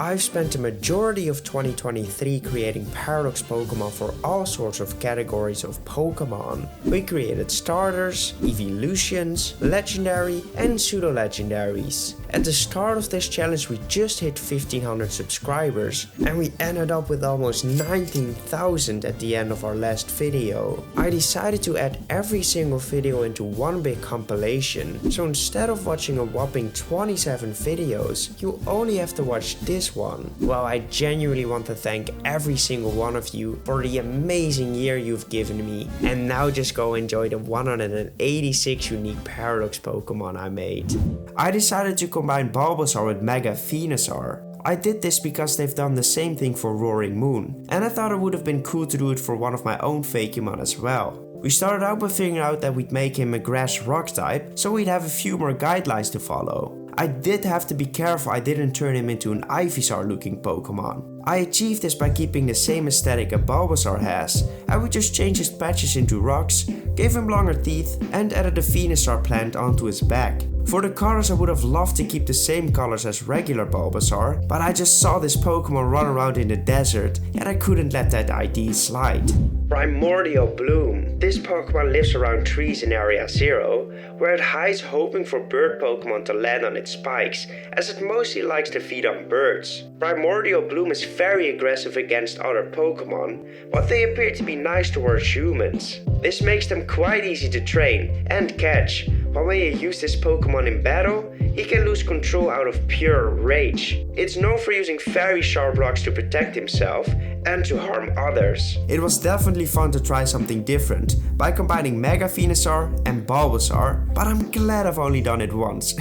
I've spent the majority of 2023 creating Paradox Pokemon for all sorts of categories of Pokemon. We created starters, evolutions, legendary and pseudo-legendaries. At the start of this challenge we just hit 1500 subscribers and we ended up with almost 19,000 at the end of our last video. I decided to add every single video into one big compilation, so instead of watching a whopping 27 videos, you only have to watch this one. Well, I genuinely want to thank every single one of you for the amazing year you've given me, and now just go enjoy the 186 unique Paradox Pokemon I made. I decided to combine Bulbasaur with Mega Venusaur. I did this because they've done the same thing for Roaring Moon, and I thought it would have been cool to do it for one of my own Fakemon as well. We started out by figuring out that we'd make him a grass rock type, so we'd have a few more guidelines to follow. I did have to be careful I didn't turn him into an Ivysaur looking Pokemon. I achieved this by keeping the same aesthetic a Bulbasaur has. I would just change his patches into rocks, gave him longer teeth and added a Venusaur plant onto his back. For the colors I would have loved to keep the same colors as regular Bulbasaur, but I just saw this Pokemon run around in the desert and I couldn't let that idea slide. Primordial Bloom. This Pokemon lives around trees in Area 0, where it hides hoping for bird Pokemon to land on its spikes, as it mostly likes to feed on birds. Primordial Bloom is very aggressive against other Pokemon, but they appear to be nice towards humans. This makes them quite easy to train and catch, but when you use this Pokemon in battle, he can lose control out of pure rage. It's known for using very sharp rocks to protect himself and to harm others. It was definitely fun to try something different by combining Mega Venusaur and Bulbasaur, but I'm glad I've only done it once.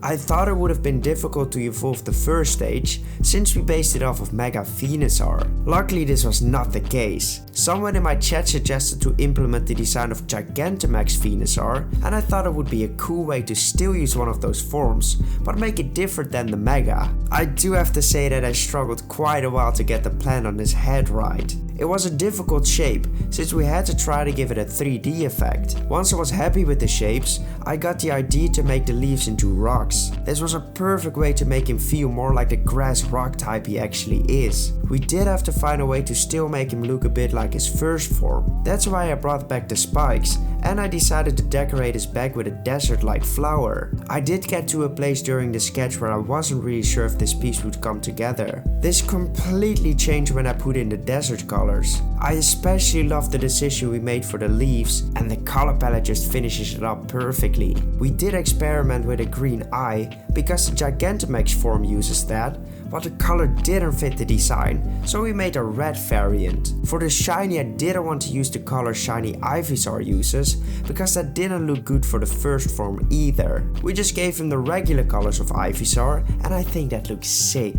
I thought it would have been difficult to evolve the first stage since we based it off of Mega Venusaur. Luckily this was not the case. Someone in my chat suggested to implement the design of Gigantamax Venusaur, and I thought it would be a cool way to still use one of those forms, but make it different than the Mega. I do have to say that I struggled quite a while to get the plan on his head right. It was a difficult shape, since we had to try to give it a 3D effect. Once I was happy with the shapes, I got the idea to make the leaves into rocks. This was a perfect way to make him feel more like the grass rock type he actually is. We did have to find a way to still make him look a bit like his first form. That's why I brought back the spikes, and I decided to decorate his back with a desert-like flower. I did get to a place during the sketch where I wasn't really sure if this piece would come together. This completely changed when I put in the desert colors. I especially love the decision we made for the leaves, and the color palette just finishes it up perfectly. We did experiment with a green eye because the Gigantamax form uses that, but the color didn't fit the design, so we made a red variant. For the shiny I didn't want to use the color shiny Ivysaur uses, because that didn't look good for the first form either. We just gave him the regular colors of Ivysaur, and I think that looks sick.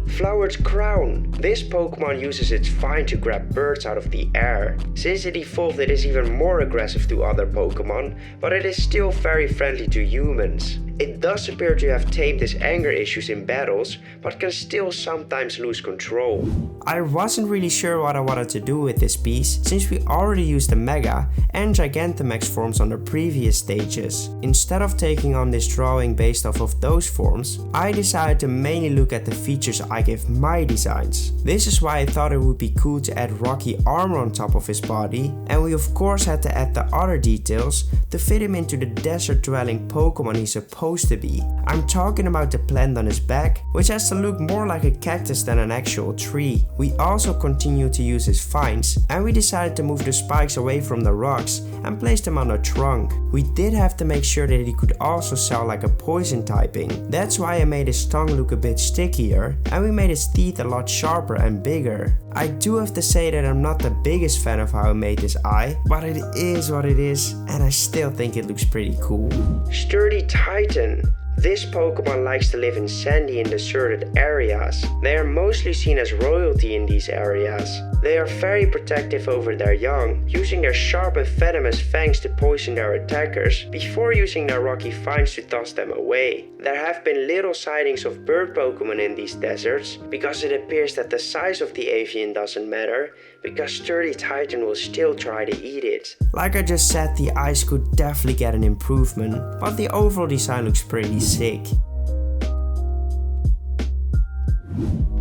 Flowered's Crown. This Pokemon uses its vine to grab birds out of the air. Since it evolved it is even more aggressive to other Pokemon, but it is still very friendly to humans. It does appear to have tamed his anger issues in battles, but can still sometimes lose control. I wasn't really sure what I wanted to do with this piece, since we already used the Mega and Gigantamax forms on the previous stages. Instead of taking on this drawing based off of those forms, I decided to mainly look at the features I gave my designs. This is why I thought it would be cool to add rocky armor on top of his body, and we of course had to add the other details to fit him into the desert dwelling Pokemon he's supposed to be. I'm talking about the plant on his back, which has to look more like a cactus than an actual tree. We also continued to use his vines, and we decided to move the spikes away from the rocks and place them on the trunk. We did have to make sure that he could also sound like a poison typing. That's why I made his tongue look a bit stickier, and we made his teeth a lot sharper and bigger. I do have to say that I'm not the biggest fan of how I made this eye, but it is what it is, and I still think it looks pretty cool. Sturdy Titan. This Pokemon likes to live in sandy and deserted areas. They are mostly seen as royalty in these areas. They are very protective over their young, using their sharp and venomous fangs to poison their attackers before using their rocky vines to toss them away. There have been little sightings of bird Pokemon in these deserts, because it appears that the size of the avian doesn't matter, because Sturdy Titan will still try to eat it. Like I just said, the eyes could definitely get an improvement, but the overall design looks pretty sick.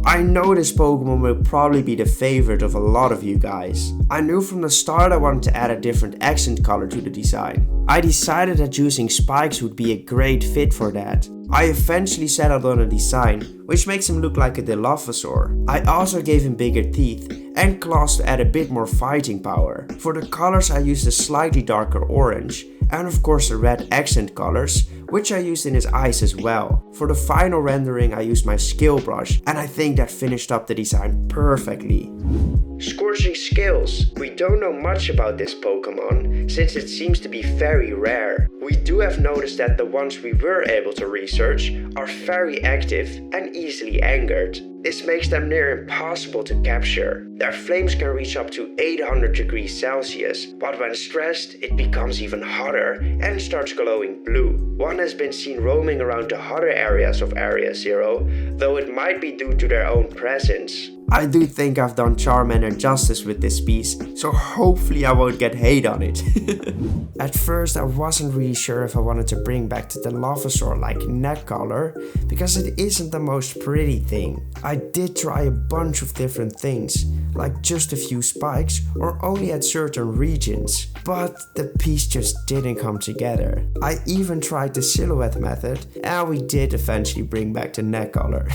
I know this Pokemon will probably be the favorite of a lot of you guys. I knew from the start I wanted to add a different accent color to the design. I decided that using spikes would be a great fit for that. I eventually settled on a design which makes him look like a Dilophosaur. I also gave him bigger teeth and claws to add a bit more fighting power. For the colors I used a slightly darker orange and of course the red accent colors, which I used in his eyes as well. For the final rendering I used my skill brush and I think that finished up the design perfectly. Scorching skills. We don't know much about this Pokemon since it seems to be very rare. We do have noticed that the ones we were able to research are very active and easily angered. This makes them near impossible to capture. Their flames can reach up to 800 degrees Celsius, but when stressed it becomes even hotter and starts glowing blue. One has been seen roaming around the hotter areas of Area Zero, though it might be due to their own presence. I do think I've done Charmander justice with this piece, so hopefully I won't get hate on it. At first I wasn't really sure if I wanted to bring back the Dilophosaur like neck color, because it isn't the most pretty thing. I did try a bunch of different things, like just a few spikes or only at certain regions, but the piece just didn't come together. I even tried the silhouette method and we did eventually bring back the neck color.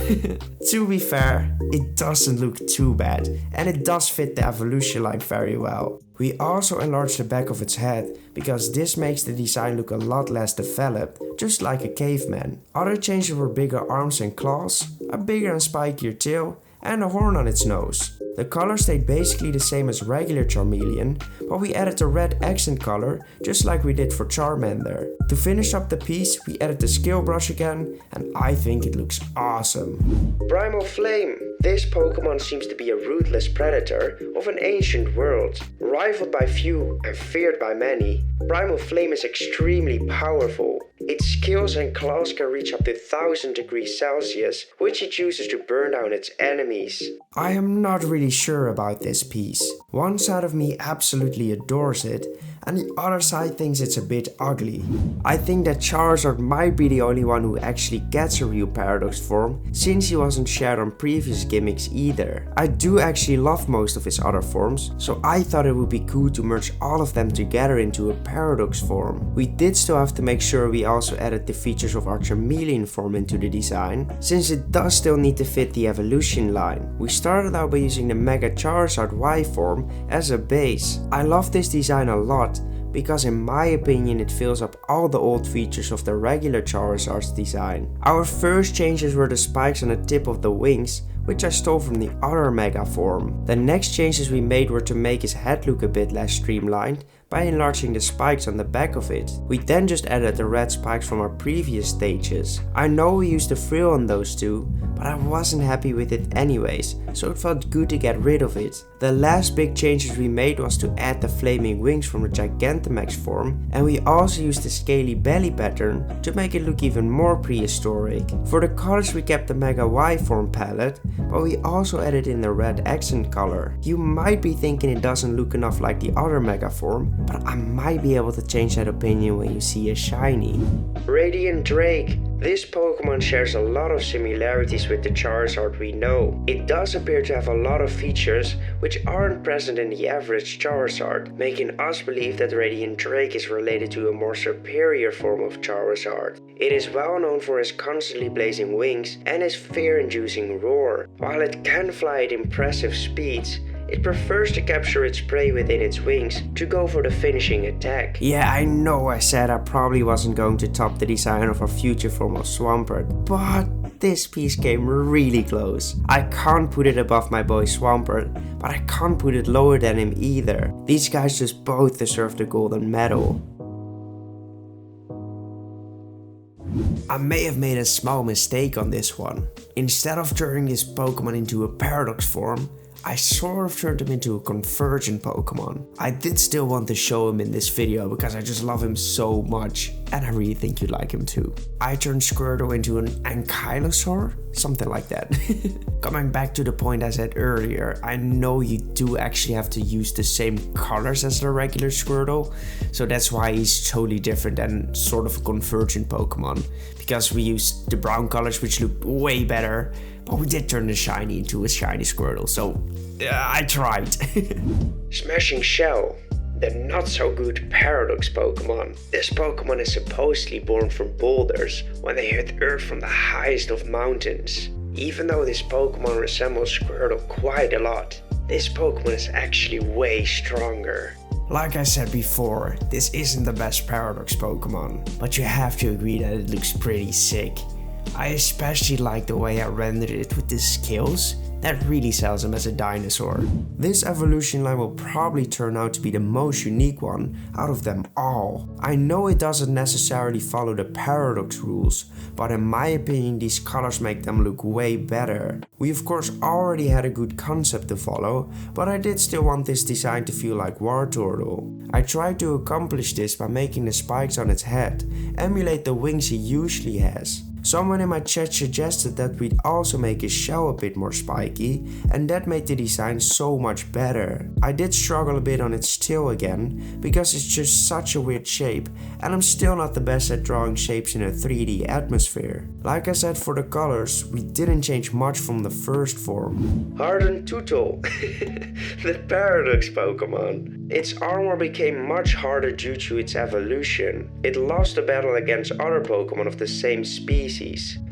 To be fair, it doesn't look too bad and it does fit the evolution line very well. We also enlarged the back of its head because this makes the design look a lot less developed, just like a caveman. Other changes were bigger arms and claws, a bigger and spikier tail, and a horn on its nose. The color stayed basically the same as regular Charmeleon, but we added the red accent color just like we did for Charmander. To finish up the piece, we added the skill brush again, and I think it looks awesome. Primal Flame. This Pokemon seems to be a ruthless predator of an ancient world. Rivaled by few and feared by many, Primal Flame is extremely powerful. Its skills and claws can reach up to 1000 degrees Celsius, which it uses to burn down its enemies. I am not really sure about this piece. One side of me absolutely adores it, and the other side thinks it's a bit ugly. I think that Charizard might be the only one who actually gets a real Paradox form, since he wasn't shared on previous gimmicks either. I do actually love most of his other forms, so I thought it would be cool to merge all of them together into a Paradox form. We did still have to make sure we also added the features of our Charmeleon form into the design, since it does still need to fit the evolution line. We started out by using the Mega Charizard Y form as a base. I love this design a lot, because in my opinion it fills up all the old features of the regular Charizard's design. Our first changes were the spikes on the tip of the wings, which I stole from the other Mega form. The next changes we made were to make his head look a bit less streamlined by enlarging the spikes on the back of it. We then just added the red spikes from our previous stages. I know we used a frill on those two, but I wasn't happy with it anyways, so it felt good to get rid of it. The last big changes we made was to add the flaming wings from the Gigantamax form, and we also used the scaly belly pattern to make it look even more prehistoric. For the colors we kept the Mega Y form palette, but we also added in the red accent color. You might be thinking it doesn't look enough like the other Mega form, but I might be able to change that opinion when you see a shiny. Radiant Drake. This Pokemon shares a lot of similarities with the Charizard we know. It does appear to have a lot of features which aren't present in the average Charizard, making us believe that Radiant Drake is related to a more superior form of Charizard. It is well known for his constantly blazing wings and his fear-inducing roar. While it can fly at impressive speeds, it prefers to capture its prey within its wings to go for the finishing attack. Yeah, I know I said I probably wasn't going to top the design of our future form of Swampert, but this piece came really close. I can't put it above my boy Swampert, but I can't put it lower than him either. These guys just both deserve the golden medal. I may have made a small mistake on this one. Instead of turning this Pokemon into a Paradox form, I sort of turned him into a convergent Pokemon. I did still want to show him in this video because I just love him so much, and I really think you'd like him too. I turned Squirtle into an Ankylosaur? Something like that. Coming back to the point I said earlier, I know you do actually have to use the same colors as the regular Squirtle, so that's why he's totally different and sort of a convergent Pokemon, because we used the brown colors which looked way better, but we did turn the shiny into a shiny Squirtle, so I tried. Smashing Shell, the not so good Paradox Pokemon. This Pokemon is supposedly born from boulders when they hit Earth from the highest of mountains. Even though this Pokemon resembles Squirtle quite a lot, this Pokemon is actually way stronger. Like I said before, this isn't the best Paradox Pokemon, but you have to agree that it looks pretty sick. I especially like the way I rendered it with the skills. That really sells him as a dinosaur. This evolution line will probably turn out to be the most unique one out of them all. I know it doesn't necessarily follow the Paradox rules, but in my opinion these colors make them look way better. We of course already had a good concept to follow, but I did still want this design to feel like Wartortle. I tried to accomplish this by making the spikes on its head emulate the wings he usually has. Someone in my chat suggested that we'd also make his shell a bit more spiky, and that made the design so much better. I did struggle a bit on its tail again, because it's just such a weird shape, and I'm still not the best at drawing shapes in a 3D atmosphere. Like I said for the colors, we didn't change much from the first form. Hardened Totodile, the Paradox Pokemon. Its armor became much harder due to its evolution. It lost a battle against other Pokemon of the same species.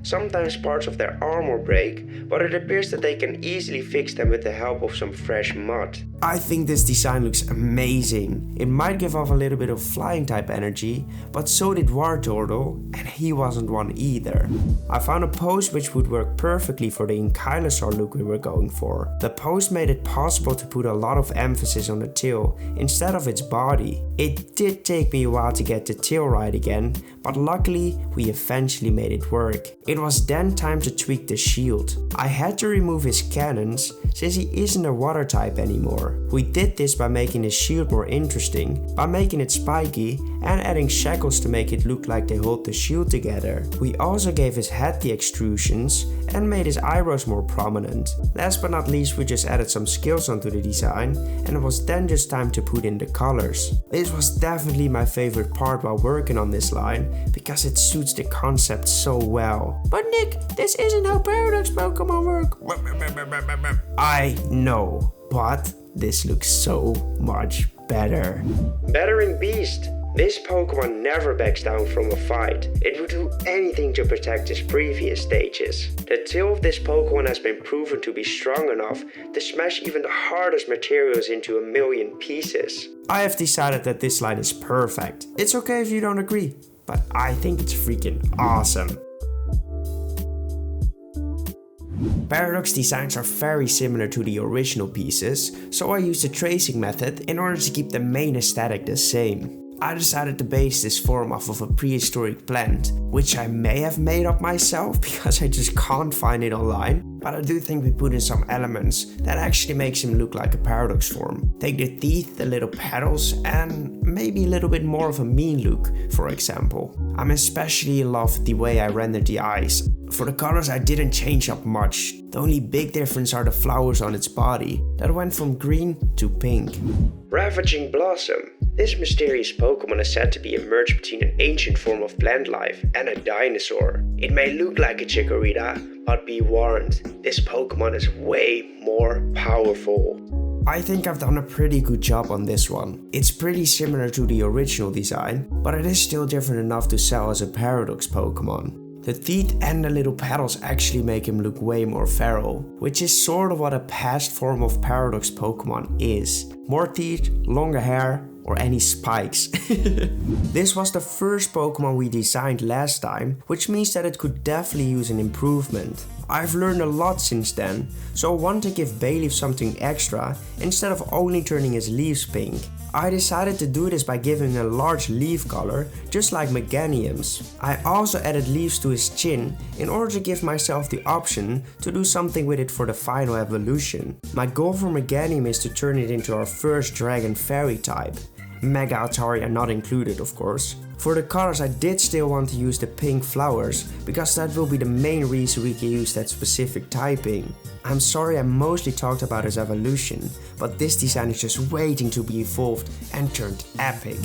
Sometimes parts of their armor break, but it appears that they can easily fix them with the help of some fresh mud. I think this design looks amazing. It might give off a little bit of flying type energy, but so did Wartortle, and he wasn't one either. I found a pose which would work perfectly for the Ivysaur look we were going for. The pose made it possible to put a lot of emphasis on the tail instead of its body. It did take me a while to get the tail right again, but luckily we eventually made it work. It was then time to tweak the shield. I had to remove his cannons since he isn't a water type anymore. We did this by making his shield more interesting, by making it spiky and adding shackles to make it look like they hold the shield together. We also gave his head the extrusions and made his eyebrows more prominent. Last but not least, we just added some skills onto the design, and it was then just time to put in the colors. This was definitely my favorite part while working on this line, because it suits the concept so well. But Nick, this isn't how Paradox Pokemon work. I know, but this looks so much better. Battering Beast. This Pokemon never backs down from a fight. It would do anything to protect its previous stages. The tail of this Pokemon has been proven to be strong enough to smash even the hardest materials into a million pieces. I have decided that this line is perfect. It's okay if you don't agree, but I think it's freaking awesome. Paradox designs are very similar to the original pieces, so I used the tracing method in order to keep the main aesthetic the same. I decided to base this form off of a prehistoric plant, which I may have made up myself because I just can't find it online, but I do think we put in some elements that actually makes him look like a Paradox form. Take the teeth, the little petals, and maybe a little bit more of a mean look, for example. I'm especially in love with the way I rendered the eyes. For the colors I didn't change up much. The only big difference are the flowers on its body that went from green to pink. Ravaging Blossom. This mysterious Pokemon is said to be a merge between an ancient form of plant life and a dinosaur. It may look like a Chikorita, but be warned, this Pokemon is way more powerful. I think I've done a pretty good job on this one. It's pretty similar to the original design, but it is still different enough to sell as a Paradox Pokemon. The teeth and the little petals actually make him look way more feral, which is sort of what a past form of Paradox Pokemon is. More teeth, longer hair, or any spikes. This was the first Pokemon we designed last time, which means that it could definitely use an improvement. I've learned a lot since then, so I want to give Bayleef something extra instead of only turning his leaves pink. I decided to do this by giving a large leaf color, just like Meganium's. I also added leaves to his chin in order to give myself the option to do something with it for the final evolution. My goal for Meganium is to turn it into our first dragon fairy type. Mega Altaria not included of course. For the colors I did still want to use the pink flowers, because that will be the main reason we can use that specific typing. I'm sorry I mostly talked about his evolution, but this design is just waiting to be evolved and turned epic.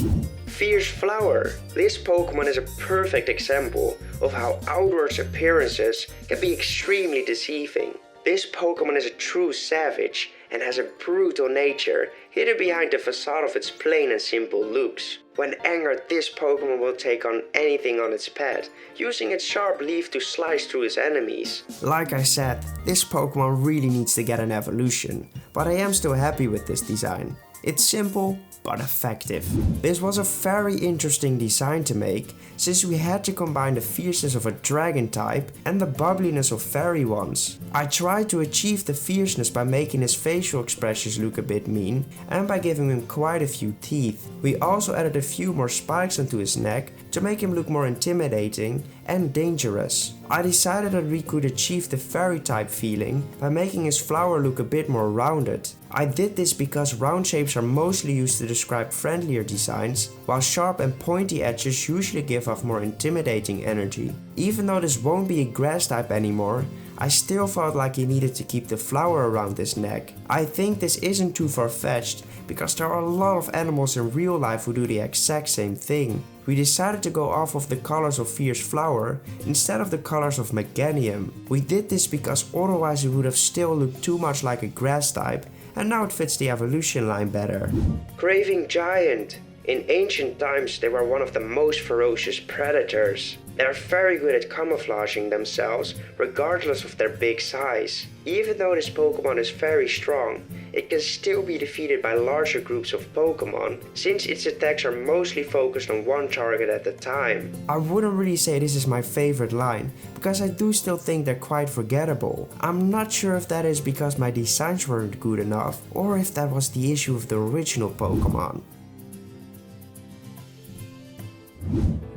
Fierce Flower. This Pokemon is a perfect example of how outwards appearances can be extremely deceiving. This Pokemon is a true savage and has a brutal nature hidden behind the facade of its plain and simple looks. When angered, this Pokemon will take on anything on its path, using its sharp leaf to slice through its enemies. Like I said, this Pokemon really needs to get an evolution, but I am still happy with this design. It's simple, but effective. This was a very interesting design to make, since we had to combine the fierceness of a dragon type and the bubbliness of fairy ones. I tried to achieve the fierceness by making his facial expressions look a bit mean and by giving him quite a few teeth. We also added a few more spikes onto his neck to make him look more intimidating and dangerous. I decided that we could achieve the fairy type feeling by making his flower look a bit more rounded. I did this because round shapes are mostly used to describe friendlier designs, while sharp and pointy edges usually give off more intimidating energy. Even though this won't be a grass type anymore, I still felt like he needed to keep the flower around his neck. I think this isn't too far-fetched, because there are a lot of animals in real life who do the exact same thing. We decided to go off of the colors of Fierce Flower instead of the colors of Meganium. We did this because otherwise it would have still looked too much like a grass type, and now it fits the evolution line better. Craving Giant. In ancient times they were one of the most ferocious predators. They are very good at camouflaging themselves regardless of their big size. Even though this Pokemon is very strong, it can still be defeated by larger groups of Pokemon, since its attacks are mostly focused on one target at a time. I wouldn't really say this is my favorite line, because I do still think they're quite forgettable. I'm not sure if that is because my designs weren't good enough, or if that was the issue of the original Pokemon.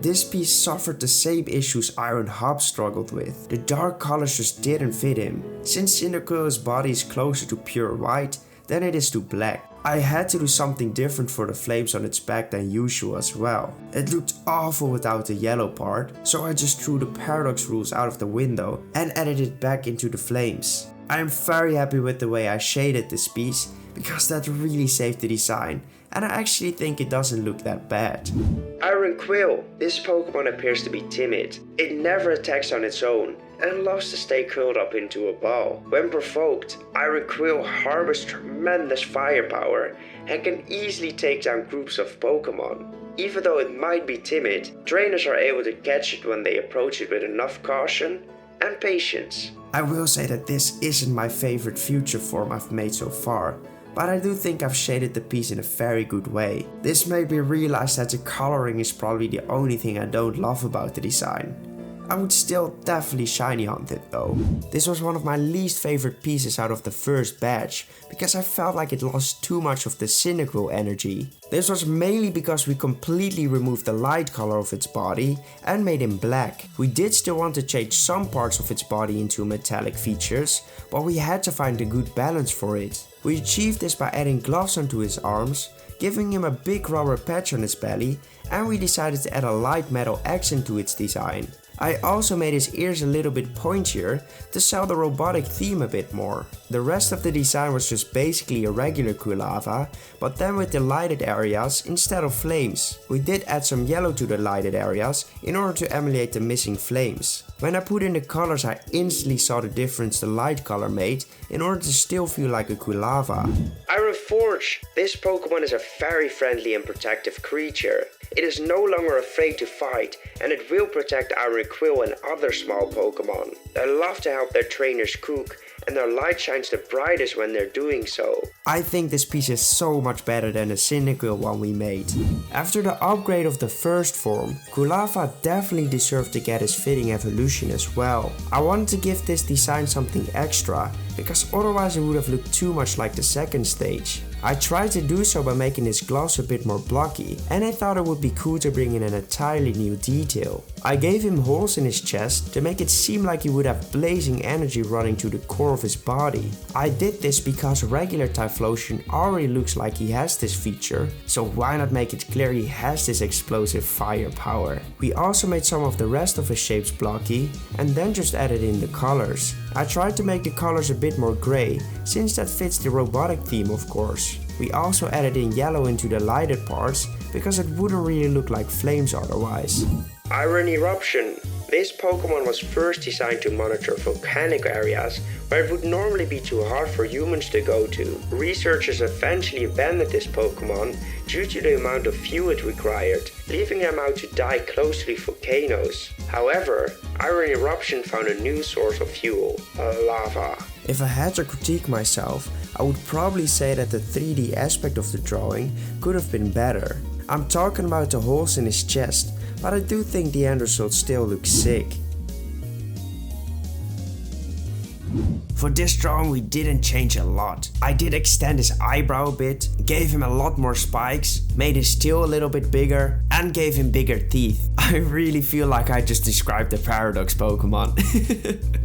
This piece suffered the same issues Iron Hub struggled with. The dark colors just didn't fit him, since Cyndaquill's body is closer to pure white than it is to black. I had to do something different for the flames on its back than usual as well. It looked awful without the yellow part, so I just threw the paradox rules out of the window and added it back into the flames. I am very happy with the way I shaded this piece, because that really saved the design, and I actually think it doesn't look that bad. Iron Quill. This Pokemon appears to be timid. It never attacks on its own and loves to stay curled up into a ball. When provoked, Iron Quill harbors tremendous firepower and can easily take down groups of Pokemon. Even though it might be timid, trainers are able to catch it when they approach it with enough caution and patience. I will say that this isn't my favorite future form I've made so far, but I do think I've shaded the piece in a very good way. This made me realize that the coloring is probably the only thing I don't love about the design. I would still definitely shiny hunt it though. This was one of my least favorite pieces out of the first batch, because I felt like it lost too much of the Cyndaquill energy. This was mainly because we completely removed the light color of its body and made him black. We did still want to change some parts of its body into metallic features, but we had to find a good balance for it. We achieved this by adding gloves onto his arms, giving him a big rubber patch on his belly, and we decided to add a light metal accent to its design. I also made his ears a little bit pointier to sell the robotic theme a bit more. The rest of the design was just basically a regular Quilava, but then with the lighted areas instead of flames. We did add some yellow to the lighted areas in order to emulate the missing flames. When I put in the colors, I instantly saw the difference the light color made in order to still feel like a Quilava. Iron Forge. This Pokemon is a very friendly and protective creature. It is no longer afraid to fight, and it will protect Iron Quill and other small Pokemon. They love to help their trainers cook, and their light shines the brightest when they're doing so. I think this piece is so much better than the Cyndaquill one we made. After the upgrade of the first form, Quilava definitely deserved to get his fitting evolution as well. I wanted to give this design something extra, because otherwise it would have looked too much like the second stage. I tried to do so by making his gloves a bit more blocky, and I thought it would be cool to bring in an entirely new detail. I gave him holes in his chest to make it seem like he would have blazing energy running to the core of his body. I did this because regular Typhlosion already looks like he has this feature, so why not make it clear he has this explosive fire power. We also made some of the rest of his shapes blocky and then just added in the colors. I tried to make the colors a bit more grey, since that fits the robotic theme of course. We also added in yellow into the lighted parts, because it wouldn't really look like flames otherwise. Iron Eruption. This Pokemon was first designed to monitor volcanic areas where it would normally be too hard for humans to go to. Researchers eventually abandoned this Pokemon due to the amount of fuel it required, leaving them out to die close to the volcanoes. However, Iron Eruption found a new source of fuel, lava. If I had to critique myself, I would probably say that the 3D aspect of the drawing could have been better. I'm talking about the holes in his chest, but I do think the end result still looks sick. For this drawing we didn't change a lot. I did extend his eyebrow a bit, gave him a lot more spikes, made his tail a little bit bigger, and gave him bigger teeth. I really feel like I just described the Paradox Pokemon.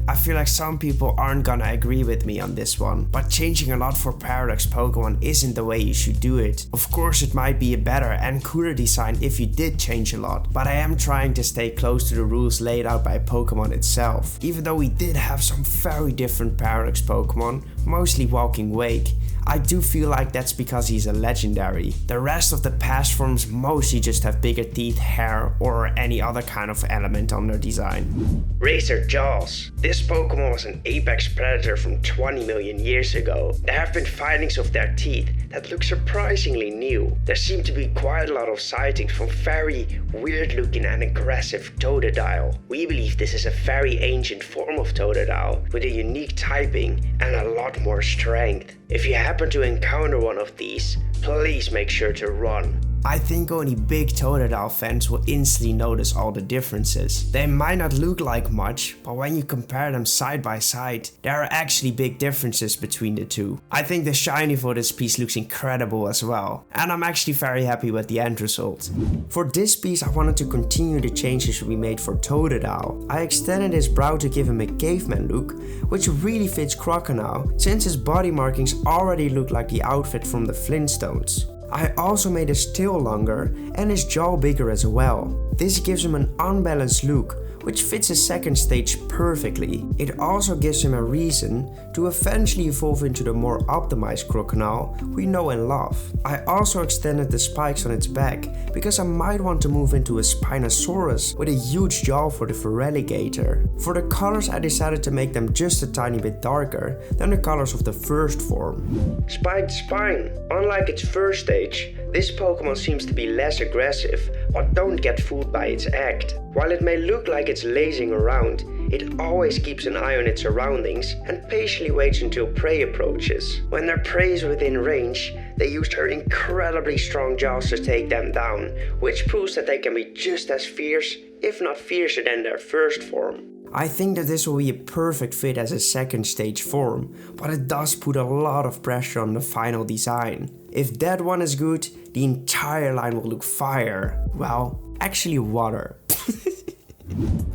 I feel like some people aren't gonna agree with me on this one, but changing a lot for Paradox Pokemon isn't the way you should do it. Of course it might be a better and cooler design if you did change a lot, but I am trying to stay close to the rules laid out by Pokemon itself. Even though we did have some very different Paradox Pokemon, mostly Walking Wake, I do feel like that's because he's a legendary. The rest of the past forms mostly just have bigger teeth, hair, or any other kind of element on their design. Razor Jaws. This Pokemon was an apex predator from 20 million years ago. There have been findings of their teeth that look surprisingly new. There seem to be quite a lot of sightings from very weird looking and aggressive Totodile. We believe this is a very ancient form of Totodile with a unique typing and a lot more strength. If you happen to encounter one of these, please make sure to run. I think only big Totodile fans will instantly notice all the differences. They might not look like much, but when you compare them side by side, there are actually big differences between the two. I think the shiny for this piece looks incredible as well, and I'm actually very happy with the end result. For this piece I wanted to continue the changes we made for Totodile. I extended his brow to give him a caveman look, which really fits Croconaw, since his body markings already look like the outfit from the Flintstones. I also made his tail longer and his jaw bigger as well. This gives him an unbalanced look, which fits his second stage perfectly. It also gives him a reason to eventually evolve into the more optimized Croconaw we know and love. I also extended the spikes on its back because I might want to move into a Spinosaurus with a huge jaw for the Feraligatr. For the colors I decided to make them just a tiny bit darker than the colors of the first form. Spiked Spine. Unlike its first stage, this Pokemon seems to be less aggressive, but don't get fooled by its act. While it may look like it's lazing around, it always keeps an eye on its surroundings and patiently waits until prey approaches. When their prey is within range, they use their incredibly strong jaws to take them down, which proves that they can be just as fierce, if not fiercer than their first form. I think that this will be a perfect fit as a second stage form, but it does put a lot of pressure on the final design. If that one is good, the entire line will look fire. Well, actually water.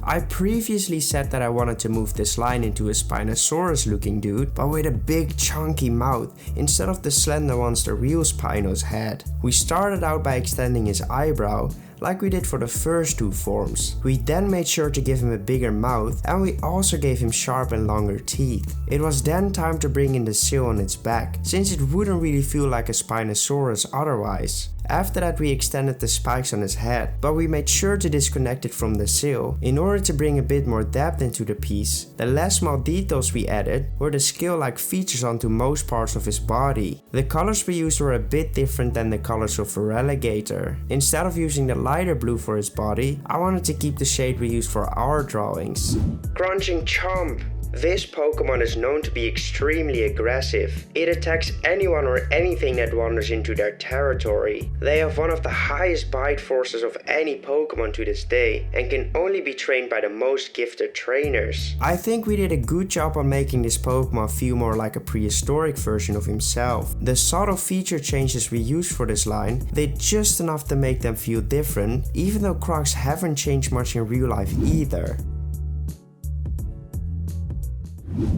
I previously said that I wanted to move this line into a Spinosaurus looking dude, but with a big chunky mouth instead of the slender ones the real Spinos had. We started out by extending his eyebrow, like we did for the first two forms. We then made sure to give him a bigger mouth, and we also gave him sharp and longer teeth. It was then time to bring in the seal on its back, since it wouldn't really feel like a Spinosaurus otherwise. After that we extended the spikes on his head, but we made sure to disconnect it from the seal in order to bring a bit more depth into the piece. The last small details we added were the scale-like features onto most parts of his body. The colors we used were a bit different than the colors of Feraligatr. Instead of using the lighter blue for his body, I wanted to keep the shade we used for our drawings. Crunching Chomp. This Pokemon is known to be extremely aggressive. It attacks anyone or anything that wanders into their territory. They have one of the highest bite forces of any Pokemon to this day and can only be trained by the most gifted trainers. I think we did a good job on making this Pokemon feel more like a prehistoric version of himself. The subtle feature changes we used for this line did just enough to make them feel different, even though Crocs haven't changed much in real life either.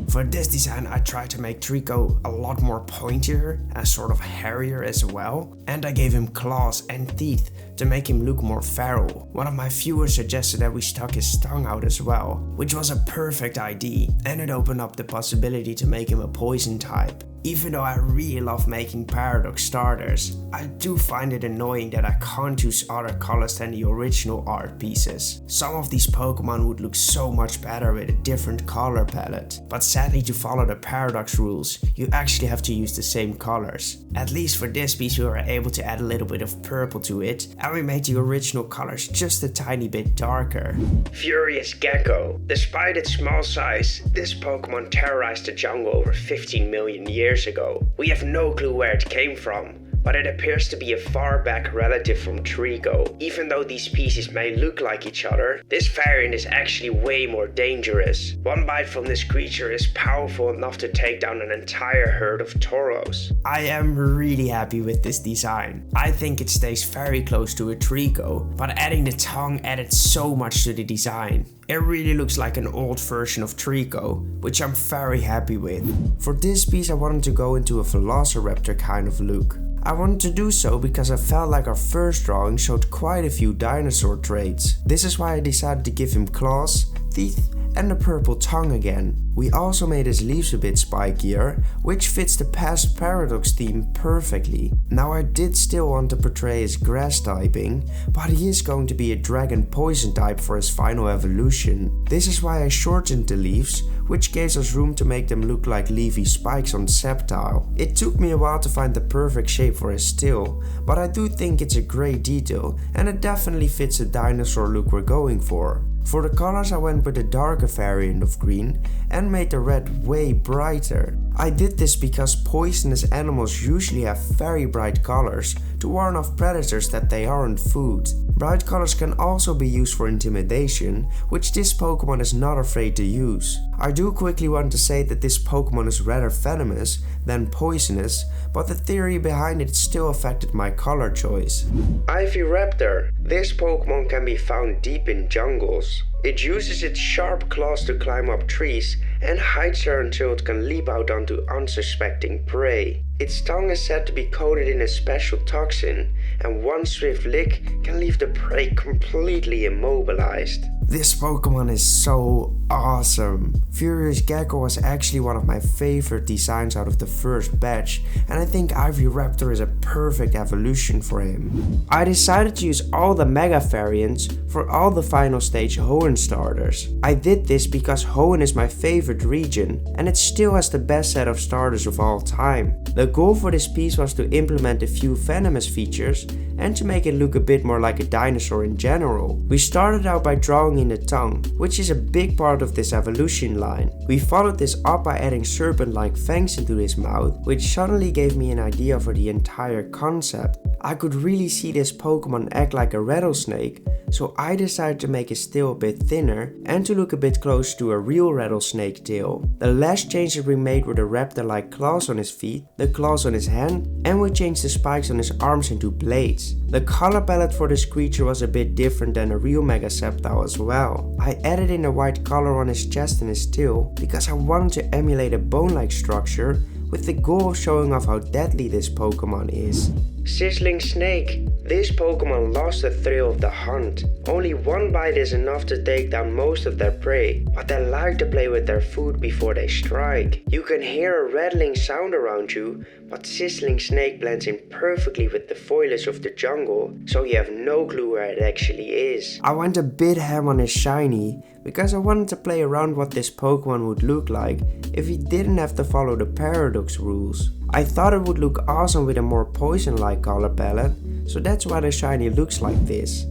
For this design I tried to make Treecko a lot more pointier and sort of hairier as well, and I gave him claws and teeth to make him look more feral. One of my viewers suggested that we stuck his tongue out as well, which was a perfect idea, and it opened up the possibility to make him a poison type. Even though I really love making Paradox starters, I do find it annoying that I can't use other colors than the original art pieces. Some of these Pokemon would look so much better with a different color palette, but sadly to follow the Paradox rules, you actually have to use the same colors. At least for this piece we were able to add a little bit of purple to it, and we made the original colors just a tiny bit darker. Furious Gecko. Despite its small size, this Pokemon terrorized the jungle over 15 million years ago. We have no clue where it came from, but it appears to be a far back relative from Treecko. Even though these species may look like each other, this variant is actually way more dangerous. One bite from this creature is powerful enough to take down an entire herd of Tauros. I am really happy with this design. I think it stays very close to a Treecko, but adding the tongue added so much to the design. It really looks like an old version of Treecko, which I'm very happy with. For this piece I wanted to go into a Velociraptor kind of look. I wanted to do so because I felt like our first drawing showed quite a few dinosaur traits. This is why I decided to give him claws, teeth and a purple tongue again. We also made his leaves a bit spikier, which fits the past Paradox theme perfectly. Now I did still want to portray his grass typing, but he is going to be a dragon poison type for his final evolution. This is why I shortened the leaves, which gives us room to make them look like leafy spikes on Sceptile. It took me a while to find the perfect shape for his tail, but I do think it's a great detail and it definitely fits the dinosaur look we're going for. For the colors I went with a darker variant of green and made the red way brighter. I did this because poisonous animals usually have very bright colors to warn off predators that they aren't food. Bright colors can also be used for intimidation, which this Pokemon is not afraid to use. I do quickly want to say that this Pokemon is rather venomous than poisonous, but the theory behind it still affected my color choice. Ivysaur. This Pokemon can be found deep in jungles. It uses its sharp claws to climb up trees and hides there until it can leap out onto unsuspecting prey. Its tongue is said to be coated in a special toxin, and one swift lick can leave the prey completely immobilized. This Pokemon is so awesome. Furious Gecko was actually one of my favorite designs out of the first batch, and I think Ivysaur is a perfect evolution for him. I decided to use all the Mega variants for all the final stage Hoenn starters. I did this because Hoenn is my favorite region, and it still has the best set of starters of all time. The goal for this piece was to implement a few venomous features and to make it look a bit more like a dinosaur in general. We started out by drawing in the tongue, which is a big part of this evolution line. We followed this up by adding serpent-like fangs into his mouth, which suddenly gave me an idea for the entire concept. I could really see this Pokemon act like a rattlesnake, so I decided to make his tail a bit thinner and to look a bit close to a real rattlesnake tail. The last changes we made were the raptor-like claws on his feet, the claws on his hand, and we changed the spikes on his arms into blades. The color palette for this creature was a bit different than a real Mega Sceptile as well. I added in a white color on his chest and his tail because I wanted to emulate a bone-like structure with the goal of showing off how deadly this Pokemon is. Sizzling Snake. This Pokemon lost the thrill of the hunt. Only one bite is enough to take down most of their prey, but they like to play with their food before they strike. You can hear a rattling sound around you, but Sizzling Snake blends in perfectly with the foliage of the jungle, so you have no clue where it actually is. I went a bit ham on his shiny, because I wanted to play around what this Pokemon would look like if he didn't have to follow the Paradox rules. I thought it would look awesome with a more poison-like color palette, so that's why the shiny looks like this.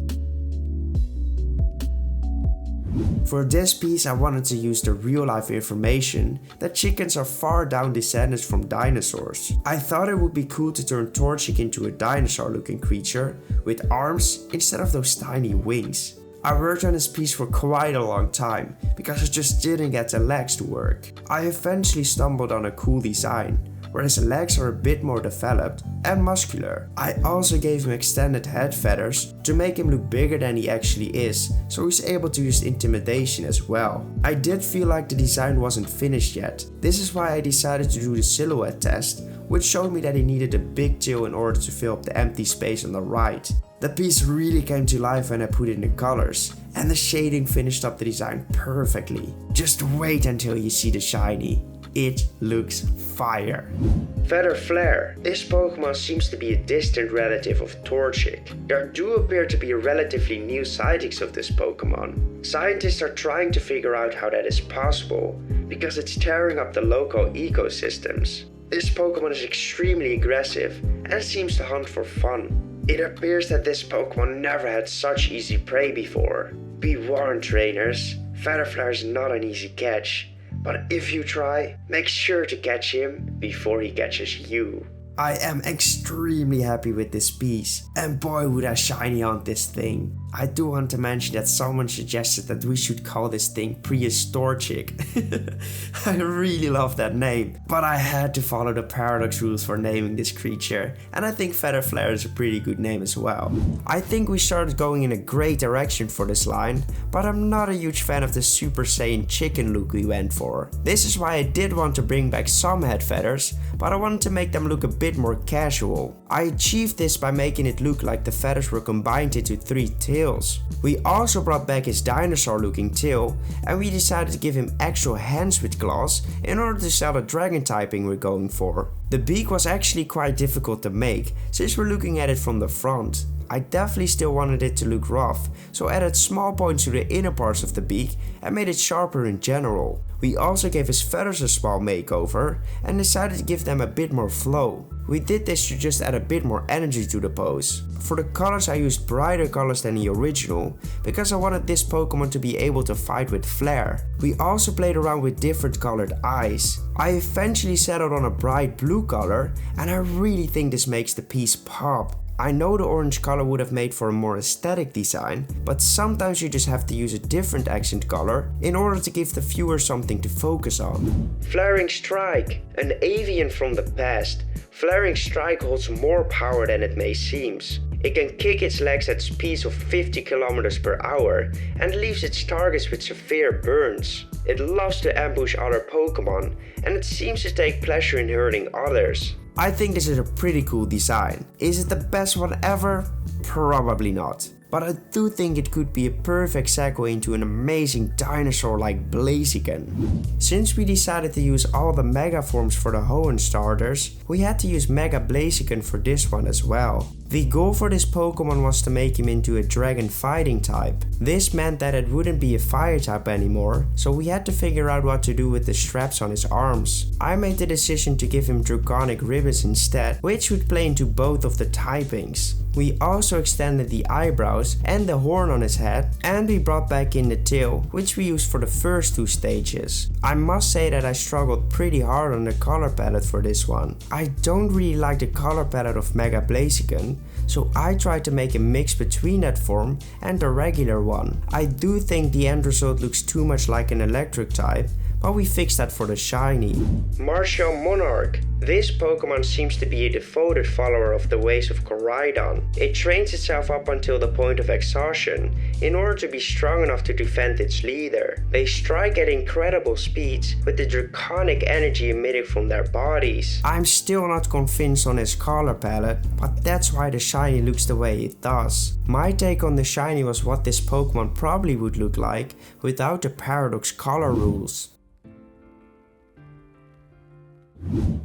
For this piece I wanted to use the real life information that chickens are far down descendants from dinosaurs. I thought it would be cool to turn Torchic into a dinosaur looking creature with arms instead of those tiny wings. I worked on this piece for quite a long time because I just didn't get the legs to work. I eventually stumbled on a cool design where his legs are a bit more developed and muscular. I also gave him extended head feathers to make him look bigger than he actually is, so he's able to use intimidation as well. I did feel like the design wasn't finished yet. This is why I decided to do the silhouette test, which showed me that he needed a big tail in order to fill up the empty space on the right. The piece really came to life when I put in the colors, and the shading finished up the design perfectly. Just wait until you see the shiny. It looks fire. Feather Flare. This Pokemon seems to be a distant relative of Torchic. There do appear to be relatively new sightings of this Pokemon. Scientists are trying to figure out how that is possible, because it's tearing up the local ecosystems. This Pokemon is extremely aggressive and seems to hunt for fun. It appears that this Pokemon never had such easy prey before. Be warned, trainers, Feather Flare is not an easy catch, but if you try, make sure to catch him before he catches you. I am extremely happy with this piece, and boy would I shiny on this thing. I do want to mention that someone suggested that we should call this thing Prehistoric. I really love that name, but I had to follow the paradox rules for naming this creature, and I think Feather Flare is a pretty good name as well. I think we started going in a great direction for this line, but I'm not a huge fan of the Super Saiyan chicken look we went for. This is why I did want to bring back some head feathers, but I wanted to make them look a bit more casual. I achieved this by making it look like the feathers were combined into 3 tails. We also brought back his dinosaur looking tail, and we decided to give him actual hands with claws in order to sell the dragon typing we're going for. The beak was actually quite difficult to make since we're looking at it from the front. I definitely still wanted it to look rough, so added small points to the inner parts of the beak and made it sharper in general. We also gave his feathers a small makeover and decided to give them a bit more flow. We did this to just add a bit more energy to the pose. For the colors I used brighter colors than the original, because I wanted this Pokemon to be able to fight with flair. We also played around with different colored eyes. I eventually settled on a bright blue color, and I really think this makes the piece pop. I know the orange color would have made for a more aesthetic design, but sometimes you just have to use a different accent color in order to give the viewer something to focus on. Flaring Strike, an avian from the past. Flaring Strike holds more power than it may seem. It can kick its legs at speeds of 50 km per hour and leaves its targets with severe burns. It loves to ambush other Pokemon, and it seems to take pleasure in hurting others. I think this is a pretty cool design. Is it the best one ever? Probably not. But I do think it could be a perfect segue into an amazing dinosaur like Blaziken. Since we decided to use all the Mega forms for the Hoenn starters, we had to use Mega Blaziken for this one as well. The goal for this Pokemon was to make him into a dragon fighting type. This meant that it wouldn't be a fire type anymore, so we had to figure out what to do with the straps on his arms. I made the decision to give him draconic ribbons instead, which would play into both of the typings. We also extended the eyebrows and the horn on his head, and we brought back in the tail, which we used for the first 2 stages. I must say that I struggled pretty hard on the color palette for this one. I don't really like the color palette of Mega Blaziken, so I tried to make a mix between that form and the regular one. I do think the end result looks too much like an electric type, but we fixed that for the shiny. Martial Monarch. This Pokemon seems to be a devoted follower of the ways of Koraidon. It trains itself up until the point of exhaustion in order to be strong enough to defend its leader. They strike at incredible speeds with the draconic energy emitted from their bodies. I'm still not convinced on its color palette, but that's why the shiny looks the way it does. My take on the shiny was what this Pokemon probably would look like without the paradox color rules.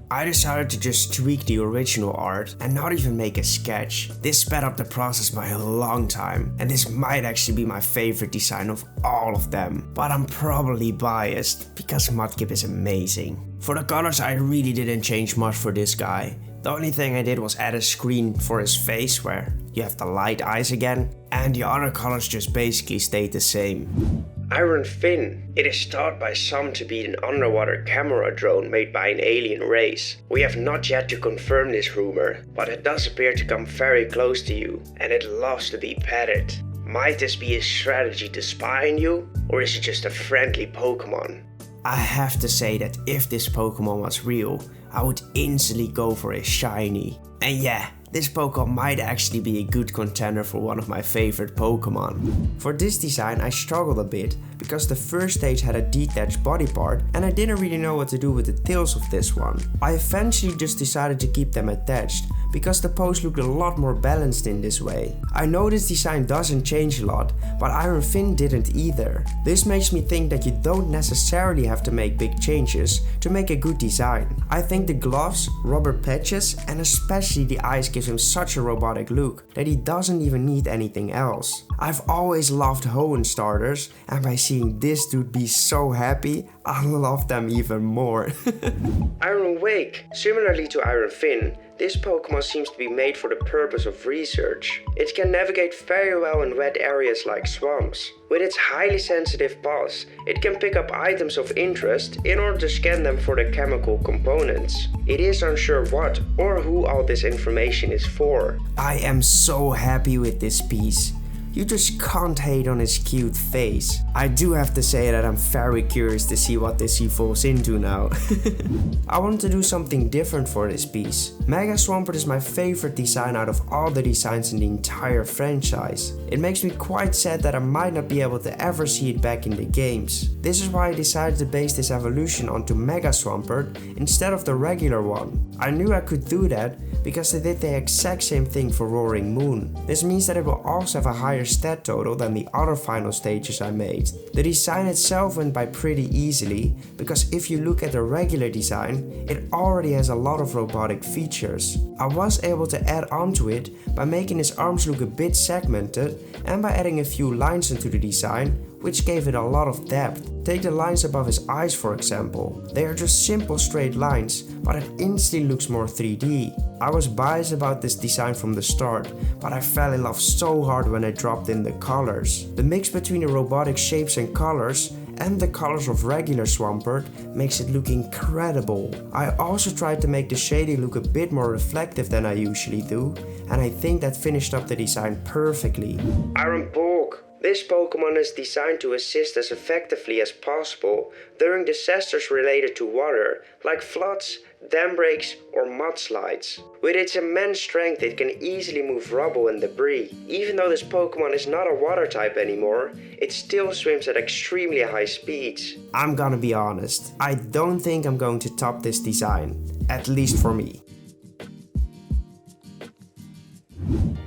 I decided to just tweak the original art and not even make a sketch. This sped up the process by a long time, and this might actually be my favorite design of all of them. But I'm probably biased because Mudkip is amazing. For the colors I really didn't change much for this guy. The only thing I did was add a screen for his face where you have the light eyes again, and the other colors just basically stayed the same. Iron Fin. It is thought by some to be an underwater camera drone made by an alien race. We have not yet to confirm this rumor, but it does appear to come very close to you, and it loves to be petted. Might this be a strategy to spy on you, or is it just a friendly Pokemon? I have to say that if this Pokemon was real, I would instantly go for a shiny. And yeah, this Pokemon might actually be a good contender for one of my favorite Pokemon. For this design I struggled a bit, because the first stage had a detached body part and I didn't really know what to do with the tails of this one. I eventually just decided to keep them attached, because the pose looked a lot more balanced in this way. I know this design doesn't change a lot, but Iron Fin didn't either. This makes me think that you don't necessarily have to make big changes to make a good design. I think the gloves, rubber patches and especially the eyes gives him such a robotic look that he doesn't even need anything else. I've always loved Hoenn starters, and by seeing this dude be so happy, I love them even more. Iron Wake. Similarly to Iron Fin, this Pokemon seems to be made for the purpose of research. It can navigate very well in wet areas like swamps. With its highly sensitive paws, it can pick up items of interest in order to scan them for the chemical components. It is unsure what or who all this information is for. I am so happy with this piece. You just can't hate on his cute face. I do have to say that I'm very curious to see what this evolves into now. I want to do something different for this piece. Mega Swampert is my favorite design out of all the designs in the entire franchise. It makes me quite sad that I might not be able to ever see it back in the games. This is why I decided to base this evolution onto Mega Swampert instead of the regular one. I knew I could do that because they did the exact same thing for Roaring Moon. This means that it will also have a higher stat total than the other final stages I made. The design itself went by pretty easily, because if you look at the regular design, it already has a lot of robotic features. I was able to add onto it by making his arms look a bit segmented and by adding a few lines into the design, which gave it a lot of depth. Take the lines above his eyes for example. They are just simple straight lines, but it instantly looks more 3D. I was biased about this design from the start, but I fell in love so hard when I dropped in the colors. The mix between the robotic shapes and colors and the colors of regular Swampert makes it look incredible. I also tried to make the shading look a bit more reflective than I usually do, and I think that finished up the design perfectly. Iron Bulk. This Pokemon is designed to assist as effectively as possible during disasters related to water, like floods, dam breaks or mudslides. With its immense strength it can easily move rubble and debris. Even though this Pokemon is not a water type anymore, it still swims at extremely high speeds. I'm gonna be honest, I don't think I'm going to top this design, at least for me.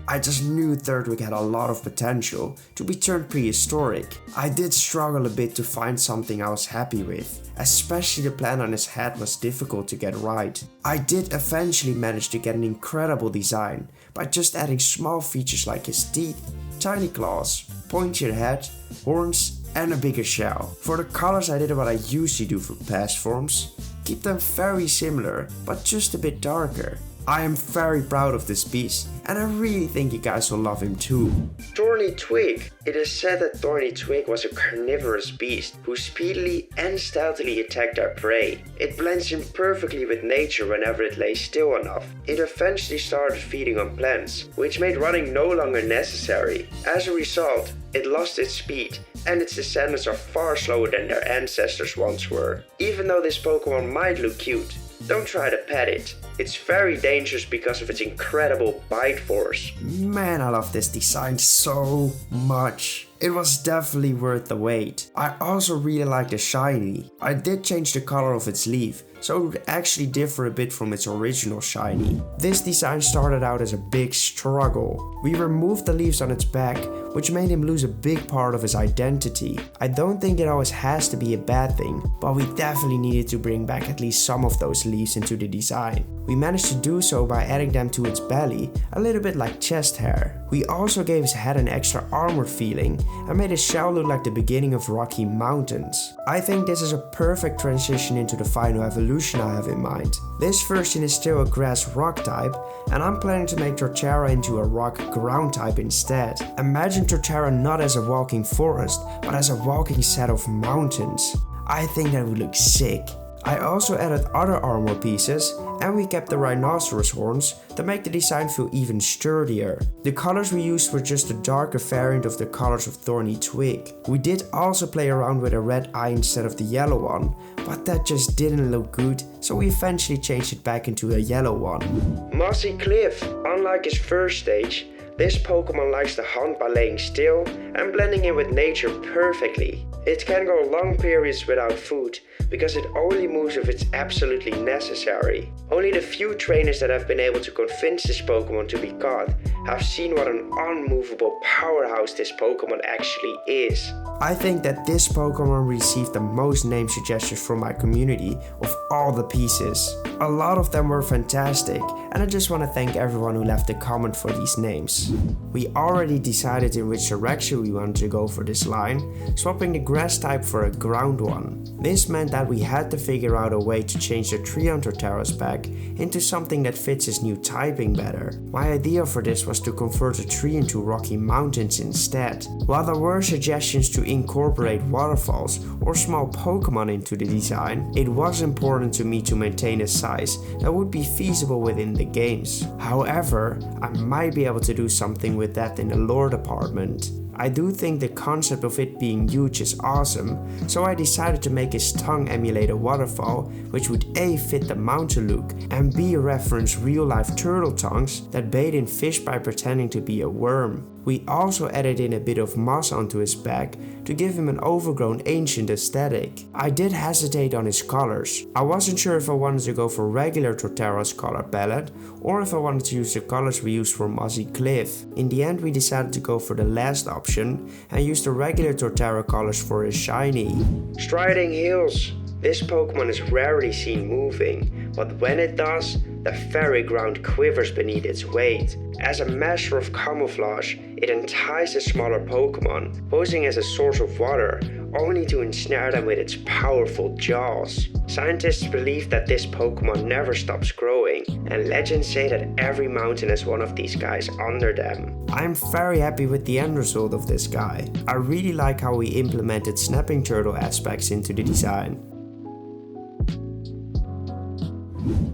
I just knew Turtwig had a lot of potential to be turned prehistoric. I did struggle a bit to find something I was happy with, especially the plan on his head was difficult to get right. I did eventually manage to get an incredible design by just adding small features like his teeth, tiny claws, pointier head, horns and a bigger shell. For the colors I did what I usually do for past forms, keep them very similar but just a bit darker. I am very proud of this piece, and I really think you guys will love him too. Thorny Twig. It is said that Thorny Twig was a carnivorous beast who speedily and stealthily attacked their prey. It blends in perfectly with nature whenever it lays still enough. It eventually started feeding on plants, which made running no longer necessary. As a result, it lost its speed, and its descendants are far slower than their ancestors once were. Even though this Pokemon might look cute, don't try to pet it. It's very dangerous because of its incredible bite force. Man, I love this design so much. It was definitely worth the wait. I also really like the shiny. I did change the color of its leaf, so it would actually differ a bit from its original shiny. This design started out as a big struggle. We removed the leaves on its back, which made him lose a big part of his identity. I don't think it always has to be a bad thing, but we definitely needed to bring back at least some of those leaves into the design. We managed to do so by adding them to its belly, a little bit like chest hair. We also gave its head an extra armored feeling and made its shell look like the beginning of Rocky Mountains. I think this is a perfect transition into the final evolution I have in mind. This version is still a grass rock type, and I'm planning to make Torterra into a rock ground type instead. Imagine Torterra not as a walking forest, but as a walking set of mountains. I think that would look sick. I also added other armor pieces, and we kept the rhinoceros horns to make the design feel even sturdier. The colors we used were just a darker variant of the colors of Thorny Twig. We did also play around with a red eye instead of the yellow one, but that just didn't look good, so we eventually changed it back into a yellow one. Mossy Cliff. Unlike his first stage, this Pokemon likes to hunt by laying still and blending in with nature perfectly. It can go long periods without food, because it only moves if it's absolutely necessary. Only the few trainers that have been able to convince this Pokemon to be caught have seen what an unmovable powerhouse this Pokemon actually is. I think that this Pokemon received the most name suggestions from my community of all the pieces. A lot of them were fantastic, and I just want to thank everyone who left a comment for these names. We already decided in which direction we wanted to go for this line, swapping the grass type for a ground one. This meant that we had to figure out a way to change the tree on Torterra's back into something that fits his new typing better. My idea for this was to convert the tree into Rocky Mountains instead. While there were suggestions to incorporate waterfalls or small Pokemon into the design, it was important to me to maintain a size that would be feasible within the games. However, I might be able to do something with that in the lore department. I do think the concept of it being huge is awesome, so I decided to make his tongue emulate a waterfall, which would A, fit the mountain look, and B, reference real life turtle tongues that bathe in fish by pretending to be a worm. We also added in a bit of moss onto his back to give him an overgrown ancient aesthetic. I did hesitate on his colors. I wasn't sure if I wanted to go for regular Torterra's color palette or if I wanted to use the colors we used for Mossy Cliff. In the end, we decided to go for the last option and use the regular Torterra colors for his shiny. Striding Hills. This Pokemon is rarely seen moving, but when it does, the very ground quivers beneath its weight. As a master of camouflage, it entices smaller Pokemon, posing as a source of water, only to ensnare them with its powerful jaws. Scientists believe that this Pokemon never stops growing, and legends say that every mountain has one of these guys under them. I'm very happy with the end result of this guy. I really like how we implemented snapping turtle aspects into the design.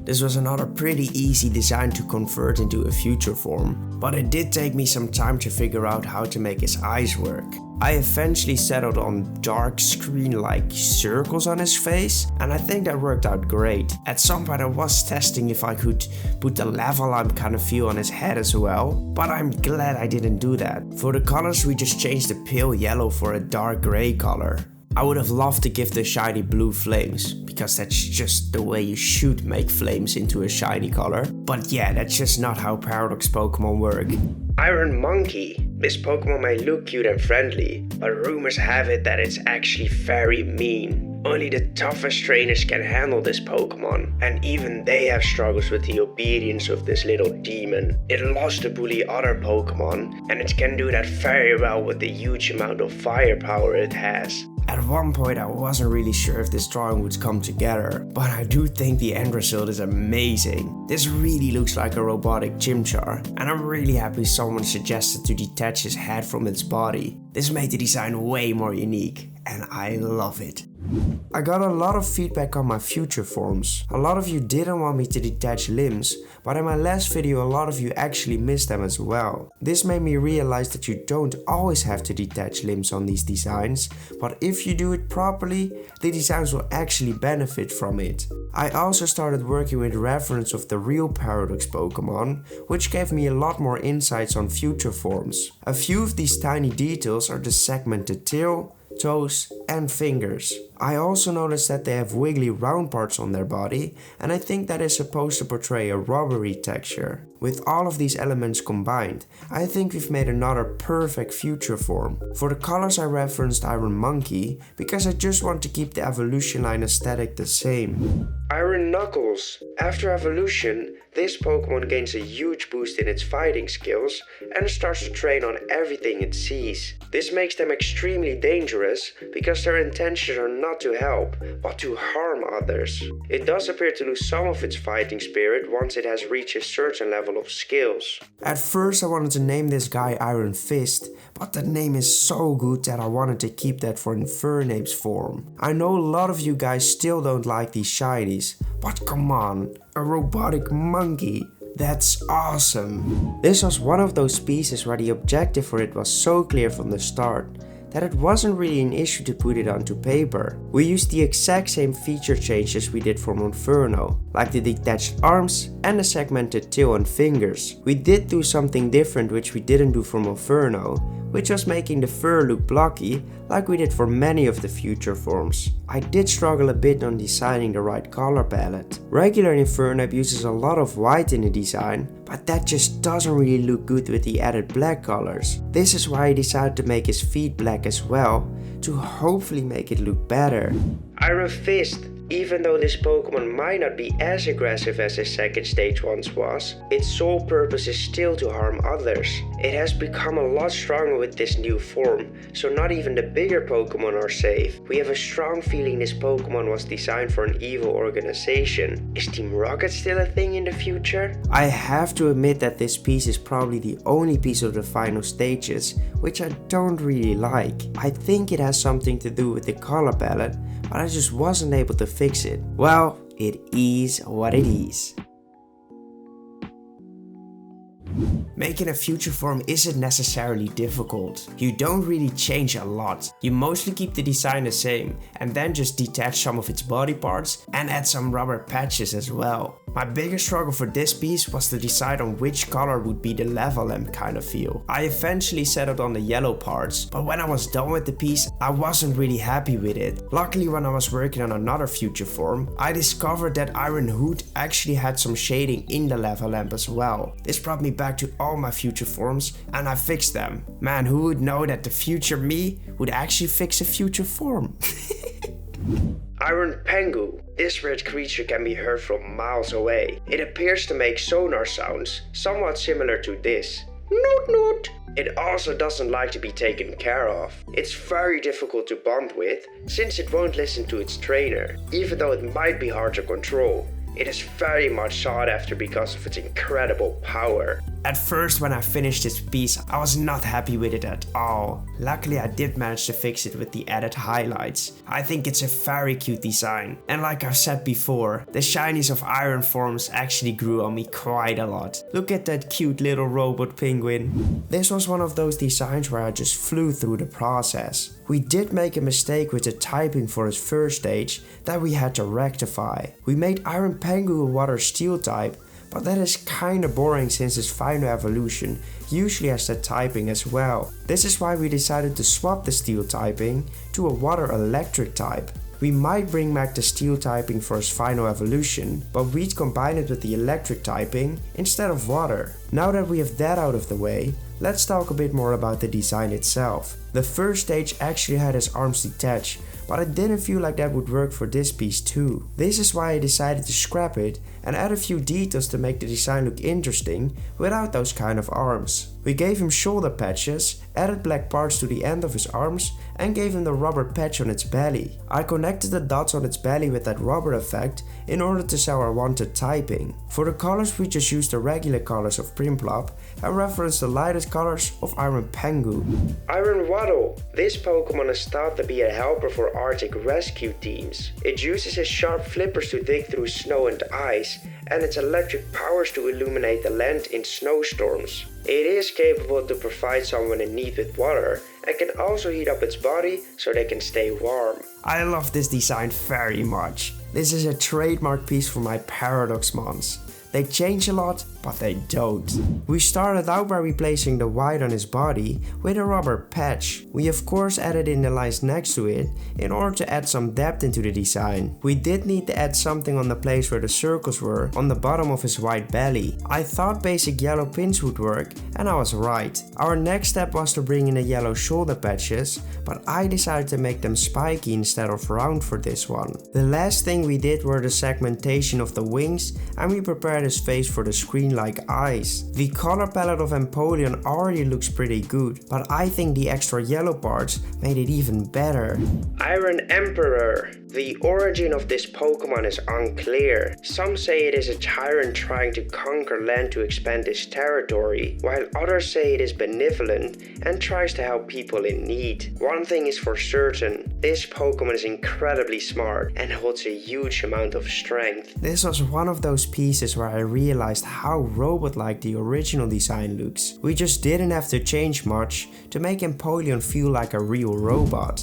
This was another pretty easy design to convert into a future form, but it did take me some time to figure out how to make his eyes work. I eventually settled on dark screen-like circles on his face, and I think that worked out great. At some point I was testing if I could put the lava lamp kind of feel on his head as well, but I'm glad I didn't do that. For the colors we just changed the pale yellow for a dark grey color. I would have loved to give the shiny blue flames, because that's just the way you should make flames into a shiny color. But yeah, that's just not how Paradox Pokemon work. Iron Monkey. This Pokemon may look cute and friendly, but rumors have it that it's actually very mean. Only the toughest trainers can handle this Pokemon, and even they have struggles with the obedience of this little demon. It loves to bully other Pokemon, and it can do that very well with the huge amount of firepower it has. At one point I wasn't really sure if this drawing would come together, but I do think the end result is amazing. This really looks like a robotic Chimchar, and I'm really happy someone suggested to detach his head from its body. This made the design way more unique, and I love it. I got a lot of feedback on my future forms. A lot of you didn't want me to detach limbs, but in my last video a lot of you actually missed them as well. This made me realize that you don't always have to detach limbs on these designs, but if you do it properly, the designs will actually benefit from it. I also started working with reference of the real Paradox Pokemon, which gave me a lot more insights on future forms. A few of these tiny details are the segmented tail, toes and fingers. I also noticed that they have wiggly round parts on their body, and I think that is supposed to portray a rubbery texture. With all of these elements combined, I think we've made another perfect future form. For the colors I referenced Iron Monkey, because I just want to keep the evolution line aesthetic the same. Iron Knuckles. After evolution, this Pokemon gains a huge boost in its fighting skills and starts to train on everything it sees. This makes them extremely dangerous because their intentions are not to help, but to harm others. It does appear to lose some of its fighting spirit once it has reached a certain level of skills. At first I wanted to name this guy Iron Fist, but the name is so good that I wanted to keep that for Infernape's form. I know a lot of you guys still don't like these shinies, but come on, a robotic monkey. That's awesome. This was one of those pieces where the objective for it was so clear from the start that it wasn't really an issue to put it onto paper. We used the exact same feature changes we did for Monferno, like the detached arms and the segmented tail and fingers. We did do something different which we didn't do for Monferno, which was making the fur look blocky like we did for many of the future forms. I did struggle a bit on designing the right color palette. Regular Infernape uses a lot of white in the design, but that just doesn't really look good with the added black colors. This is why I decided to make his feet black as well, to hopefully make it look better. Iron Fist. Even though this Pokemon might not be as aggressive as his second stage once was, its sole purpose is still to harm others. It has become a lot stronger with this new form, so not even the bigger Pokemon are safe. We have a strong feeling this Pokemon was designed for an evil organization. Is Team Rocket still a thing in the future? I have to admit that this piece is probably the only piece of the final stages which I don't really like. I think it has something to do with the color palette, but I just wasn't able to fix it. Well, it is what it is. Making a future form isn't necessarily difficult. You don't really change a lot. You mostly keep the design the same and then just detach some of its body parts and add some rubber patches as well. My biggest struggle for this piece was to decide on which color would be the lava lamp kind of feel. I eventually settled on the yellow parts, but when I was done with the piece, I wasn't really happy with it. Luckily, when I was working on another future form, I discovered that Iron Hood actually had some shading in the lava lamp as well. This brought me back to all my future forms and I fixed them. Man, who would know that the future me would actually fix a future form? Iron Pengu. This red creature can be heard from miles away. It appears to make sonar sounds, somewhat similar to this. Noot noot. It also doesn't like to be taken care of. It's very difficult to bond with, since it won't listen to its trainer, even though it might be hard to control. It is very much sought after because of its incredible power. At first, when I finished this piece, I was not happy with it at all. Luckily, I did manage to fix it with the added highlights. I think it's a very cute design. And like I've said before, the shinies of iron forms actually grew on me quite a lot. Look at that cute little robot penguin. This was one of those designs where I just flew through the process. We did make a mistake with the typing for his first stage that we had to rectify. We made Iron Pengu a water steel type, but that is kinda boring since his final evolution usually has that typing as well. This is why we decided to swap the steel typing to a water electric type. We might bring back the steel typing for his final evolution, but we'd combine it with the electric typing instead of water. Now that we have that out of the way, let's talk a bit more about the design itself. The first stage actually had his arms detached, but I didn't feel like that would work for this piece too. This is why I decided to scrap it and add a few details to make the design look interesting without those kind of arms. We gave him shoulder patches, added black parts to the end of his arms and gave him the rubber patch on its belly. I connected the dots on its belly with that rubber effect in order to sell our wanted typing. For the colors we just used the regular colors of Primplop and referenced the lightest colors of Iron Pengu. Iron Wartortle. This Pokemon is thought to be a helper for Arctic rescue teams. It uses its sharp flippers to dig through snow and ice, and its electric powers to illuminate the land in snowstorms. It is capable to provide someone in need with water and can also heat up its body so they can stay warm. I love this design very much. This is a trademark piece for my Paradox Mons. They change a lot, but they don't. We started out by replacing the white on his body with a rubber patch. We of course added in the lines next to it in order to add some depth into the design. We did need to add something on the place where the circles were on the bottom of his white belly. I thought basic yellow pins would work, and I was right. Our next step was to bring in the yellow shoulder patches, but I decided to make them spiky instead of round for this one. The last thing we did were the segmentation of the wings, and we prepared his face for the screen-like eyes. The color palette of Empoleon already looks pretty good, but I think the extra yellow parts made it even better. Iron Emperor. The origin of this Pokemon is unclear. Some say it is a tyrant trying to conquer land to expand his territory, while others say it is benevolent and tries to help people in need. One thing is for certain, this Pokemon is incredibly smart and holds a huge amount of strength. This was one of those pieces where I realized how robot-like the original design looks. We just didn't have to change much to make Empoleon feel like a real robot.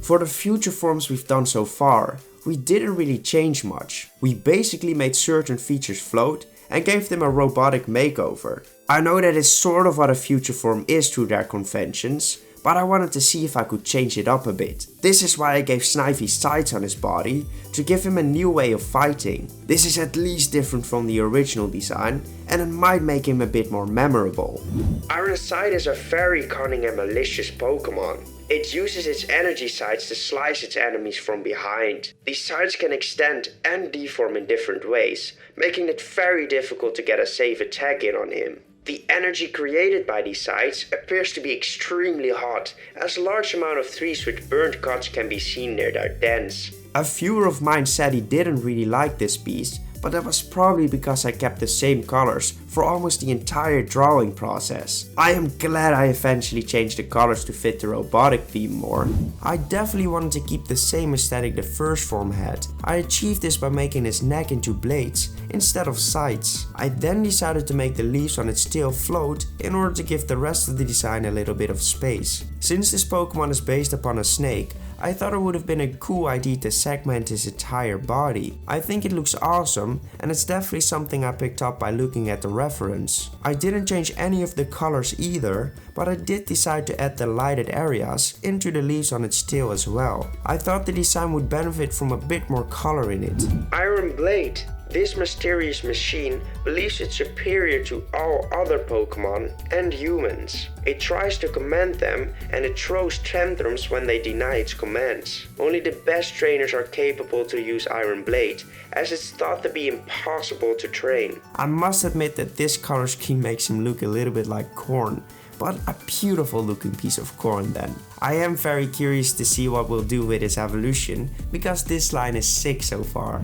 For the future forms we've done so far, we didn't really change much. We basically made certain features float and gave them a robotic makeover. I know that is sort of what a future form is through their conventions, but I wanted to see if I could change it up a bit. This is why I gave Snivy sights on his body, to give him a new way of fighting. This is at least different from the original design, and it might make him a bit more memorable. Iron Sight is a very cunning and malicious Pokemon. It uses its energy sights to slice its enemies from behind. These sights can extend and deform in different ways, making it very difficult to get a safe attack in on him. The energy created by these sights appears to be extremely hot, as a large amount of trees with burnt cuts can be seen near their dens. A viewer of mine said he didn't really like this piece, but that was probably because I kept the same colors for almost the entire drawing process. I am glad I eventually changed the colors to fit the robotic theme more. I definitely wanted to keep the same aesthetic the first form had. I achieved this by making his neck into blades instead of sights. I then decided to make the leaves on its tail float in order to give the rest of the design a little bit of space. Since this Pokemon is based upon a snake, I thought it would have been a cool idea to segment his entire body. I think it looks awesome, and it's definitely something I picked up by looking at the reference. I didn't change any of the colors either, but I did decide to add the lighted areas into the leaves on its tail as well. I thought the design would benefit from a bit more color in it. Iron Blade. This mysterious machine believes it's superior to all other Pokemon and humans. It tries to command them, and it throws tantrums when they deny its commands. Only the best trainers are capable to use Iron Blade, as it's thought to be impossible to train. I must admit that this color scheme makes him look a little bit like corn, but a beautiful looking piece of corn then. I am very curious to see what we'll do with his evolution, because this line is sick so far.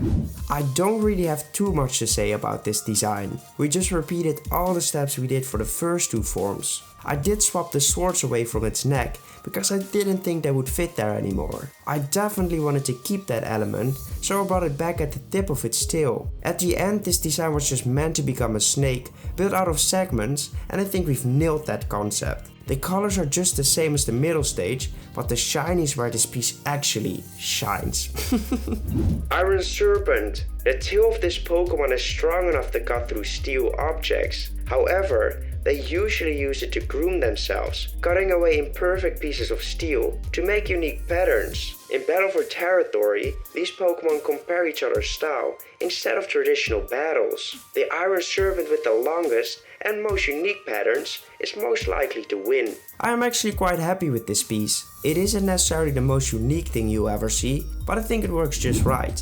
I don't really have too much to say about this design. We just repeated all the steps we did for the first two forms. I did swap the swords away from its neck, because I didn't think they would fit there anymore. I definitely wanted to keep that element, so I brought it back at the tip of its tail. At the end, this design was just meant to become a snake, built out of segments, and I think we've nailed that concept. The colors are just the same as the middle stage, but the shine is where this piece actually shines. Iron Serpent. The tail of this Pokemon is strong enough to cut through steel objects. However, they usually use it to groom themselves, cutting away imperfect pieces of steel to make unique patterns. In battle for territory, these Pokemon compare each other's style instead of traditional battles. The Iron Serpent with the longest and most unique patterns is most likely to win. I am actually quite happy with this piece. It isn't necessarily the most unique thing you'll ever see, but I think it works just right.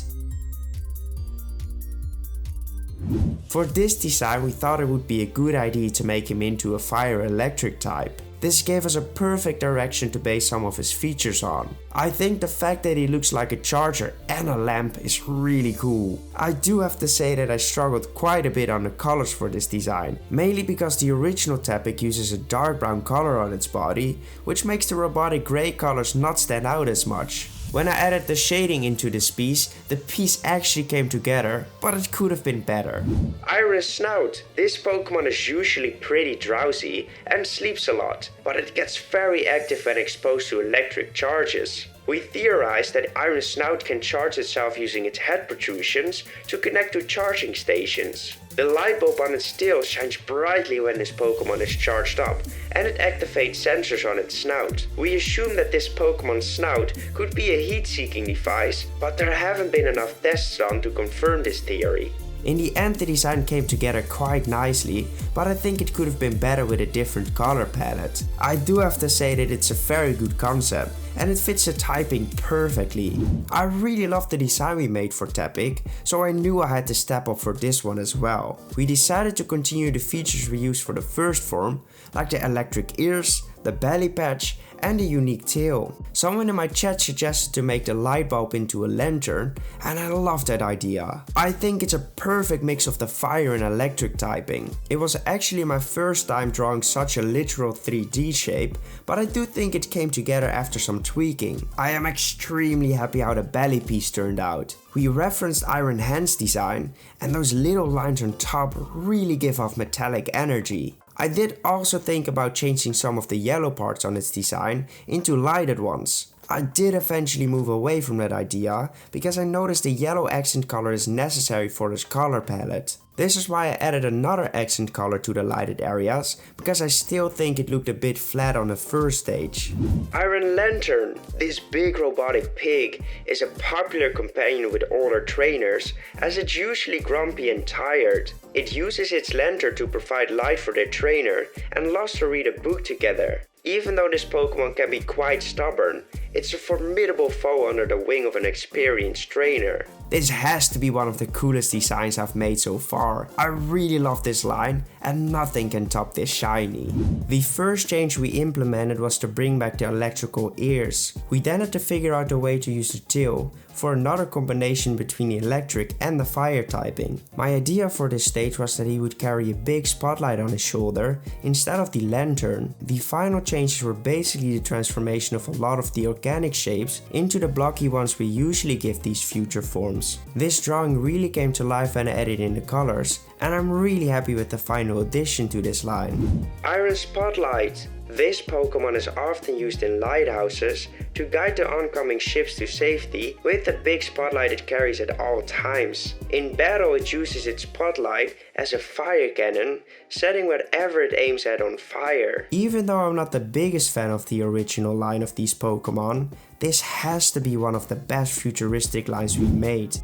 For this design, we thought it would be a good idea to make him into a fire-electric type. This gave us a perfect direction to base some of his features on. I think the fact that he looks like a charger and a lamp is really cool. I do have to say that I struggled quite a bit on the colors for this design, mainly because the original Tepig uses a dark brown color on its body, which makes the robotic grey colors not stand out as much. When I added the shading into this piece, the piece actually came together, but it could have been better. Iris Snout. This Pokemon is usually pretty drowsy and sleeps a lot, but it gets very active when exposed to electric charges. We theorized that Iron's snout can charge itself using its head protrusions to connect to charging stations. The light bulb on its tail shines brightly when this Pokemon is charged up, and it activates sensors on its snout. We assume that this Pokemon's snout could be a heat-seeking device, but there haven't been enough tests done to confirm this theory. In the end, the design came together quite nicely, but I think it could have been better with a different color palette. I do have to say that it's a very good concept, and it fits the typing perfectly. I really love the design we made for Tepig, so I knew I had to step up for this one as well. We decided to continue the features we used for the first form, like the electric ears, the belly patch, and a unique tail. Someone in my chat suggested to make the light bulb into a lantern, and I love that idea. I think it's a perfect mix of the fire and electric typing. It was actually my first time drawing such a literal 3D shape, but I do think it came together after some tweaking. I am extremely happy how the belly piece turned out. We referenced Iron Hand's design, and those little lines on top really give off metallic energy. I did also think about changing some of the yellow parts on its design into lighted ones. I did eventually move away from that idea because I noticed the yellow accent color is necessary for this color palette. This is why I added another accent color to the lighted areas, because I still think it looked a bit flat on the first stage. Iron Lantern, this big robotic pig, is a popular companion with older trainers, as it's usually grumpy and tired. It uses its lantern to provide light for their trainer and loves to read a book together. Even though this Pokemon can be quite stubborn, it's a formidable foe under the wing of an experienced trainer. This has to be one of the coolest designs I've made so far. I really love this line, and nothing can top this shiny. The first change we implemented was to bring back the electrical ears. We then had to figure out a way to use the tail for another combination between the electric and the fire typing. My idea for this stage was that he would carry a big spotlight on his shoulder instead of the lantern. The final changes were basically the transformation of a lot of the organic shapes into the blocky ones we usually give these future forms. This drawing really came to life when I added in the colors, and I'm really happy with the final addition to this line. Iron Spotlight. This Pokemon is often used in lighthouses to guide the oncoming ships to safety with the big spotlight it carries at all times. In battle, it uses its spotlight as a fire cannon, setting whatever it aims at on fire. Even though I'm not the biggest fan of the original line of these Pokemon, this has to be one of the best futuristic lines we made.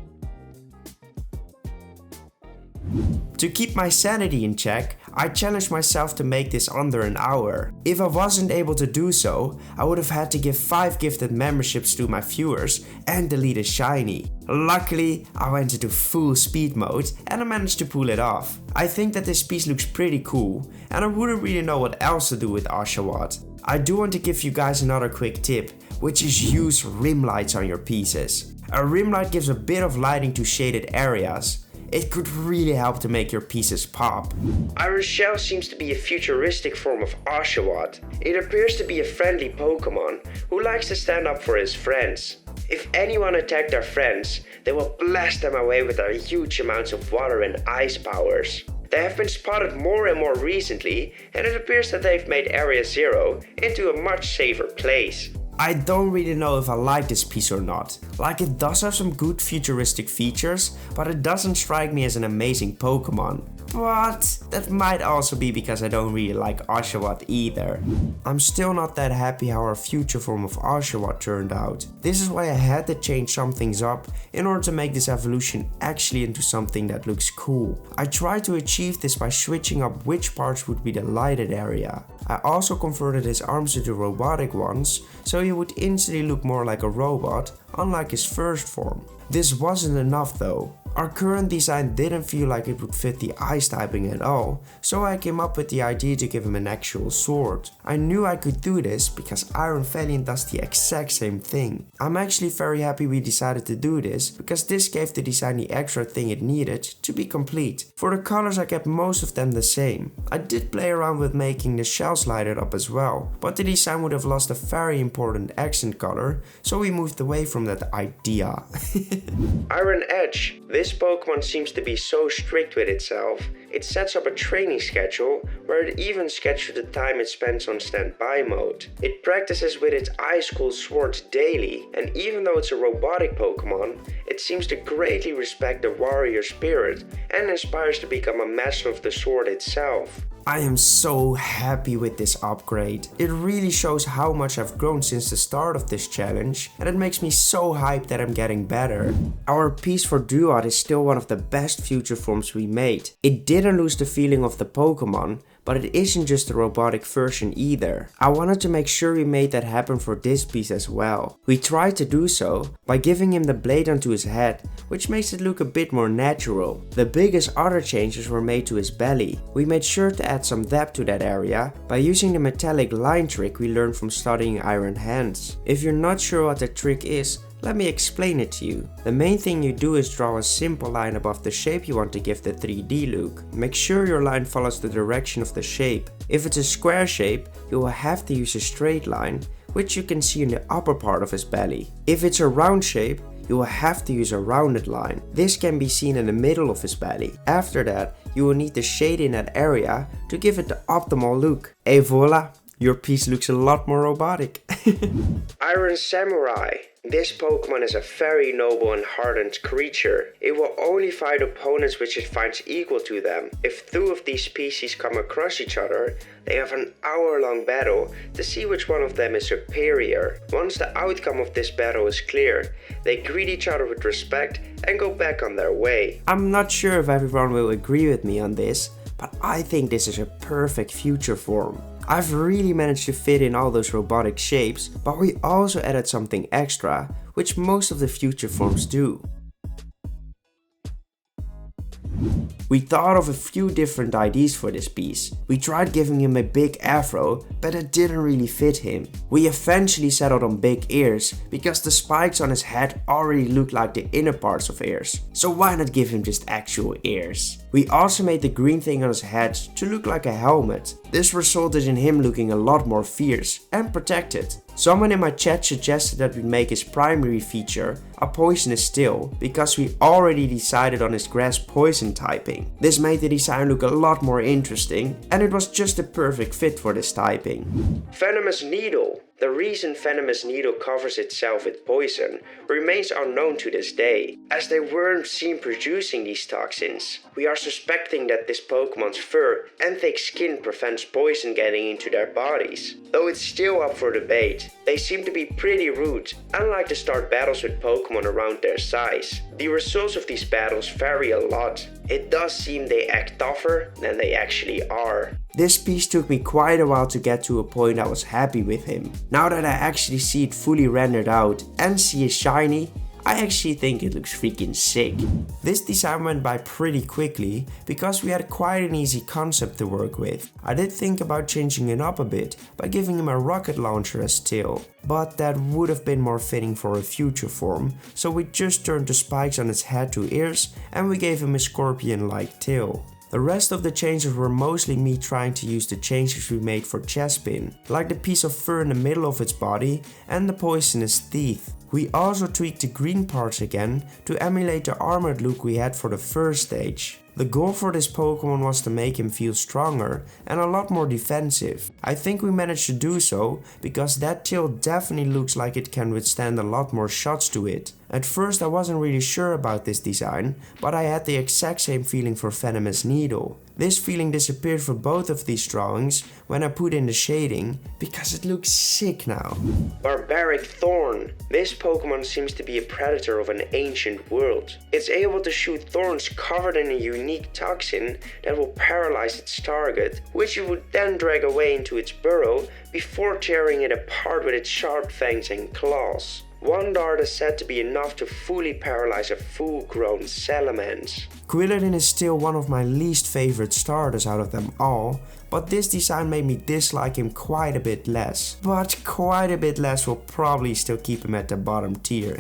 To keep my sanity in check, I challenged myself to make this under an hour. If I wasn't able to do so, I would have had to give 5 gifted memberships to my viewers and delete a shiny. Luckily, I went into full speed mode and I managed to pull it off. I think that this piece looks pretty cool, and I wouldn't really know what else to do with Oshawott. I do want to give you guys another quick tip, which is use rim lights on your pieces. A rim light gives a bit of lighting to shaded areas. It could really help to make your pieces pop. Iron Shell seems to be a futuristic form of Oshawott. It appears to be a friendly Pokemon who likes to stand up for his friends. If anyone attacked their friends, they will blast them away with their huge amounts of water and ice powers. They have been spotted more and more recently, and it appears that they've made Area Zero into a much safer place. I don't really know if I like this piece or not. Like, it does have some good futuristic features, but it doesn't strike me as an amazing Pokemon. But that might also be because I don't really like Oshawott either. I'm still not that happy how our future form of Oshawott turned out. This is why I had to change some things up in order to make this evolution actually into something that looks cool. I tried to achieve this by switching up which parts would be the lighted area. I also converted his arms into robotic ones, so he would instantly look more like a robot, unlike his first form. This wasn't enough though. Our current design didn't feel like it would fit the ice typing at all, so I came up with the idea to give him an actual sword. I knew I could do this because Iron Valiant does the exact same thing. I'm actually very happy we decided to do this, because this gave the design the extra thing it needed to be complete. For the colors I kept most of them the same. I did play around with making the shells lighted up as well, but the design would have lost a very important accent color, so we moved away from that idea. Iron Edge. This Pokemon seems to be so strict with itself it sets up a training schedule where it even schedules the time it spends on standby mode. It practices with its ice cool sword daily, and even though it's a robotic Pokemon, it seems to greatly respect the warrior spirit and aspires to become a master of the sword itself. I am so happy with this upgrade. It really shows how much I've grown since the start of this challenge, and it makes me so hyped that I'm getting better. Our piece for Duat is still one of the best future forms we made. It didn't lose the feeling of the Pokemon, but it isn't just a robotic version either. I wanted to make sure we made that happen for this piece as well. We tried to do so by giving him the blade onto his head, which makes it look a bit more natural. The biggest other changes were made to his belly. We made sure to add some depth to that area by using the metallic line trick we learned from studying Iron Hands. If you're not sure what that trick is, let me explain it to you. The main thing you do is draw a simple line above the shape you want to give the 3D look. Make sure your line follows the direction of the shape. If it's a square shape, you will have to use a straight line, which you can see in the upper part of his belly. If it's a round shape, you will have to use a rounded line. This can be seen in the middle of his belly. After that, you will need to shade in that area to give it the optimal look. Et voila! Your piece looks a lot more robotic. Iron Samurai. This Pokemon is a very noble and hardened creature. It will only fight opponents which it finds equal to them. If two of these species come across each other, they have an hour-long battle to see which one of them is superior. Once the outcome of this battle is clear, they greet each other with respect and go back on their way. I'm not sure if everyone will agree with me on this, but I think this is a perfect future form. I've really managed to fit in all those robotic shapes, but we also added something extra, which most of the future forms do. We thought of a few different ideas for this piece. We tried giving him a big afro, but it didn't really fit him. We eventually settled on big ears, because the spikes on his head already look like the inner parts of ears. So why not give him just actual ears? We also made the green thing on his head to look like a helmet. This resulted in him looking a lot more fierce and protected. Someone in my chat suggested that we make his primary feature a poisonous tail, because we already decided on his grass poison typing. This made the design look a lot more interesting, and it was just a perfect fit for this typing. Venomous Needle. The reason Venomous Needle covers itself with poison remains unknown to this day, as they weren't seen producing these toxins. We are suspecting that this Pokemon's fur and thick skin prevents poison getting into their bodies, though it's still up for debate. They seem to be pretty rude and like to start battles with Pokemon around their size. The results of these battles vary a lot. It does seem they act tougher than they actually are. This piece took me quite a while to get to a point I was happy with him. Now that I actually see it fully rendered out and see it shiny, I actually think it looks freaking sick. This design went by pretty quickly because we had quite an easy concept to work with. I did think about changing it up a bit by giving him a rocket launcher as tail, but that would have been more fitting for a future form, so we just turned the spikes on his head to ears and we gave him a scorpion-like tail. The rest of the changes were mostly me trying to use the changes we made for Chespin, like the piece of fur in the middle of its body and the poisonous teeth. We also tweaked the green parts again to emulate the armored look we had for the first stage. The goal for this Pokemon was to make him feel stronger and a lot more defensive. I think we managed to do so because that tail definitely looks like it can withstand a lot more shots to it. At first I wasn't really sure about this design, but I had the exact same feeling for Venomous Needle. This feeling disappeared for both of these drawings when I put in the shading, because it looks sick now. Barbaric Thorn. This Pokemon seems to be a predator of an ancient world. It's able to shoot thorns covered in a unique toxin that will paralyze its target, which it would then drag away into its burrow before tearing it apart with its sharp fangs and claws. One dart is said to be enough to fully paralyze a full-grown Salamence. Quilladin is still one of my least favorite starters out of them all, but this design made me dislike him quite a bit less. But quite a bit less will probably still keep him at the bottom tier.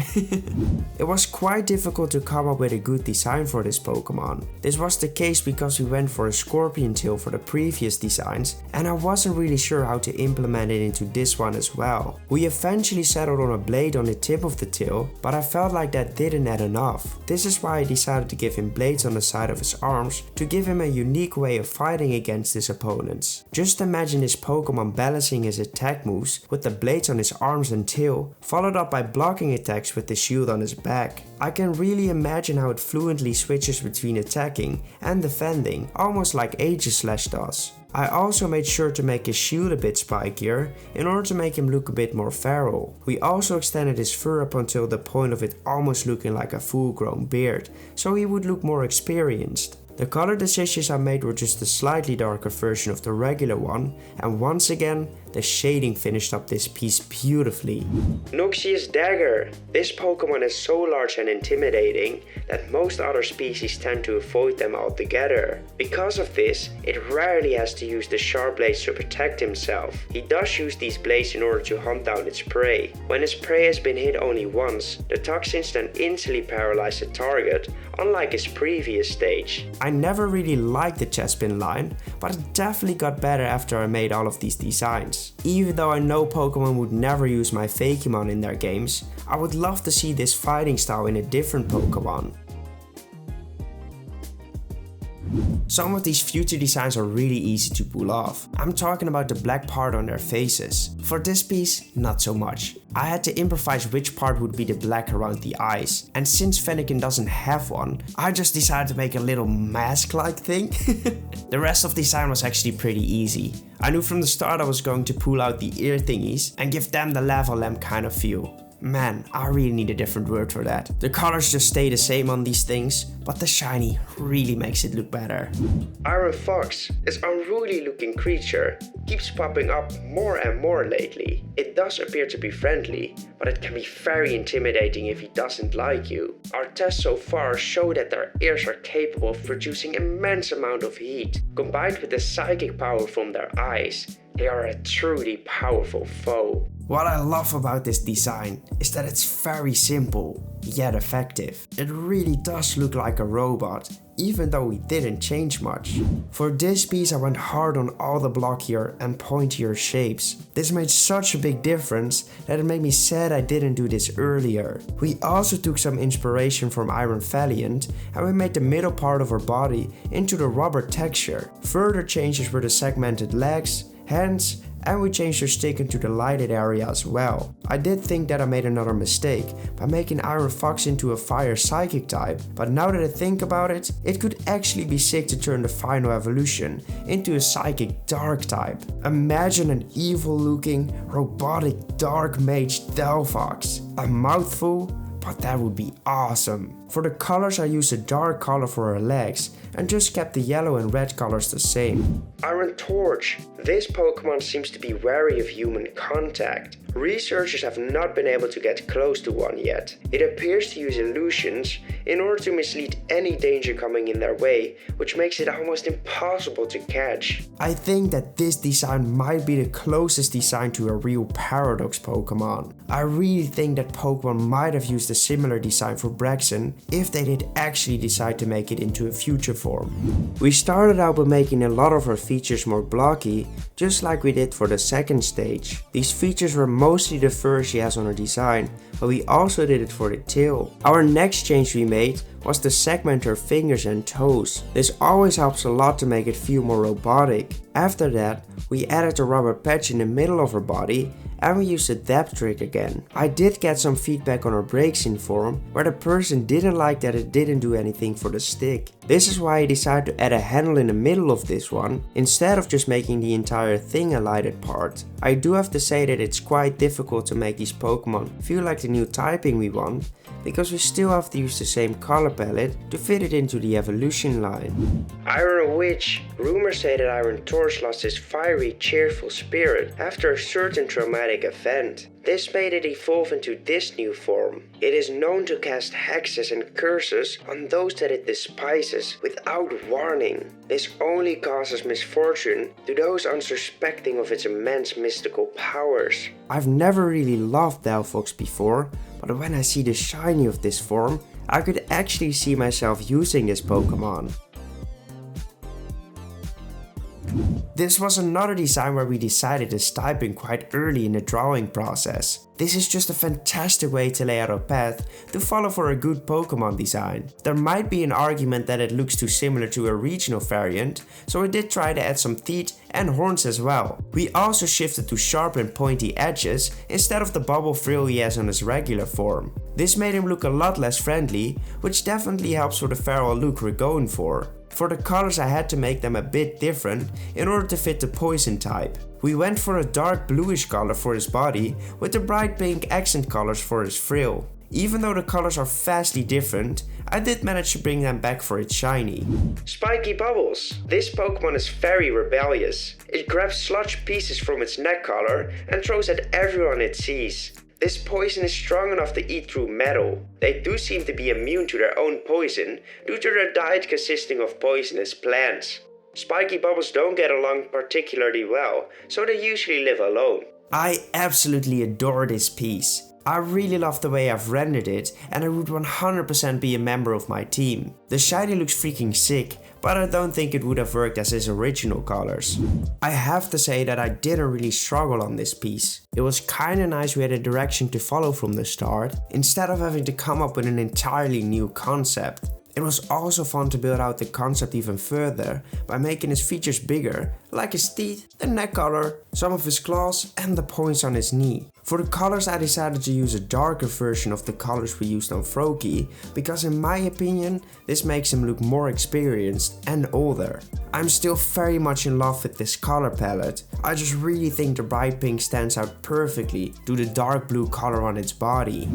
It was quite difficult to come up with a good design for this Pokemon. This was the case because we went for a scorpion tail for the previous designs, and I wasn't really sure how to implement it into this one as well. We eventually settled on a blade on the tip of the tail, but I felt like that didn't add enough. This is why I decided to give him blades on the side of his arms to give him a unique way of fighting against his opponents. Just imagine this Pokemon balancing his attack moves with the blades on his arms and tail, followed up by blocking attacks with the shield on his back. I can really imagine how it fluently switches between attacking and defending, almost like Aegislash does. I also made sure to make his shield a bit spikier in order to make him look a bit more feral. We also extended his fur up until the point of it almost looking like a full grown beard, so he would look more experienced. The color decisions I made were just a slightly darker version of the regular one, and once again, the shading finished up this piece beautifully. Noxious Dagger. This Pokemon is so large and intimidating that most other species tend to avoid them altogether. Because of this, it rarely has to use the sharp blades to protect himself. He does use these blades in order to hunt down its prey. When his prey has been hit only once, the toxins then instantly paralyze the target, unlike his previous stage. I never really liked the Chespin line, but it definitely got better after I made all of these designs. Even though I know Pokemon would never use my Fakemon in their games, I would love to see this fighting style in a different Pokemon. Some of these future designs are really easy to pull off. I'm talking about the black part on their faces. For this piece, not so much. I had to improvise which part would be the black around the eyes, and since Fennekin doesn't have one, I just decided to make a little mask-like thing. The rest of the design was actually pretty easy. I knew from the start I was going to pull out the ear thingies and give them the lava lamp kind of feel. Man, I really need a different word for that. The colors just stay the same on these things, but the shiny really makes it look better. Iron Fox, this unruly looking creature, keeps popping up more and more lately. It does appear to be friendly, but it can be very intimidating if he doesn't like you. Our tests so far show that their ears are capable of producing immense amount of heat. Combined with the psychic power from their eyes, they are a truly powerful foe. What I love about this design is that it's very simple, yet effective. It really does look like a robot, even though we didn't change much. For this piece I went hard on all the blockier and pointier shapes. This made such a big difference that it made me sad I didn't do this earlier. We also took some inspiration from Iron Valiant and we made the middle part of her body into the rubber texture. Further changes were the segmented legs, hands, and we changed her stick into the lighted area as well. I did think that I made another mistake by making Iron Fox into a fire psychic type, but now that I think about it, it could actually be sick to turn the final evolution into a psychic dark type. Imagine an evil looking, robotic dark mage Delphox. A mouthful, but that would be awesome. For the colors I used a dark color for her legs and just kept the yellow and red colors the same. Iron Torch. This Pokemon seems to be wary of human contact. Researchers have not been able to get close to one yet. It appears to use illusions in order to mislead any danger coming in their way, which makes it almost impossible to catch. I think that this design might be the closest design to a real Paradox Pokemon. I really think that Pokemon might have used a similar design for Braixen if they did actually decide to make it into a future form. We started out by making a lot of her features more blocky, just like we did for the second stage. These features were mostly the fur she has on her design, but we also did it for the tail. Our next change we made was to segment her fingers and toes. This always helps a lot to make it feel more robotic. After that, we added a rubber patch in the middle of her body and we used the depth trick again. I did get some feedback on our Braixen forum where the person didn't like that it didn't do anything for the stick. This is why I decided to add a handle in the middle of this one instead of just making the entire thing a lighted part. I do have to say that it's quite difficult to make these Pokemon feel like the new typing we want, because we still have to use the same color palette to fit it into the evolution line. Iron Witch. Rumors say that Iron Torch lost his fiery, cheerful spirit after a certain traumatic event. This made it evolve into this new form. It is known to cast hexes and curses on those that it despises without warning. This only causes misfortune to those unsuspecting of its immense mystical powers. I've never really loved Delphox before, but when I see the shiny of this form, I could actually see myself using this Pokemon. This was another design where we decided its typing quite early in the drawing process. This is just a fantastic way to lay out a path to follow for a good Pokemon design. There might be an argument that it looks too similar to a regional variant, so we did try to add some teeth and horns as well. We also shifted to sharp and pointy edges instead of the bubble frill he has on his regular form. This made him look a lot less friendly, which definitely helps for the feral look we're going for. For the colors I had to make them a bit different in order to fit the poison type. We went for a dark bluish color for his body with the bright pink accent colors for his frill. Even though the colors are vastly different, I did manage to bring them back for its shiny. Spiky Bubbles. This Pokemon is very rebellious. It grabs sludge pieces from its neck collar and throws at everyone it sees. This poison is strong enough to eat through metal. They do seem to be immune to their own poison due to their diet consisting of poisonous plants. Spiky Bubbles don't get along particularly well, so they usually live alone. I absolutely adore this piece. I really love the way I've rendered it and I would 100% be a member of my team. The shiny looks freaking sick, but I don't think it would have worked as his original colors. I have to say that I didn't really struggle on this piece. It was kinda nice we had a direction to follow from the start, instead of having to come up with an entirely new concept. It was also fun to build out the concept even further by making his features bigger, like his teeth, the neck color, some of his claws and the points on his knee. For the colors I decided to use a darker version of the colors we used on Froakie, because in my opinion this makes him look more experienced and older. I'm still very much in love with this color palette. I just really think the bright pink stands out perfectly to the dark blue color on its body.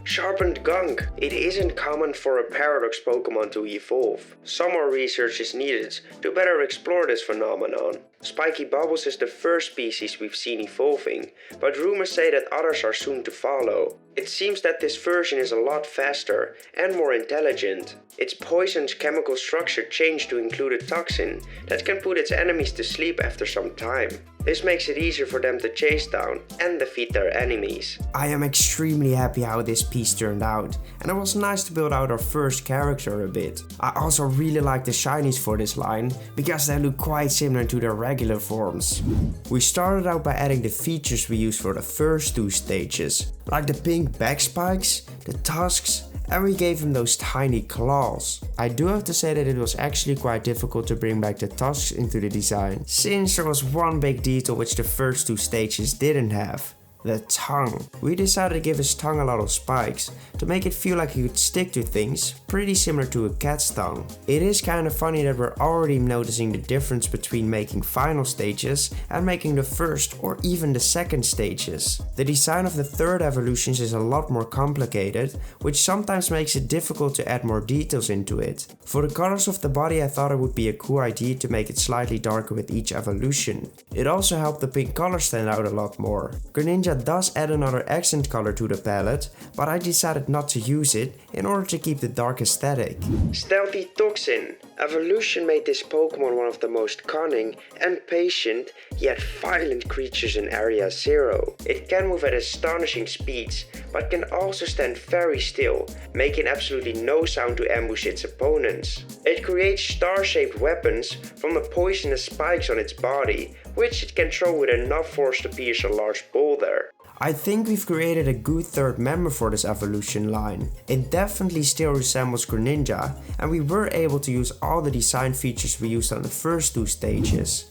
Sharpened Gunk. It isn't common for a Paradox Pokemon to evolve. Some more research is needed to better explore this phenomenon. Spiky Bubbles is the first species we've seen evolving, but rumors say that others are soon to follow. It seems that this version is a lot faster and more intelligent. Its poison's chemical structure changed to include a toxin that can put its enemies to sleep after some time. This makes it easier for them to chase down and defeat their enemies. I am extremely happy how this piece turned out, and it was nice to build out our first character a bit. I also really like the shinies for this line, because they look quite similar to their regular forms. We started out by adding the features we used for the first two stages, like the pink back spikes, the tusks, and we gave him those tiny claws. I do have to say that it was actually quite difficult to bring back the tusks into the design, since there was one big detail which the first two stages didn't have. The tongue. We decided to give his tongue a lot of spikes to make it feel like he could stick to things, pretty similar to a cat's tongue. It is kind of funny that we're already noticing the difference between making final stages and making the first or even the second stages. The design of the third evolutions is a lot more complicated, which sometimes makes it difficult to add more details into it. For the colors of the body, I thought it would be a cool idea to make it slightly darker with each evolution. It also helped the pink color stand out a lot more. Greninja does add another accent color to the palette, but I decided not to use it in order to keep the dark aesthetic. Stealthy Toxin. Evolution made this Pokemon one of the most cunning and patient yet violent creatures in Area Zero. It can move at astonishing speeds, but can also stand very still, making absolutely no sound to ambush its opponents. It creates star-shaped weapons from the poisonous spikes on its body, which it can throw with enough force to pierce a large boulder. I think we've created a good third member for this evolution line. It definitely still resembles Greninja, and we were able to use all the design features we used on the first two stages.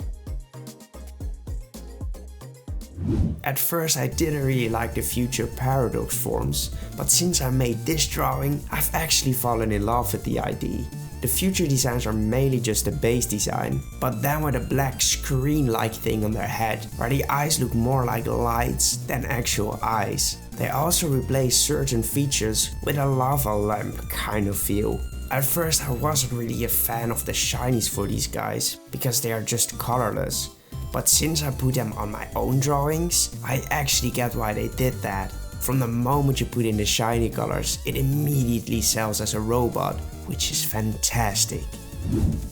At first I didn't really like the future Paradox forms, but since I made this drawing, I've actually fallen in love with the idea. The future designs are mainly just the base design, but then with a black screen-like thing on their head, where the eyes look more like lights than actual eyes. They also replace certain features with a lava lamp kind of feel. At first I wasn't really a fan of the shinies for these guys, because they are just colorless. But since I put them on my own drawings, I actually get why they did that. From the moment you put in the shiny colors, it immediately sells as a robot, which is fantastic.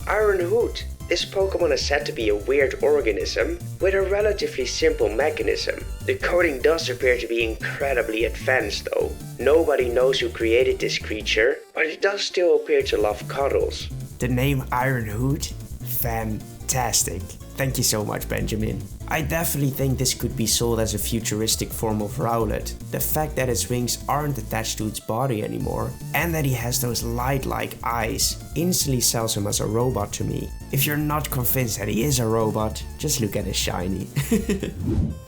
Iron Hood. This Pokemon is said to be a weird organism with a relatively simple mechanism. The coding does appear to be incredibly advanced though. Nobody knows who created this creature, but it does still appear to love cuddles. The name Iron Hood? Fantastic. Thank you so much, Benjamin. I definitely think this could be sold as a futuristic form of Rowlet. The fact that its wings aren't attached to its body anymore, and that he has those light-like eyes, instantly sells him as a robot to me. If you're not convinced that he is a robot, just look at his shiny.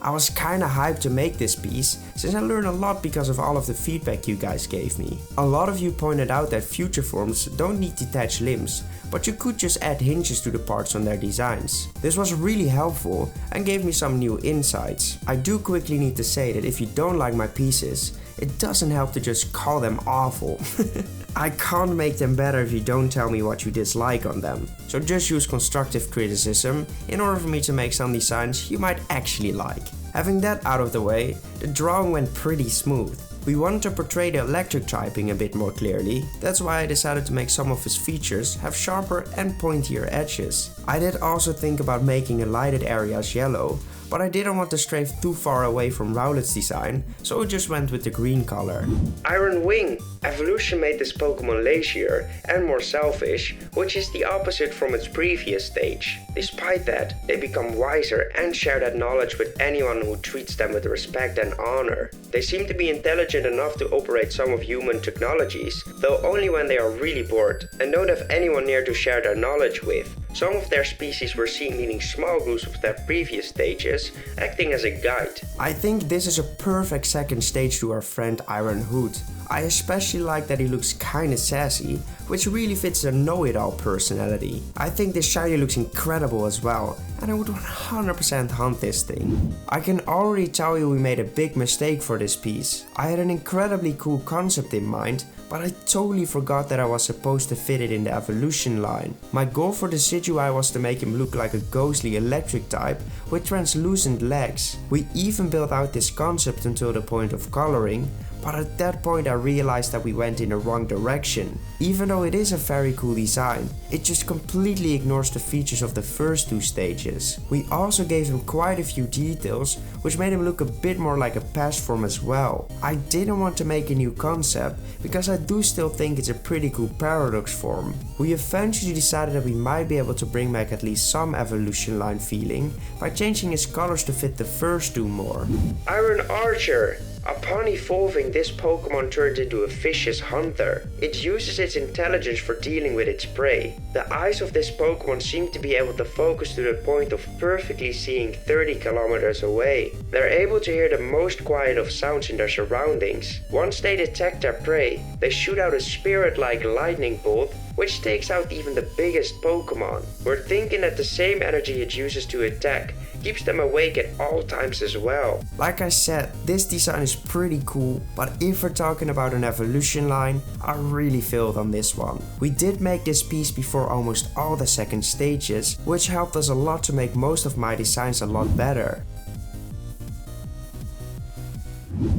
I was kinda hyped to make this piece, since I learned a lot because of all of the feedback you guys gave me. A lot of you pointed out that future forms don't need detached limbs, but you could just add hinges to the parts on their designs. This was really helpful and gave me some new insights. I do quickly need to say that if you don't like my pieces, it doesn't help to just call them awful. I can't make them better if you don't tell me what you dislike on them. So just use constructive criticism in order for me to make some designs you might actually like. Having that out of the way, the drawing went pretty smooth. We wanted to portray the electric typing a bit more clearly, that's why I decided to make some of his features have sharper and pointier edges. I did also think about making the lighted areas yellow, but I didn't want to stray too far away from Rowlet's design, so I just went with the green color. Iron Wing! Evolution made this Pokemon lazier and more selfish, which is the opposite from its previous stage. Despite that, they become wiser and share that knowledge with anyone who treats them with respect and honor. They seem to be intelligent enough to operate some of human technologies, though only when they are really bored and don't have anyone near to share their knowledge with. Some of their species were seen leading small groups of their previous stages, acting as a guide. I think this is a perfect second stage to our friend Iron Hood. I especially like that he looks kinda sassy, which really fits the know-it-all personality. I think this shiny looks incredible as well, and I would 100% hunt this thing. I can already tell you we made a big mistake for this piece. I had an incredibly cool concept in mind, but I totally forgot that I was supposed to fit it in the evolution line. My goal for the Sidgewai was to make him look like a ghostly electric type with translucent legs. We even built out this concept until the point of coloring, but at that point I realized that we went in the wrong direction. Even though it is a very cool design, it just completely ignores the features of the first two stages. We also gave him quite a few details, which made him look a bit more like a past form as well. I didn't want to make a new concept, because I do still think it's a pretty cool paradox form. We eventually decided that we might be able to bring back at least some evolution line feeling by changing his colors to fit the first two more. Iron Archer! Upon evolving, this Pokemon turned into a vicious hunter. It uses its intelligence for dealing with its prey. The eyes of this Pokemon seem to be able to focus to the point of perfectly seeing 30 kilometers away. They're able to hear the most quiet of sounds in their surroundings. Once they detect their prey, they shoot out a spirit-like lightning bolt, which takes out even the biggest Pokemon. We're thinking that the same energy it uses to attack keeps them awake at all times as well. Like I said, this design is pretty cool, but if we're talking about an evolution line, I really failed on this one. We did make this piece before almost all the second stages, which helped us a lot to make most of my designs a lot better.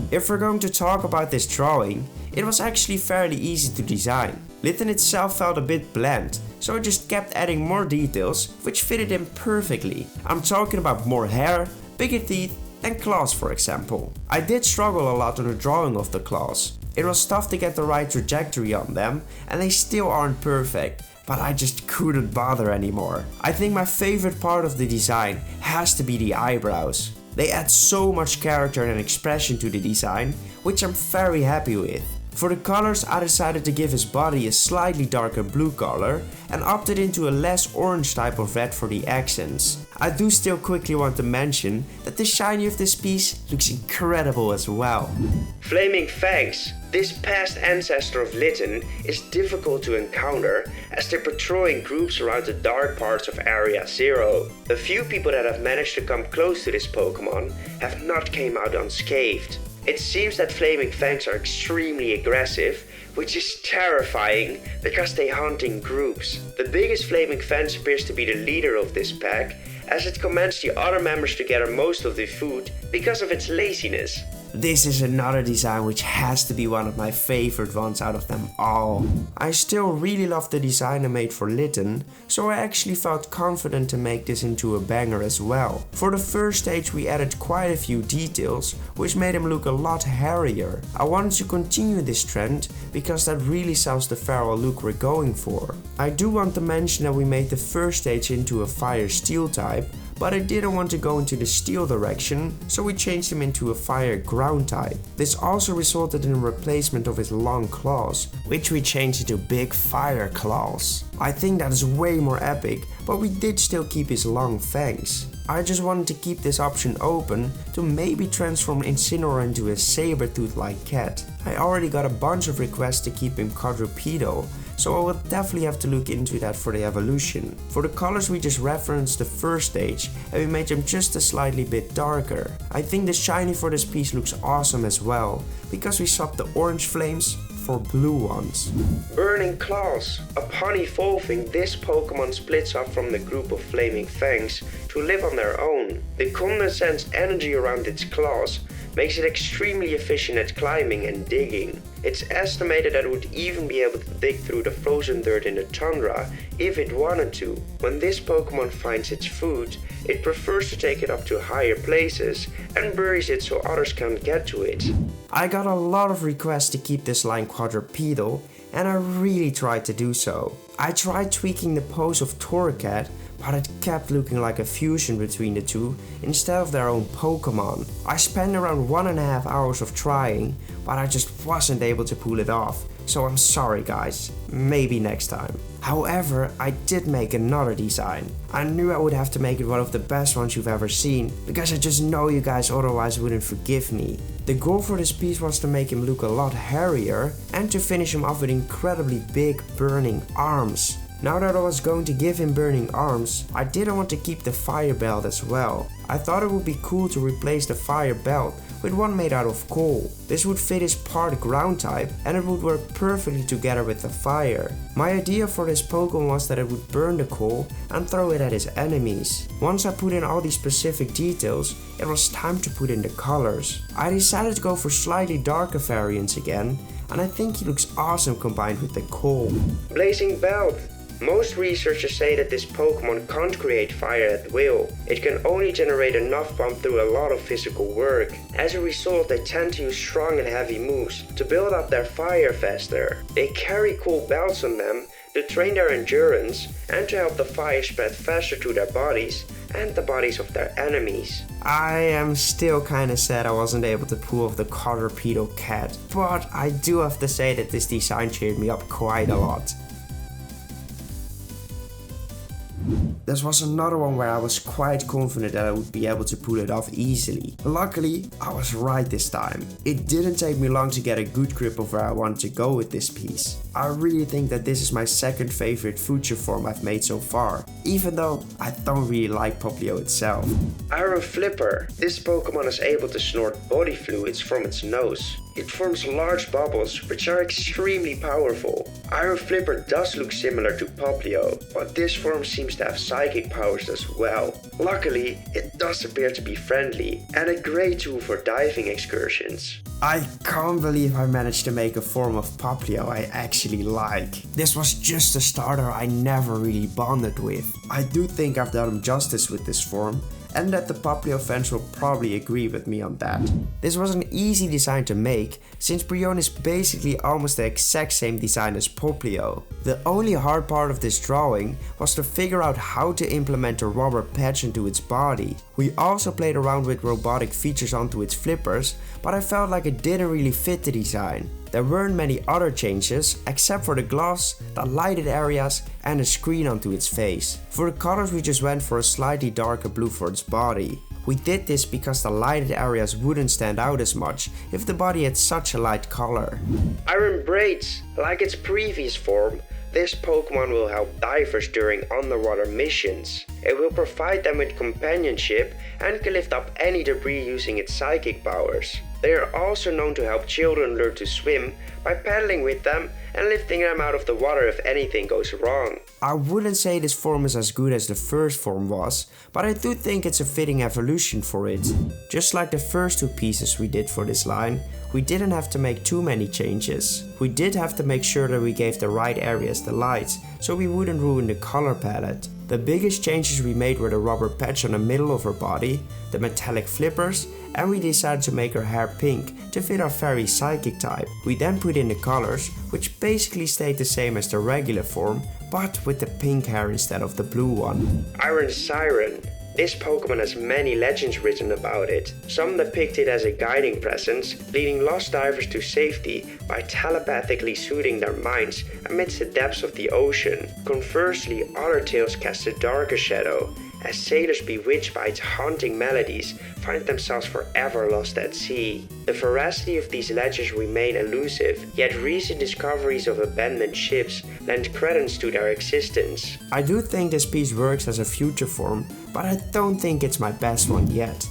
If we're going to talk about this drawing, it was actually fairly easy to design. Litten itself felt a bit bland, so I just kept adding more details which fitted him perfectly. I'm talking about more hair, bigger teeth and claws, for example. I did struggle a lot on the drawing of the claws. It was tough to get the right trajectory on them, and they still aren't perfect, but I just couldn't bother anymore. I think my favorite part of the design has to be the eyebrows. They add so much character and expression to the design, which I'm very happy with. For the colors, I decided to give his body a slightly darker blue color and opted into a less orange type of red for the accents. I do still quickly want to mention that the shiny of this piece looks incredible as well. Flaming Fangs. This past ancestor of Litten is difficult to encounter as they're patrolling groups around the dark parts of Area 0. The few people that have managed to come close to this Pokemon have not came out unscathed. It seems that Flaming Fangs are extremely aggressive, which is terrifying because they hunt in groups. The biggest Flaming Fangs appears to be the leader of this pack, as it commands the other members to gather most of the food because of its laziness. This is another design which has to be one of my favorite ones out of them all. I still really love the design I made for Litten, so I actually felt confident to make this into a banger as well. For the first stage we added quite a few details, which made him look a lot hairier. I wanted to continue this trend, because that really sells the feral look we're going for. I do want to mention that we made the first stage into a fire steel type, but I didn't want to go into the steel direction, so we changed him into a fire ground type. This also resulted in a replacement of his long claws, which we changed into big fire claws. I think that is way more epic, but we did still keep his long fangs. I just wanted to keep this option open to maybe transform Incineroar into a saber-tooth-like cat. I already got a bunch of requests to keep him quadrupedal, so I will definitely have to look into that for the evolution. For the colors we just referenced the first stage and we made them just a slightly bit darker. I think the shiny for this piece looks awesome as well, because we swapped the orange flames for blue ones. Burning Claws. Upon evolving, this Pokemon splits off from the group of flaming fangs to live on their own. The condensed energy around its claws makes it extremely efficient at climbing and digging. It's estimated that it would even be able to dig through the frozen dirt in the tundra if it wanted to. When this Pokemon finds its food, it prefers to take it up to higher places and buries it so others can't get to it. I got a lot of requests to keep this line quadrupedal, and I really tried to do so. I tried tweaking the pose of Torracat, but it kept looking like a fusion between the two instead of their own Pokemon. I spent around 1.5 hours of trying, but I just wasn't able to pull it off, so I'm sorry guys, maybe next time. However, I did make another design. I knew I would have to make it one of the best ones you've ever seen, because I just know you guys otherwise wouldn't forgive me. The goal for this piece was to make him look a lot hairier and to finish him off with incredibly big burning arms. Now that I was going to give him burning arms, I didn't want to keep the fire belt as well. I thought it would be cool to replace the fire belt with one made out of coal. This would fit his part ground type and it would work perfectly together with the fire. My idea for this Pokemon was that it would burn the coal and throw it at his enemies. Once I put in all these specific details, it was time to put in the colors. I decided to go for slightly darker variants again, and I think he looks awesome combined with the coal. Blazing Belt. Most researchers say that this Pokemon can't create fire at will. It can only generate enough pump through a lot of physical work. As a result, they tend to use strong and heavy moves to build up their fire faster. They carry cool belts on them to train their endurance and to help the fire spread faster to their bodies and the bodies of their enemies. I am still kinda sad I wasn't able to pull off the quadrupedal cat, but I do have to say that this design cheered me up quite a lot. This was another one where I was quite confident that I would be able to pull it off easily. Luckily, I was right this time. It didn't take me long to get a good grip of where I wanted to go with this piece. I really think that this is my second favorite future form I've made so far, even though I don't really like Popplio itself. Iron Flipper. This Pokemon is able to snort body fluids from its nose. It forms large bubbles, which are extremely powerful. Iron Flipper does look similar to Popplio, but this form seems to have psychic powers as well. Luckily, it does appear to be friendly, and a great tool for diving excursions. I can't believe I managed to make a form of Popplio I actually like. This was just a starter I never really bonded with. I do think I've done him justice with this form, and that the Popplio fans will probably agree with me on that. This was an easy design to make, since Brionne is basically almost the exact same design as Popplio. The only hard part of this drawing was to figure out how to implement a rubber patch into its body. We also played around with robotic features onto its flippers, but I felt like it didn't really fit the design. There weren't many other changes, except for the gloss, the lighted areas and a screen onto its face. For the colors we just went for a slightly darker blue for its body. We did this because the lighted areas wouldn't stand out as much if the body had such a light color. Iron Braids. Like its previous form, this Pokemon will help divers during underwater missions. It will provide them with companionship and can lift up any debris using its psychic powers. They are also known to help children learn to swim by paddling with them and lifting them out of the water if anything goes wrong. I wouldn't say this form is as good as the first form was, but I do think it's a fitting evolution for it. Just like the first two pieces we did for this line, we didn't have to make too many changes. We did have to make sure that we gave the right areas the light, so we wouldn't ruin the color palette. The biggest changes we made were the rubber patch on the middle of her body, the metallic flippers, and we decided to make her hair pink to fit our fairy psychic type. We then put in the colors, which basically stayed the same as the regular form, but with the pink hair instead of the blue one. Iron Siren. This Pokemon has many legends written about it. Some depict it as a guiding presence, leading lost divers to safety by telepathically soothing their minds amidst the depths of the ocean. Conversely, other tales cast a darker shadow, as sailors bewitched by its haunting melodies find themselves forever lost at sea. The veracity of these legends remain elusive, yet recent discoveries of abandoned ships lend credence to their existence. I do think this piece works as a future form, but I don't think it's my best one yet.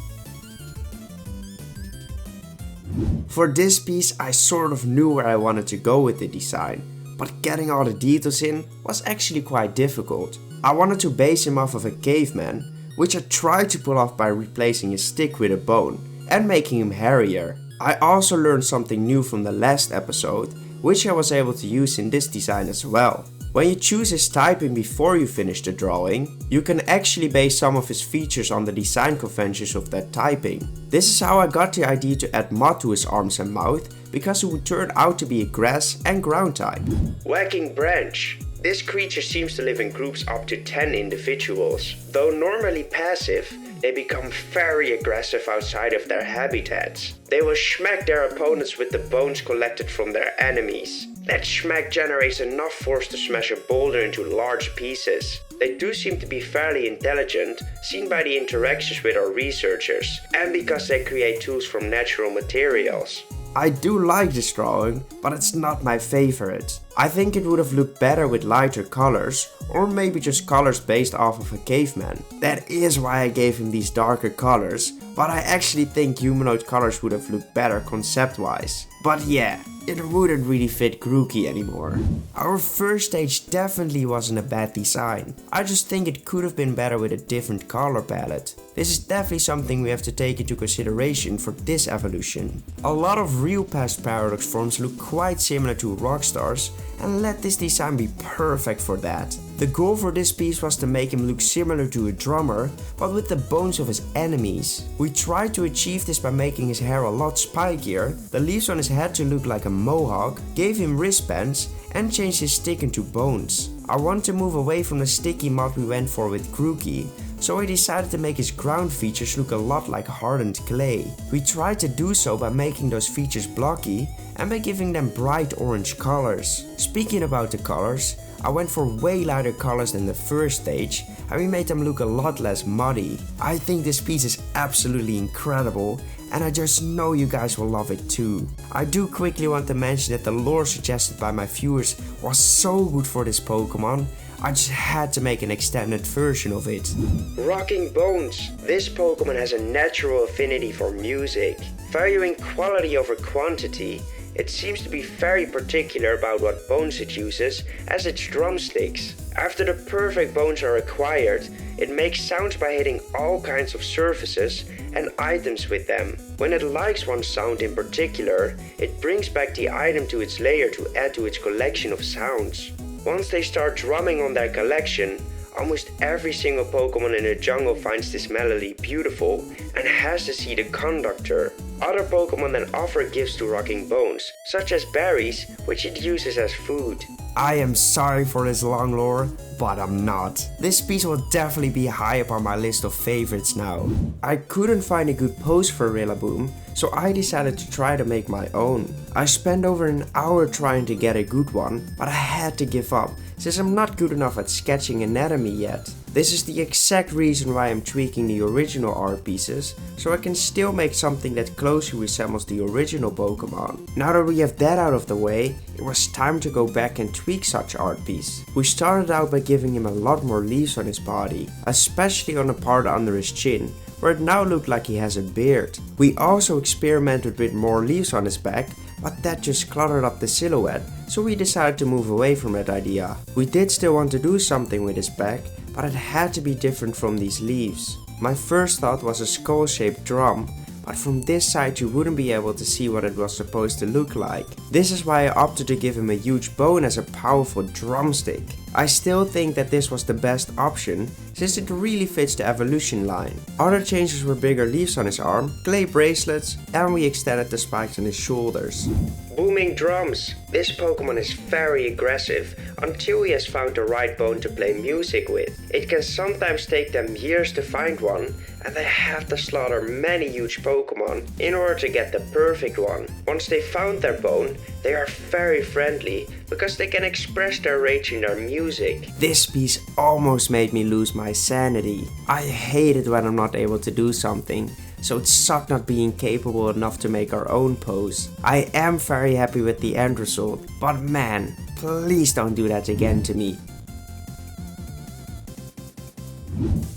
For this piece, I sort of knew where I wanted to go with the design, but getting all the details in was actually quite difficult. I wanted to base him off of a caveman, which I tried to pull off by replacing his stick with a bone and making him hairier. I also learned something new from the last episode, which I was able to use in this design as well. When you choose his typing before you finish the drawing, you can actually base some of his features on the design conventions of that typing. This is how I got the idea to add mud to his arms and mouth, because he would turn out to be a grass and ground type. Whacking Branch. This creature seems to live in groups up to 10 individuals. Though normally passive, they become very aggressive outside of their habitats. They will smack their opponents with the bones collected from their enemies. That smack generates enough force to smash a boulder into large pieces. They do seem to be fairly intelligent, seen by the interactions with our researchers, and because they create tools from natural materials. I do like this drawing, but it's not my favorite. I think it would have looked better with lighter colors, or maybe just colors based off of a caveman. That is why I gave him these darker colors, but I actually think humanoid colors would have looked better concept wise. But yeah, it wouldn't really fit Grookey anymore. Our first stage definitely wasn't a bad design. I just think it could have been better with a different color palette. This is definitely something we have to take into consideration for this evolution. A lot of real past Paradox forms look quite similar to Rockstars, and let this design be perfect for that. The goal for this piece was to make him look similar to a drummer, but with the bones of his enemies. We tried to achieve this by making his hair a lot spikier, the leaves on his head to look like a mohawk, gave him wristbands, and changed his stick into bones. I want to move away from the sticky mud we went for with Grookey, so I decided to make his ground features look a lot like hardened clay. We tried to do so by making those features blocky and by giving them bright orange colors. Speaking about the colors, I went for way lighter colors than the first stage, and we made them look a lot less muddy. I think this piece is absolutely incredible, and I just know you guys will love it too. I do quickly want to mention that the lore suggested by my viewers was so good for this Pokemon, I just had to make an extended version of it. Rocking Bones. This Pokemon has a natural affinity for music. Valuing quality over quantity, it seems to be very particular about what bones it uses as its drumsticks. After the perfect bones are acquired, it makes sounds by hitting all kinds of surfaces and items with them. When it likes one sound in particular, it brings back the item to its lair to add to its collection of sounds. Once they start drumming on their collection, almost every single Pokemon in the jungle finds this melody beautiful and has to see the conductor. Other Pokemon then offer gifts to Rocking Bones, such as berries, which it uses as food. I am sorry for this long lore, but I'm not. This piece will definitely be high up on my list of favorites now. I couldn't find a good pose for Rillaboom, so I decided to try to make my own. I spent over an hour trying to get a good one, but I had to give up, since I'm not good enough at sketching anatomy yet. This is the exact reason why I'm tweaking the original art pieces, so I can still make something that closely resembles the original Pokemon. Now that we have that out of the way, it was time to go back and tweak such art piece. We started out by giving him a lot more leaves on his body, especially on the part under his chin, where it now looked like he has a beard. We also experimented with more leaves on his back, but that just cluttered up the silhouette, so we decided to move away from that idea. We did still want to do something with his back, but it had to be different from these leaves. My first thought was a skull-shaped drum, but from this side you wouldn't be able to see what it was supposed to look like. This is why I opted to give him a huge bone as a powerful drumstick. I still think that this was the best option, since it really fits the evolution line. Other changes were bigger leaves on his arm, clay bracelets, and we extended the spikes on his shoulders. Booming drums! This Pokemon is very aggressive until he has found the right bone to play music with. It can sometimes take them years to find one, and they have to slaughter many huge Pokemon in order to get the perfect one. Once they found their bone, they are very friendly because they can express their rage in their music. This piece almost made me lose my sanity. I hate it when I'm not able to do something, so it sucked not being capable enough to make our own pose. I am very happy with the end result, but man, please don't do that again to me.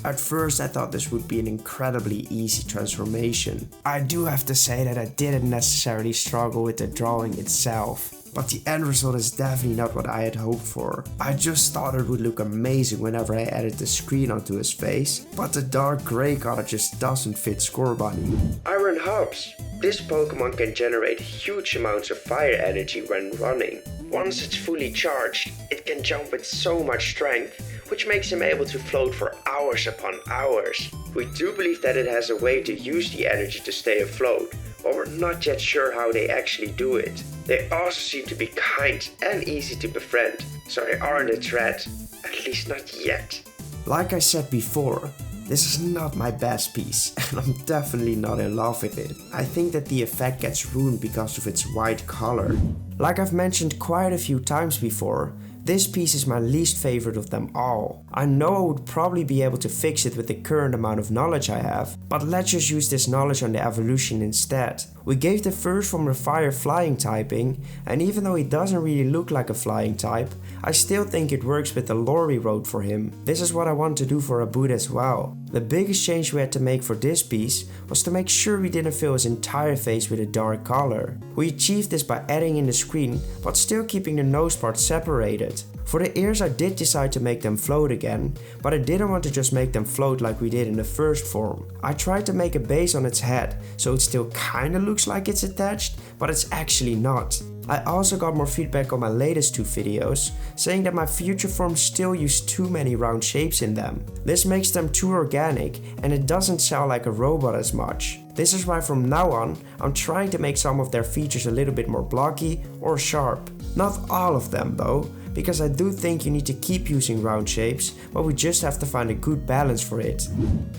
At first I thought this would be an incredibly easy transformation. I do have to say that I didn't necessarily struggle with the drawing itself, but the end result is definitely not what I had hoped for. I just thought it would look amazing whenever I added the screen onto his face, but the dark grey color just doesn't fit Scorbunny. Iron Hops. This Pokemon can generate huge amounts of fire energy when running. Once it's fully charged, it can jump with so much strength, which makes him able to float for hours upon hours. We do believe that it has a way to use the energy to stay afloat, but we're not yet sure how they actually do it. They also seem to be kind and easy to befriend, so they aren't a threat, at least not yet. Like I said before, this is not my best piece, and I'm definitely not in love with it. I think that the effect gets ruined because of its white color. Like I've mentioned quite a few times before, this piece is my least favorite of them all. I know I would probably be able to fix it with the current amount of knowledge I have, but let's just use this knowledge on the evolution instead. We gave the first form a fire flying typing, and even though he doesn't really look like a flying type, I still think it works with the lore we wrote for him. This is what I want to do for a boot as well. The biggest change we had to make for this piece was to make sure we didn't fill his entire face with a dark color. We achieved this by adding in the screen, but still keeping the nose part separated. For the ears I did decide to make them float again, but I didn't want to just make them float like we did in the first form. I tried to make a base on its head, so it still kinda looks like it's attached, but it's actually not. I also got more feedback on my latest two videos, saying that my future forms still use too many round shapes in them. This makes them too organic, and it doesn't sound like a robot as much. This is why from now on, I'm trying to make some of their features a little bit more blocky or sharp. Not all of them though, because I do think you need to keep using round shapes, but we just have to find a good balance for it.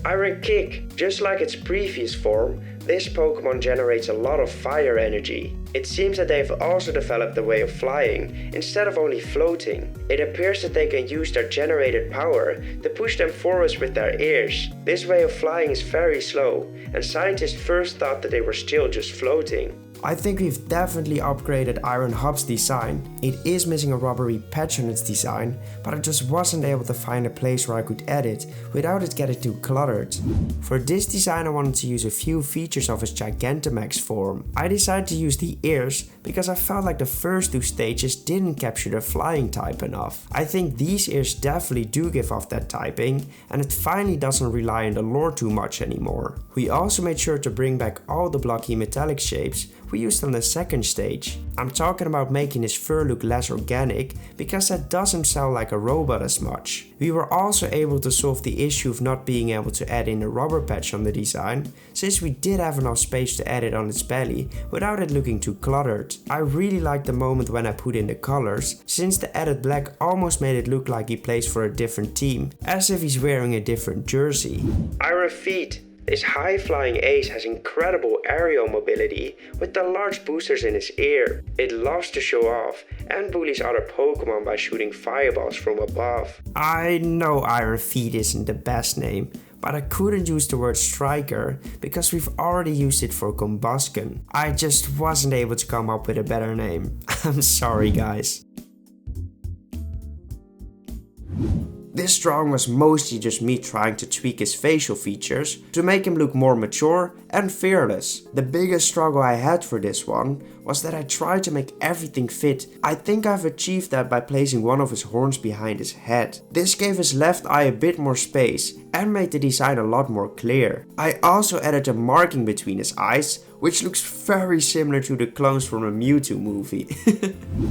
Iron Kick. Just like its previous form, this Pokemon generates a lot of fire energy. It seems that they've also developed a way of flying, instead of only floating. It appears that they can use their generated power to push them forwards with their ears. This way of flying is very slow, and scientists first thought that they were still just floating. I think we've definitely upgraded Iron Hub's design. It is missing a rubbery patch on its design, but I just wasn't able to find a place where I could add it without it getting too cluttered. For this design I wanted to use a few features of his Gigantamax form. I decided to use the ears because I felt like the first two stages didn't capture the flying type enough. I think these ears definitely do give off that typing, and it finally doesn't rely on the lore too much anymore. We also made sure to bring back all the blocky metallic shapes we used on the second stage. I'm talking about making his fur look less organic, because that doesn't sound like a robot as much. We were also able to solve the issue of not being able to add in a rubber patch on the design, since we did have enough space to add it on its belly without it looking too cluttered. I really liked the moment when I put in the colors, since the added black almost made it look like he plays for a different team, as if he's wearing a different jersey. Iron Feet. This high-flying ace has incredible aerial mobility with the large boosters in his ear. It loves to show off and bullies other Pokemon by shooting fireballs from above. I know Iron Feet isn't the best name, but I couldn't use the word striker because we've already used it for Combusken. I just wasn't able to come up with a better name. I'm sorry guys. This drawing was mostly just me trying to tweak his facial features to make him look more mature and fearless. The biggest struggle I had for this one was that I tried to make everything fit. I think I've achieved that by placing one of his horns behind his head. This gave his left eye a bit more space and made the design a lot more clear. I also added a marking between his eyes, which looks very similar to the clones from the Mewtwo movie.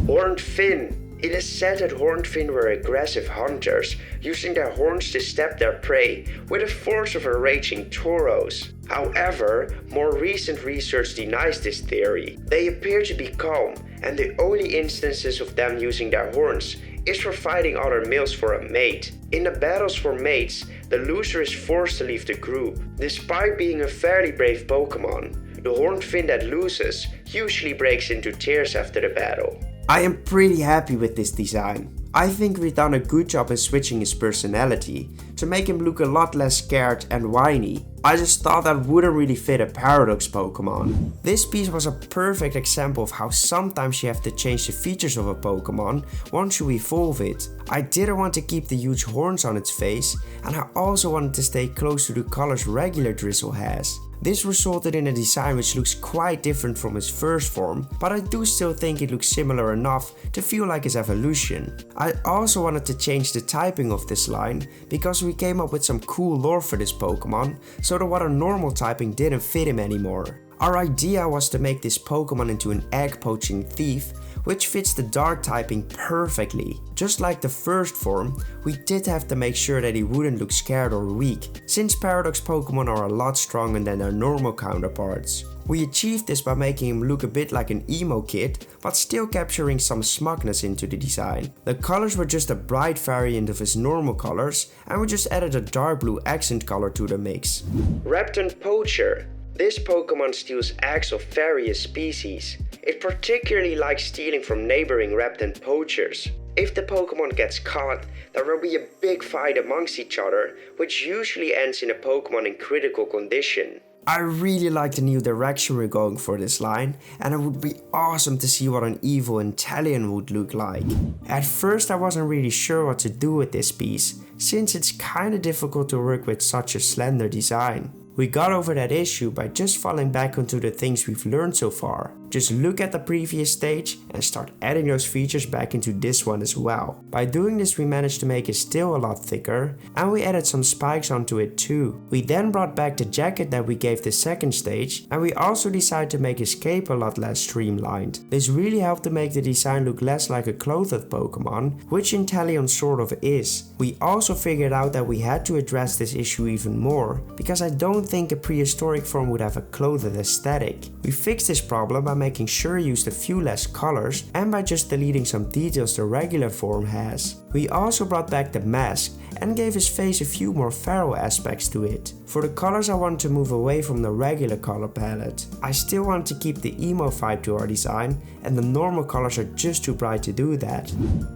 Horned Fin. It is said that horned fin were aggressive hunters, using their horns to stab their prey with the force of a raging tauros. However, more recent research denies this theory. They appear to be calm, and the only instances of them using their horns is for fighting other males for a mate. In the battles for mates, the loser is forced to leave the group. Despite being a fairly brave Pokemon, the horned fin that loses usually breaks into tears after the battle. I am pretty happy with this design. I think we've done a good job in switching his personality to make him look a lot less scared and whiny. I just thought that wouldn't really fit a Paradox Pokemon. This piece was a perfect example of how sometimes you have to change the features of a Pokemon once you evolve it. I didn't want to keep the huge horns on its face, and I also wanted to stay close to the colors regular Drizzle has. This resulted in a design which looks quite different from his first form, but I do still think it looks similar enough to feel like his evolution. I also wanted to change the typing of this line because we came up with some cool lore for this Pokemon, so that what a normal typing didn't fit him anymore. Our idea was to make this Pokemon into an egg poaching thief, which fits the dark typing perfectly. Just like the first form, we did have to make sure that he wouldn't look scared or weak, since Paradox Pokemon are a lot stronger than their normal counterparts. We achieved this by making him look a bit like an emo kid, but still capturing some smugness into the design. The colors were just a bright variant of his normal colors, and we just added a dark blue accent color to the mix. Repton Poacher. This Pokemon steals eggs of various species. It particularly likes stealing from neighboring Repton poachers. If the Pokemon gets caught, there will be a big fight amongst each other, which usually ends in a Pokemon in critical condition. I really like the new direction we're going for this line, and it would be awesome to see what an evil Inteleon would look like. At first I wasn't really sure what to do with this piece, since it's kinda difficult to work with such a slender design. We got over that issue by just falling back onto the things we've learned so far. Just look at the previous stage and start adding those features back into this one as well. By doing this we managed to make his tail a lot thicker, and we added some spikes onto it too. We then brought back the jacket that we gave the second stage, and we also decided to make his cape a lot less streamlined. This really helped to make the design look less like a clothed Pokemon, which Inteleon sort of is. We also figured out that we had to address this issue even more, because I don't think a prehistoric form would have a clothed aesthetic. We fixed this problem by making sure he used a few less colors and by just deleting some details the regular form has. We also brought back the mask and gave his face a few more feral aspects to it. For the colors I wanted to move away from the regular color palette. I still want to keep the emo vibe to our design, and the normal colors are just too bright to do that.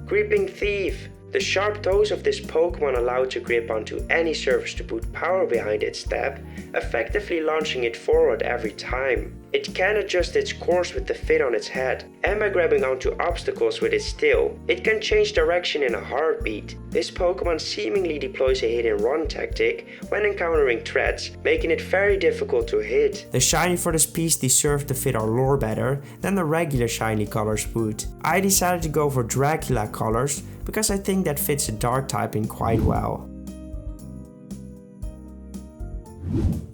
Creeping Thief. The sharp toes of this Pokemon allow it to grip onto any surface to put power behind its stab, effectively launching it forward every time. It can adjust its course with the fin on its head, and by grabbing onto obstacles with its tail, it can change direction in a heartbeat. This Pokemon seemingly deploys a hit and run tactic when encountering threats, making it very difficult to hit. The shiny for this piece deserved to fit our lore better than the regular shiny colors would. I decided to go for Dracula colors because I think that fits the dark typing quite well.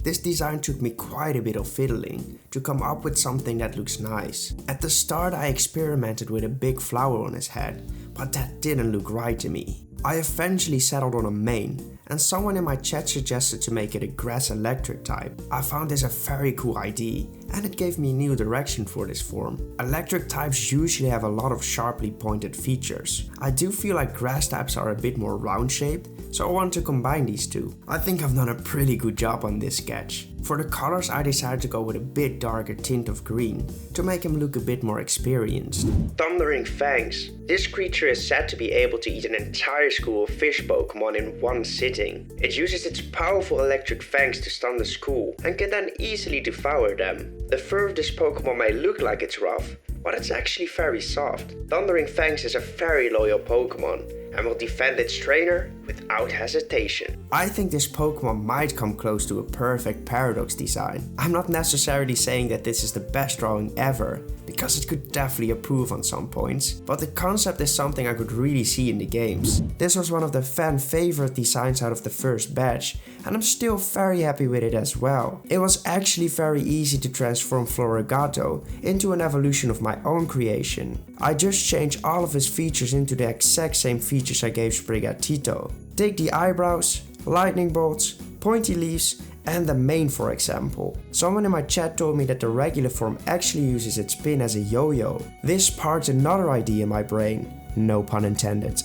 This design took me quite a bit of fiddling to come up with something that looks nice. At the start I experimented with a big flower on his head, but that didn't look right to me. I eventually settled on a mane, and someone in my chat suggested to make it a grass electric type. I found this a very cool idea, and it gave me a new direction for this form. Electric types usually have a lot of sharply pointed features. I do feel like grass types are a bit more round shaped, so I want to combine these two. I think I've done a pretty good job on this sketch. For the colors I decided to go with a bit darker tint of green to make him look a bit more experienced. Thundering Fangs. This creature is said to be able to eat an entire school of fish Pokemon in one sitting. It uses its powerful electric fangs to stun the school and can then easily devour them. The fur of this Pokemon may look like it's rough, but it's actually very soft. Thundering Fangs is a very loyal Pokemon, and will defend its trainer without hesitation. I think this Pokemon might come close to a perfect Paradox design. I'm not necessarily saying that this is the best drawing ever, because it could definitely improve on some points, but the concept is something I could really see in the games. This was one of the fan favorite designs out of the first batch, and I'm still very happy with it as well. It was actually very easy to transform Feraligatr into an evolution of my own creation. I just changed all of his features into the exact same features I gave Sprigatito. Take the eyebrows, lightning bolts, pointy leaves, and the mane for example. Someone in my chat told me that the regular form actually uses its pin as a yo-yo. This sparked another idea in my brain, no pun intended.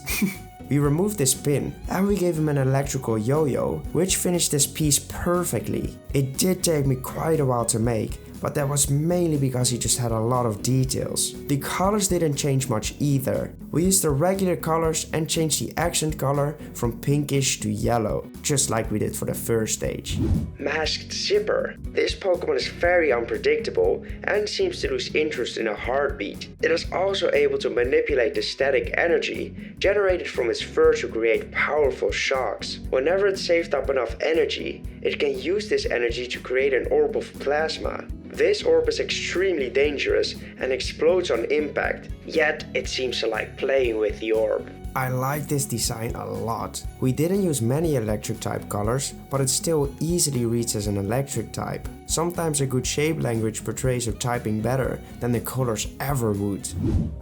We removed this pin and we gave him an electrical yo-yo, which finished this piece perfectly. It did take me quite a while to make, but that was mainly because he just had a lot of details. The colors didn't change much either. We used the regular colors and changed the accent color from pinkish to yellow, just like we did for the first stage. Masked Zipper. This Pokemon is very unpredictable and seems to lose interest in a heartbeat. It is also able to manipulate the static energy generated from its fur to create powerful shocks. Whenever it saved up enough energy, it can use this energy to create an orb of plasma. This orb is extremely dangerous and explodes on impact, yet it seems to like playing with the orb. I like this design a lot. We didn't use many electric type colors, but it still easily reads as an electric type. Sometimes a good shape language portrays your typing better than the colors ever would.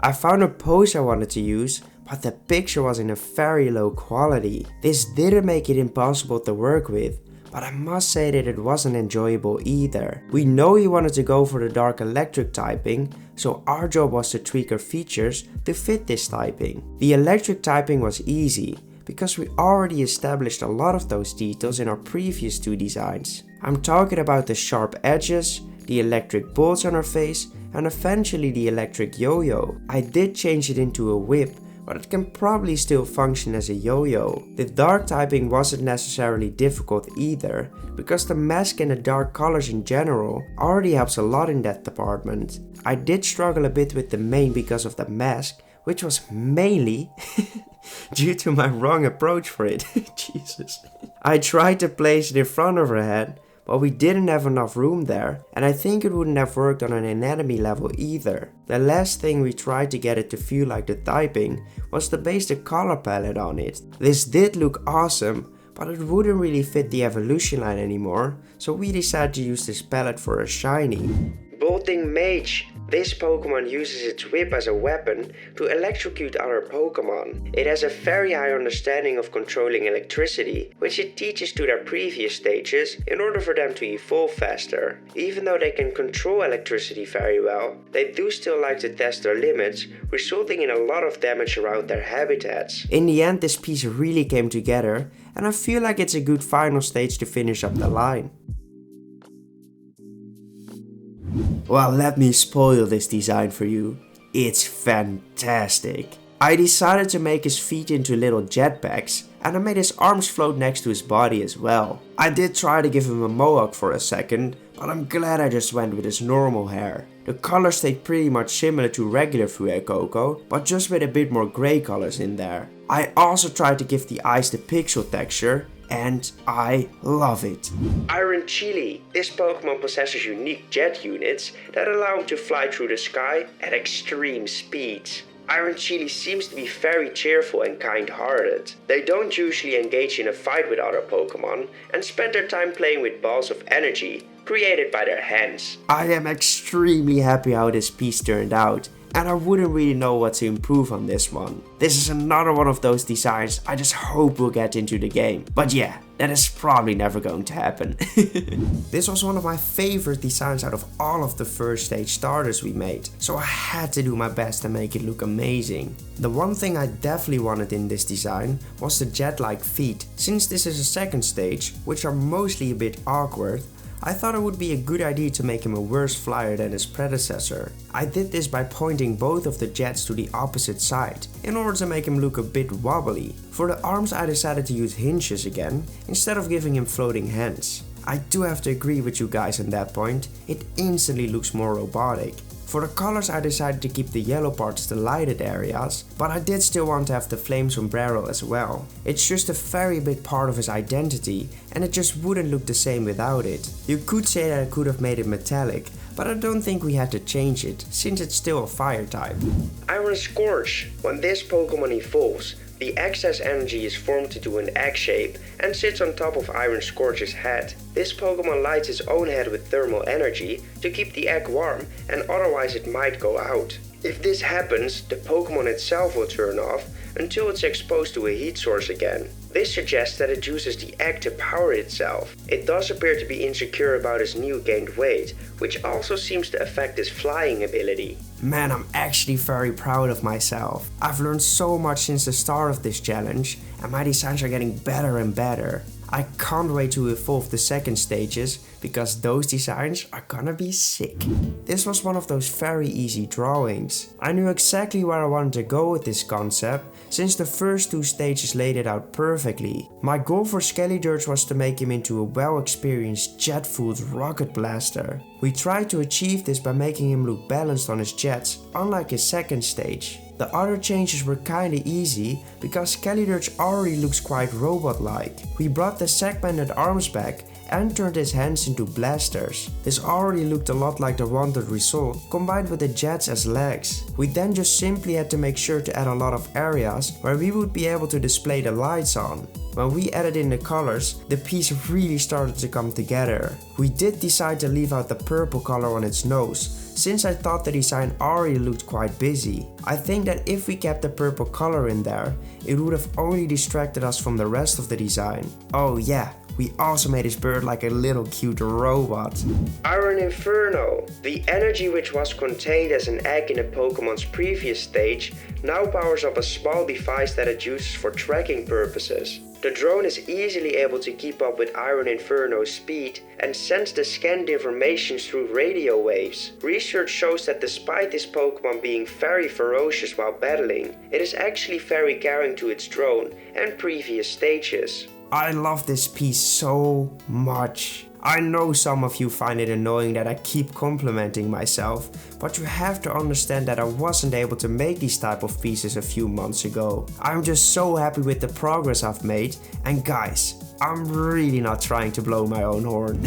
I found a pose I wanted to use, but the picture was in a very low quality. This didn't make it impossible to work with, but I must say that it wasn't enjoyable either. We know he wanted to go for the dark electric typing, so our job was to tweak our features to fit this typing. The electric typing was easy, because we already established a lot of those details in our previous two designs. I'm talking about the sharp edges, the electric bolts on our face, and eventually the electric yo-yo. I did change it into a whip, but it can probably still function as a yo-yo. The dark typing wasn't necessarily difficult either, because the mask and the dark colors in general already helps a lot in that department. I did struggle a bit with the mane because of the mask, which was mainly due to my wrong approach for it. Jesus. I tried to place it in front of her head, but we didn't have enough room there, and I think it wouldn't have worked on an anatomy level either. The last thing we tried to get it to feel like the typing was to base the color palette on it. This did look awesome, but it wouldn't really fit the evolution line anymore, so we decided to use this palette for a shiny. Bolting Mage. This Pokemon uses its whip as a weapon to electrocute other Pokemon. It has a very high understanding of controlling electricity, which it teaches to their previous stages in order for them to evolve faster. Even though they can control electricity very well, they do still like to test their limits, resulting in a lot of damage around their habitats. In the end, this piece really came together, and I feel like it's a good final stage to finish up the line. Well, let me spoil this design for you. It's fantastic. I decided to make his feet into little jetpacks, and I made his arms float next to his body as well. I did try to give him a mohawk for a second, but I'm glad I just went with his normal hair. The colors stayed pretty much similar to regular Fuecoco, but just with a bit more grey colors in there. I also tried to give the eyes the pixel texture, and I love it. Iron Chili. This Pokemon possesses unique jet units that allow him to fly through the sky at extreme speeds. Iron Chili seems to be very cheerful and kind-hearted. They don't usually engage in a fight with other Pokemon and spend their time playing with balls of energy created by their hands. I am extremely happy how this piece turned out, and I wouldn't really know what to improve on this one. This is another one of those designs I just hope will get into the game. But yeah, that is probably never going to happen. This was one of my favorite designs out of all of the first stage starters we made, so I had to do my best to make it look amazing. The one thing I definitely wanted in this design was the jet-like feet. Since this is a second stage, which are mostly a bit awkward, I thought it would be a good idea to make him a worse flyer than his predecessor. I did this by pointing both of the jets to the opposite side, in order to make him look a bit wobbly. For the arms I decided to use hinges again, instead of giving him floating hands. I do have to agree with you guys on that point, it instantly looks more robotic. For the colors I decided to keep the yellow parts the lighted areas, but I did still want to have the flame sombrero as well. It's just a very big part of his identity and it just wouldn't look the same without it. You could say that I could have made it metallic, but I don't think we had to change it, since it's still a fire type. Iron Scorch. When this Pokemon evolves, the excess energy is formed into an egg shape and sits on top of Iron Scorch's head. This Pokemon lights its own head with thermal energy to keep the egg warm, and otherwise it might go out. If this happens, the Pokemon itself will turn off until it's exposed to a heat source again. This suggests that it uses the egg to power itself. It does appear to be insecure about his new gained weight, which also seems to affect his flying ability. Man, I'm actually very proud of myself. I've learned so much since the start of this challenge, and my designs are getting better and better. I can't wait to evolve the second stages, because those designs are gonna be sick. This was one of those very easy drawings. I knew exactly where I wanted to go with this concept, since the first two stages laid it out perfectly. My goal for Skeledirge was to make him into a well-experienced jet-fueled rocket blaster. We tried to achieve this by making him look balanced on his jets, unlike his second stage. The other changes were kinda easy, because Skeledirge already looks quite robot-like. We brought the segmented arms back and turned his hands into blasters. This already looked a lot like the wanted result, combined with the jets as legs. We then just simply had to make sure to add a lot of areas where we would be able to display the lights on. When we added in the colors, the piece really started to come together. We did decide to leave out the purple color on its nose, since I thought the design already looked quite busy. I think that if we kept the purple color in there, it would have only distracted us from the rest of the design. Oh yeah, we also made his bird like a little cute robot. Iron Inferno. The energy which was contained as an egg in a Pokemon's previous stage now powers up a small device that it uses for tracking purposes. The drone is easily able to keep up with Iron Inferno's speed and sends the scanned information through radio waves. Research shows that despite this Pokemon being very ferocious while battling, it is actually very caring to its drone and previous stages. I love this piece so much. I know some of you find it annoying that I keep complimenting myself, but you have to understand that I wasn't able to make these type of pieces a few months ago. I'm just so happy with the progress I've made, and guys, I'm really not trying to blow my own horn.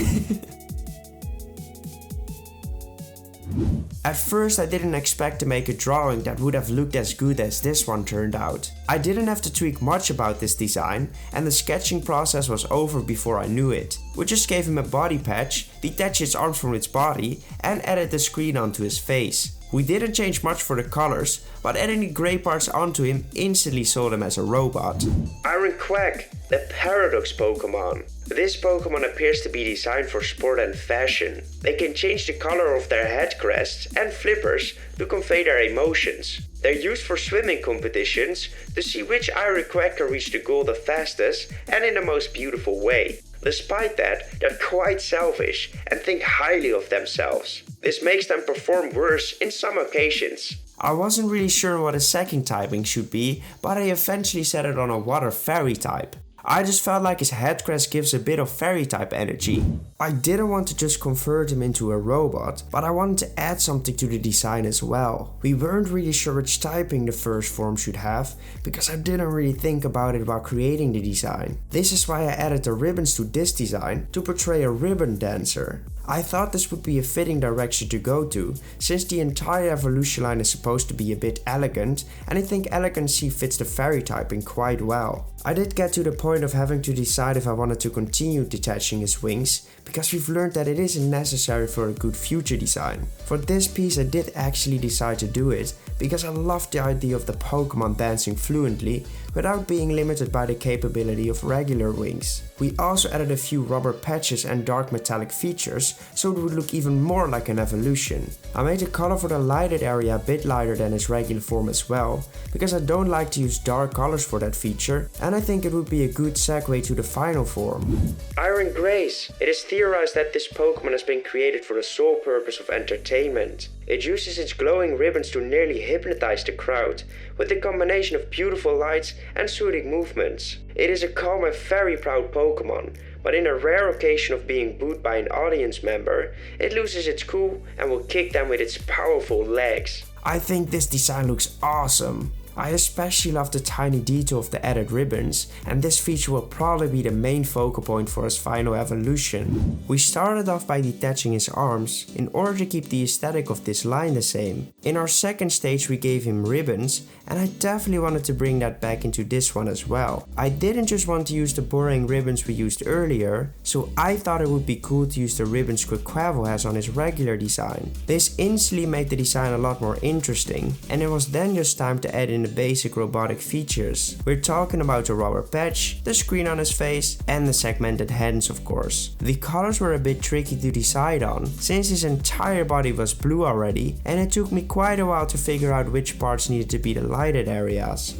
At first I didn't expect to make a drawing that would have looked as good as this one turned out. I didn't have to tweak much about this design, and the sketching process was over before I knew it. We just gave him a body patch, detached his arms from its body, and added the screen onto his face. We didn't change much for the colors, but adding the grey parts onto him instantly sold him as a robot. Iron Quack, the Paradox Pokemon. This Pokemon appears to be designed for sport and fashion. They can change the color of their head crests and flippers to convey their emotions. They're used for swimming competitions to see which Iron Quack can reach the goal the fastest and in the most beautiful way. Despite that, they're quite selfish and think highly of themselves. This makes them perform worse in some occasions. I wasn't really sure what his second typing should be, but I eventually set it on a water fairy type. I just felt like his head crest gives a bit of fairy type energy. I didn't want to just convert him into a robot, but I wanted to add something to the design as well. We weren't really sure which typing the first form should have, because I didn't really think about it while creating the design. This is why I added the ribbons to this design to portray a ribbon dancer. I thought this would be a fitting direction to go to, since the entire evolution line is supposed to be a bit elegant, and I think elegancy fits the fairy typing quite well. I did get to the point of having to decide if I wanted to continue detaching his wings, because we've learned that it isn't necessary for a good future design. For this piece I did actually decide to do it, because I love the idea of the Pokemon dancing fluently without being limited by the capability of regular wings. We also added a few rubber patches and dark metallic features, so it would look even more like an evolution. I made the color for the lighted area a bit lighter than its regular form as well, because I don't like to use dark colors for that feature, and I think it would be a good segue to the final form. Iron Grace. It is theorized that this Pokemon has been created for the sole purpose of entertaining entertainment. It uses its glowing ribbons to nearly hypnotize the crowd, with a combination of beautiful lights and soothing movements. It is a calm and very proud Pokemon, but in a rare occasion of being booed by an audience member, it loses its cool and will kick them with its powerful legs. I think this design looks awesome. I especially love the tiny detail of the added ribbons, and this feature will probably be the main focal point for his final evolution. We started off by detaching his arms in order to keep the aesthetic of this line the same. In our second stage we gave him ribbons, and I definitely wanted to bring that back into this one as well. I didn't just want to use the boring ribbons we used earlier, so I thought it would be cool to use the ribbons Quilava has on his regular design. This instantly made the design a lot more interesting, and it was then just time to add in the basic robotic features. We're talking about the rubber patch, the screen on his face, and the segmented hands of course. The colors were a bit tricky to decide on, since his entire body was blue already, and it took me quite a while to figure out which parts needed to be the lighted areas.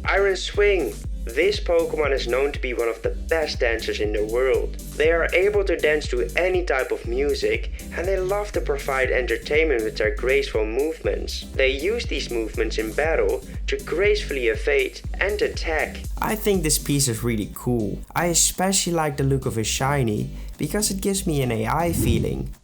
Iron Swing. This Pokemon is known to be one of the best dancers in the world. They are able to dance to any type of music, and they love to provide entertainment with their graceful movements. They use these movements in battle to gracefully evade and attack. I think this piece is really cool. I especially like the look of his shiny, because it gives me an AI feeling.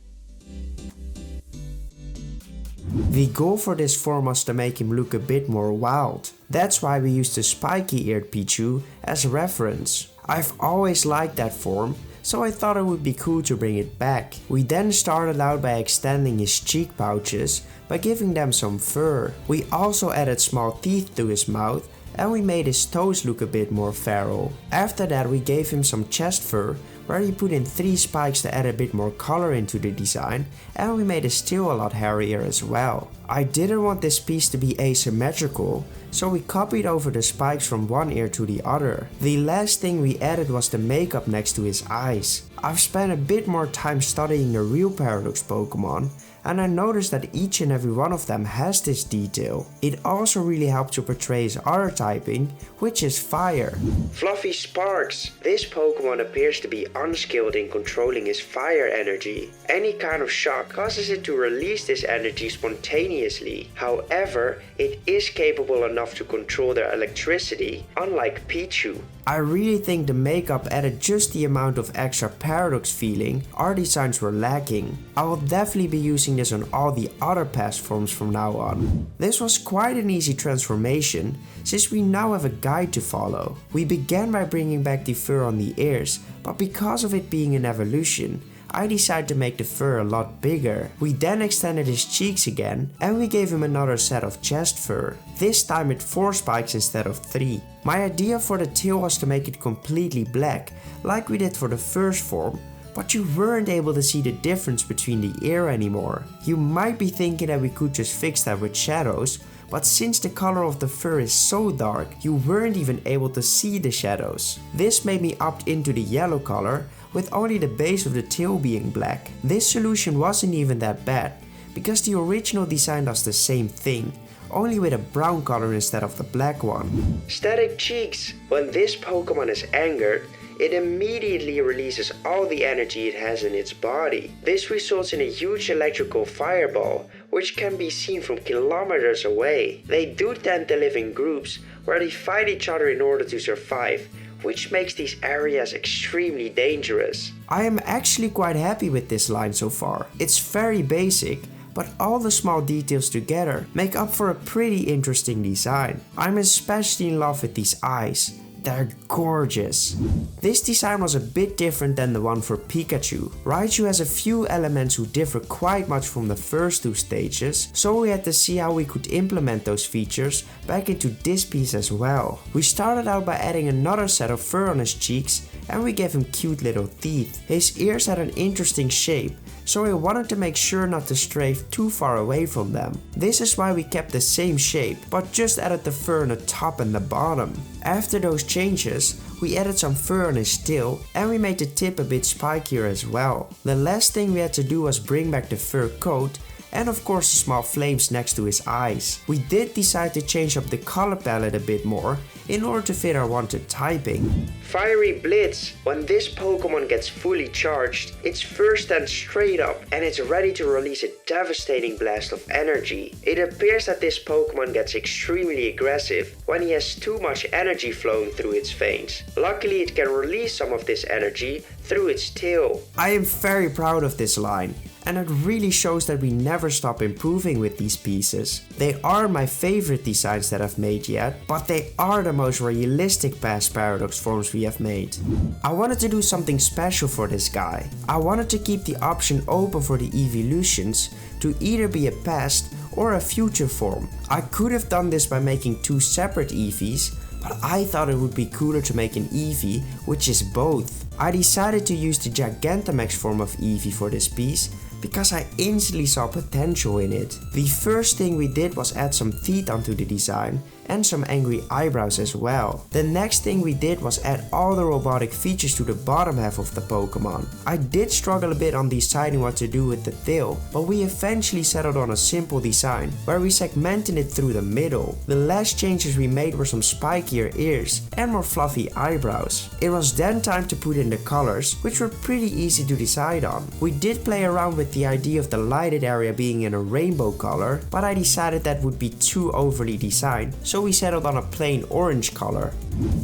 The goal for this form was to make him look a bit more wild. That's why we used the spiky-eared Pichu as a reference. I've always liked that form, so I thought it would be cool to bring it back. We then started out by extending his cheek pouches by giving them some fur. We also added small teeth to his mouth, and we made his toes look a bit more feral. After that we gave him some chest fur, where he put in 3 spikes to add a bit more color into the design, and we made his tail a lot hairier as well. I didn't want this piece to be asymmetrical, so we copied over the spikes from one ear to the other. The last thing we added was the makeup next to his eyes. I've spent a bit more time studying the real Paradox Pokemon, and I noticed that each and every one of them has this detail. It also really helped to portray his other typing, which is fire. Fluffy Sparks. This Pokemon appears to be unskilled in controlling his fire energy. Any kind of shock causes it to release this energy spontaneously. However, it is capable enough to control their electricity, unlike Pichu. I really think the makeup added just the amount of extra Paradox feeling our designs were lacking. I will definitely be using this on all the other past forms from now on. This was quite an easy transformation, since we now have a guide to follow. We began by bringing back the fur on the ears, but because of it being an evolution, I decided to make the fur a lot bigger. We then extended his cheeks again, and we gave him another set of chest fur, this time with 4 spikes instead of 3. My idea for the tail was to make it completely black, like we did for the first form, but you weren't able to see the difference between the ear anymore. You might be thinking that we could just fix that with shadows, but since the color of the fur is so dark, you weren't even able to see the shadows. This made me opt into the yellow color, with only the base of the tail being black. This solution wasn't even that bad, because the original design does the same thing, only with a brown color instead of the black one. Static Cheeks. When this Pokemon is angered, it immediately releases all the energy it has in its body. This results in a huge electrical fireball, which can be seen from kilometers away. They do tend to live in groups, where they fight each other in order to survive, which makes these areas extremely dangerous. I am actually quite happy with this line so far. It's very basic, but all the small details together make up for a pretty interesting design. I'm especially in love with these eyes. They're gorgeous. This design was a bit different than the one for Pikachu. Raichu has a few elements who differ quite much from the first 2 stages, so we had to see how we could implement those features back into this piece as well. We started out by adding another set of fur on his cheeks, and we gave him cute little teeth. His ears had an interesting shape, so we wanted to make sure not to stray too far away from them. This is why we kept the same shape, but just added the fur on the top and the bottom. After those changes, we added some fur on his tail, and we made the tip a bit spikier as well. The last thing we had to do was bring back the fur coat, and of course the small flames next to his eyes. We did decide to change up the color palette a bit more in order to fit our wanted typing. Fiery Blitz. When this Pokemon gets fully charged, its fur stands straight up and it's ready to release a devastating blast of energy. It appears that this Pokemon gets extremely aggressive when he has too much energy flowing through its veins. Luckily it can release some of this energy through its tail. I am very proud of this line, and it really shows that we never stop improving with these pieces. They are my favorite designs that I've made yet, but they are the most realistic past Paradox forms we have made. I wanted to do something special for this guy. I wanted to keep the option open for the evolutions to either be a past or a future form. I could have done this by making 2 separate Eevees, but I thought it would be cooler to make an Eevee which is both. I decided to use the Gigantamax form of Eevee for this piece because I instantly saw potential in it. The first thing we did was add some teeth onto the design and some angry eyebrows as well. The next thing we did was add all the robotic features to the bottom half of the Pokemon. I did struggle a bit on deciding what to do with the tail, but we eventually settled on a simple design where we segmented it through the middle. The last changes we made were some spikier ears and more fluffy eyebrows. It was then time to put in the colors, which were pretty easy to decide on. We did play around with the idea of the lighted area being in a rainbow color, but I decided that would be too overly designed, so we settled on a plain orange color.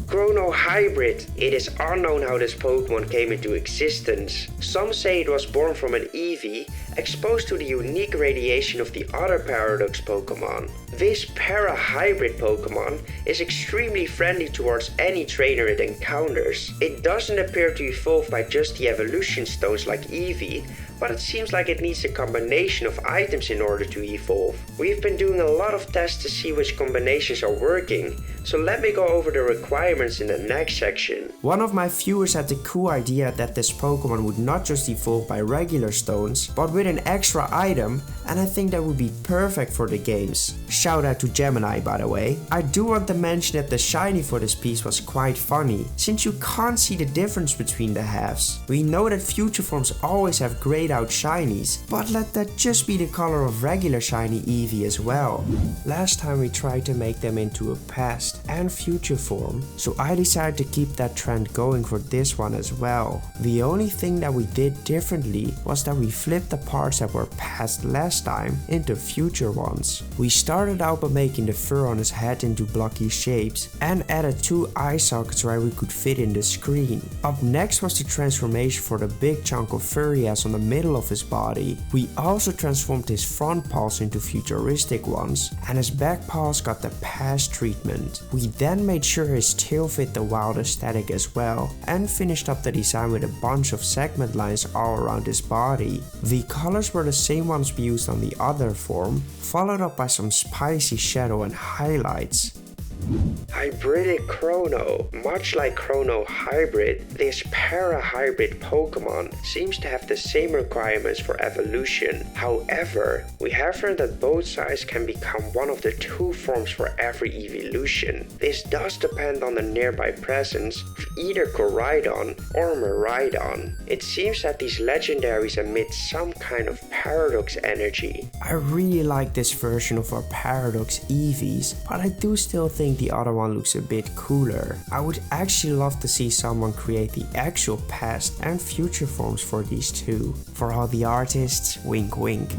Croconaw Hybrid. It is unknown how this Pokemon came into existence. Some say it was born from an Eevee exposed to the unique radiation of the other Paradox Pokemon. This para-hybrid Pokemon is extremely friendly towards any trainer it encounters. It doesn't appear to evolve by just the evolution stones like Eevee, but it seems like it needs a combination of items in order to evolve. We've been doing a lot of tests to see which combinations are working, so let me go over the requirements in the next section. One of my viewers had the cool idea that this Pokemon would not just evolve by regular stones, but with an extra item, and I think that would be perfect for the games. Shout out to Gemini, by the way. I do want to mention that the shiny for this piece was quite funny, since you can't see the difference between the halves. We know that future forms always have grayed out shinies, but let that just be the color of regular shiny Eevee as well. Last time we tried to make them into a past and future form, so I decided to keep that trend going for this one as well. The only thing that we did differently was that we flipped the parts that were past last time into future ones. We started out by making the fur on his head into blocky shapes and added 2 eye sockets where we could fit in the screen. Up next was the transformation for the big chunk of fur he has on the middle of his body. We also transformed his front paws into futuristic ones, and his back paws got the past treatment. We then made sure his tail fit the wild aesthetic as well, and finished up the design with a bunch of segment lines all around his body. The colors were the same ones we used on the other form, followed up by some spicy shadow and highlights. Hybridic Croconaw. Much like Croconaw Hybrid, this para-hybrid Pokemon seems to have the same requirements for evolution. However, we have learned that both sides can become one of the 2 forms for every evolution. This does depend on the nearby presence of either Koraidon or Miraidon. It seems that these legendaries emit some kind of paradox energy. I really like this version of our Paradox Eevees, but I do still think the other one looks a bit cooler. I would actually love to see someone create the actual past and future forms for these 2. For all the artists, wink wink.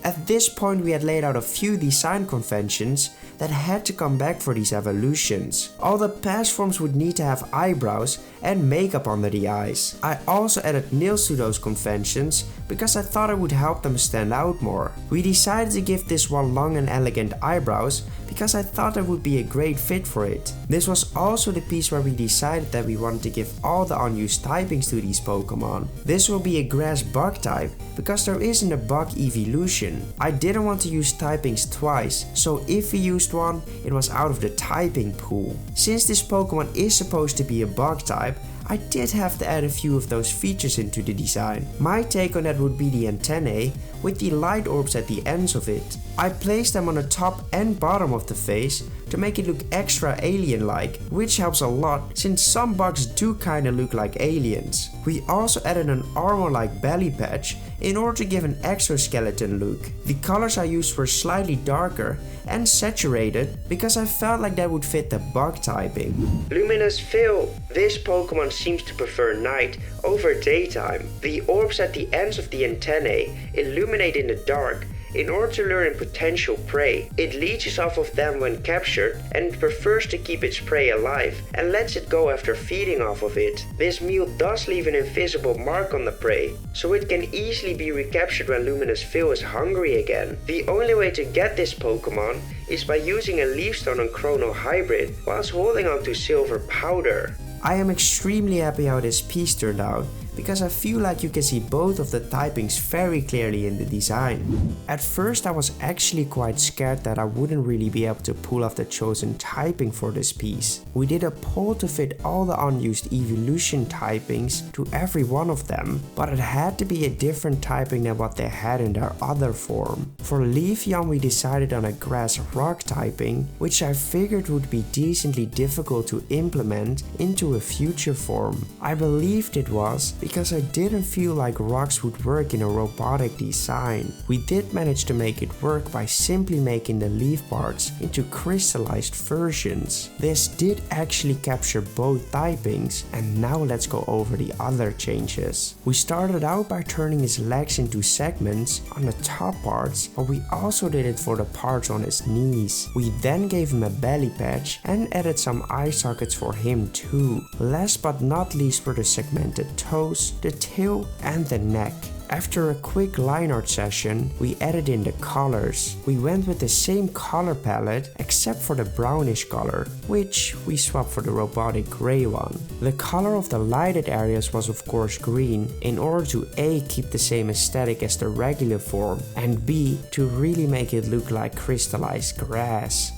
At this point we had laid out a few design conventions that had to come back for these evolutions. All the past forms would need to have eyebrows and makeup under the eyes. I also added nails to those conventions because I thought it would help them stand out more. We decided to give this one long and elegant eyebrows because I thought it would be a great fit for it. This was also the piece where we decided that we wanted to give all the unused typings to these Pokemon. This will be a grass bug type because there isn't a bug evolution. I didn't want to use typings twice, so if we used one, it was out of the typing pool. Since this Pokemon is supposed to be a bug type, I did have to add a few of those features into the design. My take on that would be the antennae with the light orbs at the ends of it. I placed them on the top and bottom of the face to make it look extra alien-like, which helps a lot since some bugs do kinda look like aliens. We also added an armor-like belly patch in order to give an exoskeleton look. The colors I used were slightly darker and saturated because I felt like that would fit the bug typing. Luminous Phil. This Pokemon seems to prefer night over daytime. The orbs at the ends of the antennae illuminate in the dark in order to lure in potential prey. It leeches off of them when captured and prefers to keep its prey alive and lets it go after feeding off of it. This meal does leave an invisible mark on the prey, so it can easily be recaptured when Luminous Phil is hungry again. The only way to get this Pokemon is by using a Leafstone and Chrono hybrid whilst holding on to Silver Powder. I am extremely happy how this piece turned out, because I feel like you can see both of the typings very clearly in the design. At first I was actually quite scared that I wouldn't really be able to pull off the chosen typing for this piece. We did a poll to fit all the unused evolution typings to every one of them, but it had to be a different typing than what they had in their other form. For Leafeon we decided on a grass rock typing, which I figured would be decently difficult to implement into a future form. I believed it was because I didn't feel like rocks would work in a robotic design. We did manage to make it work by simply making the leaf parts into crystallized versions. This did actually capture both typings, and now let's go over the other changes. We started out by turning his legs into segments on the top parts, but we also did it for the parts on his knees. We then gave him a belly patch and added some eye sockets for him too. Last but not least were the segmented toes, the tail and the neck. After a quick line art session, we added in the colors. We went with the same color palette except for the brownish color, which we swapped for the robotic gray one. The color of the lighted areas was of course green, in order to A, keep the same aesthetic as the regular form, and B, to really make it look like crystallized grass.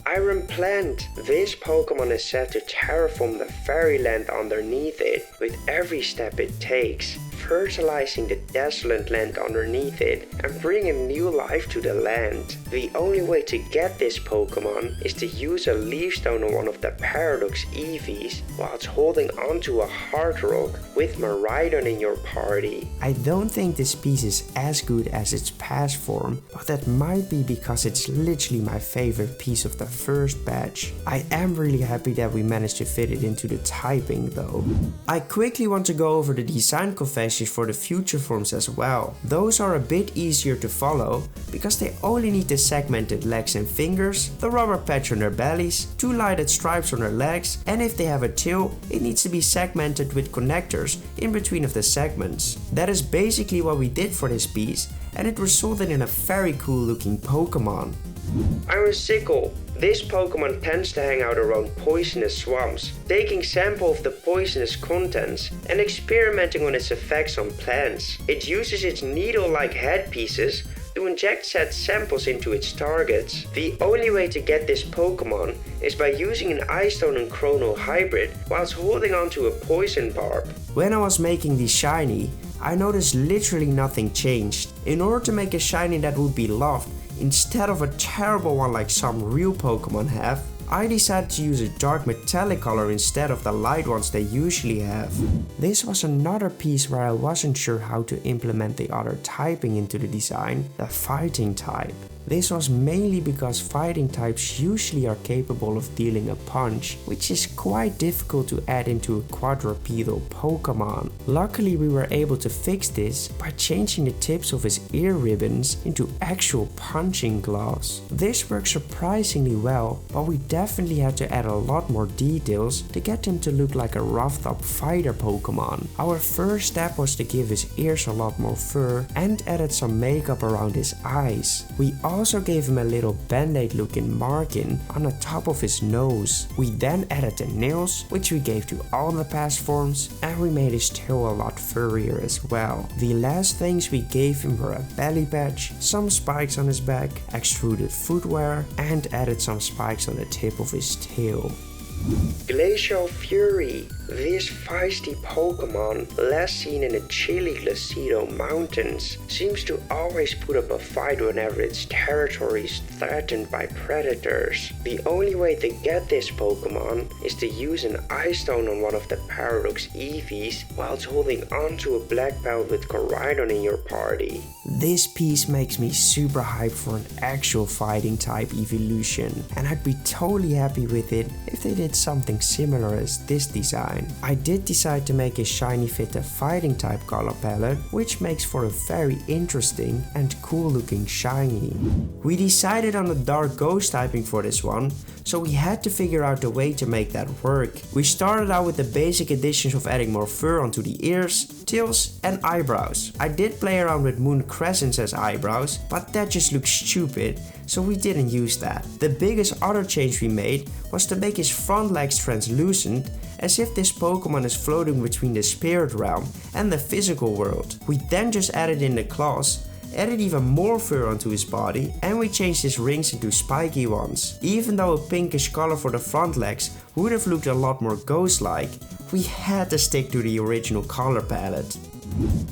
Iron Plant. This Pokemon is set to terraform the fairyland underneath it with every step it takes, fertilizing the desolate land underneath it and bringing new life to the land. The only way to get this Pokemon is to use a Leafstone on one of the Paradox Eevees whilst holding onto a Hard Rock with Miraidon in your party. I don't think this piece is as good as its past form, but that might be because it's literally my favorite piece of the first batch. I am really happy that we managed to fit it into the typing though. I quickly want to go over the design conventions for the future forms as well. Those are a bit easier to follow because they only need the segmented legs and fingers, the rubber patch on their bellies, 2 lighted stripes on their legs, and if they have a tail, it needs to be segmented with connectors in between of the segments. That is basically what we did for this piece, and it resulted in a very cool looking Pokemon. Ivysaur. This Pokemon tends to hang out around poisonous swamps, taking sample of the poisonous contents and experimenting on its effects on plants. It uses its needle-like headpieces to inject said samples into its targets. The only way to get this Pokemon is by using an Ice Stone and Chrono hybrid whilst holding onto a poison barb. When I was making the shiny, I noticed literally nothing changed. In order to make a shiny that would be loved, instead of a terrible one like some real Pokemon have, I decided to use a dark metallic color instead of the light ones they usually have. This was another piece where I wasn't sure how to implement the other typing into the design, the fighting type. This was mainly because fighting types usually are capable of dealing a punch, which is quite difficult to add into a quadrupedal Pokemon. Luckily we were able to fix this by changing the tips of his ear ribbons into actual punching gloves. This worked surprisingly well, but we definitely had to add a lot more details to get him to look like a roughed up fighter Pokemon. Our first step was to give his ears a lot more fur and added some makeup around his eyes. We also gave him a little band-aid looking marking on the top of his nose. We then added the nails, which we gave to all the past forms, and we made his tail a lot furrier as well. The last things we gave him were a belly patch, some spikes on his back, extruded footwear, and added some spikes on the tip of his tail. Glacial Fury. This feisty Pokemon, last seen in the chilly Glacido Mountains, seems to always put up a fight whenever its territory is threatened by predators. The only way to get this Pokemon is to use an Ice Stone on one of the Paradox Eevees whilst holding onto a black belt with Koraidon in your party. This piece makes me super hyped for an actual fighting type evolution, and I'd be totally happy with it if they did something similar as this design. I did decide to make a shiny fit the fighting type color palette, which makes for a very interesting and cool looking shiny. We decided on the dark ghost typing for this one, so we had to figure out a way to make that work. We started out with the basic additions of adding more fur onto the ears, tails and eyebrows. I did play around with moon crescents as eyebrows, but that just looks stupid, so we didn't use that. The biggest other change we made was to make his front legs translucent, as if this Pokemon is floating between the spirit realm and the physical world. We then just added in the claws, added even more fur onto his body, and we changed his rings into spiky ones. Even though a pinkish color for the front legs would have looked a lot more ghost-like, we had to stick to the original color palette.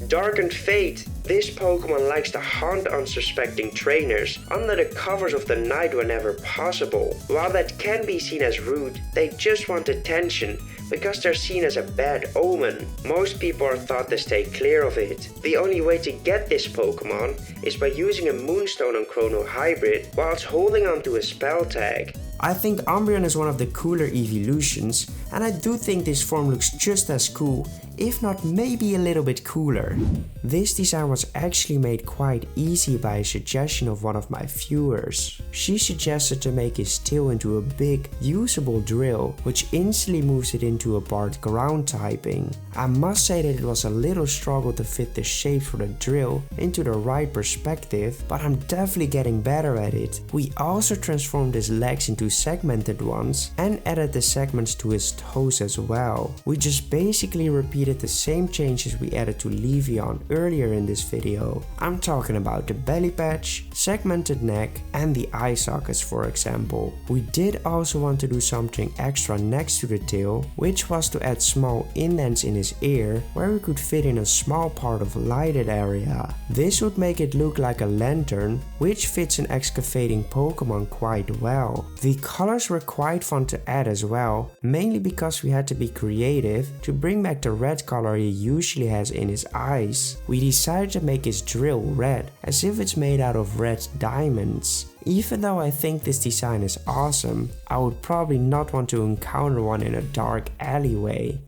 Darkened Fate. This Pokemon likes to hunt unsuspecting trainers under the covers of the night whenever possible. While that can be seen as rude, they just want attention because they're seen as a bad omen. Most people are thought to stay clear of it. The only way to get this Pokemon is by using a Moonstone on Chrono Hybrid whilst holding onto a spell tag. I think Umbreon is one of the cooler evolutions, and I do think this form looks just as cool, if not maybe a little bit cooler. This design was actually made quite easy by a suggestion of one of my viewers. She suggested to make his tail into a big, usable drill, which instantly moves it into a barred ground typing. I must say that it was a little struggle to fit the shape for the drill into the right perspective, but I'm definitely getting better at it. We also transformed his legs into segmented ones and added the segments to his toes as well. We just basically repeated the same changes we added to Leafeon earlier in this video. I'm talking about the belly patch, segmented neck and the eye sockets, for example. We did also want to do something extra next to the tail, which was to add small indents in his ear where we could fit in a small part of lighted area. This would make it look like a lantern, which fits an excavating Pokemon quite well. The colors were quite fun to add as well, mainly because we had to be creative to bring back the red color he usually has in his eyes. We decided to make his drill red, as if it's made out of red diamonds. Even though I think this design is awesome, I would probably not want to encounter one in a dark alleyway.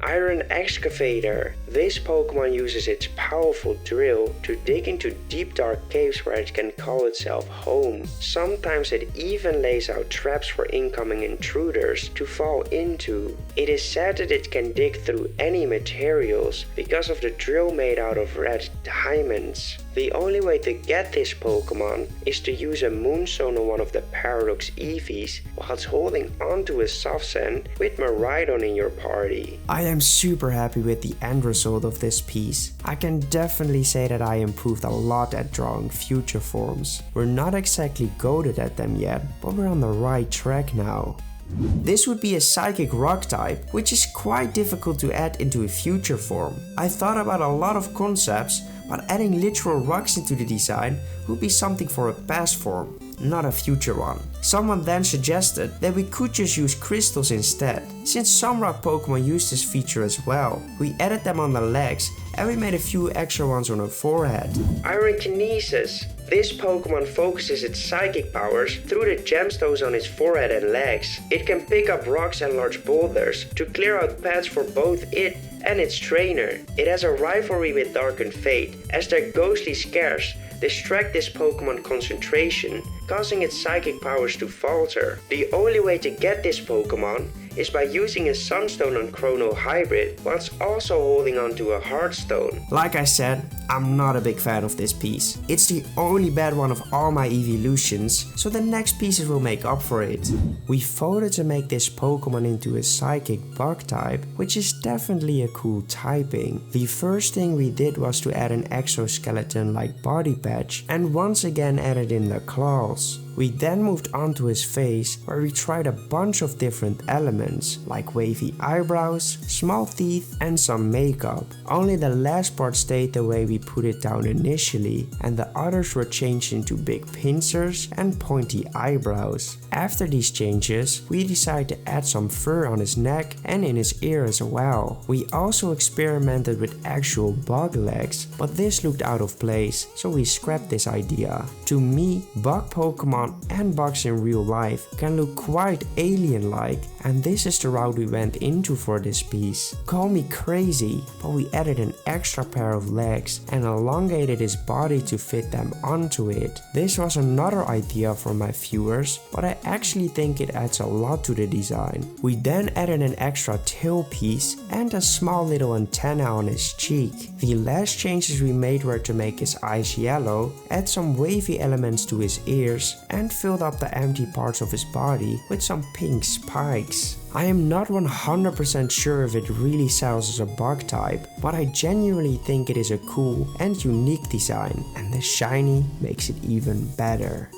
Iron Excavator. This Pokemon uses its powerful drill to dig into deep dark caves where it can call itself home. Sometimes it even lays out traps for incoming intruders to fall into. It is said that it can dig through any materials because of the drill made out of red diamonds. The only way to get this Pokemon is to use a Moonstone on one of the Paradox Eevees whilst holding onto a soft sand with Miraidon in your party. I am super happy with the end result of this piece. I can definitely say that I improved a lot at drawing future forms. We're not exactly goated at them yet, but we're on the right track now. This would be a Psychic Rock type, which is quite difficult to add into a future form. I thought about a lot of concepts, but adding literal rocks into the design would be something for a past form, not a future one. Someone then suggested that we could just use crystals instead, since some rock Pokemon use this feature as well. We added them on the legs and we made a few extra ones on her forehead. Iron Kinesis. This Pokemon focuses its psychic powers through the gemstones on its forehead and legs. It can pick up rocks and large boulders to clear out paths for both it and its trainer. It has a rivalry with Darkened Fate, as their ghostly scares distract this Pokemon concentration, causing its psychic powers to falter. The only way to get this Pokemon is by using a Sunstone on Chrono Hybrid, whilst also holding onto a Heartstone. Like I said, I'm not a big fan of this piece. It's the only bad one of all my evolutions, so the next pieces will make up for it. We voted to make this Pokemon into a Psychic Bug type, which is definitely a cool typing. The first thing we did was to add an exoskeleton like body patch, and once again added in the claws. We then moved on to his face, where we tried a bunch of different elements, like wavy eyebrows, small teeth and some makeup. Only the last part stayed the way we put it down initially, and the others were changed into big pincers and pointy eyebrows. After these changes, we decided to add some fur on his neck and in his ear as well. We also experimented with actual bug legs, but this looked out of place, so we scrapped this idea. To me, bug Pokemon and bugs in real life can look quite alien-like, and this is the route we went into for this piece. Call me crazy, but we added an extra pair of legs and elongated his body to fit them onto it. This was another idea for my viewers, but I actually think it adds a lot to the design. We then added an extra tail piece and a small little antenna on his cheek. The last changes we made were to make his eyes yellow, add some wavy elements to his ears, and filled up the empty parts of his body with some pink spikes. I am not 100% sure if it really sells as a bug type, but I genuinely think it is a cool and unique design, and the shiny makes it even better.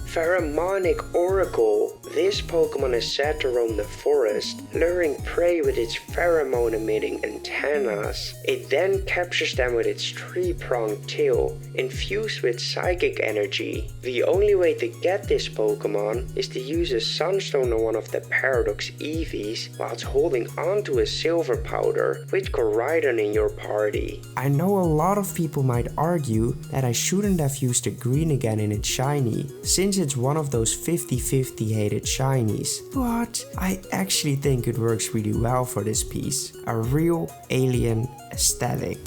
Pheromonic Oracle. This Pokemon is said to roam the forest, luring prey with its pheromone-emitting antennas. It then captures them with its three-pronged tail, infused with psychic energy. The only way to get this Pokemon is to use a Sunstone on one of the Paradox Eevees whilst holding onto a Silver Powder with Koraidon in your party. I know a lot of people might argue that I shouldn't have used the green again in its shiny, since it's one of those 50-50 hated shinies, but I actually think it works really well for this piece. A real alien aesthetic.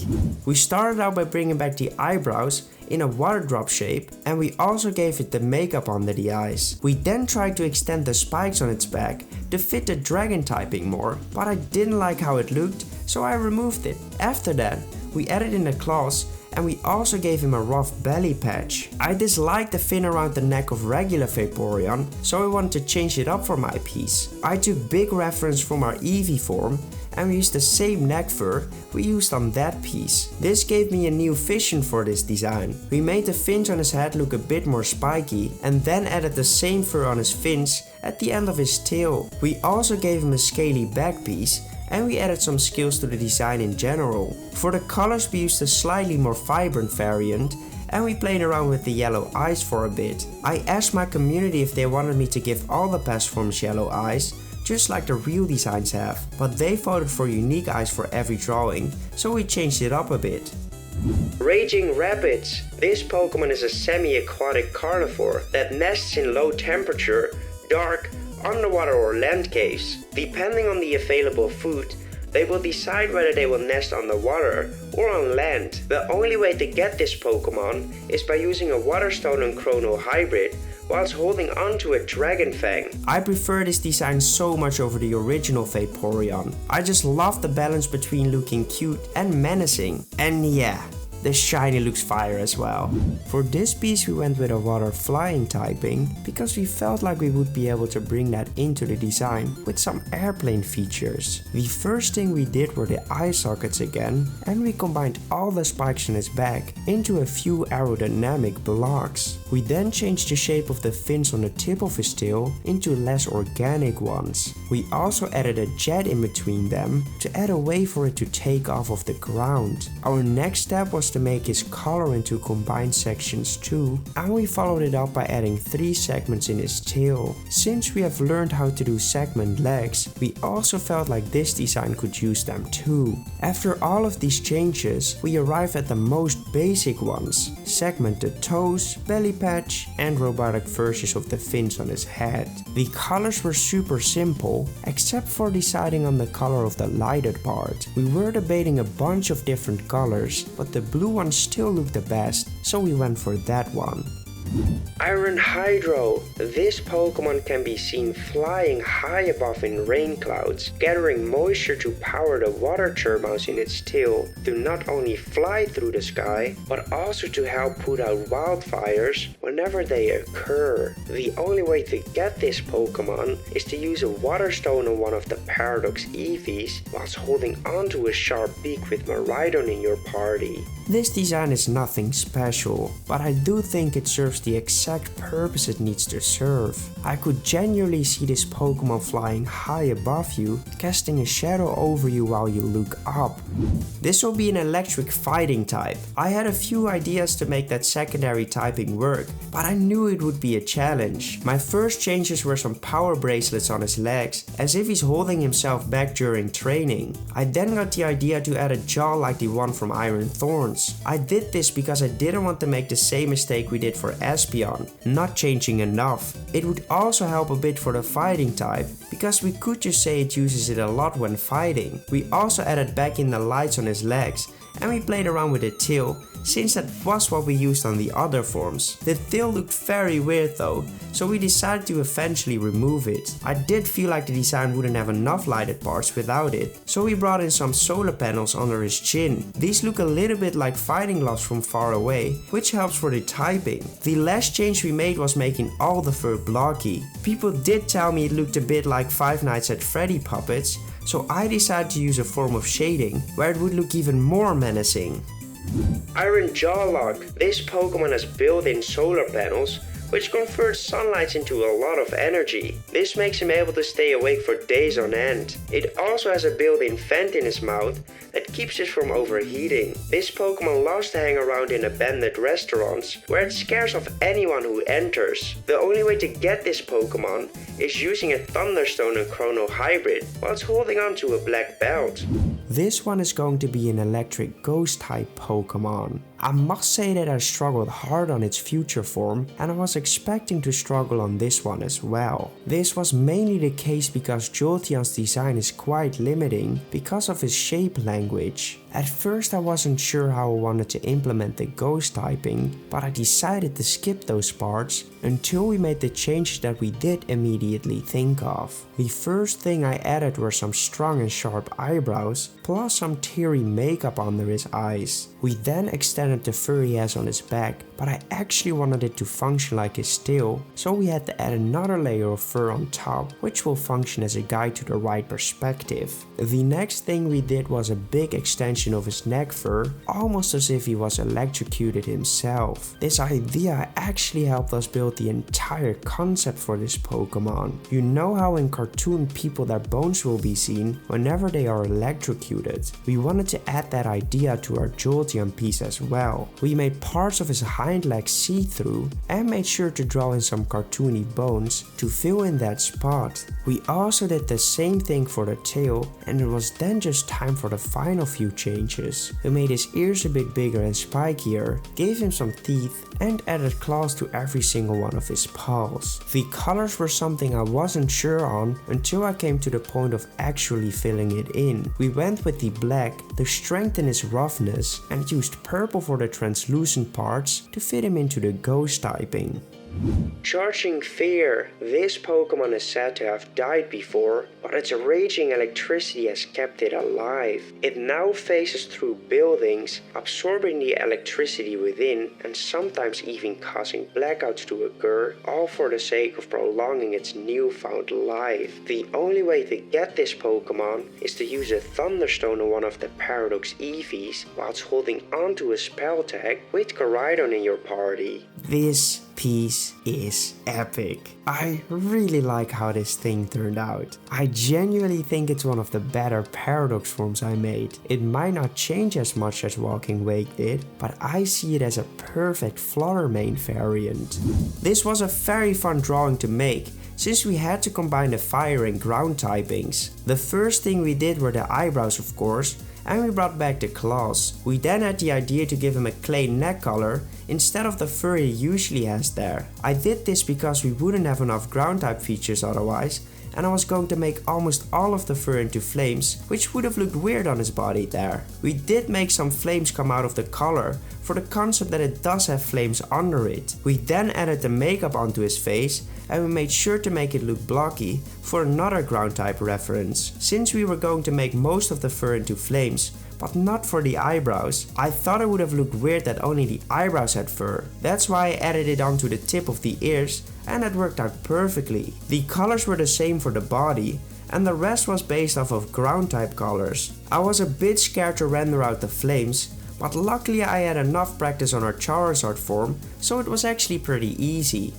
We started out by bringing back the eyebrows in a water drop shape, and we also gave it the makeup under the eyes. We then tried to extend the spikes on its back to fit the dragon typing more, but I didn't like how it looked, so I removed it. After that, we added in the claws, and we also gave him a rough belly patch. I disliked the fin around the neck of regular Vaporeon, so I wanted to change it up for my piece. I took big reference from our Eevee form, and we used the same neck fur we used on that piece. This gave me a new vision for this design. We made the fins on his head look a bit more spiky, and then added the same fur on his fins at the end of his tail. We also gave him a scaly back piece, and we added some scales to the design in general. For the colors we used a slightly more vibrant variant, and we played around with the yellow eyes for a bit. I asked my community if they wanted me to give all the past forms yellow eyes, just like the real designs have, but they voted for unique eyes for every drawing, so we changed it up a bit. Raging Rapids. This Pokemon is a semi-aquatic carnivore that nests in low temperature, dark, underwater or land caves. Depending on the available food, they will decide whether they will nest underwater or on land. The only way to get this Pokemon is by using a Waterstone and Chrono hybrid whilst holding onto a Dragon Fang. I prefer this design so much over the original Vaporeon. I just love the balance between looking cute and menacing. And yeah, the shiny looks fire as well. For this piece we went with a water flying typing because we felt like we would be able to bring that into the design with some airplane features. The first thing we did were the eye sockets again, and we combined all the spikes on his back into a few aerodynamic blocks. We then changed the shape of the fins on the tip of his tail into less organic ones. We also added a jet in between them to add a way for it to take off of the ground. Our next step was to make his collar into combined sections too, and we followed it up by adding 3 segments in his tail. Since we have learned how to do segment legs, we also felt like this design could use them too. After all of these changes, we arrive at the most basic ones: segmented toes, belly patch, and robotic versions of the fins on his head. The colors were super simple, except for deciding on the color of the lighted part. We were debating a bunch of different colors, but the blue one still looked the best, so we went for that one. Iron Hydro. This Pokemon can be seen flying high above in rain clouds, gathering moisture to power the water turbines in its tail to not only fly through the sky, but also to help put out wildfires whenever they occur. The only way to get this Pokemon is to use a Water Stone on one of the Paradox Eevees whilst holding onto a sharp beak with Miraidon in your party. This design is nothing special, but I do think it serves the exact purpose it needs to serve. I could genuinely see this Pokemon flying high above you, casting a shadow over you while you look up. This will be an electric fighting type. I had a few ideas to make that secondary typing work, but I knew it would be a challenge. My first changes were some power bracelets on his legs, as if he's holding himself back during training. I then got the idea to add a jaw like the one from Iron Thorns. I did this because I didn't want to make the same mistake we did for Espeon, not changing enough. It would also help a bit for the fighting type, because we could just say it uses it a lot when fighting. We also added back in the lights on his legs, and we played around with the tail, since that was what we used on the other forms. The tail looked very weird though, so we decided to eventually remove it. I did feel like the design wouldn't have enough lighted parts without it, so we brought in some solar panels under his chin. These look a little bit like fighting gloves from far away, which helps for the typing. The last change we made was making all the fur blocky. People did tell me it looked a bit like Five Nights at Freddy puppets, so I decided to use a form of shading, where it would look even more menacing. Iron Jawlock. This Pokemon has built-in solar panels, which converts sunlight into a lot of energy. This makes him able to stay awake for days on end. It also has a built-in vent in his mouth that keeps it from overheating. This Pokemon loves to hang around in abandoned restaurants, where it scares off anyone who enters. The only way to get this Pokemon is using a Thunderstone and Chrono hybrid, whilst holding on to a black belt. This one is going to be an electric ghost type Pokemon. I must say that I struggled hard on its future form, and I was expecting to struggle on this one as well. This was mainly the case because Jolteon's design is quite limiting because of his shape language. At first I wasn't sure how I wanted to implement the ghost typing, but I decided to skip those parts until we made the changes that we did immediately think of. The first thing I added were some strong and sharp eyebrows, plus some teary makeup under his eyes. We then extended the fur he has on his back, but I actually wanted it to function like his tail, so we had to add another layer of fur on top, which will function as a guide to the right perspective. The next thing we did was a big extension of his neck fur, almost as if he was electrocuted himself. This idea actually helped us build the entire concept for this Pokemon. You know how in cartoon people their bones will be seen whenever they are electrocuted. We wanted to add that idea to our Jolteon piece as well. We made parts of his hind legs see-through and made sure to draw in some cartoony bones to fill in that spot. We also did the same thing for the tail, and it was then just time for the final few changes. We made his ears a bit bigger and spikier, gave him some teeth, and added claws to every single one of his paws. The colors were something I wasn't sure on until I came to the point of actually filling it in. We went with the black to strengthen his roughness and used purple for the translucent parts to fit him into the ghost typing. Charging Fear. This Pokemon is said to have died before, but its raging electricity has kept it alive. It now phases through buildings, absorbing the electricity within and sometimes even causing blackouts to occur, all for the sake of prolonging its newfound life. The only way to get this Pokemon is to use a Thunderstone on one of the Paradox Eevees whilst holding onto a spell tag with Koraidon in your party. This piece is epic. I really like how this thing turned out. I genuinely think it's one of the better Paradox forms I made. It might not change as much as Walking Wake did, but I see it as a perfect Fluttermane variant. This was a very fun drawing to make, since we had to combine the fire and ground typings. The first thing we did were the eyebrows, of course, and we brought back the claws. We then had the idea to give him a clay neck color instead of the fur he usually has there. I did this because we wouldn't have enough ground type features otherwise, and I was going to make almost all of the fur into flames, which would have looked weird on his body there. We did make some flames come out of the collar for the concept that it does have flames under it. We then added the makeup onto his face, and we made sure to make it look blocky for another ground type reference. Since we were going to make most of the fur into flames, but not for the eyebrows, I thought it would have looked weird that only the eyebrows had fur. That's why I added it onto the tip of the ears, and it worked out perfectly. The colors were the same for the body, and the rest was based off of ground type colors. I was a bit scared to render out the flames, but luckily I had enough practice on our Charizard form, so it was actually pretty easy.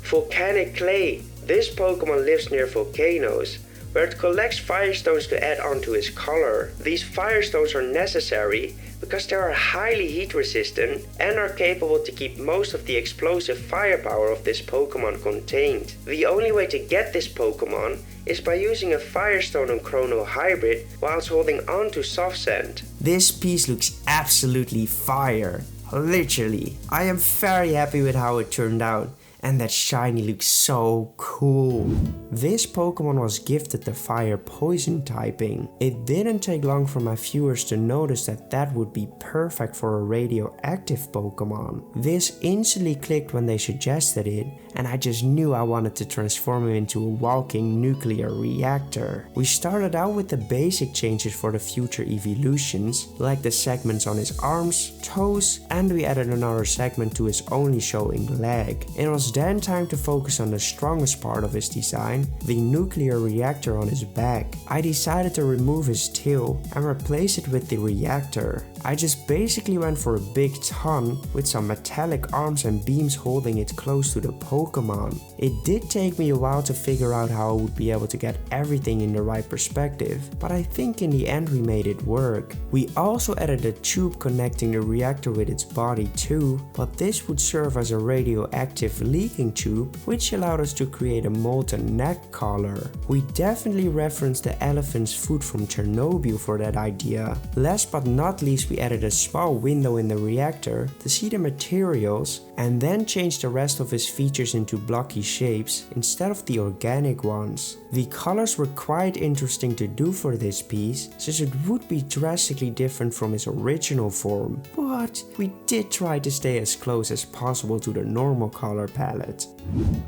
Volcanic Clay. This Pokemon lives near volcanoes, where it collects firestones to add onto its color. These firestones are necessary because they are highly heat resistant and are capable to keep most of the explosive firepower of this Pokemon contained. The only way to get this Pokemon is by using a Firestone on Croconaw hybrid whilst holding on to Soft Sand. This piece looks absolutely fire. Literally. I am very happy with how it turned out. And that shiny looks so cool. This Pokemon was gifted the Fire Poison typing. It didn't take long for my viewers to notice that that would be perfect for a radioactive Pokemon. This instantly clicked when they suggested it, and I just knew I wanted to transform him into a walking nuclear reactor. We started out with the basic changes for the future evolutions, like the segments on his arms, toes, and we added another segment to his only showing leg. It was then time to focus on the strongest part of his design, the nuclear reactor on his back. I decided to remove his tail and replace it with the reactor. I just basically went for a big ton with some metallic arms and beams holding it close to the Pokemon. It did take me a while to figure out how I would be able to get everything in the right perspective, but I think in the end we made it work. We also added a tube connecting the reactor with its body too, but this would serve as a radioactive leaking tube, which allowed us to create a molten neck collar. We definitely referenced the elephant's foot from Chernobyl for that idea. Last but not least, we added a small window in the reactor to see the materials and then changed the rest of his features into blocky shapes instead of the organic ones. The colors were quite interesting to do for this piece, since it would be drastically different from his original form, but we did try to stay as close as possible to the normal color palette.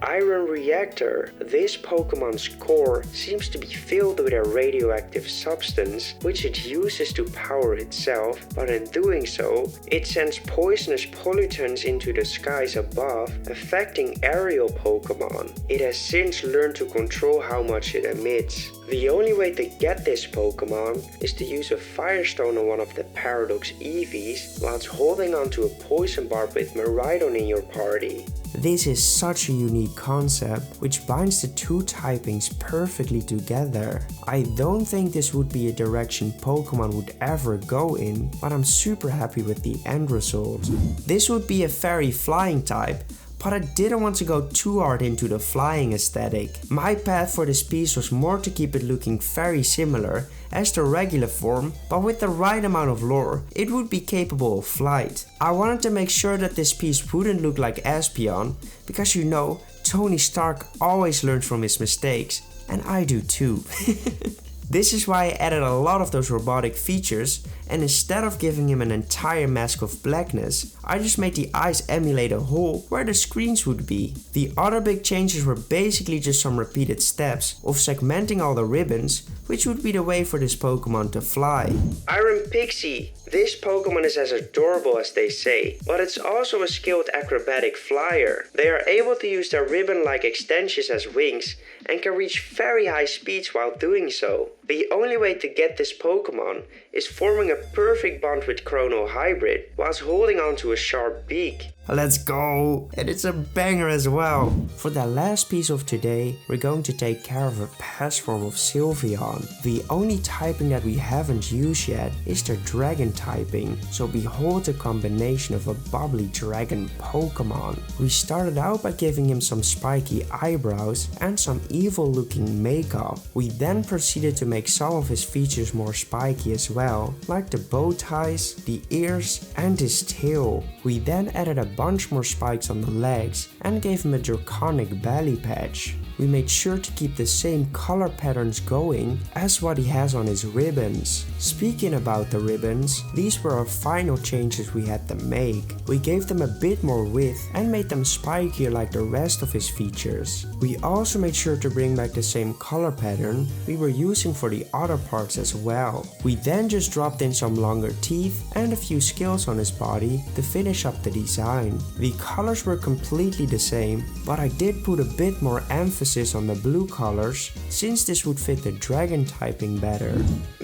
Iron Reactor. This Pokemon's core seems to be filled with a radioactive substance which it uses to power itself, but in doing so, it sends poisonous pollutants into the skies above, affecting aerial Pokemon. It has since learned to control how much it emits. The only way to get this Pokemon is to use a Firestone on one of the Paradox Eevees whilst holding onto a Poison Barb with Miraidon in your party. This is such a unique concept, which binds the two typings perfectly together. I don't think this would be a direction Pokemon would ever go in, but I'm super happy with the end result. This would be a fairy flying type, but I didn't want to go too hard into the flying aesthetic. My path for this piece was more to keep it looking very similar as the regular form, but with the right amount of lore, it would be capable of flight. I wanted to make sure that this piece wouldn't look like Espeon, because you know, Tony Stark always learns from his mistakes, and I do too. This is why I added a lot of those robotic features, and instead of giving him an entire mask of blackness, I just made the eyes emulate a hole where the screens would be. The other big changes were basically just some repeated steps of segmenting all the ribbons, which would be the way for this Pokemon to fly. Iron Pixie. This Pokemon is as adorable as they say, but it's also a skilled acrobatic flyer. They are able to use their ribbon-like extensions as wings and can reach very high speeds while doing so. The only way to get this Pokemon is forming a perfect bond with Croconaw hybrid whilst holding onto a sharp beak. Let's go! And it's a banger as well! For the last piece of today, we're going to take care of a past form of Sylveon. The only typing that we haven't used yet is the Dragon typing, so behold the combination of a bubbly dragon Pokemon. We started out by giving him some spiky eyebrows and some evil looking makeup. We then proceeded to make some of his features more spiky as well, like the bow ties, the ears, and his tail. We then added a bunch more spikes on the legs and gave him a draconic belly patch. We made sure to keep the same color patterns going as what he has on his ribbons. Speaking about the ribbons, these were our final changes we had to make. We gave them a bit more width and made them spikier like the rest of his features. We also made sure to bring back the same color pattern we were using for the other parts as well. We then just dropped in some longer teeth and a few scales on his body to finish up the design. The colors were completely the same, but I did put a bit more emphasis emphasis on the blue colors, since this would fit the dragon typing better.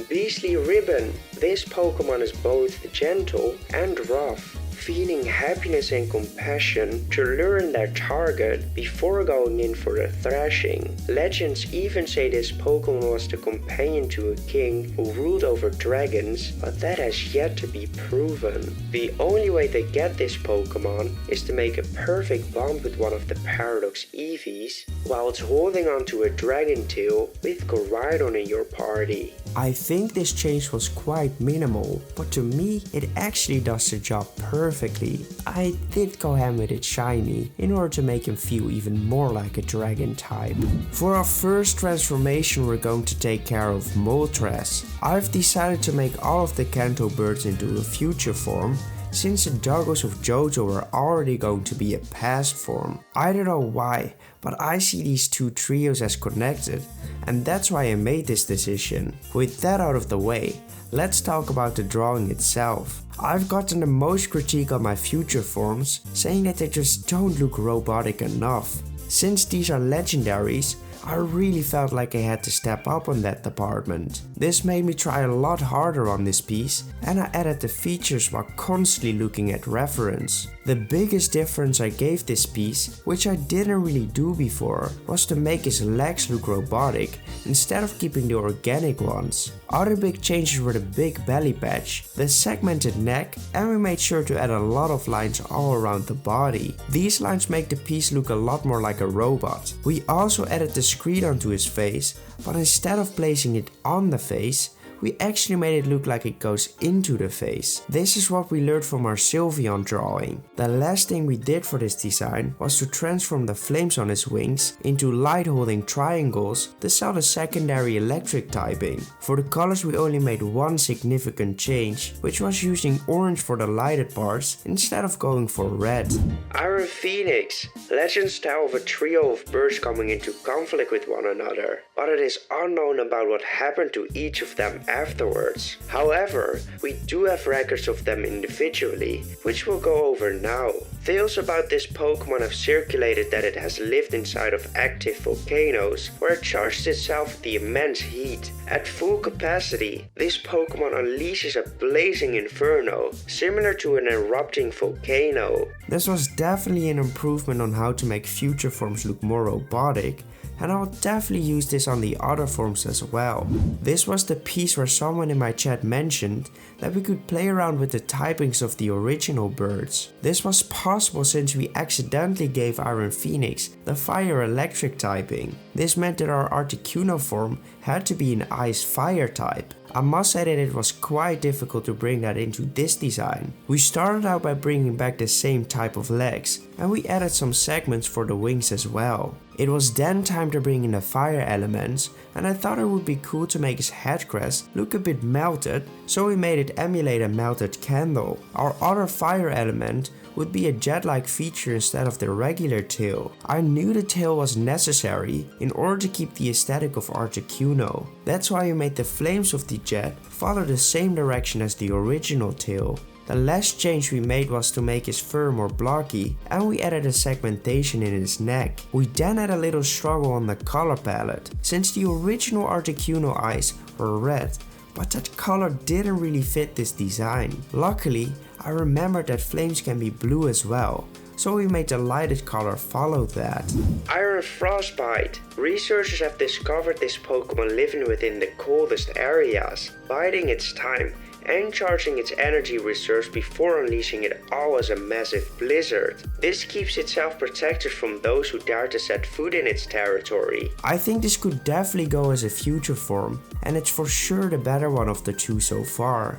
Beastly Ribbon. This Pokemon is both gentle and rough, feeling happiness and compassion to lure in their target before going in for a thrashing. Legends even say this Pokemon was the companion to a king who ruled over dragons, but that has yet to be proven. The only way to get this Pokemon is to make a perfect bond with one of the Paradox Eevees, while it's holding onto a dragon tail with Grovyle in your party. I think this change was quite minimal, but to me it actually does the job perfectly. I did go ham with it shiny in order to make him feel even more like a dragon type. For our first transformation we're going to take care of Moltres. I've decided to make all of the Kanto birds into a future form, since the doggos of JoJo are already going to be a past form. I don't know why, but I see these two trios as connected, and that's why I made this decision. With that out of the way, let's talk about the drawing itself. I've gotten the most critique on my future forms, saying that they just don't look robotic enough. Since these are legendaries, I really felt like I had to step up on that department. This made me try a lot harder on this piece, and I added the features while constantly looking at reference. The biggest difference I gave this piece, which I didn't really do before, was to make his legs look robotic instead of keeping the organic ones. Other big changes were the big belly patch, the segmented neck, and we made sure to add a lot of lines all around the body. These lines make the piece look a lot more like a robot. We also added the screen onto his face, but instead of placing it on the face, we actually made it look like it goes into the face. This is what we learned from our Sylveon drawing. The last thing we did for this design was to transform the flames on his wings into light holding triangles to sell the secondary electric typing. For the colors we only made one significant change, which was using orange for the lighted parts instead of going for red. Iron Phoenix. Legends tell of a trio of birds coming into conflict with one another, but it is unknown about what happened to each of them afterwards. However, we do have records of them individually, which we'll go over now. Tales about this Pokemon have circulated that it has lived inside of active volcanoes, where it charged itself with the immense heat. At full capacity, this Pokemon unleashes a blazing inferno, similar to an erupting volcano. This was definitely an improvement on how to make future forms look more robotic, and I'll definitely use this on the other forms as well. This was the piece where someone in my chat mentioned that we could play around with the typings of the original birds. This was possible since we accidentally gave Iron Phoenix the fire electric typing. This meant that our Articuno form had to be an ice fire type. I must say that it was quite difficult to bring that into this design. We started out by bringing back the same type of legs, and we added some segments for the wings as well. It was then time to bring in the fire elements, and I thought it would be cool to make his head crest look a bit melted, so we made it emulate a melted candle. Our other fire element would be a jet-like feature instead of the regular tail. I knew the tail was necessary in order to keep the aesthetic of Articuno. That's why we made the flames of the jet follow the same direction as the original tail. The last change we made was to make his fur more blocky, and we added a segmentation in his neck. We then had a little struggle on the color palette, since the original Articuno eyes were red, but that color didn't really fit this design. Luckily, I remembered that flames can be blue as well, so we made the lighted color follow that. Iron Frostbite. Researchers have discovered this Pokemon living within the coldest areas, biding its time and charging its energy reserves before unleashing it all as a massive blizzard. This keeps itself protected from those who dare to set foot in its territory. I think this could definitely go as a future form, and it's for sure the better one of the two so far.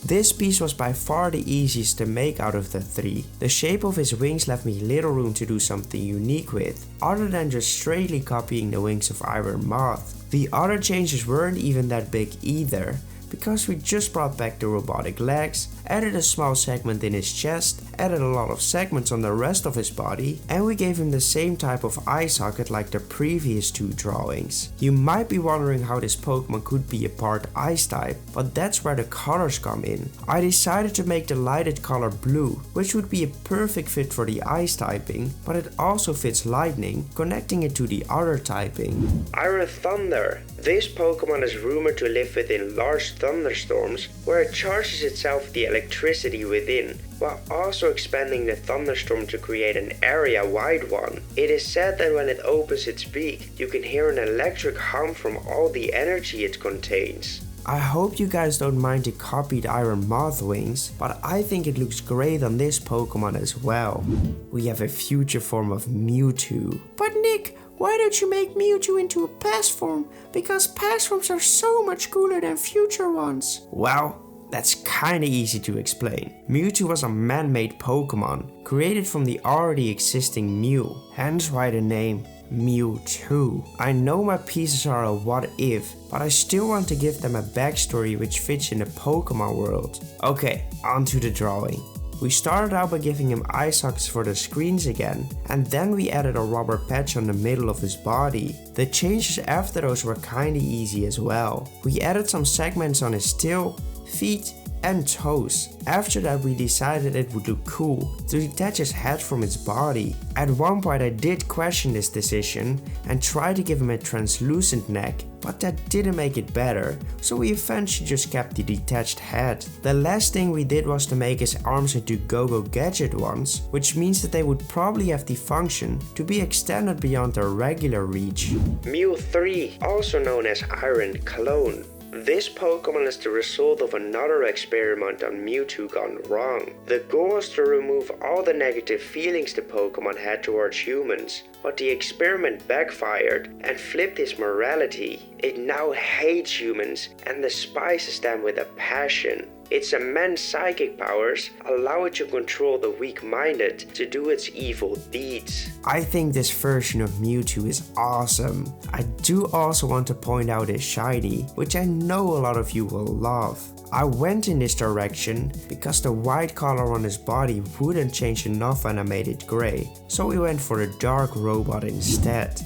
This piece was by far the easiest to make out of the three. The shape of his wings left me little room to do something unique with, other than just straightly copying the wings of Iron Moth. The other changes weren't even that big either. because we just brought back the robotic legs, added a small segment in his chest, added a lot of segments on the rest of his body, and we gave him the same type of eye socket like the previous two drawings. You might be wondering how this Pokemon could be a part ice type, but that's where the colors come in. I decided to make the lighted color blue, which would be a perfect fit for the ice typing, but it also fits lightning, connecting it to the other typing. Iron Thunder. This Pokemon is rumored to live within large thunderstorms, where it charges itself with the electricity within, while also expanding the thunderstorm to create an area-wide one. It is said that when it opens its beak, you can hear an electric hum from all the energy it contains. I hope you guys don't mind the copied Iron Moth wings, but I think it looks great on this Pokemon as well. We have a future form of Mewtwo. But Nick, why don't you make Mewtwo into a past form? Because past forms are so much cooler than future ones. Well, that's kinda easy to explain. Mewtwo was a man-made Pokemon, created from the already existing Mew, hence why the name Mewtwo. I know my pieces are a what if, but I still want to give them a backstory which fits in the Pokemon world. Okay, on to the drawing. We started out by giving him eye sockets for the screens again, and then we added a rubber patch on the middle of his body. The changes after those were kinda easy as well. We added some segments on his tail, feet, and toes. After that we decided it would look cool to detach his head from its body. At one point I did question this decision and tried to give him a translucent neck, but that didn't make it better, so we eventually just kept the detached head. The last thing we did was to make his arms into Go-Go Gadget ones, which means that they would probably have the function to be extended beyond their regular reach. Mew 3, also known as Iron Clone. This Pokemon is the result of another experiment on Mewtwo gone wrong. The goal was to remove all the negative feelings the Pokemon had towards humans, but the experiment backfired and flipped its morality. It now hates humans and despises them with a passion. Its immense psychic powers allow it to control the weak-minded to do its evil deeds. I think this version of Mewtwo is awesome. I do also want to point out his shiny, which I know a lot of you will love. I went in this direction because the white color on his body wouldn't change enough when I made it grey, so we went for the dark robot instead.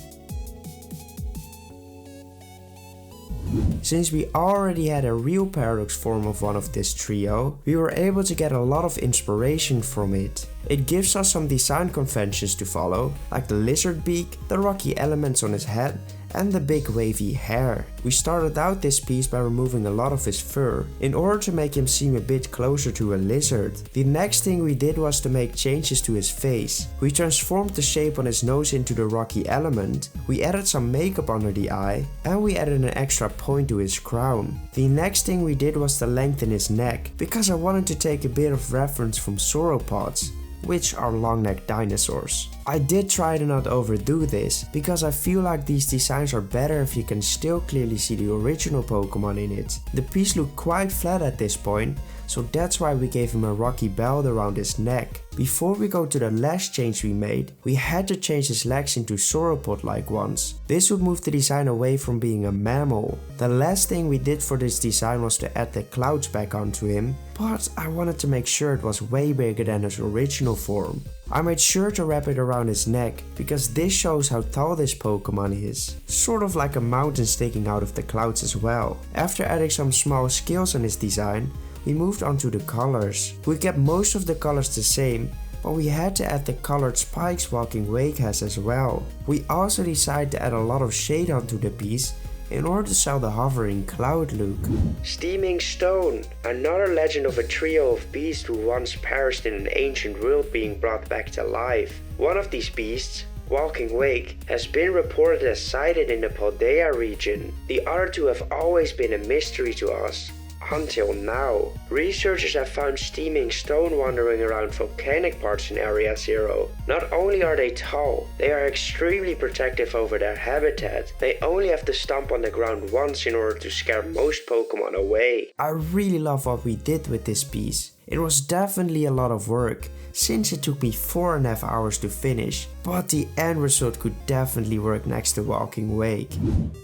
Since we already had a real Paradox form of one of this trio, we were able to get a lot of inspiration from it. It gives us some design conventions to follow, like the lizard beak, the rocky elements on his head, and the big wavy hair. We started out this piece by removing a lot of his fur, in order to make him seem a bit closer to a lizard. The next thing we did was to make changes to his face. We transformed the shape on his nose into the rocky element, we added some makeup under the eye, and we added an extra point to his crown. The next thing we did was to lengthen his neck, because I wanted to take a bit of reference from sauropods, which are long-necked dinosaurs. I did try to not overdo this, because I feel like these designs are better if you can still clearly see the original Pokemon in it. The piece looked quite flat at this point, so that's why we gave him a rocky belt around his neck. Before we go to the last change we made, we had to change his legs into sauropod-like ones. This would move the design away from being a mammal. The last thing we did for this design was to add the clouds back onto him, but I wanted to make sure it was way bigger than his original form. I made sure to wrap it around his neck, because this shows how tall this Pokemon is. Sort of like a mountain sticking out of the clouds as well. After adding some small scales on his design, we moved on to the colors. We kept most of the colors the same, but we had to add the colored spikes Walking Wake has as well. We also decided to add a lot of shade onto the piece in order to sell the hovering cloud look. Steaming Stone, another legend of a trio of beasts who once perished in an ancient world being brought back to life. One of these beasts, Walking Wake, has been reported as sighted in the Paldea region. The other two have always been a mystery to us. Until now, researchers have found Steaming Stone wandering around volcanic parts in Area 0. Not only are they tall, they are extremely protective over their habitat. They only have to stomp on the ground once in order to scare most Pokemon away. I really love what we did with this piece. It was definitely a lot of work, since it took me 4.5 hours to finish, but the end result could definitely work next to Walking Wake.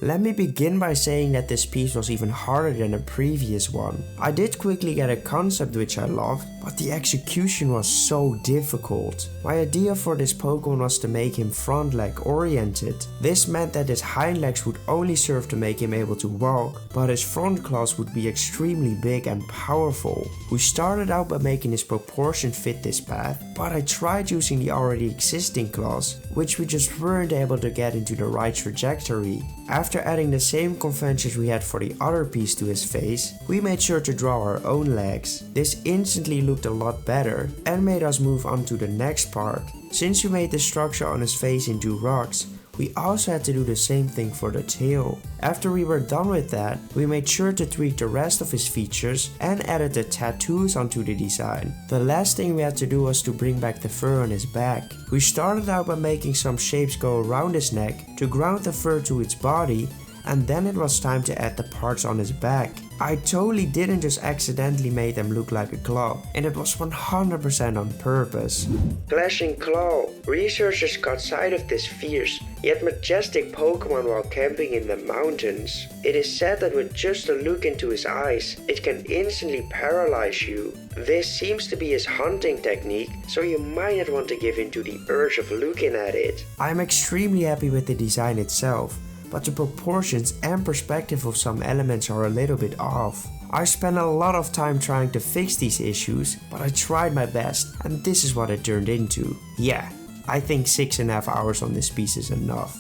Let me begin by saying that this piece was even harder than the previous one. I did quickly get a concept which I loved, but the execution was so difficult. My idea for this Pokemon was to make him front leg oriented. This meant that his hind legs would only serve to make him able to walk, but his front claws would be extremely big and powerful. We started out by making his proportion fit this path, but I tried using the already existing claws, which we just weren't able to get into the right trajectory. After adding the same conventions we had for the other piece to his face, we made sure to draw our own legs. This instantly looked a lot better and made us move on to the next part. Since we made the structure on his face into rocks, we also had to do the same thing for the tail. After we were done with that, we made sure to tweak the rest of his features and added the tattoos onto the design. The last thing we had to do was to bring back the fur on his back. We started out by making some shapes go around his neck to ground the fur to its body, and then it was time to add the parts on his back. I totally didn't just accidentally make them look like a claw, and it was 100% on purpose. Clashing Claw. Researchers caught sight of this fierce, yet majestic Pokemon while camping in the mountains. It is said that with just a look into his eyes, it can instantly paralyze you. This seems to be his hunting technique, so you might not want to give in to the urge of looking at it. I'm extremely happy with the design itself, but the proportions and perspective of some elements are a little bit off. I spent a lot of time trying to fix these issues, but I tried my best, and this is what it turned into. Yeah, I think 6.5 hours on this piece is enough.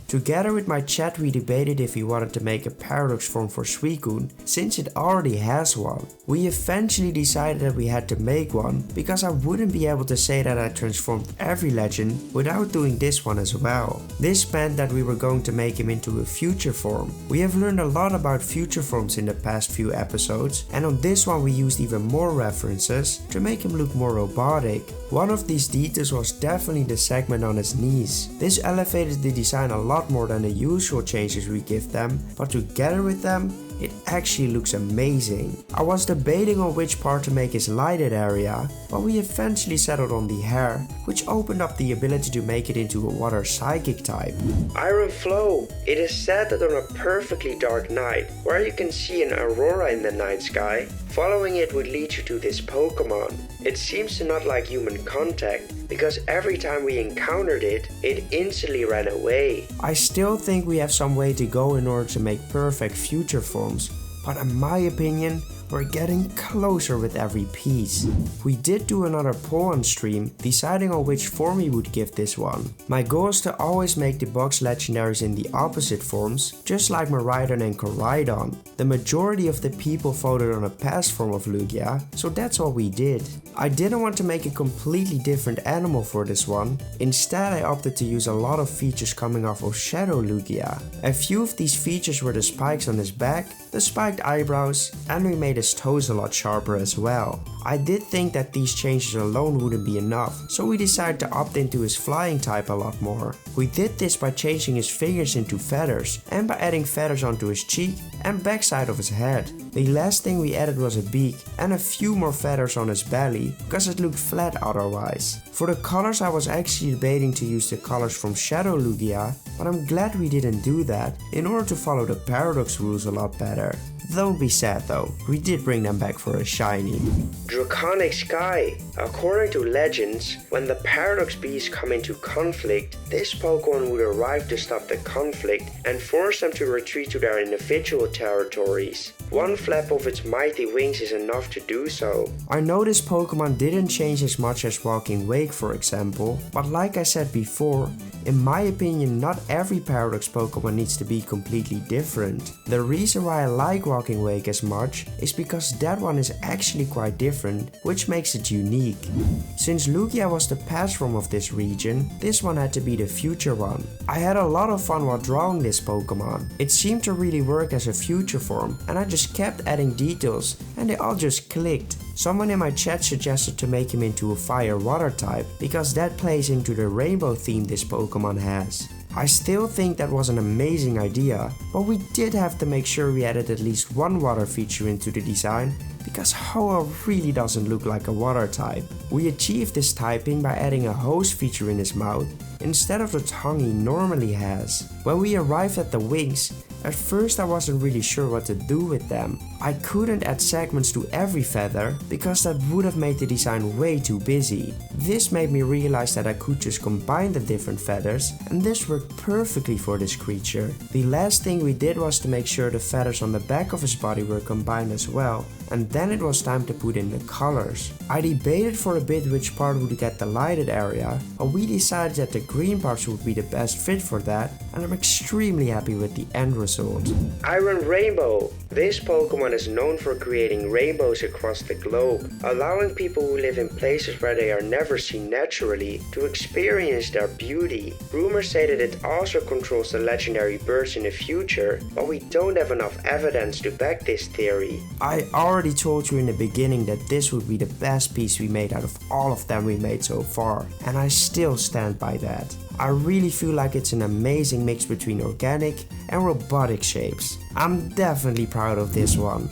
Together with my chat, we debated if we wanted to make a paradox form for Suicune, since it already has one. We eventually decided that we had to make one, because I wouldn't be able to say that I transformed every legend without doing this one as well. This meant that we were going to make him into a future form. We have learned a lot about future forms in the past few episodes, and on this one we used even more references to make him look more robotic. One of these details was definitely the segment on his knees. This elevated the design a lot more than the usual changes we give them, but together with them, it actually looks amazing. I was debating on which part to make his lighted area, but we eventually settled on the hair, which opened up the ability to make it into a water psychic type. Iron Flow. It is said that on a perfectly dark night, where you can see an aurora in the night sky, following it would lead you to this Pokemon. It seems to not like human contact, because every time we encountered it, it instantly ran away. I still think we have some way to go in order to make perfect future forms, but in my opinion, we're getting closer with every piece. We did do another poll on stream, deciding on which form we would give this one. My goal is to always make the box legendaries in the opposite forms, just like Miraidon and Koraidon. The majority of the people voted on a past form of Lugia, so that's what we did. I didn't want to make a completely different animal for this one. Instead, I opted to use a lot of features coming off of Shadow Lugia. A few of these features were the spikes on his back, the spiked eyebrows, and we made his toes a lot sharper as well. I did think that these changes alone wouldn't be enough, so we decided to opt into his flying type a lot more. We did this by changing his fingers into feathers, and by adding feathers onto his cheek and backside of his head. The last thing we added was a beak and a few more feathers on his belly, because it looked flat otherwise. For the colors, I was actually debating to use the colors from Shadow Lugia, but I'm glad we didn't do that in order to follow the paradox rules a lot better. Don't be sad though, we did bring them back for a shiny. Draconic Sky. According to legends, when the Paradox Beasts come into conflict, this Pokemon would arrive to stop the conflict and force them to retreat to their individual territories. One flap of its mighty wings is enough to do so. I know this Pokemon didn't change as much as Walking Wake for example, but like I said before, in my opinion not every Paradox Pokemon needs to be completely different. The reason why I like Walking Wake as much is because that one is actually quite different, which makes it unique. Since Lugia was the past form of this region, this one had to be the future one. I had a lot of fun while drawing this Pokemon. It seemed to really work as a future form, and I just kept adding details and they all just clicked. Someone in my chat suggested to make him into a fire-water type, because that plays into the rainbow theme this Pokemon has. I still think that was an amazing idea, but we did have to make sure we added at least one water feature into the design, because Ho-Oh really doesn't look like a water type. We achieved this typing by adding a hose feature in his mouth instead of the tongue he normally has. When we arrived at the wings, at first I wasn't really sure what to do with them. I couldn't add segments to every feather because that would have made the design way too busy. This made me realize that I could just combine the different feathers, and this worked perfectly for this creature. The last thing we did was to make sure the feathers on the back of his body were combined as well, and then it was time to put in the colors. I debated for a bit which part would get the lighted area, but we decided that the green parts would be the best fit for that, and I'm extremely happy with the end result. Iron Rainbow. This Pokemon is known for creating rainbows across the globe, allowing people who live in places where they are never seen naturally to experience their beauty. Rumors say that it also controls the legendary birds in the future, but we don't have enough evidence to back this theory. I already told you in the beginning that this would be the best piece we made out of all of them we made so far, and I still stand by that. I really feel like it's an amazing mix between organic and robotic shapes. I'm definitely proud of this one.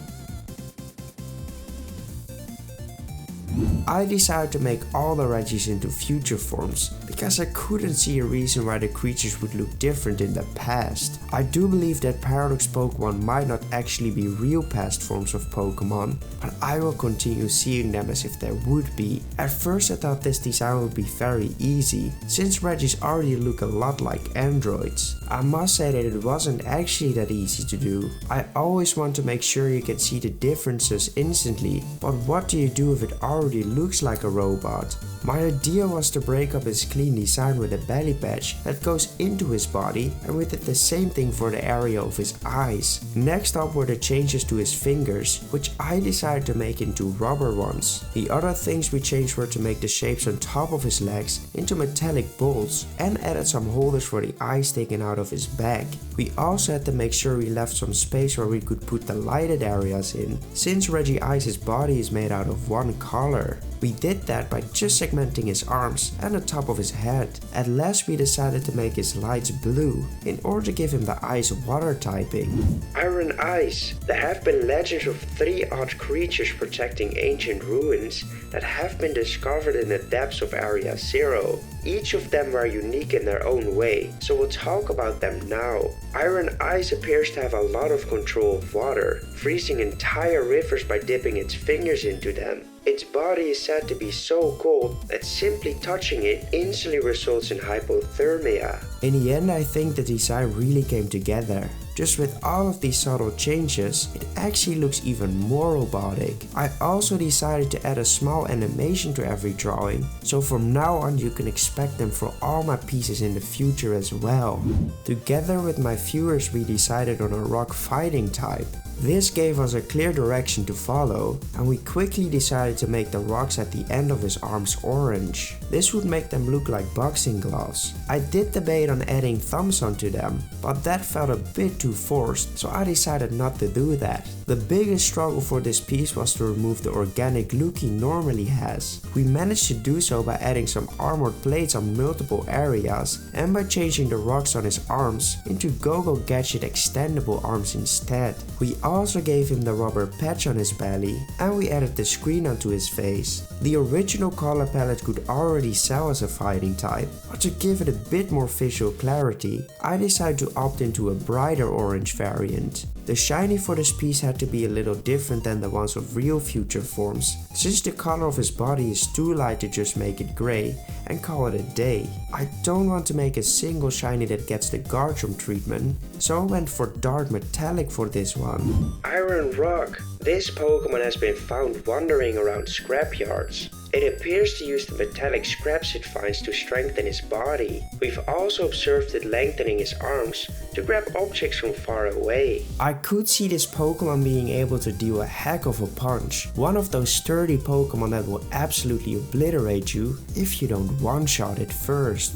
I decided to make all the Regis into future forms because I couldn't see a reason why the creatures would look different in the past. I do believe that Paradox Pokemon might not actually be real past forms of Pokemon, but I will continue seeing them as if they would be. At first I thought this design would be very easy, since Regis already look a lot like androids. I must say that it wasn't actually that easy to do. I always want to make sure you can see the differences instantly, but what do you do if it already looks like a robot? My idea was to break up his clean design with a belly patch that goes into his body, and we did the same thing for the area of his eyes. Next up were the changes to his fingers, which I decided to make into rubber ones. The other things we changed were to make the shapes on top of his legs into metallic balls and added some holders for the eyes taken out of his back. We also had to make sure we left some space where we could put the lighted areas in, since Regice's body is made out of one color. We did that by just segmenting his arms and the top of his head. At last we decided to make his lights blue in order to give him the ice water typing. Iron Ice. There have been legends of 3 odd creatures protecting ancient ruins that have been discovered in the depths of Area Zero. Each of them were unique in their own way, so we'll talk about them now. Iron Ice appears to have a lot of control of water, freezing entire rivers by dipping its fingers into them. Its body is said to be so cold that simply touching it instantly results in hypothermia. In the end, I think the design really came together. Just with all of these subtle changes, it actually looks even more robotic. I also decided to add a small animation to every drawing, so from now on you can expect them for all my pieces in the future as well. Together with my viewers we decided on a rock fighting type. This gave us a clear direction to follow, and we quickly decided to make the rocks at the end of his arms orange. This would make them look like boxing gloves. I did debate on adding thumbs onto them, but that felt a bit too forced, so I decided not to do that. The biggest struggle for this piece was to remove the organic look he normally has. We managed to do so by adding some armored plates on multiple areas and by changing the rocks on his arms into Go-Go Gadget extendable arms instead. We also gave him the rubber patch on his belly, and we added the screen onto his face. The original color palette could already sell as a fighting type, but to give it a bit more visual clarity, I decided to opt into a brighter orange variant. The shiny for this piece had to be a little different than the ones of real future forms, since the color of his body is too light to just make it grey and call it a day. I don't want to make a single shiny that gets the Garchomp treatment, so I went for dark metallic for this one. Iron Rock. This Pokemon has been found wandering around scrapyards. It appears to use the metallic scraps it finds to strengthen his body. We've also observed it lengthening his arms to grab objects from far away. I could see this Pokemon being able to deal a heck of a punch. One of those sturdy Pokemon that will absolutely obliterate you if you don't one-shot it first.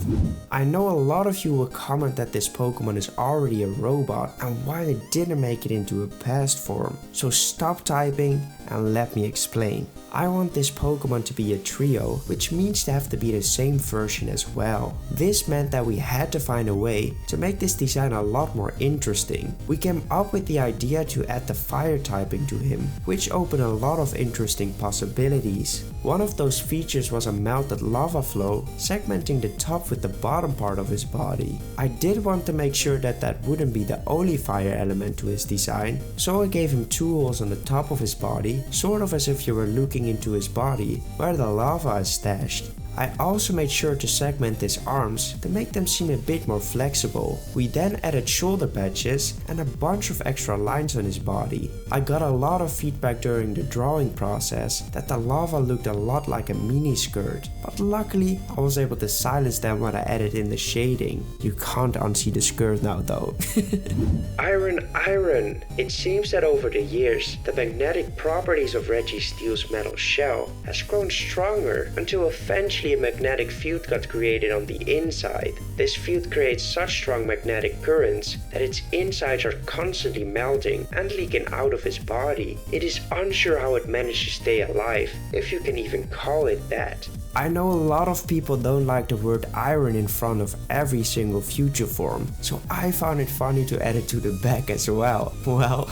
I know a lot of you will comment that this Pokemon is already a robot and why it didn't make it into a past form. So stop typing and let me explain. I want this Pokemon to be a trio, which means they have to be the same version as well. This meant that we had to find a way to make this design a lot more interesting. We came up with the idea to add the fire typing to him, which opened a lot of interesting possibilities. One of those features was a melted lava flow, segmenting the top with the bottom part of his body. I did want to make sure that that wouldn't be the only fire element to his design, so I gave him 2 holes on the top of his body, sort of as if you were looking into his body, where the lava is stashed. I also made sure to segment his arms to make them seem a bit more flexible. We then added shoulder patches and a bunch of extra lines on his body. I got a lot of feedback during the drawing process that the lava looked a lot like a mini skirt, but luckily I was able to silence them when I added in the shading. You can't unsee the skirt now though. Iron! It seems that over the years, the magnetic properties of Registeel's metal shell has grown stronger until eventually a magnetic field got created on the inside. This field creates such strong magnetic currents that its insides are constantly melting and leaking out of his body. It is unsure how it managed to stay alive, if you can even call it that. I know a lot of people don't like the word iron in front of every single future form, so I found it funny to add it to the back as well. Well,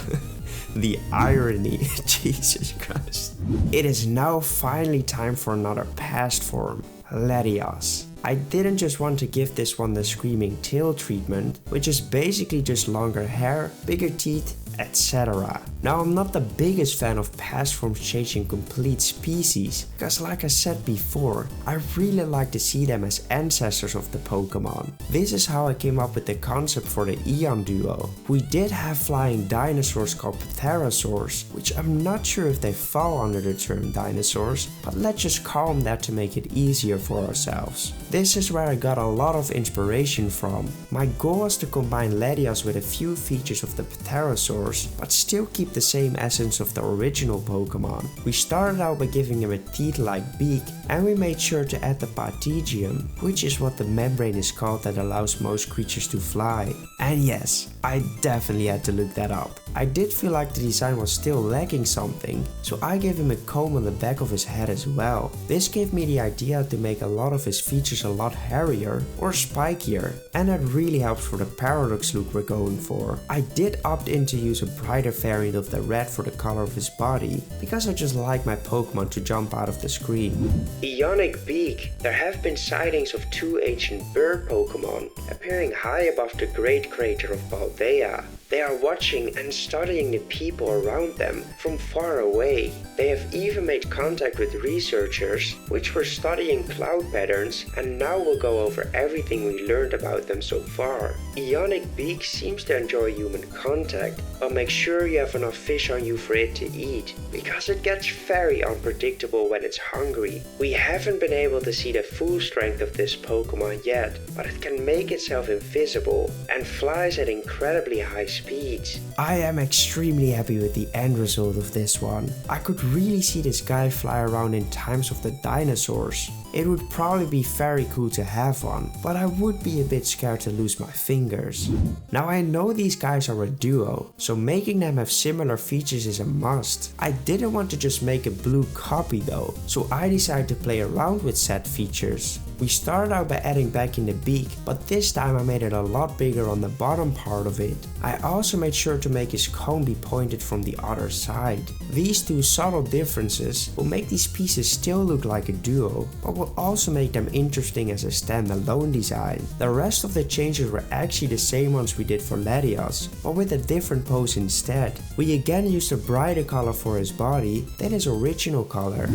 the irony, Jesus Christ. It is now finally time for another past form, Latias. I didn't just want to give this one the screaming tail treatment, which is basically just longer hair, bigger teeth, etc. Now I'm not the biggest fan of past forms changing complete species, because like I said before, I really like to see them as ancestors of the Pokemon. This is how I came up with the concept for the Eon duo. We did have flying dinosaurs called Pterosaurs, which I'm not sure if they fall under the term dinosaurs, but let's just call them that to make it easier for ourselves. This is where I got a lot of inspiration from. My goal was to combine Latias with a few features of the Pterosaurs, but still keep the same essence of the original Pokemon. We started out by giving him a teeth-like beak, and we made sure to add the Patigium, which is what the membrane is called that allows most creatures to fly. And yes, I definitely had to look that up. I did feel like the design was still lacking something, so I gave him a comb on the back of his head as well. This gave me the idea to make a lot of his features a lot hairier or spikier, and that really helps for the paradox look we're going for. I did opt in to use a brighter variant of the red for the color of his body, because I just like my Pokemon to jump out of the screen. Ionic Beak. There have been sightings of 2 ancient bird Pokemon appearing high above the Great Crater of Paldea. They are watching and studying the people around them from far away. They have even made contact with researchers which were studying cloud patterns, and now we'll go over everything we learned about them so far. Ionic Beak seems to enjoy human contact, but make sure you have enough fish on you for it to eat, because it gets very unpredictable when it's hungry. We haven't been able to see the full strength of this Pokemon yet, but it can make itself invisible and flies at incredibly high speeds. I am extremely happy with the end result of this one. I could really see this guy fly around in times of the dinosaurs. It would probably be very cool to have one, but I would be a bit scared to lose my fingers. Now I know these guys are a duo, so making them have similar features is a must. I didn't want to just make a blue copy though, so I decided to play around with said features. We started out by adding back in the beak, but this time I made it a lot bigger on the bottom part of it. I also made sure to make his comb be pointed from the other side. These 2 subtle differences will make these pieces still look like a duo, but will also make them interesting as a standalone design. The rest of the changes were actually the same ones we did for Latias, but with a different pose instead. We again used a brighter color for his body than his original color.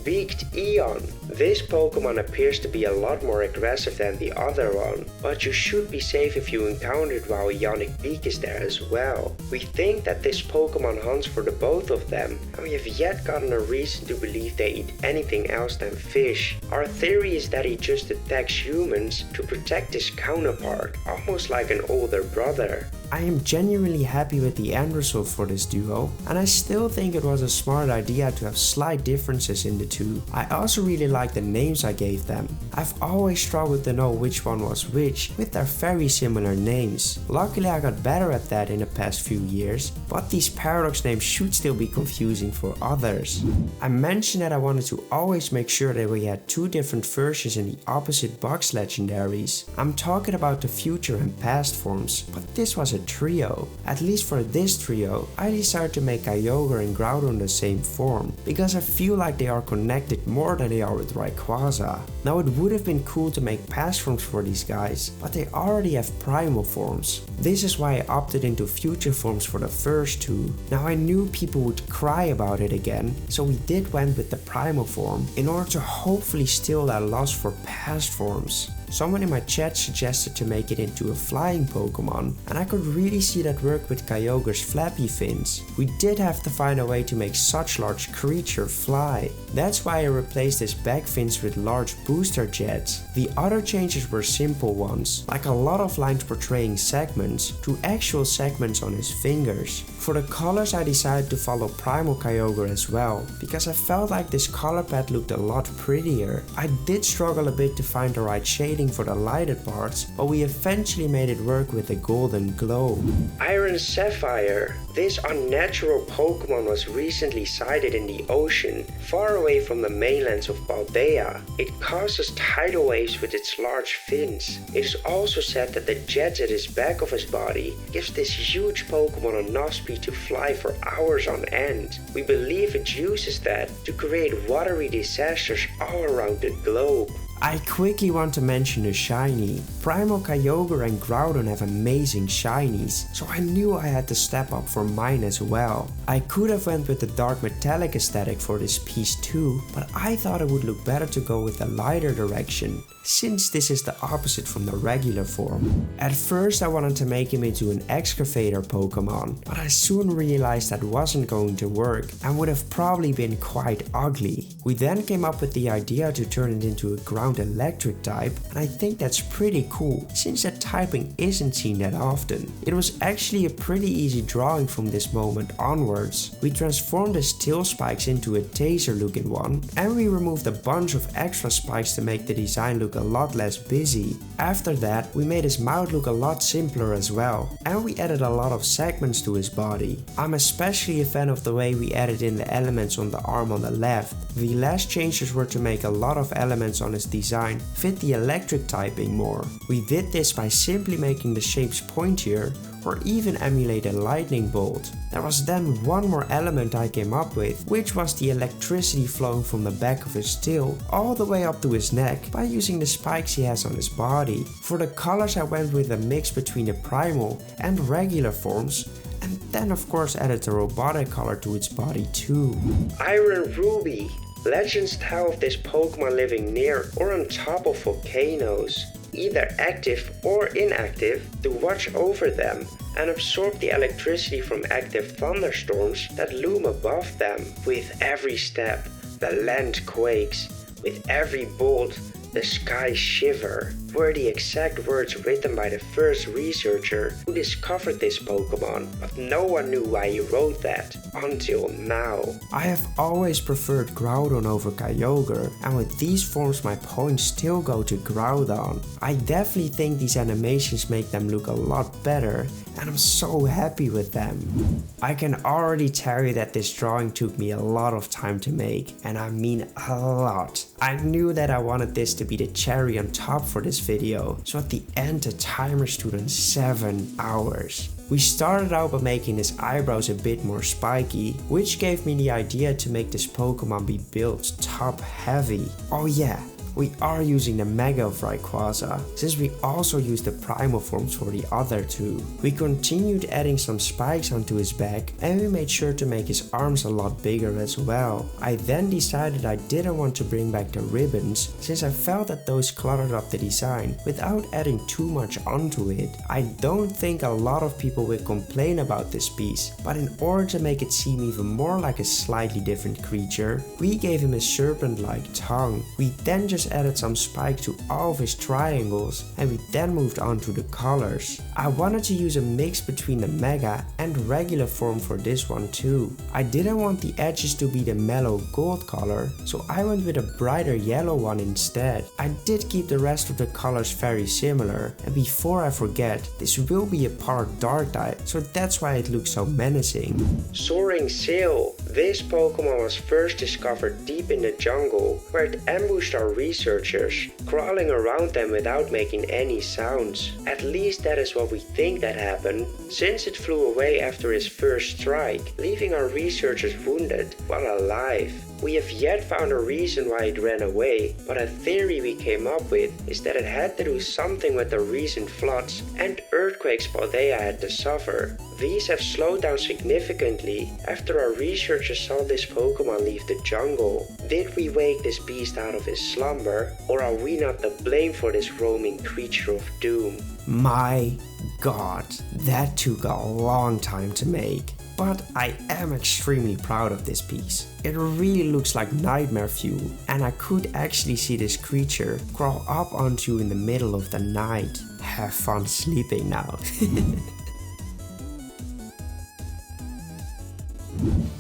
Beaked Eon. This Pokemon appears to be a lot more aggressive than the other one, but you should be safe if you encounter it while Ionic Beak is there as well. We think that this Pokemon hunts for the both of them, and we have yet gotten a reason to believe they eat anything else than fish. Our theory is that he just attacks humans to protect his counterpart, almost like an older brother. I am genuinely happy with the end result for this duo, and I still think it was a smart idea to have slight differences in the two. I also really like the names I gave them. I've always struggled to know which one was which with their very similar names. Luckily I got better at that in the past few years, but these Paradox names should still be confusing for others. I mentioned that I wanted to always make sure that we had two different versions in the opposite box legendaries. I'm talking about the future and past forms, but this was a trio. At least for this trio, I decided to make Kyogre and Groudon the same form, because I feel like they are connected more than they are with Rayquaza. Now it would have been cool to make past forms for these guys, but they already have primal forms. This is why I opted into future forms for the first two. Now I knew people would cry about it again, so we did went with the primal form in order to hopefully still their loss for past forms. Someone in my chat suggested to make it into a flying Pokemon, and I could really see that work with Kyogre's flappy fins. We did have to find a way to make such large creature fly. That's why I replaced his back fins with large booster jets. The other changes were simple ones, like a lot of lines portraying segments to actual segments on his fingers. For the colors I decided to follow Primal Kyogre as well, because I felt like this color palette looked a lot prettier. I did struggle a bit to find the right shading for the lighted parts, but we eventually made it work with a golden glow. Iron Sapphire. This unnatural Pokemon was recently sighted in the ocean, far away from the mainlands of Paldea. It causes tidal waves with its large fins. It is also said that the jets at his back of his body gives this huge Pokemon enough speed to fly for hours on end. We believe it uses that to create watery disasters all around the globe. I quickly want to mention the shiny. Primal Kyogre and Groudon have amazing shinies, so I knew I had to step up for mine as well. I could have went with the dark metallic aesthetic for this piece too, but I thought it would look better to go with the lighter direction, since this is the opposite from the regular form. At first I wanted to make him into an excavator Pokemon, but I soon realized that wasn't going to work and would have probably been quite ugly. We then came up with the idea to turn it into a ground electric type, and I think that's pretty cool since that typing isn't seen that often. It was actually a pretty easy drawing from this moment onwards. We transformed his tail spikes into a taser looking one, and we removed a bunch of extra spikes to make the design look a lot less busy. After that, we made his mouth look a lot simpler as well, and we added a lot of segments to his body. I'm especially a fan of the way we added in the elements on the arm on the left. The last changes were to make a lot of elements on his design fit the electric typing more. We did this by simply making the shapes pointier or even emulate a lightning bolt. There was then one more element I came up with, which was the electricity flowing from the back of his tail all the way up to his neck by using the spikes he has on his body. For the colors I went with a mix between the primal and regular forms, and then of course added the robotic color to its body too. Iron Ruby. Legends tell of this Pokemon living near or on top of volcanoes, either active or inactive, to watch over them and absorb the electricity from active thunderstorms that loom above them. With every step, the land quakes. With every bolt, the skies shiver, were the exact words written by the first researcher who discovered this Pokemon, but no one knew why he wrote that, until now. I have always preferred Groudon over Kyogre, and with these forms my points still go to Groudon. I definitely think these animations make them look a lot better, and I'm so happy with them. I can already tell you that this drawing took me a lot of time to make, and I mean a lot. I knew that I wanted this to be the cherry on top for this video, so at the end the timer stood on 7 hours. We started out by making his eyebrows a bit more spiky, which gave me the idea to make this Pokemon be built top heavy. Oh yeah, we are using the Mega of Rayquaza, since we also used the primal forms for the other two. We continued adding some spikes onto his back, and we made sure to make his arms a lot bigger as well. I then decided I didn't want to bring back the ribbons, since I felt that those cluttered up the design without adding too much onto it. I don't think a lot of people will complain about this piece, but in order to make it seem even more like a slightly different creature, we gave him a serpent-like tongue. We then just just added some spike to all of his triangles, and we then moved on to the colors. I wanted to use a mix between the Mega and regular form for this one too. I didn't want the edges to be the mellow gold color, so I went with a brighter yellow one instead. I did keep the rest of the colors very similar, and before I forget, this will be a part dark type, so that's why it looks so menacing. Soaring Sail. This Pokemon was first discovered deep in the jungle, where it ambushed our researchers, crawling around them without making any sounds. At least that is what we think that happened, since it flew away after his first strike, leaving our researchers wounded while alive. We have yet found a reason why it ran away, but a theory we came up with is that it had to do something with the recent floods and earthquakes Paldea had to suffer. These have slowed down significantly after our researchers saw this Pokemon leave the jungle. Did we wake this beast out of his slumber, or are we not to blame for this roaming creature of doom? My god, that took a long time to make. But I am extremely proud of this piece. It really looks like nightmare fuel, and I could actually see this creature crawl up onto you in the middle of the night. Have fun sleeping now.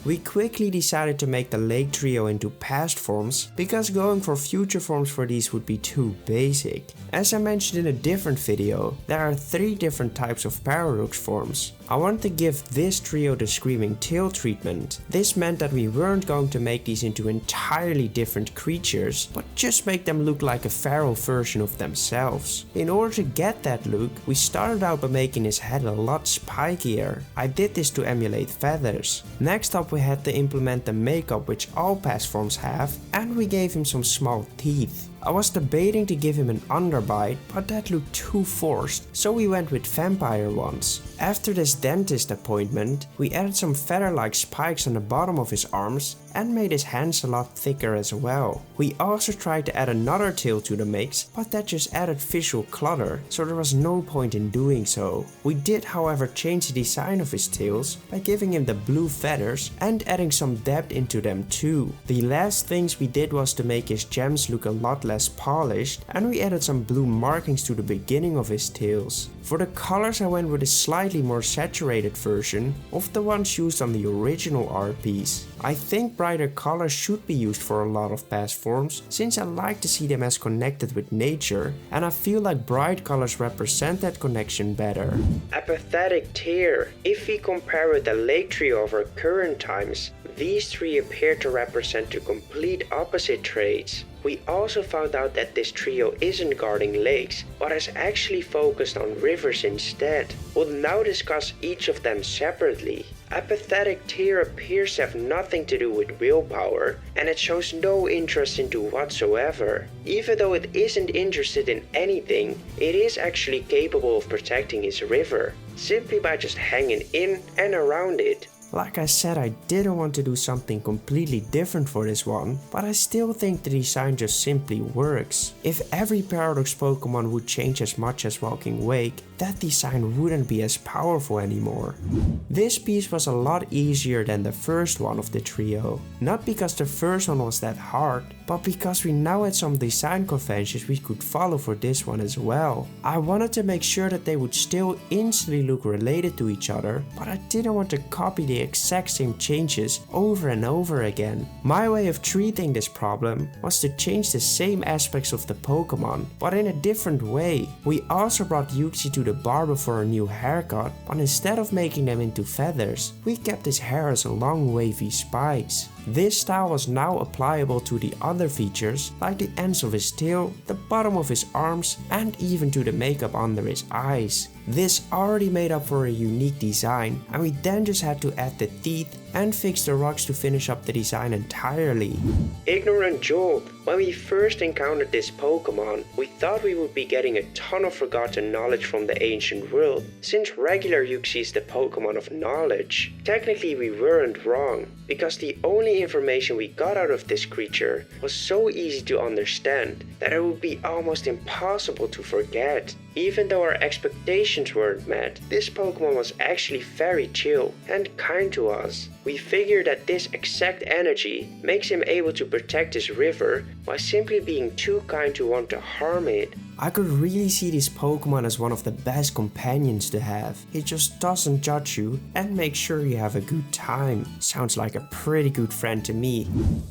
We quickly decided to make the Lake Trio into past forms, because going for future forms for these would be too basic. As I mentioned in a different video, there are 3 different types of Paradox forms. I wanted to give this trio the Screaming Tail treatment. This meant that we weren't going to make these into entirely different creatures, but just make them look like a feral version of themselves. In order to get that look, we started out by making his head a lot spikier. I did this to emulate feathers. Next up we had to implement the makeup which all past forms have, and we gave him some small teeth. I was debating to give him an underbite, but that looked too forced, so we went with vampire ones. After this dentist appointment, we added some feather-like spikes on the bottom of his arms and made his hands a lot thicker as well. We also tried to add another tail to the mix, but that just added visual clutter, so there was no point in doing so. We did however change the design of his tails by giving him the blue feathers and adding some depth into them too. The last things we did was to make his gems look a lot less polished, and we added some blue markings to the beginning of his tails. For the colors I went with a slightly more saturated version of the ones used on the original art piece. I think brighter colors should be used for a lot of past forms, since I like to see them as connected with nature, and I feel like bright colors represent that connection better. Apathetic Tear. If we compare with the Lake Trio of our current times, these 3 appear to represent the complete opposite traits. We also found out that this trio isn't guarding lakes, but is actually focused on rivers instead. We'll now discuss each of them separately. Apathetic Tear appears to have nothing to do with willpower, and it shows no interest into whatsoever. Even though it isn't interested in anything, it is actually capable of protecting his river, simply by just hanging in and around it. Like I said, I didn't want to do something completely different for this one, but I still think the design just simply works. If every Paradox Pokemon would change as much as Walking Wake, that design wouldn't be as powerful anymore. This piece was a lot easier than the first one of the trio. Not because the first one was that hard, but because we now had some design conventions we could follow for this one as well. I wanted to make sure that they would still instantly look related to each other, but I didn't want to copy the exact same changes over and over again. My way of treating this problem was to change the same aspects of the Pokemon, but in a different way. We also brought Yuxi to the barber for a new haircut, but instead of making them into feathers, we kept his hair as long wavy spikes. This style was now applicable to the other features, like the ends of his tail, the bottom of his arms, and even to the makeup under his eyes. This already made up for a unique design, and we then just had to add the teeth and fix the rocks to finish up the design entirely. Ignorant Jolt. When we first encountered this Pokemon, we thought we would be getting a ton of forgotten knowledge from the ancient world, since regular Yuxi is the Pokemon of knowledge. Technically we weren't wrong, because the only information we got out of this creature was so easy to understand that it would be almost impossible to forget. Even though our expectations weren't met, this Pokemon was actually very chill and kind to us. We figured that this exact energy makes him able to protect his river by simply being too kind to want to harm it. I could really see this Pokemon as one of the best companions to have. It just doesn't judge you and makes sure you have a good time. Sounds like a pretty good friend to me.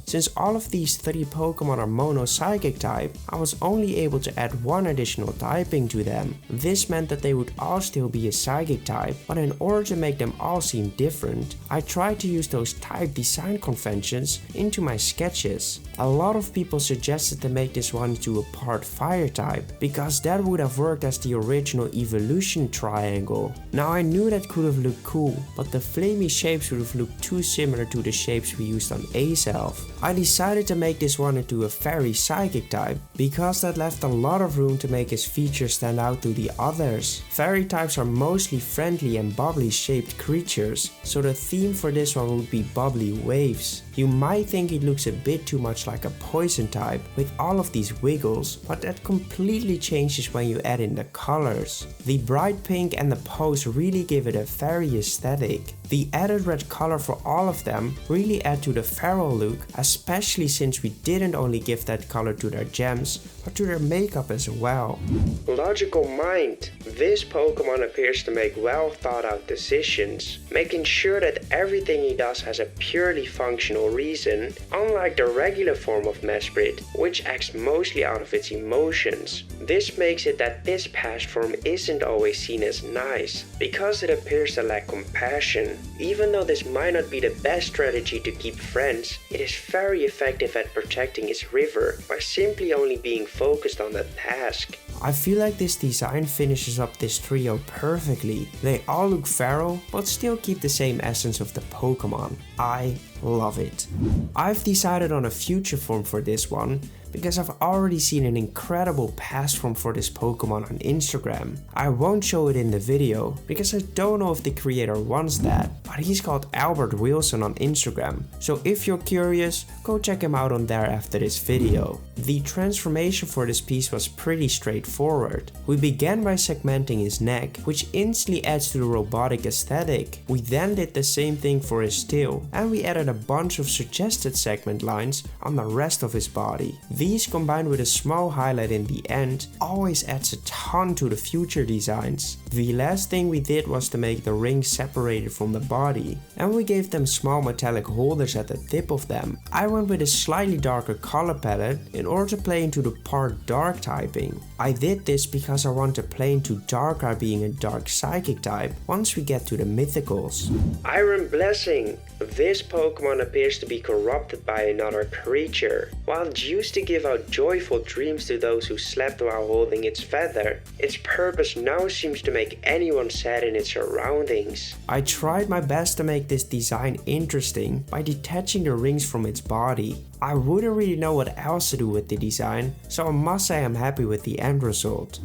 Since all of these 3 Pokemon are mono psychic type, I was only able to add one additional typing to them. This meant that they would all still be a psychic type, but in order to make them all seem different, I tried to use those type design conventions into my sketches. A lot of people suggested to make this one into a part fire type, because that would have worked as the original evolution triangle. Now I knew that could have looked cool, but the flamey shapes would have looked too similar to the shapes we used on Azelf. I decided to make this one into a fairy psychic type, because that left a lot of room to make his features stand out to the others. Fairy types are mostly friendly and bubbly shaped creatures, so the theme for this one would be bubbly waves. You might think it looks a bit too much like a poison type with all of these wiggles, but that completely changes when you add in the colors. The bright pink and the pose really give it a fairy aesthetic. The added red color for all of them really add to the feral look, especially since we didn't only give that color to their gems, but to their makeup as well. Logical mind. This Pokemon appears to make well thought out decisions, making sure that everything he does has a purely functional reason, unlike the regular form of Mesprit, which acts mostly out of its emotions. This makes it that this past form isn't always seen as nice, because it appears to lack compassion. Even though this might not be the best strategy to keep friends, it is very effective at protecting his river by simply only being focused on the task. I feel like this design finishes up this trio perfectly. They all look feral, but still keep the same essence of the Pokemon. I love it. I've decided on a future form for this one, because I've already seen an incredible past form for this Pokemon on Instagram. I won't show it in the video, because I don't know if the creator wants that, but he's called Albert Wilson on Instagram, so if you're curious, go check him out on there after this video. The transformation for this piece was pretty straightforward. We began by segmenting his neck, which instantly adds to the robotic aesthetic. We then did the same thing for his tail, and we added a bunch of suggested segment lines on the rest of his body. These combined with a small highlight in the end always adds a ton to the future designs. The last thing we did was to make the rings separated from the body, and we gave them small metallic holders at the tip of them. I went with a slightly darker color palette in order to play into the part dark typing. I did this because I want to play into Darkrai being a dark psychic type once we get to the mythicals. Iron Blessing. This Pokemon appears to be corrupted by another creature. While it used to give out joyful dreams to those who slept while holding its feather, its purpose now seems to make anyone sad in its surroundings. I tried my best to make this design interesting by detaching the rings from its body. I wouldn't really know what else to do with the design, so I must say I'm happy with the end result.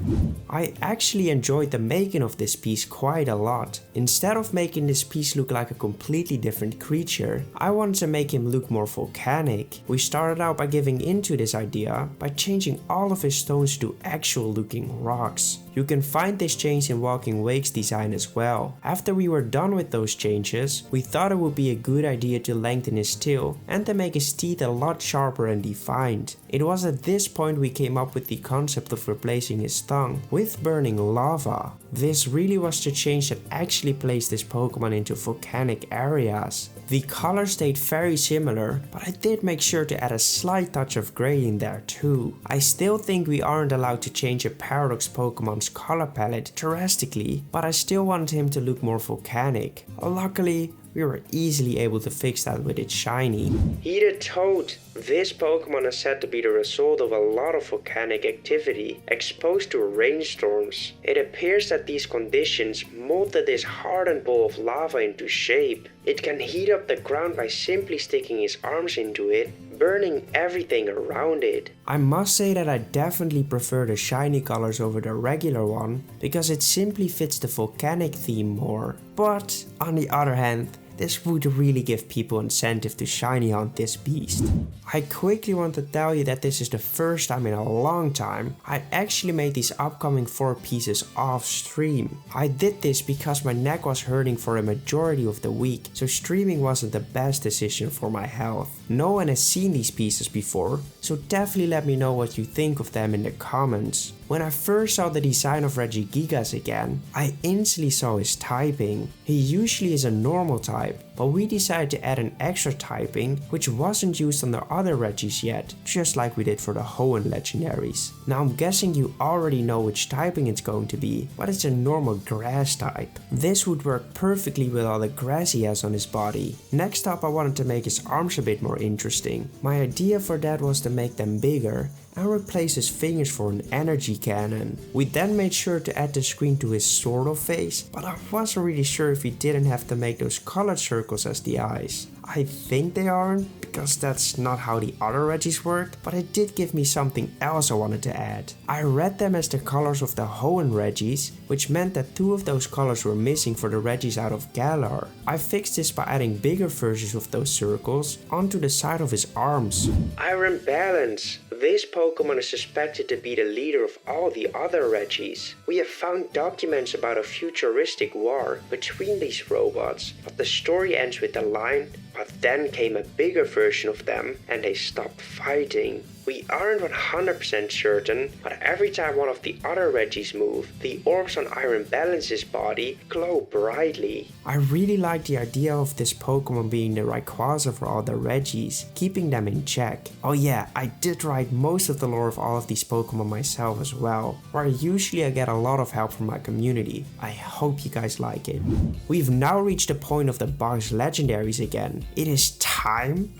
I actually enjoyed the making of this piece quite a lot. Instead of making this piece look like a completely different creature, I wanted to make him look more volcanic. We started out by giving into this idea by changing all of his stones to actual looking rocks. You can find this change in Walking Wake's design as well. After we were done with those changes, we thought it would be a good idea to lengthen his tail and to make his teeth a lot sharper and defined. It was at this point we came up with the concept of replacing his tongue with burning lava. This really was the change that actually placed this Pokemon into volcanic areas. The color stayed very similar, but I did make sure to add a slight touch of grey in there too. I still think we aren't allowed to change a Paradox Pokemon's color palette drastically, but I still wanted him to look more volcanic. Luckily, we were easily able to fix that with its shiny. Heated Toad. This Pokemon is said to be the result of a lot of volcanic activity exposed to rainstorms. It appears that these conditions molded this hardened ball of lava into shape. It can heat up the ground by simply sticking its arms into it, burning everything around it. I must say that I definitely prefer the shiny colors over the regular one, because it simply fits the volcanic theme more. But on the other hand, this would really give people incentive to shiny hunt this beast. I quickly want to tell you that this is the first time in a long time I actually made these upcoming 4 pieces off stream. I did this because my neck was hurting for a majority of the week, so streaming wasn't the best decision for my health. No one has seen these pieces before, so definitely let me know what you think of them in the comments. When I first saw the design of Regigigas again, I instantly saw his typing. He usually is a normal type, but we decided to add an extra typing which wasn't used on the other Regis yet, just like we did for the Hoenn legendaries. Now I'm guessing you already know which typing it's going to be, but it's a normal grass type. This would work perfectly with all the grass he has on his body. Next up, I wanted to make his arms a bit more interesting. My idea for that was to make them bigger and replace his fingers for an energy cannon. We then made sure to add the screen to his sort of face, but I wasn't really sure if we didn't have to make those colored circles as the eyes. I think they aren't, because that's not how the other Regis worked, but it did give me something else I wanted to add. I read them as the colors of the Hoenn Regis, which meant that 2 of those colors were missing for the Regis out of Galar. I fixed this by adding bigger versions of those circles onto the side of his arms. Iron Balance. This Pokemon is suspected to be the leader of all the other Regis. We have found documents about a futuristic war between these robots, but the story ends with the line, "But then came a bigger version of them and they stopped fighting." We aren't 100% certain, but every time one of the other Regis move, the orbs on Iron Balance's body glow brightly. I really like the idea of this Pokemon being the Rayquaza for all the Regis, keeping them in check. Oh yeah, I did write most of the lore of all of these Pokemon myself as well, where usually I get a lot of help from my community. I hope you guys like it. We've now reached the point of the box legendaries again. It is time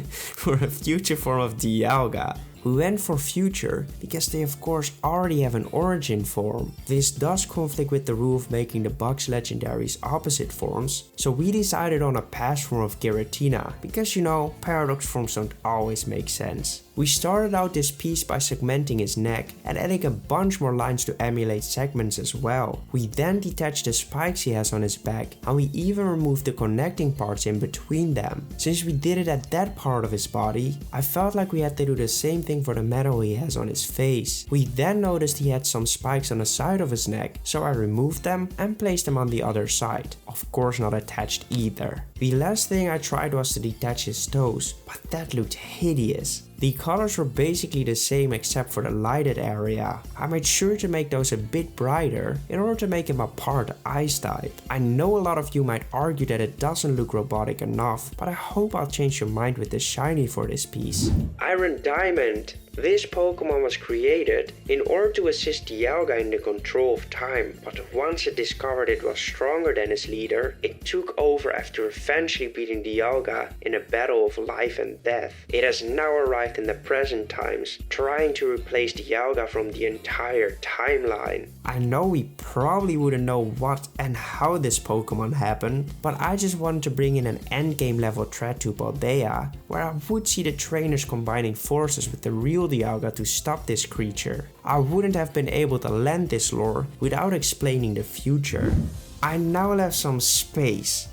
for a future form of Dialga. We went for future because they of course already have an origin form. This does conflict with the rule of making the box legendaries opposite forms, so we decided on a past form of Giratina because you know, paradox forms don't always make sense. We started out this piece by segmenting his neck and adding a bunch more lines to emulate segments as well. We then detached the spikes he has on his back and we even removed the connecting parts in between them. Since we did it at that part of his body, I felt like we had to do the same thing for the metal he has on his face. We then noticed he had some spikes on the side of his neck, so I removed them and placed them on the other side. Of course not attached either. The last thing I tried was to detach his toes, but that looked hideous. The colors were basically the same except for the lighted area. I made sure to make those a bit brighter in order to make him a part ice type. I know a lot of you might argue that it doesn't look robotic enough, but I hope I'll change your mind with the shiny for this piece. Iron Diamond. This Pokemon was created in order to assist Dialga in the control of time, but once it discovered it was stronger than its leader, it took over after eventually beating Dialga in a battle of life and death. It has now arrived in the present times, trying to replace Dialga from the entire timeline. I know we probably wouldn't know what and how this Pokemon happened, but I just wanted to bring in an endgame level threat to Paldea, where I would see the trainers combining forces with the real Dialga to stop this creature. I wouldn't have been able to land this lore without explaining the future. I now left some space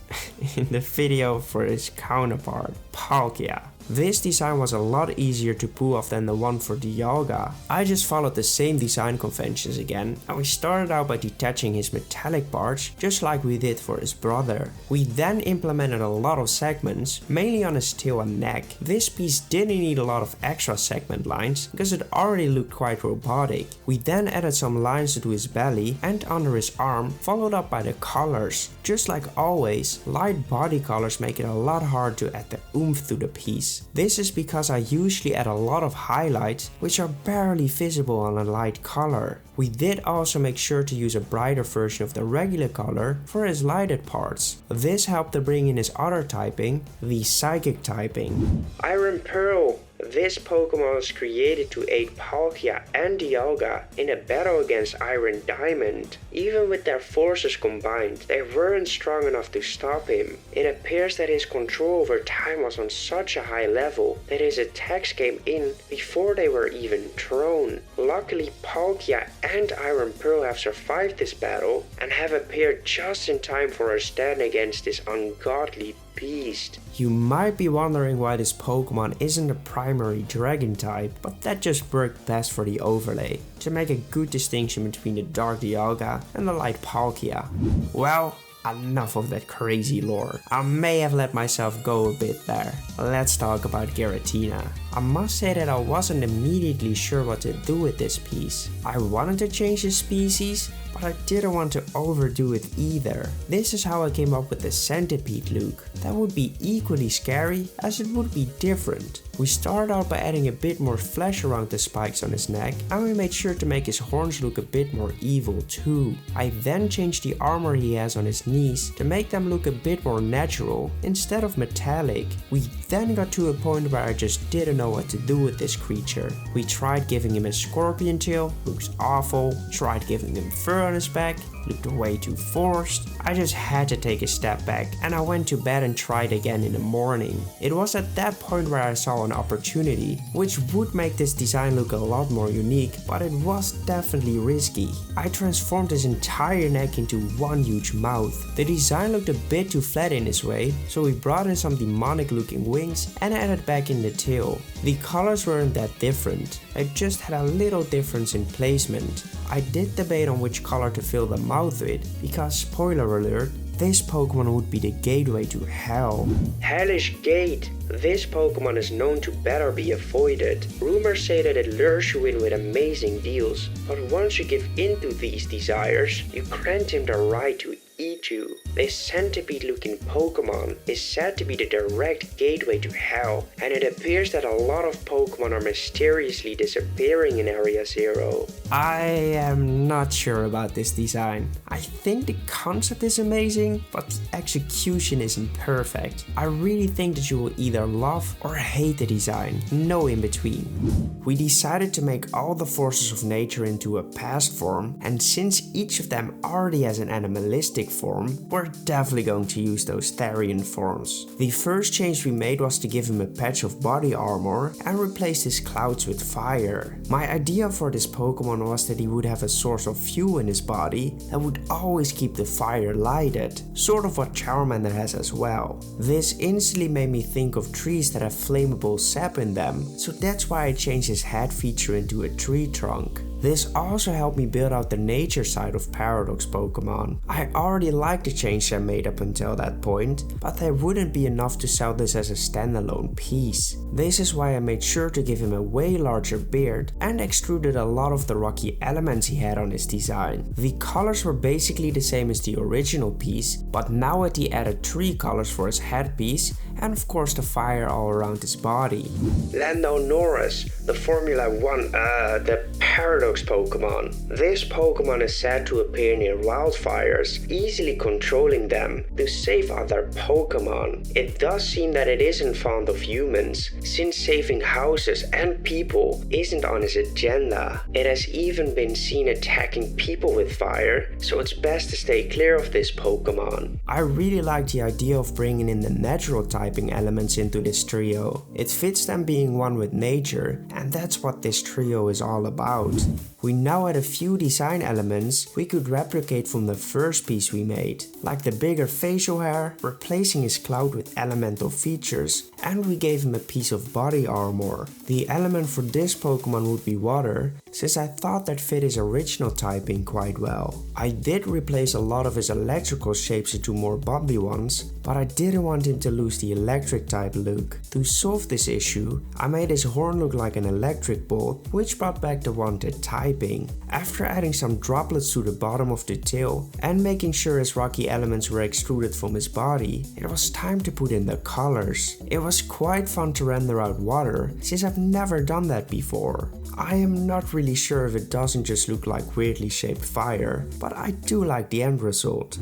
in the video for its counterpart, Palkia. This design was a lot easier to pull off than the one for Dialga. I just followed the same design conventions again, and we started out by detaching his metallic parts just like we did for his brother. We then implemented a lot of segments, mainly on his tail and neck. This piece didn't need a lot of extra segment lines because it already looked quite robotic. We then added some lines to his belly and under his arm, followed up by the colors. Just like always, light body colors make it a lot harder to add the oomph to the piece. This is because I usually add a lot of highlights which are barely visible on a light color. We did also make sure to use a brighter version of the regular color for his lighted parts. This helped to bring in his other typing, the psychic typing. Iron Pearl. This Pokemon was created to aid Palkia and Dialga in a battle against Iron Diamond. Even with their forces combined, they weren't strong enough to stop him. It appears that his control over time was on such a high level that his attacks came in before they were even thrown. Luckily, Palkia and Iron Pearl have survived this battle and have appeared just in time for a stand against this ungodly beast. You might be wondering why this Pokemon isn't a primary dragon type, but that just worked best for the overlay, to make a good distinction between the dark Dialga and the light Palkia. Well, enough of that crazy lore. I may have let myself go a bit there. Let's talk about Giratina. I must say that I wasn't immediately sure what to do with this piece. I wanted to change the species, but I didn't want to overdo it either. This is how I came up with the centipede look. That would be equally scary as it would be different. We started out by adding a bit more flesh around the spikes on his neck, and we made sure to make his horns look a bit more evil too. I then changed the armor he has on his knees to make them look a bit more natural instead of metallic. We then got to a point where I just didn't know what to do with this creature. We tried giving him a scorpion tail, looks awful. Tried giving him fur on his back, looked way too forced. I just had to take a step back, and I went to bed and tried again in the morning. It was at that point where I saw an opportunity, which would make this design look a lot more unique, but it was definitely risky. I transformed his entire neck into one huge mouth. The design looked a bit too flat in this way, so we brought in some demonic looking wings and added back in the tail. The colors weren't that different, it just had a little difference in placement. I did debate on which color to fill the mouth with, because spoiler alert, this Pokemon would be the gateway to hell. Hellish Gate. This Pokemon is known to better be avoided. Rumors say that it lures you in with amazing deals, but once you give in to these desires, you grant him the right to eat you. This centipede looking Pokemon is said to be the direct gateway to hell, and it appears that a lot of Pokemon are mysteriously disappearing in Area Zero. I am not sure about this design. I think the concept is amazing, but the execution isn't perfect. I really think that you will either love or hate the design, no in between. We decided to make all the forces of nature into a past form, and since each of them already has an animalistic form, we're definitely going to use those Therian forms. The first change we made was to give him a patch of body armor and replace his clouds with fire. My idea for this Pokemon was that he would have a source of fuel in his body that would always keep the fire lighted, sort of what Charmander has as well. This instantly made me think of trees that have flammable sap in them, so that's why I changed his head feature into a tree trunk. This also helped me build out the nature side of Paradox Pokemon. I already liked the change I made up until that point, but they wouldn't be enough to sell this as a standalone piece. This is why I made sure to give him a way larger beard and extruded a lot of the rocky elements he had on his design. The colors were basically the same as the original piece, but now he added 3 colors for his headpiece and of course the fire all around his body. Landonoras, the Formula 1, the Paradox Pokemon. This Pokemon is said to appear near wildfires, easily controlling them to save other Pokemon. It does seem that it isn't fond of humans, since saving houses and people isn't on his agenda. It has even been seen attacking people with fire, so it's best to stay clear of this Pokemon. I really like the idea of bringing in the natural typing elements into this trio. It fits them being one with nature, and that's what this trio is all about. We now had a few design elements we could replicate from the first piece we made, like the bigger facial hair, replacing his cloud with elemental features, and we gave him a piece of body armor. The element for this Pokemon would be water, since I thought that fit his original typing quite well. I did replace a lot of his electrical shapes into more bubbly ones, but I didn't want him to lose the electric type look. To solve this issue, I made his horn look like an electric bolt, which brought back the wanted typing. After adding some droplets to the bottom of the tail and making sure his rocky elements were extruded from his body, it was time to put in the colors. It was quite fun to render out water, since I've never done that before. I am not really sure if it doesn't just look like weirdly shaped fire, but I do like the end result.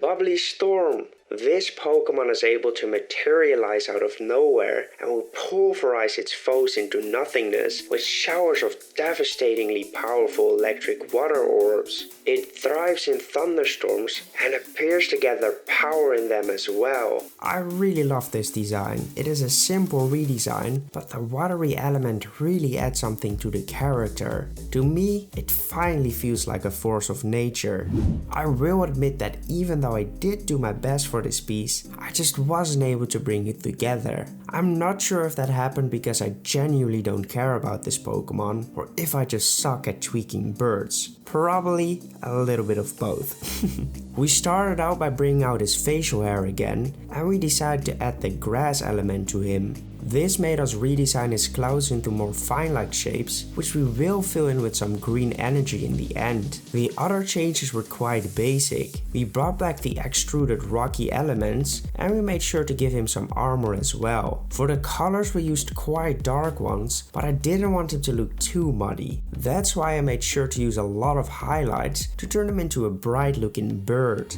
Bubbly Storm. This Pokemon is able to materialize out of nowhere and will pulverize its foes into nothingness with showers of devastatingly powerful electric water orbs. It thrives in thunderstorms and appears to gather power in them as well. I really love this design. It is a simple redesign, but the watery element really adds something to the character. To me, it finally feels like a force of nature. I will admit that even though I did do my best for this piece, I just wasn't able to bring it together. I'm not sure if that happened because I genuinely don't care about this Pokemon, or if I just suck at tweaking birds. Probably a little bit of both. We started out by bringing out his facial hair again, and we decided to add the grass element to him. This made us redesign his clouds into more fine-like shapes, which we will fill in with some green energy in the end. The other changes were quite basic. We brought back the extruded rocky elements, and we made sure to give him some armor as well. For the colors we used quite dark ones, but I didn't want him to look too muddy. That's why I made sure to use a lot of highlights to turn him into a bright looking bird.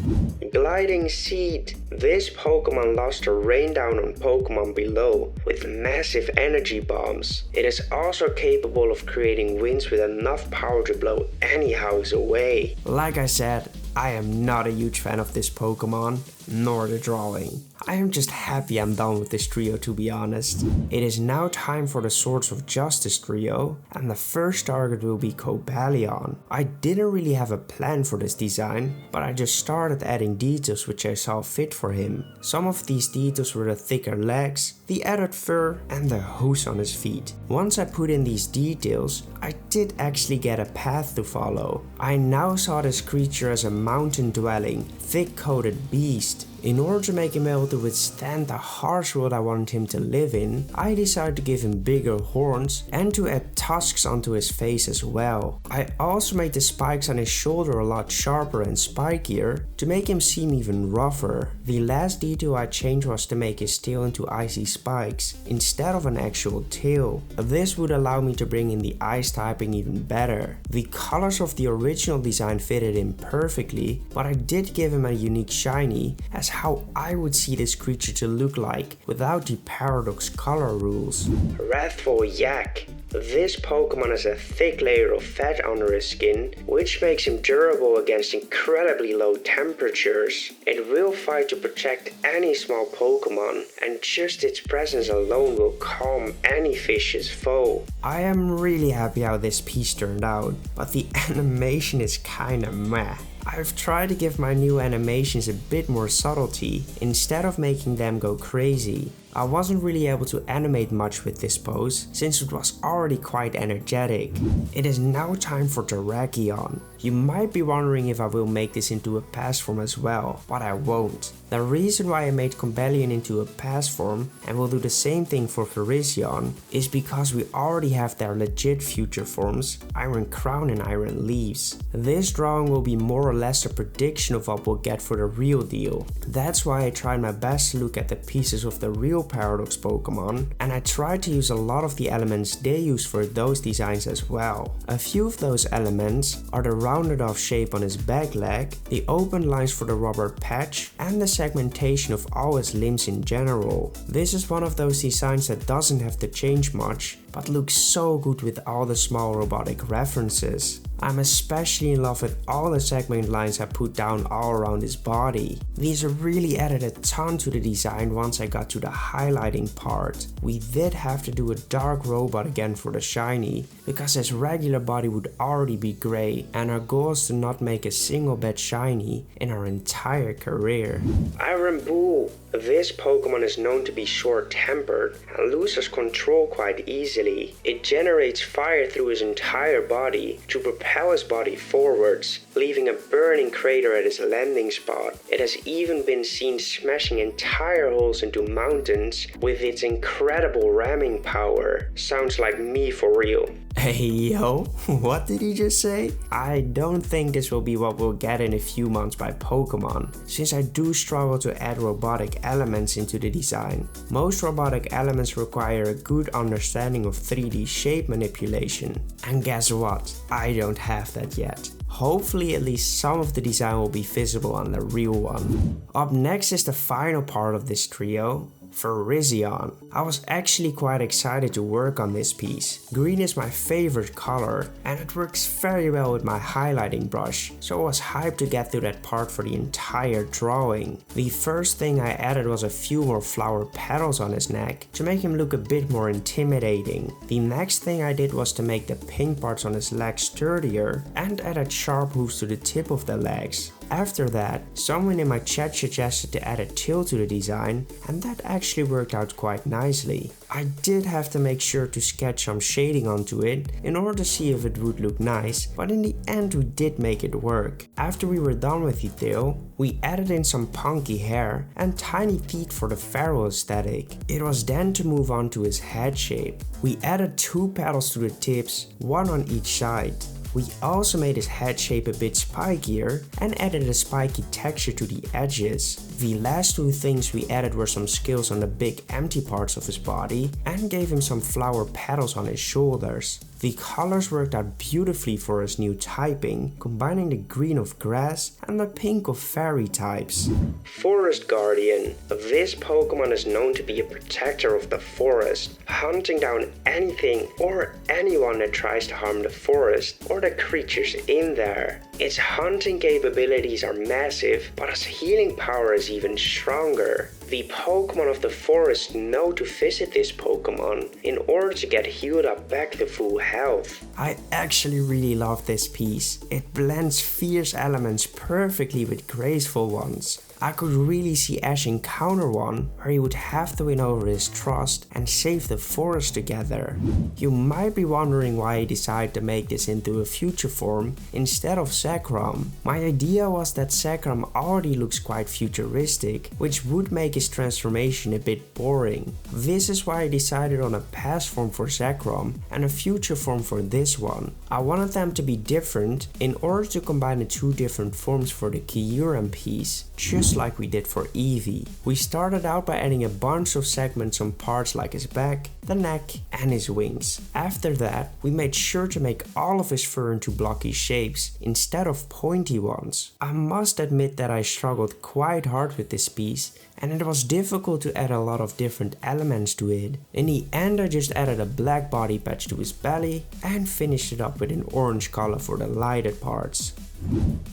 Gliding Seed. This Pokemon loves to rain down on Pokemon below with massive energy bombs. It is also capable of creating winds with enough power to blow any house away. Like I said, I am not a huge fan of this Pokemon, nor the drawing. I am just happy I'm done with this trio, to be honest. It is now time for the Swords of Justice trio, and the first target will be Cobalion. I didn't really have a plan for this design, but I just started adding details which I saw fit for him. Some of these details were the thicker legs, the added fur, and the hooves on his feet. Once I put in these details, I did actually get a path to follow. I now saw this creature as a mountain-dwelling, thick-coated beast. In order to make him able to withstand the harsh world I wanted him to live in, I decided to give him bigger horns and to add tusks onto his face as well. I also made the spikes on his shoulder a lot sharper and spikier to make him seem even rougher. The last detail I changed was to make his tail into icy spikes instead of an actual tail. This would allow me to bring in the ice typing even better. The colors of the original design fitted in perfectly, but I did give him a unique shiny as how I would see this creature to look like without the paradox color rules. Wrathful Yak. This Pokemon has a thick layer of fat under his skin, which makes him durable against incredibly low temperatures. It will fight to protect any small Pokemon, and just its presence alone will calm any vicious foe. I am really happy how this piece turned out, but the animation is kinda meh. I've tried to give my new animations a bit more subtlety instead of making them go crazy. I wasn't really able to animate much with this pose since it was already quite energetic. It is now time for Terrakion. You might be wondering if I will make this into a past form as well, but I won't. The reason why I made Combusken into a past form and will do the same thing for Virizion is because we already have their legit future forms, Iron Crown and Iron Leaves. This drawing will be more or less a prediction of what we'll get for the real deal. That's why I tried my best to look at the pieces of the real Paradox Pokemon, and I tried to use a lot of the elements they use for those designs as well. A few of those elements are the rounded off shape on his back leg, the open lines for the rubber patch, and the segmentation of all his limbs in general. This is one of those designs that doesn't have to change much, but looks so good with all the small robotic references. I'm especially in love with all the segment lines I put down all around his body. These really added a ton to the design once I got to the highlighting part. We did have to do a dark robot again for the shiny, because his regular body would already be grey, and our goal is to not make a single bad shiny in our entire career. Iron Bull. This Pokemon is known to be short-tempered and loses control quite easily. It generates fire through his entire body to propel his body forwards, leaving a burning crater at his landing spot. It has even been seen smashing entire holes into mountains with its incredible ramming power. Sounds like me for real. Hey yo, what did he just say? I don't think this will be what we'll get in a few months by Pokemon, since I do struggle to add robotic elements into the design. Most robotic elements require a good understanding of 3D shape manipulation. And guess what? I don't have that yet. Hopefully at least some of the design will be visible on the real one. Up next is the final part of this trio, Virizion. I was actually quite excited to work on this piece. Green is my favorite color and it works very well with my highlighting brush, so I was hyped to get through that part for the entire drawing. The first thing I added was a few more flower petals on his neck to make him look a bit more intimidating. The next thing I did was to make the pink parts on his legs sturdier and added sharp hooves to the tip of the legs. After that, someone in my chat suggested to add a tail to the design, and that actually worked out quite nicely. I did have to make sure to sketch some shading onto it in order to see if it would look nice, but in the end we did make it work. After we were done with the tail, we added in some punky hair and tiny teeth for the feral aesthetic. It was then to move on to his head shape. We added 2 petals to the tips, one on each side. We also made his head shape a bit spikier and added a spiky texture to the edges. The last 2 things we added were some scales on the big empty parts of his body and gave him some flower petals on his shoulders. The colors worked out beautifully for his new typing, combining the green of grass and the pink of fairy types. Forest Guardian. This Pokemon is known to be a protector of the forest, hunting down anything or anyone that tries to harm the forest or the creatures in there. Its hunting capabilities are massive, but its healing power is even stronger. The Pokemon of the forest know to visit this Pokemon in order to get healed up back to full health. I actually really love this piece. It blends fierce elements perfectly with graceful ones. I could really see Ash encounter one where he would have to win over his trust and save the forest together. You might be wondering why I decided to make this into a future form instead of Zekrom. My idea was that Zekrom already looks quite futuristic, which would make his transformation a bit boring. This is why I decided on a past form for Zekrom and a future form for this one. I wanted them to be different in order to combine the 2 different forms for the Kyurem piece, just like we did for Eevee. We started out by adding a bunch of segments on parts like his back, the neck and his wings. After that, we made sure to make all of his fur into blocky shapes instead of pointy ones. I must admit that I struggled quite hard with this piece and it was difficult to add a lot of different elements to it. In the end I just added a black body patch to his belly and finished it up with an orange color for the lighted parts.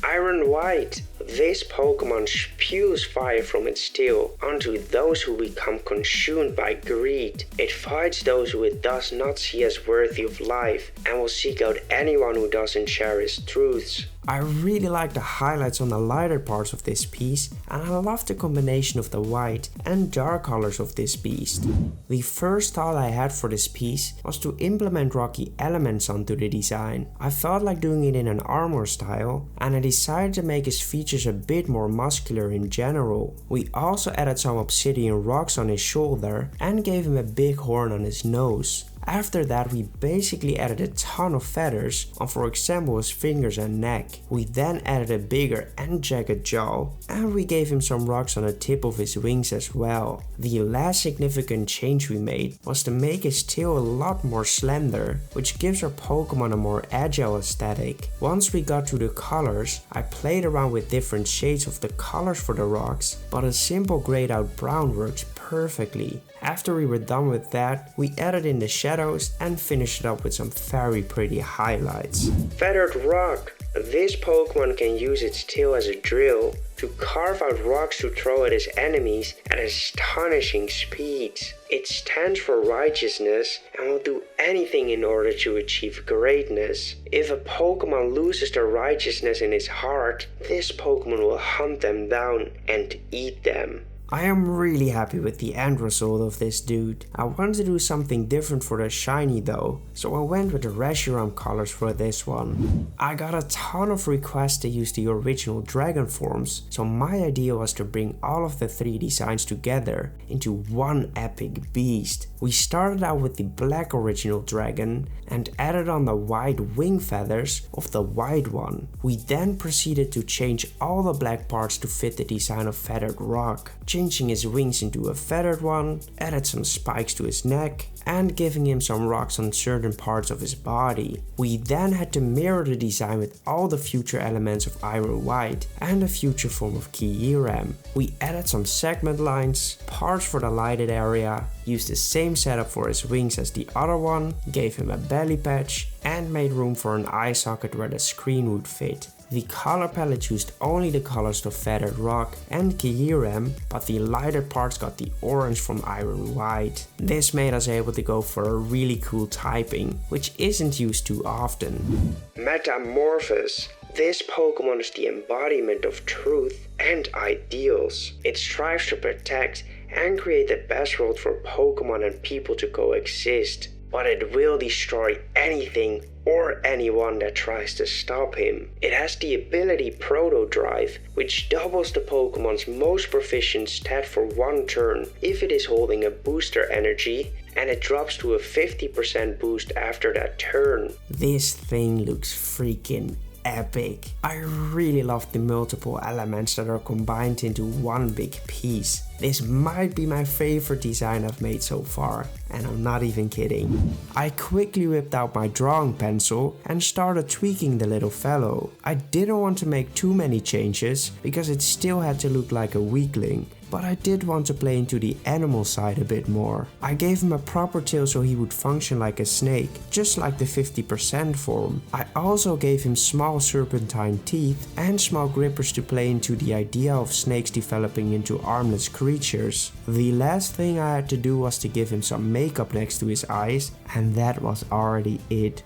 Iron White. This Pokemon spews fire from its tail onto those who become consumed by greed. It fights those who it does not see as worthy of life and will seek out anyone who doesn't share its truths. I really like the highlights on the lighter parts of this piece and I love the combination of the white and dark colors of this beast. The first thought I had for this piece was to implement rocky elements onto the design. I felt like doing it in an armor style and I decided to make his features a bit more muscular in general. We also added some obsidian rocks on his shoulder and gave him a big horn on his nose. After that we basically added a ton of feathers on, for example, his fingers and neck. We then added a bigger and jagged jaw and we gave him some rocks on the tip of his wings as well. The last significant change we made was to make his tail a lot more slender, which gives our Pokemon a more agile aesthetic. Once we got to the colors, I played around with different shades of the colors for the rocks, but a simple grayed out brown works perfectly. After we were done with that, we added in the shadows and finished it up with some very pretty highlights. Feathered Rock. This Pokemon can use its tail as a drill to carve out rocks to throw at its enemies at astonishing speeds. It stands for righteousness and will do anything in order to achieve greatness. If a Pokemon loses their righteousness in its heart, this Pokemon will hunt them down and eat them. I am really happy with the end result of this dude. I wanted to do something different for the shiny though, so I went with the Reshiram colors for this one. I got a ton of requests to use the original dragon forms, so my idea was to bring all of the 3 designs together into one epic beast. We started out with the black original dragon and added on the white wing feathers of the white one. We then proceeded to change all the black parts to fit the design of Feathered Rock, changing his wings into a feathered one, added some spikes to his neck, and giving him some rocks on certain parts of his body. We then had to mirror the design with all the future elements of Iron White and a future form of Kyurem. We added some segment lines, parts for the lighted area, used the same setup for his wings as the other one, gave him a belly patch, and made room for an eye socket where the screen would fit. The color palette used only the colors of Feathered Rock and Kyurem, but the lighter parts got the orange from Iron White. This made us able to go for a really cool typing, which isn't used too often. Metamorphosis. This Pokemon is the embodiment of truth and ideals. It strives to protect and create the best world for Pokemon and people to coexist, but it will destroy anything or anyone that tries to stop him. It has the ability Proto Drive, which doubles the Pokemon's most proficient stat for 1 turn if it is holding a booster energy, and it drops to a 50% boost after that turn. This thing looks freaking epic. I really love the multiple elements that are combined into one big piece. This might be my favorite design I've made so far, and I'm not even kidding. I quickly whipped out my drawing pencil and started tweaking the little fellow. I didn't want to make too many changes because it still had to look like a weakling, but I did want to play into the animal side a bit more. I gave him a proper tail so he would function like a snake, just like the 50% form. I also gave him small serpentine teeth and small grippers to play into the idea of snakes developing into armless creatures. The last thing I had to do was to give him some makeup next to his eyes, and that was already it.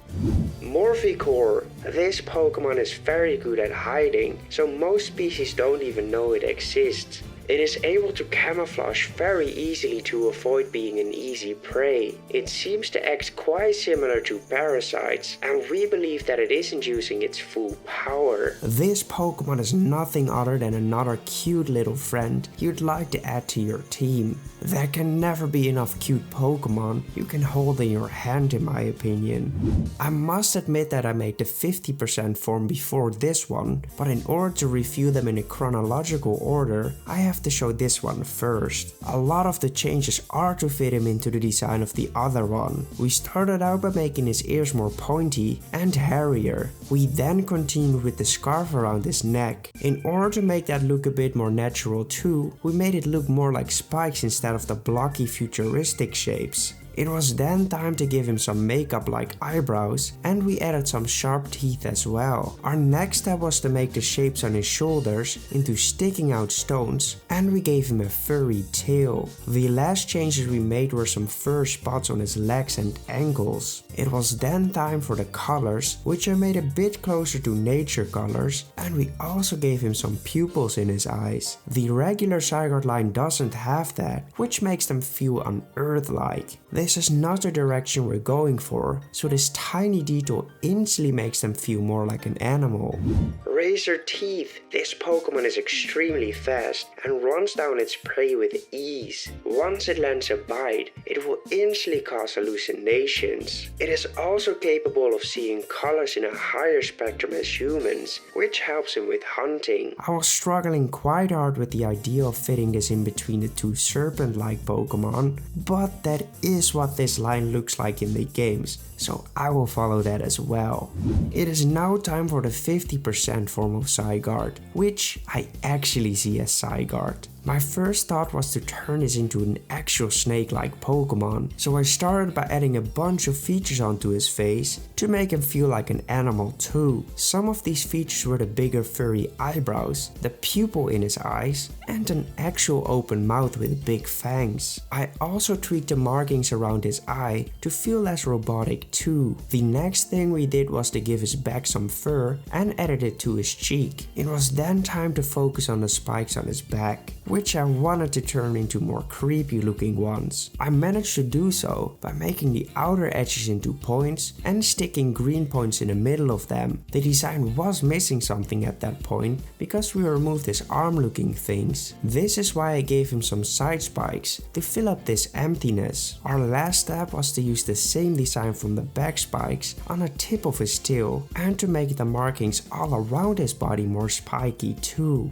Morphicore. This Pokemon is very good at hiding, so most species don't even know it exists. It is able to camouflage very easily to avoid being an easy prey. It seems to act quite similar to parasites, and we believe that it isn't using its full power. This Pokemon is nothing other than another cute little friend you'd like to add to your team. There can never be enough cute Pokemon you can hold in your hand, in my opinion. I must admit that I made the 50% form before this one, but in order to review them in a chronological order, I have to show this one first. A lot of the changes are to fit him into the design of the other one. We started out by making his ears more pointy and hairier. We then continued with the scarf around his neck. In order to make that look a bit more natural too, we made it look more like spikes instead of the blocky futuristic shapes. It was then time to give him some makeup like eyebrows, and we added some sharp teeth as well. Our next step was to make the shapes on his shoulders into sticking out stones, and we gave him a furry tail. The last changes we made were some fur spots on his legs and ankles. It was then time for the colors, which I made a bit closer to nature colors, and we also gave him some pupils in his eyes. The regular Zygarde line doesn't have that, which makes them feel unearth-like. This is not the direction we're going for, so this tiny detail instantly makes them feel more like an animal. Razor Teeth. This Pokemon is extremely fast and runs down its prey with ease. Once it lands a bite, it will instantly cause hallucinations. It is also capable of seeing colors in a higher spectrum as humans, which helps him with hunting. I was struggling quite hard with the idea of fitting this in between the two serpent-like Pokemon, but that is what this line looks like in the games, so I will follow that as well. It is now time for the 50% form of Zygarde, which I actually see as Zygarde. My first thought was to turn this into an actual snake-like Pokemon, so I started by adding a bunch of features onto his face to make him feel like an animal too. Some of these features were the bigger furry eyebrows, the pupil in his eyes, and an actual open mouth with big fangs. I also tweaked the markings around his eye to feel less robotic too. The next thing we did was to give his back some fur and added it to his cheek. It was then time to focus on the spikes on his back. which I wanted to turn into more creepy looking ones. I managed to do so by making the outer edges into points and sticking green points in the middle of them. The design was missing something at that point because we removed his arm looking things. This is why I gave him some side spikes to fill up this emptiness. Our last step was to use the same design from the back spikes on the tip of his tail and to make the markings all around his body more spiky too.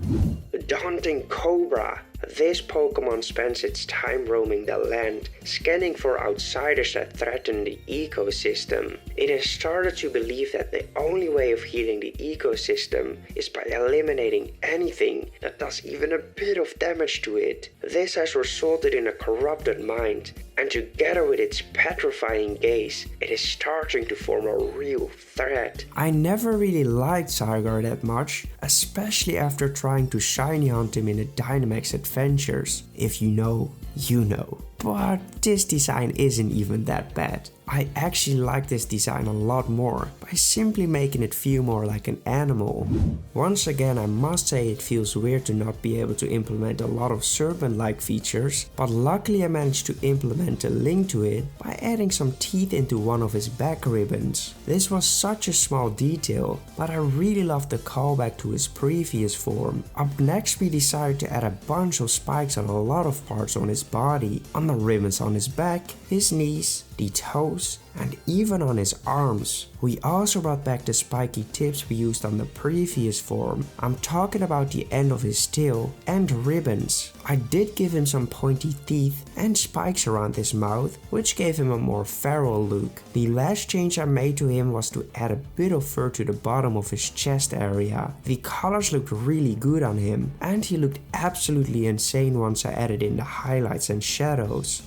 Daunting Cobra. This Pokemon spends its time roaming the land, scanning for outsiders that threaten the ecosystem. It has started to believe that the only way of healing the ecosystem is by eliminating anything that does even a bit of damage to it. This has resulted in a corrupted mind, and together with its petrifying gaze, it is starting to form a real threat. I never really liked Zygarde that much, especially after trying to shiny hunt him in the Dynamax Adventures. If you know, you know. But this design isn't even that bad. I actually like this design a lot more by simply making it feel more like an animal. Once again, I must say it feels weird to not be able to implement a lot of serpent-like features, but luckily I managed to implement a link to it by adding some teeth into one of his back ribbons. This was such a small detail, but I really loved the callback to his previous form. Up next, we decided to add a bunch of spikes on a lot of parts on his body, on the ribbons on his back, his knees, the toes, and even on his arms. We also brought back the spiky tips we used on the previous form. I'm talking about the end of his tail and ribbons. I did give him some pointy teeth and spikes around his mouth, which gave him a more feral look. The last change I made to him was to add a bit of fur to the bottom of his chest area. The colors looked really good on him, and he looked absolutely insane once I added in the highlights and shadows.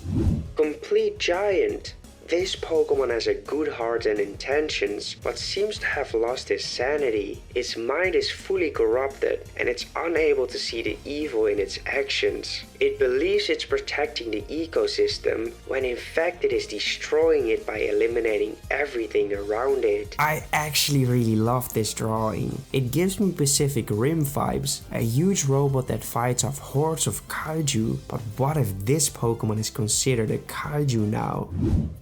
Complete Giant. This Pokemon has a good heart and intentions, but seems to have lost his sanity. Its mind is fully corrupted, and it's unable to see the evil in its actions. It believes it's protecting the ecosystem, when in fact it is destroying it by eliminating everything around it. I actually really love this drawing. It gives me Pacific Rim vibes, a huge robot that fights off hordes of kaiju, but what if this Pokemon is considered a kaiju now?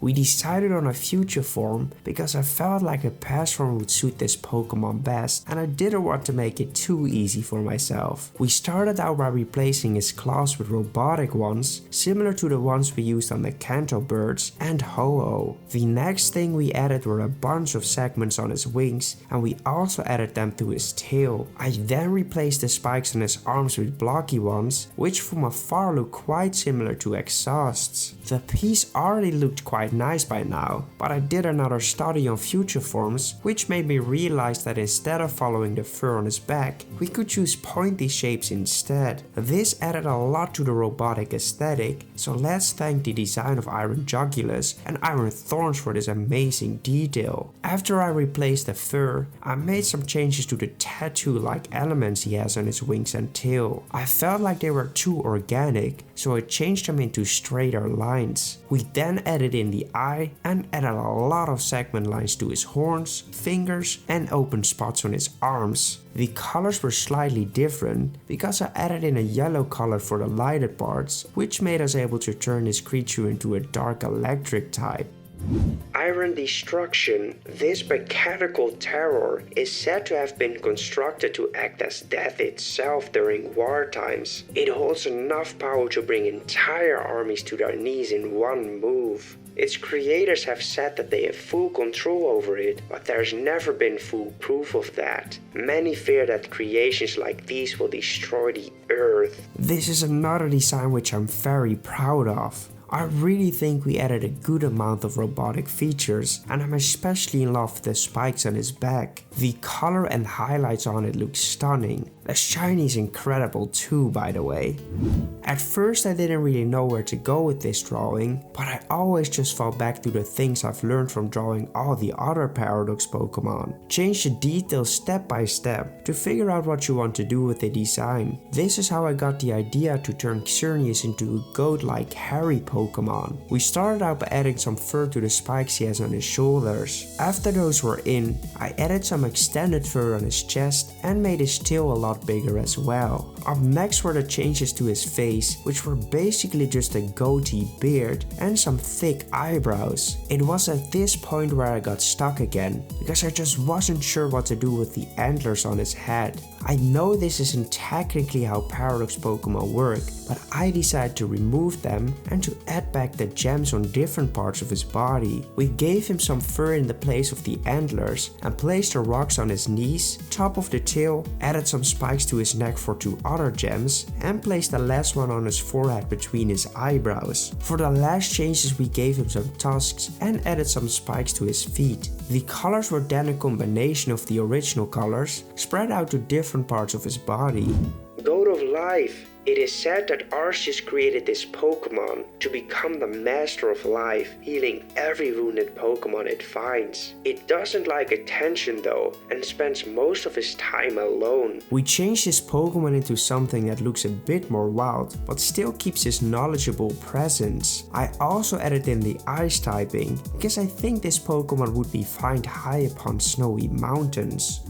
We decided on a future form because I felt like a past form would suit this Pokemon best, and I didn't want to make it too easy for myself. We started out by replacing his claws with robotic ones, similar to the ones we used on the Kanto birds and Ho-Oh. The next thing we added were a bunch of segments on his wings, and we also added them to his tail. I then replaced the spikes on his arms with blocky ones, which from afar look quite similar to exhausts. The piece already looked quite nice by now, but I did another study on future forms, which made me realize that instead of following the fur on his back, we could choose pointy shapes instead. This added a lot to the robotic aesthetic, so let's thank the design of Iron Jugulus and Iron Thorns for this amazing detail. After I replaced the fur, I made some changes to the tattoo-like elements he has on his wings and tail. I felt like they were too organic, so I changed them into straighter lines. We then added in the eye and added a lot of segment lines to his horns, fingers, and open spots on his arms. The colors were slightly different because I added in a yellow color for the lighted parts, which made us able to turn this creature into a dark electric type. Iron Destruction. This mechanical terror is said to have been constructed to act as death itself during war times. It holds enough power to bring entire armies to their knees in one move. Its creators have said that they have full control over it, but there's never been full proof of that. Many fear that creations like these will destroy the earth. This is another design which I'm very proud of. I really think we added a good amount of robotic features, and I'm especially in love with the spikes on his back. The color and highlights on it look stunning. The shiny is incredible too, by the way. At first I didn't really know where to go with this drawing, but I always just fall back to the things I've learned from drawing all the other Paradox Pokemon. Change the details step by step to figure out what you want to do with the design. This is how I got the idea to turn Xerneas into a goat-like hairy Pokemon. We started out by adding some fur to the spikes he has on his shoulders. After those were in, I added some extended fur on his chest and made his tail a lot lot bigger as well. Up next were the changes to his face, which were basically just a goatee beard and some thick eyebrows. It was at this point where I got stuck again, because I just wasn't sure what to do with the antlers on his head. I know this isn't technically how Paradox Pokemon work, but I decided to remove them and to add back the gems on different parts of his body. We gave him some fur in the place of the antlers and placed the rocks on his knees, top of the tail, added some spikes to his neck for 2 other gems, and placed the last one on his forehead between his eyebrows. For the last changes we gave him some tusks and added some spikes to his feet. The colors were then a combination of the original colors spread out to different parts of his body. God of Life. It is said that Arceus created this Pokemon to become the master of life, healing every wounded Pokemon it finds. It doesn't like attention though, and spends most of his time alone. We changed his Pokemon into something that looks a bit more wild, but still keeps his knowledgeable presence. I also added in the Ice typing, because I think this Pokemon would be found high upon snowy mountains.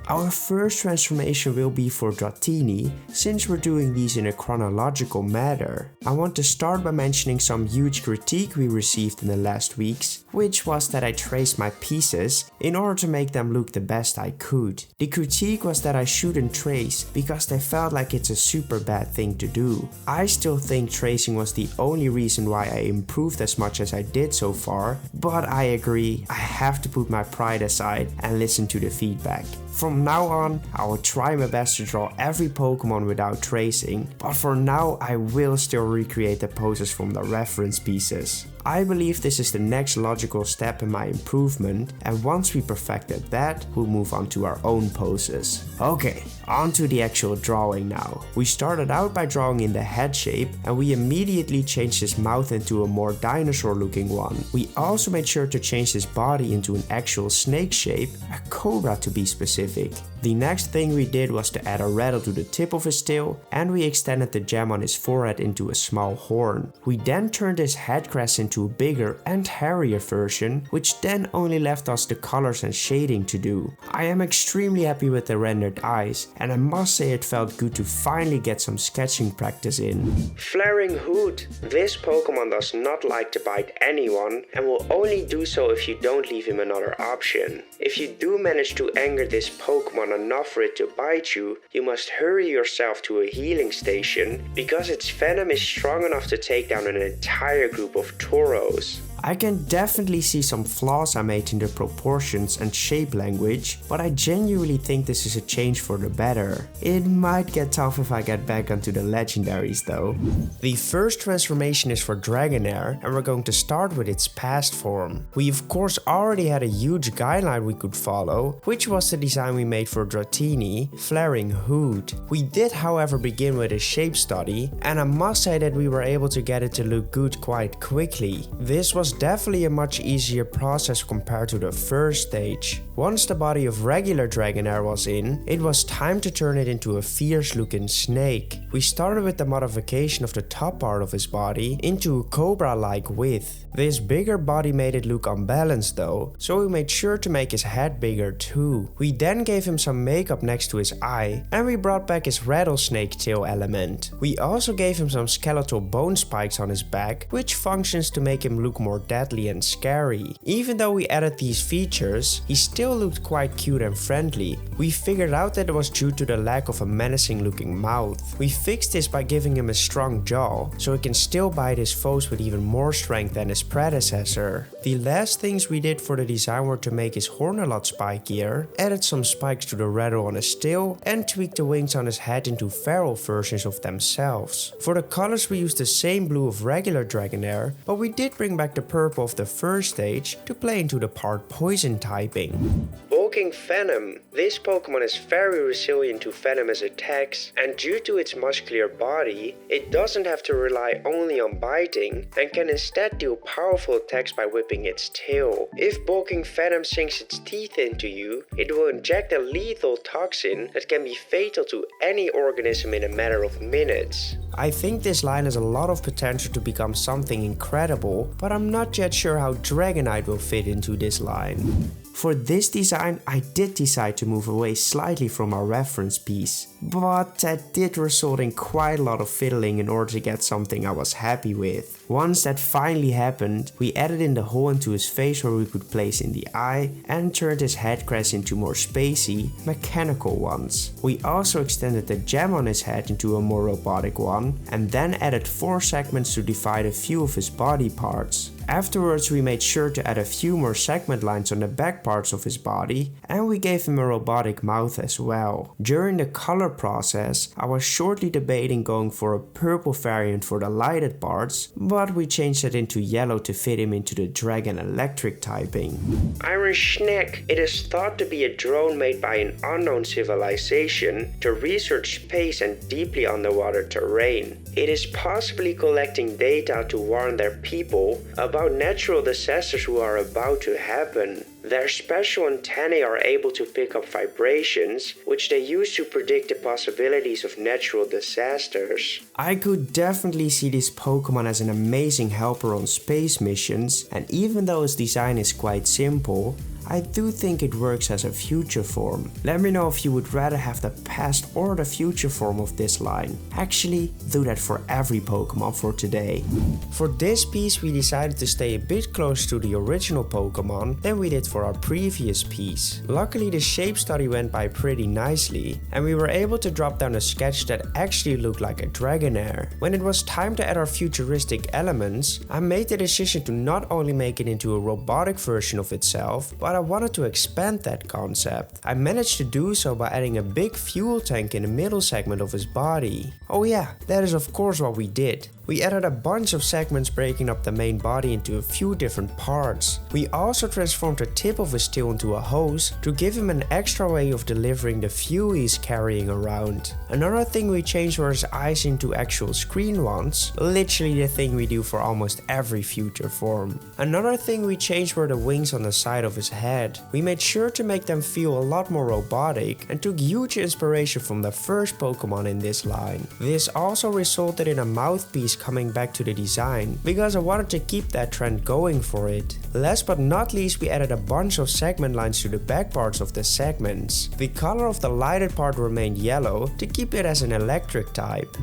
Our first transformation will be for Dratini, since we're doing these in a chronological manner. I want to start by mentioning some huge critique we received in the last weeks, which was that I traced my pieces in order to make them look the best I could. The critique was that I shouldn't trace because they felt like it's a super bad thing to do. I still think tracing was the only reason why I improved as much as I did so far, but I agree, I have to put my pride aside and listen to the feedback. From now on, I will try my best to draw every Pokemon without tracing, but for now I will still recreate the poses from the reference pieces. I believe this is the next logical step in my improvement, and once we perfected that, we'll move on to our own poses. Okay, on to the actual drawing now. We started out by drawing in the head shape, and we immediately changed his mouth into a more dinosaur looking one. We also made sure to change his body into an actual snake shape, a cobra to be specific. The next thing we did was to add a rattle to the tip of his tail, and we extended the gem on his forehead into a small horn. We then turned his head crest into a bigger and hairier version, which then only left us the colors and shading to do. I am extremely happy with the rendered eyes, and I must say it felt good to finally get some sketching practice in. Flaring Hood. This Pokemon does not like to bite anyone and will only do so if you don't leave him another option. If you do manage to anger this Pokemon enough for it to bite you, you must hurry yourself to a healing station because its venom is strong enough to take down an entire group of Tauros. I can definitely see some flaws I made in the proportions and shape language, but I genuinely think this is a change for the better. It might get tough if I get back onto the legendaries though. The first transformation is for Dragonair, and we're going to start with its past form. We of course already had a huge guideline we could follow, which was the design we made for Dratini, Flaring Hood. We did however begin with a shape study, and I must say that we were able to get it to look good quite quickly. This was definitely a much easier process compared to the first stage. Once the body of regular Dragonair was in, it was time to turn it into a fierce looking snake. We started with the modification of the top part of his body into a cobra-like width. This bigger body made it look unbalanced though, so we made sure to make his head bigger too. We then gave him some makeup next to his eye, and we brought back his rattlesnake tail element. We also gave him some skeletal bone spikes on his back, which functions to make him look more deadly and scary. Even though we added these features, he still looked quite cute and friendly. We figured out that it was due to the lack of a menacing looking mouth. We fixed this by giving him a strong jaw, so he can still bite his foes with even more strength than his predecessor. The last things we did for the design were to make his horn a lot spikier, added some spikes to the rattle on his tail, and tweaked the wings on his head into feral versions of themselves. For the colors we used the same blue of regular Dragonair, but we did bring back the purple of the first stage to play into the part poison typing. Bulking Venom. This Pokemon is very resilient to venomous attacks, and due to its muscular body, it doesn't have to rely only on biting and can instead deal powerful attacks by whipping its tail. If Bulking Venom sinks its teeth into you, it will inject a lethal toxin that can be fatal to any organism in a matter of minutes. I think this line has a lot of potential to become something incredible, but I'm not yet sure how Dragonite will fit into this line. For this design, I did decide to move away slightly from our reference piece, but that did result in quite a lot of fiddling in order to get something I was happy with. Once that finally happened, we added in the hole into his face where we could place in the eye and turned his head crest into more spacey, mechanical ones. We also extended the gem on his head into a more robotic one and then added 4 segments to divide a few of his body parts. Afterwards, we made sure to add a few more segment lines on the back parts of his body, and we gave him a robotic mouth as well. During the color process, I was shortly debating going for a purple variant for the lighted parts, but we changed it into yellow to fit him into the dragon electric typing. Iron Schneck. It is thought to be a drone made by an unknown civilization to research space and deeply underwater terrain. It is possibly collecting data to warn their people about natural disasters who are about to happen. Their special antennae are able to pick up vibrations, which they use to predict the possibilities of natural disasters. I could definitely see this Pokemon as an amazing helper on space missions, and even though its design is quite simple, I do think it works as a future form. Let me know if you would rather have the past or the future form of this line. Actually, do that for every Pokemon for today. For this piece, we decided to stay a bit closer to the original Pokemon than we did for our previous piece. Luckily, the shape study went by pretty nicely, and we were able to drop down a sketch that actually looked like a Dragonair. When it was time to add our futuristic elements, I made the decision to not only make it into a robotic version of itself, but I wanted to expand that concept. I managed to do so by adding a big fuel tank in the middle segment of his body. Oh yeah, that is of course what we did. We added a bunch of segments breaking up the main body into a few different parts. We also transformed the tip of his tail into a hose to give him an extra way of delivering the fuel he's carrying around. Another thing we changed were his eyes into actual screen ones, literally the thing we do for almost every future form. Another thing we changed were the wings on the side of his head. We made sure to make them feel a lot more robotic and took huge inspiration from the first Pokemon in this line. This also resulted in a mouthpiece coming back to the design, because I wanted to keep that trend going for it. Last but not least, we added a bunch of segment lines to the back parts of the segments. The color of the lighted part remained yellow to keep it as an electric type.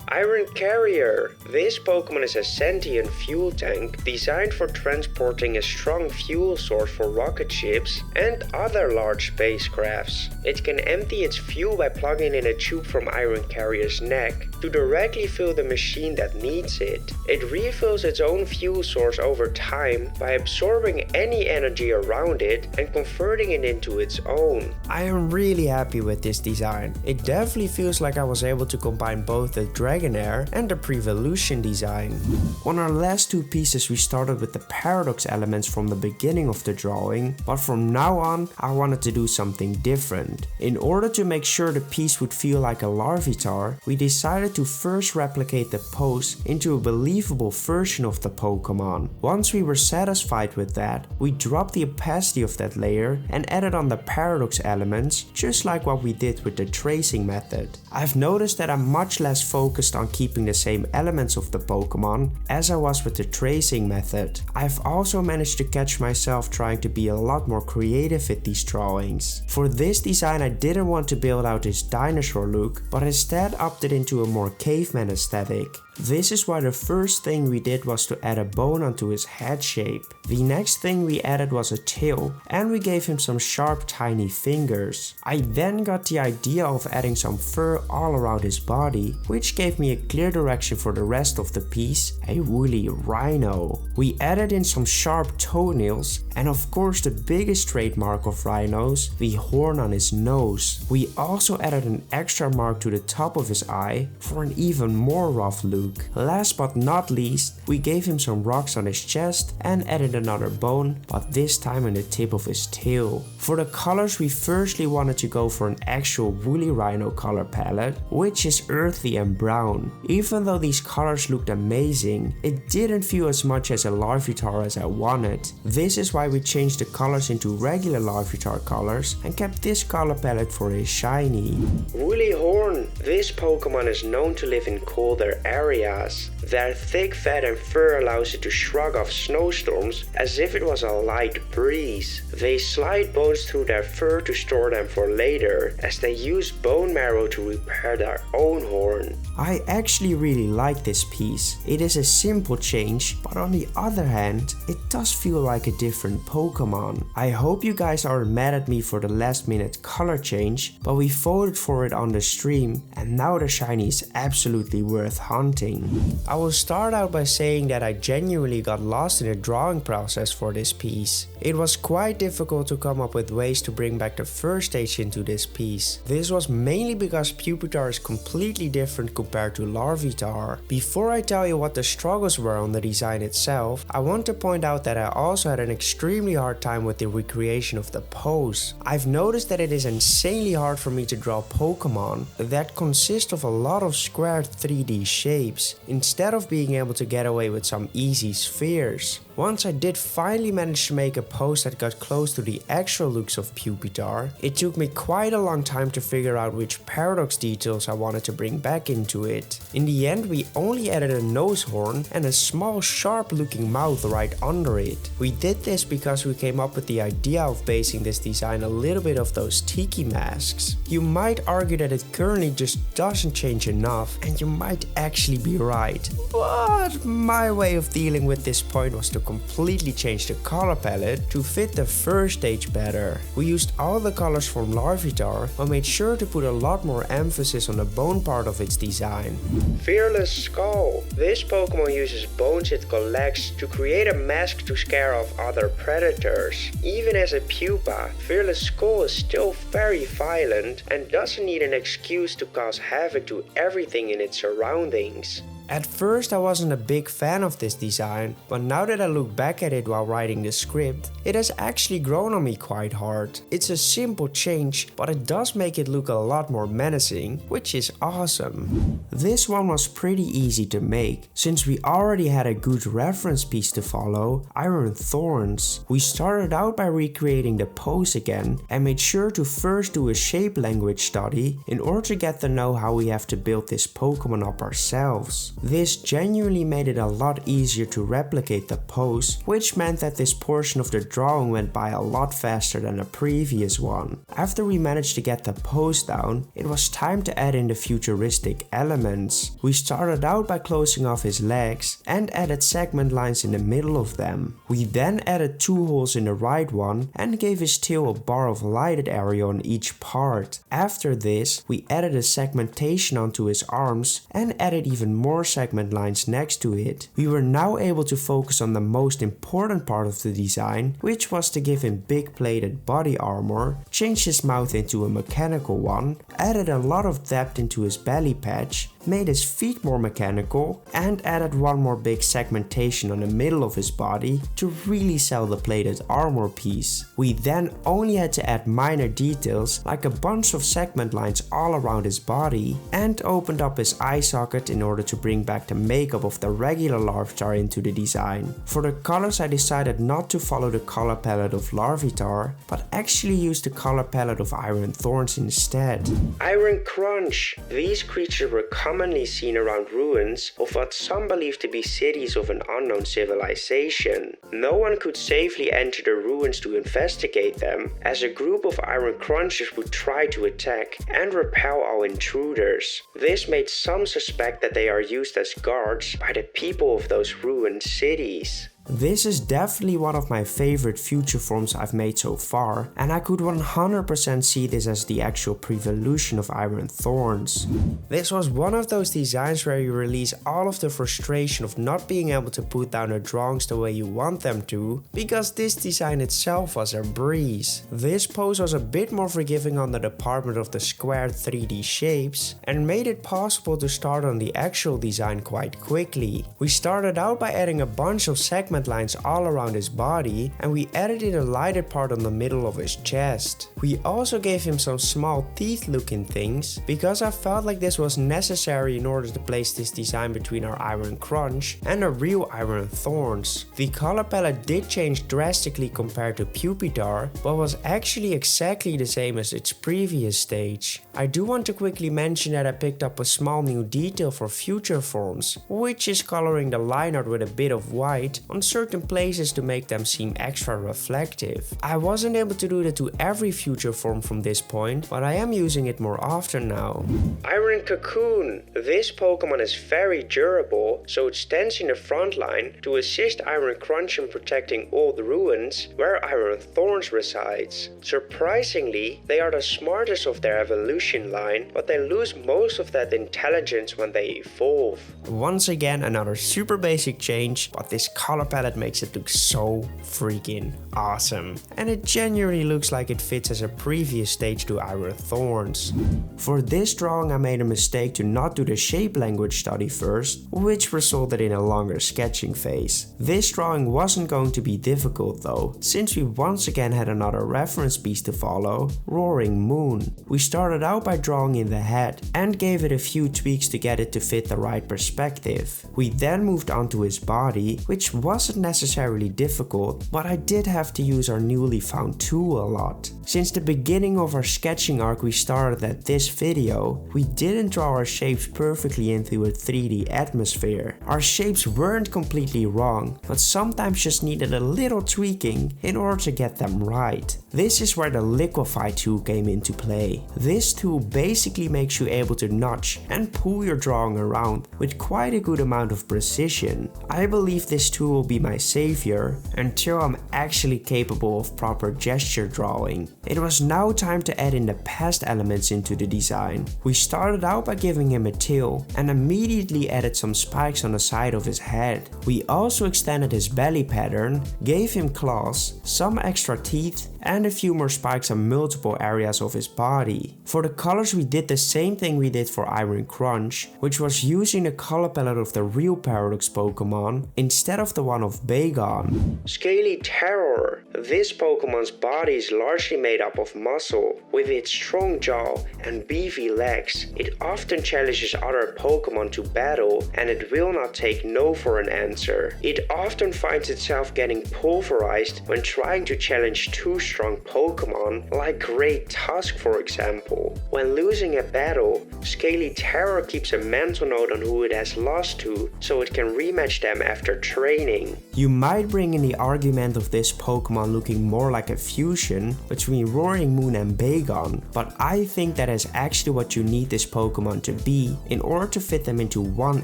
Iron Carrier. This Pokemon is a sentient fuel tank designed for transporting a strong fuel source for rocket ships and other large spacecrafts. It can empty its fuel by plugging in a tube from Iron Carrier's neck to directly fill the machine that needs it. It refills its own fuel source over time by absorbing any energy around it and converting it into its own. I am really happy with this design. It definitely feels like I was able to combine both the Dragonair and the Prevolution design. On our last two pieces, we started with the paradox elements from the beginning of the drawing, but from now on I wanted to do something different. In order to make sure the piece would feel like a Larvitar, we decided to first replicate the pose into a believable version of the Pokemon. Once we were satisfied with that, we dropped the opacity of that layer and added on the paradox elements, just like what we did with the tracing method. I've noticed that I'm much less focused on keeping the same elements of the Pokemon as I was with the tracing method. I've also managed to catch myself trying to be a lot more creative with these drawings. For this design, I didn't want to build out his dinosaur look, but instead upped it into a more caveman aesthetic. This is why the first thing we did was to add a bone onto his head shape. The next thing we added was a tail, and we gave him some sharp tiny fingers. I then got the idea of adding some fur all around his body, which gave me a clear direction for the rest of the piece, a woolly rhino. We added in some sharp toenails, and of course the biggest trademark of rhinos, the horn on his nose. We also added an extra mark to the top of his eye for an even more rough look. Last but not least, we gave him some rocks on his chest and added another bone, but this time in the tip of his tail. For the colors, we firstly wanted to go for an actual woolly rhino color palette, which is earthy and brown. Even though these colors looked amazing, it didn't feel as much as a Larvitar as I wanted. This is why we changed the colors into regular Larvitar colors and kept this color palette for his shiny. Woolly Horn. This Pokemon is known to live in colder areas pupas. Their thick fat and fur allows it to shrug off snowstorms as if it was a light breeze. They slide bones through their fur to store them for later, as they use bone marrow to repair their own horn. I actually really like this piece. It is a simple change, but on the other hand, it does feel like a different Pokemon. I hope you guys aren't mad at me for the last minute color change, but we voted for it on the stream and now the shiny is absolutely worth hunting. I will start out by saying that I genuinely got lost in the drawing process for this piece. It was quite difficult to come up with ways to bring back the first stage into this piece. This was mainly because Pupitar is completely different compared to Larvitar. Before I tell you what the struggles were on the design itself, I want to point out that I also had an extremely hard time with the recreation of the pose. I've noticed that it is insanely hard for me to draw Pokemon that consist of a lot of square 3D shapes, instead of being able to get away with some easy spheres. Once I did finally manage to make a pose that got close to the actual looks of Pupitar, it took me quite a long time to figure out which paradox details I wanted to bring back into it. In the end, we only added a nose horn and a small sharp looking mouth right under it. We did this because we came up with the idea of basing this design a little bit off those tiki masks. You might argue that it currently just doesn't change enough, and you might actually be right. But my way of dealing with this point was to completely change the color palette to fit the first stage better. We used all the colors from Larvitar, but made sure to put a lot more emphasis on the bone part of its design. Fearless Skull. This Pokemon uses bones it collects to create a mask to scare off other predators. Even as a pupa, Fearless Skull is still very violent and doesn't need an excuse to cause havoc to everything in its surroundings. At first I wasn't a big fan of this design, but now that I look back at it while writing the script, it has actually grown on me quite hard. It's a simple change, but it does make it look a lot more menacing, which is awesome. This one was pretty easy to make, since we already had a good reference piece to follow, Iron Thorns. We started out by recreating the pose again and made sure to first do a shape language study in order to get to know how we have to build this Pokemon up ourselves. This genuinely made it a lot easier to replicate the pose, which meant that this portion of the drawing went by a lot faster than the previous one. After we managed to get the pose down, it was time to add in the futuristic elements. We started out by closing off his legs and added segment lines in the middle of them. We then added 2 holes in the right one and gave his tail a bar of lighted area on each part. After this, we added a segmentation onto his arms and added even more segment lines next to it. We were now able to focus on the most important part of the design, which was to give him big plated body armor, change his mouth into a mechanical one, added a lot of depth into his belly patch, made his feet more mechanical, and added one more big segmentation on the middle of his body to really sell the plated armor piece. We then only had to add minor details like a bunch of segment lines all around his body, and opened up his eye socket in order to bring back the makeup of the regular Larvitar into the design. For the colors I decided not to follow the color palette of Larvitar, but actually use the color palette of Iron Thorns instead. Iron Crunch. These creatures were commonly seen around ruins of what some believe to be cities of an unknown civilization. No one could safely enter the ruins to investigate them, as a group of Iron Crunchers would try to attack and repel all intruders. This made some suspect that they are used as guards by the people of those ruined cities. This is definitely one of my favorite future forms I've made so far, and I could 100% see this as the actual prevolution of Iron Thorns. This was one of those designs where you release all of the frustration of not being able to put down the drawings the way you want them to, because this design itself was a breeze. This pose was a bit more forgiving on the department of the square 3D shapes, and made it possible to start on the actual design quite quickly. We started out by adding a bunch of segment development lines all around his body, and we added in a lighter part on the middle of his chest. We also gave him some small teeth looking things, because I felt like this was necessary in order to place this design between our Iron Crunch and our real Iron Thorns. The color palette did change drastically compared to Pupitar, but was actually exactly the same as its previous stage. I do want to quickly mention that I picked up a small new detail for future forms, which is coloring the line art with a bit of white on certain places to make them seem extra reflective. I wasn't able to do that to every future form from this point, but I am using it more often now. Iron Cocoon. This Pokemon is very durable, so it stands in the front line to assist Iron Crunch in protecting old ruins where Iron Thorns resides. Surprisingly, they are the smartest of their evolution line, but they lose most of that intelligence when they evolve. Once again, another super basic change, but this color palette makes it look so freaking awesome. And it genuinely looks like it fits as a previous stage to Iron Thorns. For this drawing I made a mistake to not do the shape language study first, which resulted in a longer sketching phase. This drawing wasn't going to be difficult though, since we once again had another reference piece to follow, Roaring Moon. We started out by drawing in the head and gave it a few tweaks to get it to fit the right perspective. We then moved on to his body, which wasn't necessarily difficult, but I did have to use our newly found tool a lot. Since the beginning of our sketching arc we started at this video, we didn't draw our shapes perfectly into a 3D atmosphere. Our shapes weren't completely wrong, but sometimes just needed a little tweaking in order to get them right. This is where the Liquify tool came into play. This tool basically makes you able to nudge and pull your drawing around with quite a good amount of precision. I believe this tool will be my savior until I'm actually capable of proper gesture drawing. It was now time to add in the past elements into the design. We started out by giving him a tail and immediately added some spikes on the side of his head. We also extended his belly pattern, gave him claws, some extra teeth, and a few more spikes on multiple areas of his body. For the colors we did the same thing we did for Iron Crunch, which was using the color palette of the real Paradox Pokemon instead of the one of Bagon. Scaly Terror. This Pokemon's body is largely made up of muscle. With its strong jaw and beefy legs, it often challenges other Pokemon to battle, and it will not take no for an answer. It often finds itself getting pulverized when trying to challenge two strong Pokemon, like Great Tusk for example. When losing a battle, Scaly Terror keeps a mental note on who it has lost to, so it can rematch them after training. You might bring in the argument of this Pokemon looking more like a fusion between Roaring Moon and Bagon, but I think that is actually what you need this Pokemon to be in order to fit them into one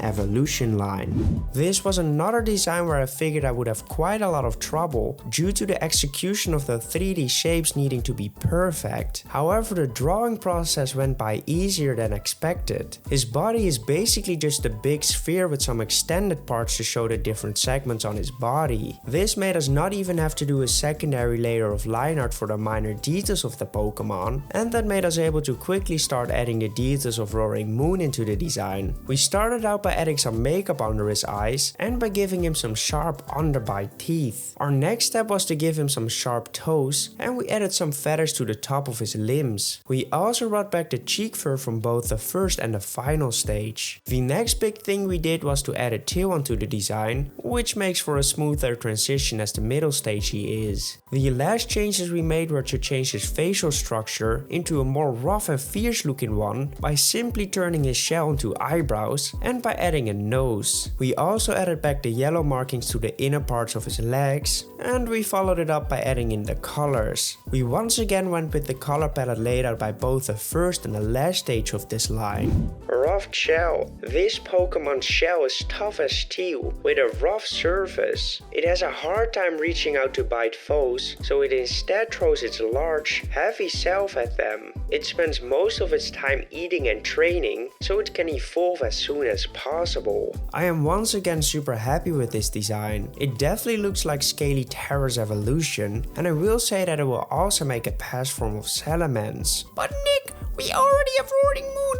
evolution line. This was another design where I figured I would have quite a lot of trouble due to the execution of the 3D shapes needing to be perfect. However, the drawing process went by easier than expected. His body is basically just a big sphere with some extended parts to show the different segments on his body. This made us not even have to do a secondary layer of line art for the minor details of the Pokemon, and that made us able to quickly start adding the details of Roaring Moon into the design. We started out by adding some makeup under his eyes and by giving him some sharp underbite teeth. Our next step was to give him some sharp toes, and we added some feathers to the top of his limbs. We also brought back the cheek fur from both the first and the final stage. The next big thing we did was to add a tail onto the design, which makes for a smoother transition as the middle stage he is. The last changes we made were to change his facial structure into a more rough and fierce looking one by simply turning his shell into eyebrows and by adding a nose. We also added back the yellow markings to the inner parts of his legs, and we followed it up by adding in the colors. We once again went with the color palette laid out by both the first and the last stage of this line. Rough shell. This Pokemon's shell is tough as steel with a rough surface. It has a hard time reaching out to bite foes, so it instead throws its large, heavy self at them. It spends most of its time eating and training, so it can evolve as soon as possible. I am once again super happy with this design. It definitely looks like Scaly Terror's evolution, and I will say that it will also make a past form of Salamence. But Nick, we already have Roaring Moon.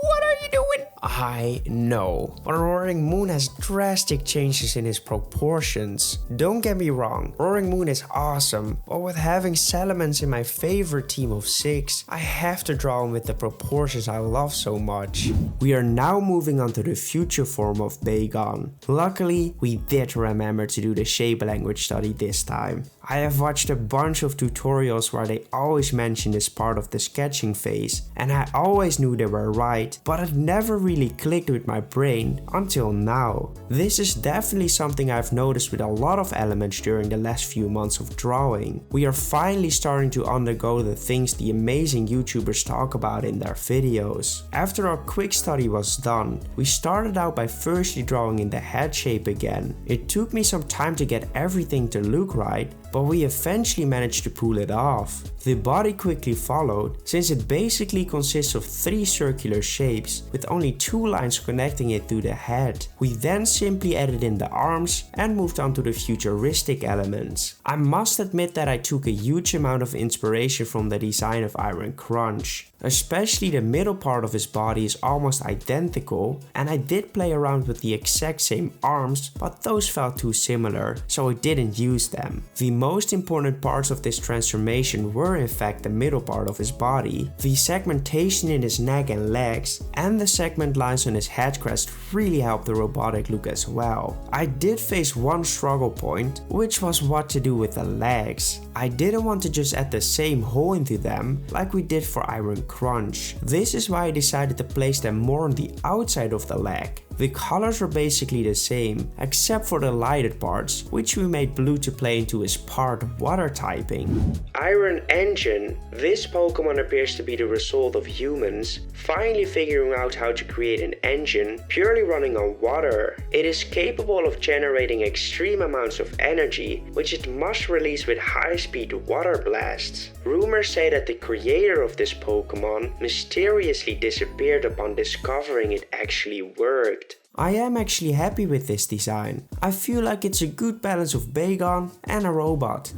what are you doing? I know, but Roaring Moon has drastic changes in his proportions. Don't get me wrong, Roaring Moon is awesome, but with having Salamence in my favorite team of 6, I have to draw him with the proportions I love so much. We are now moving on to the future form of Bagon. Luckily, we did remember to do the shape language study this time. I have watched a bunch of tutorials where they always mention this part of the sketching phase, and I always knew they were right, but it never really clicked with my brain until now. This is definitely something I've noticed with a lot of elements during the last few months of drawing. We are finally starting to undergo the things the amazing YouTubers talk about in their videos. After our quick study was done, we started out by firstly drawing in the head shape again. It took me some time to get everything to look right, but we eventually managed to pull it off. The body quickly followed, since it basically consists of 3 circular shapes with only 2 lines connecting it to the head. We then simply added in the arms and moved on to the futuristic elements. I must admit that I took a huge amount of inspiration from the design of Iron Crunch. Especially the middle part of his body is almost identical, and I did play around with the exact same arms, but those felt too similar, so I didn't use them. The most important parts of this transformation were in fact the middle part of his body. The segmentation in his neck and legs, and the segment lines on his head crest really helped the robotic look as well. I did face one struggle point, which was what to do with the legs. I didn't want to just add the same hole into them like we did for Iron Crunch. This is why I decided to place them more on the outside of the leg. The colors were basically the same, except for the lighted parts, which we made blue to play into his part water typing. Iron Engine. This Pokemon appears to be the result of humans finally figuring out how to create an engine purely running on water. It is capable of generating extreme amounts of energy, which it must release with high-speed water blasts. Rumors say that the creator of this Pokemon mysteriously disappeared upon discovering it actually worked. I am actually happy with this design. I feel like it's a good balance of Bagon and a robot.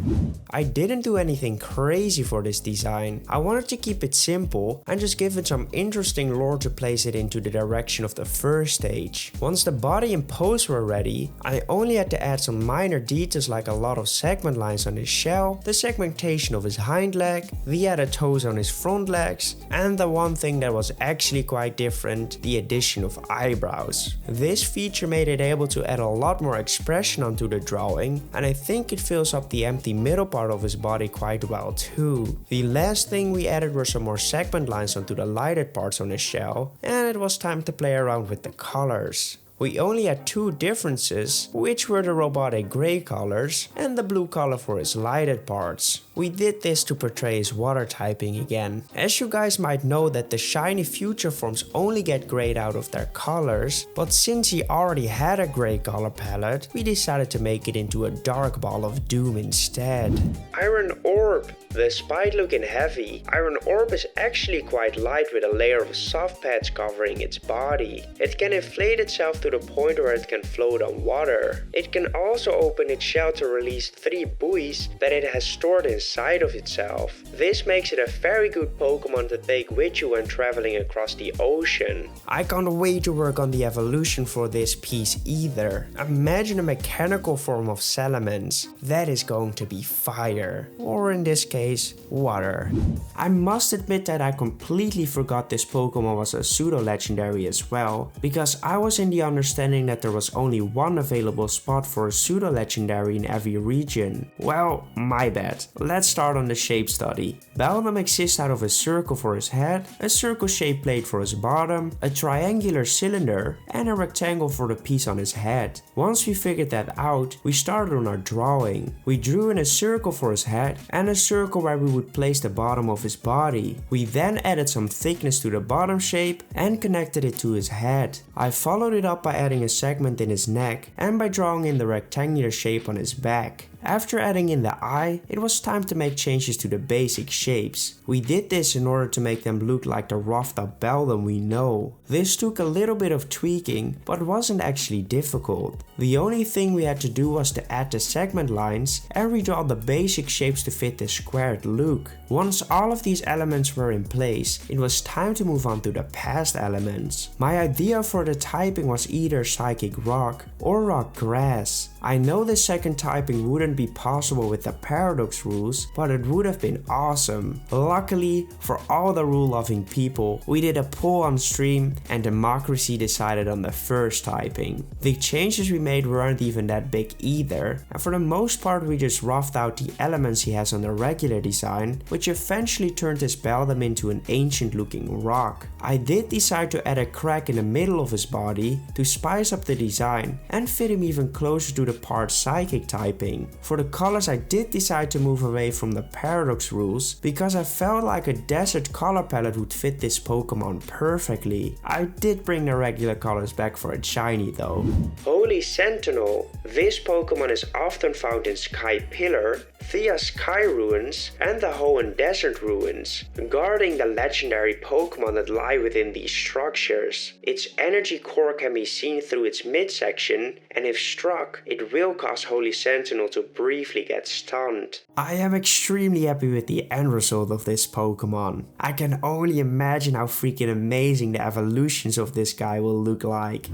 I didn't do anything crazy for this design. I wanted to keep it simple and just give it some interesting lore to place it into the direction of the first stage. Once the body and pose were ready, I only had to add some minor details like a lot of segment lines on his shell, the segmentation of his hind leg, the added toes on his front legs, and the one thing that was actually quite different, the addition of eyebrows. This feature made it able to add a lot more expression onto the drawing, and I think it fills up the empty middle part of his body quite well too. The last thing we added were some more segment lines onto the lighted parts on his shell, and it was time to play around with the colors. We only had 2 differences, which were the robotic grey colors and the blue color for his lighted parts. We did this to portray his water typing again. As you guys might know that the shiny future forms only get grayed out of their colors, but since he already had a grey color palette, we decided to make it into a dark ball of doom instead. Iron Orb. Despite looking heavy, Iron Orb is actually quite light with a layer of soft pads covering its body. It can inflate itself to the point where it can float on water. It can also open its shell to release 3 buoys that it has stored inside of itself. This makes it a very good Pokemon to take with you when traveling across the ocean. I can't wait to work on the evolution for this piece either. Imagine a mechanical form of Salamence. That is going to be fire. Or in this case, water. I must admit that I completely forgot this Pokemon was a pseudo-legendary as well, because I was in the understanding that there was only one available spot for a pseudo-legendary in every region. Well, my bad. Let's start on the shape study. Beldum exists out of a circle for his head, a circle-shaped plate for his bottom, a triangular cylinder, and a rectangle for the piece on his head. Once we figured that out, we started on our drawing. We drew in a circle for his head and a circle where we would place the bottom of his body. We then added some thickness to the bottom shape and connected it to his head. I followed it up by adding a segment in his neck and by drawing in the rectangular shape on his back. After adding in the eye, it was time to make changes to the basic shapes. We did this in order to make them look like the roughed up Beldum we know. This took a little bit of tweaking, but wasn't actually difficult. The only thing we had to do was to add the segment lines and redraw the basic shapes to fit the squared look. Once all of these elements were in place, it was time to move on to the past elements. My idea for the typing was either Psychic Rock or Rock Grass. I know the second typing wouldn't be possible with the Paradox rules, but it would have been awesome. Luckily, for all the rule-loving people, we did a poll on stream and democracy decided on the first typing. The changes we made weren't even that big either, and for the most part we just roughed out the elements he has on the regular design, which eventually turned his Beldum into an ancient looking rock. I did decide to add a crack in the middle of his body to spice up the design and fit him even closer to the part Psychic typing. For the colors I did decide to move away from the Paradox rules because I felt like a desert color palette would fit this Pokemon perfectly. I did bring the regular colors back for a shiny though. Holy Sentinel. This Pokemon is often found in Sky Pillar, Thea Sky Ruins and the Hoenn Desert Ruins, guarding the legendary Pokemon that lie within these structures. Its energy core can be seen through its midsection, and if struck, it will cause Holy Sentinel to briefly get stunned. I am extremely happy with the end result of this Pokemon. I can only imagine how freaking amazing the evolutions of this guy will look like.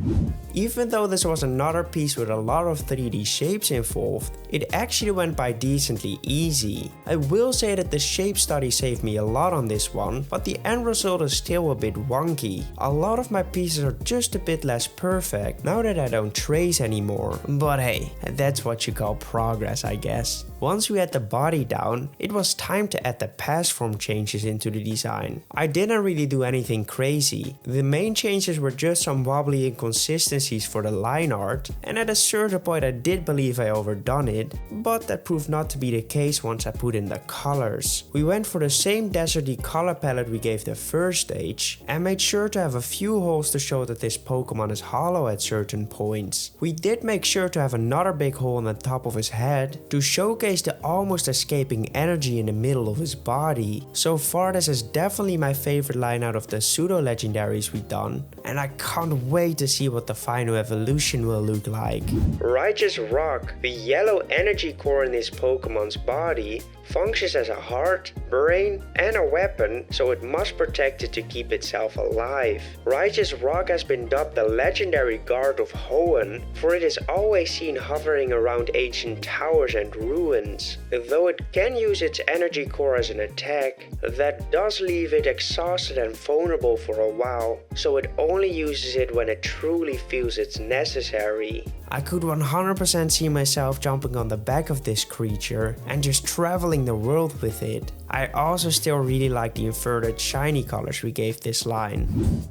Even though this was another piece with a lot of 3D shapes involved, it actually went by decently easy. I will say that the shape study saved me a lot on this one, but the end result is still a bit wonky. A lot of my pieces are just a bit less perfect now that I don't trace anymore. But hey, that's what you call progress, I guess. Once we had the body down, it was time to add the pass form changes into the design. I didn't really do anything crazy. The main changes were just some wobbly inconsistencies for the line art, and at a certain point I did believe I overdone it, but that proved not to be the case once I put in the colors. We went for the same deserty color palette we gave the first stage, and made sure to have a few holes to show that this Pokemon is hollow at certain points. We did make sure to have another big hole on the top of his head to showcase the almost escaping energy in the middle of his body. So far this is definitely my favorite line out of the pseudo legendaries we've done, and I can't wait to see what the final evolution will look like. Righteous Rock. The yellow energy core in this Pokemon's body functions as a heart, brain, and a weapon, so it must protect it to keep itself alive. Righteous Rock has been dubbed the legendary guard of Hoenn, for it is always seen hovering around ancient towers and ruins. Though it can use its energy core as an attack, that does leave it exhausted and vulnerable for a while, so it only uses it when it truly feels it's necessary. I could 100% see myself jumping on the back of this creature and just traveling the world with it. I also still really like the inverted shiny colors we gave this line.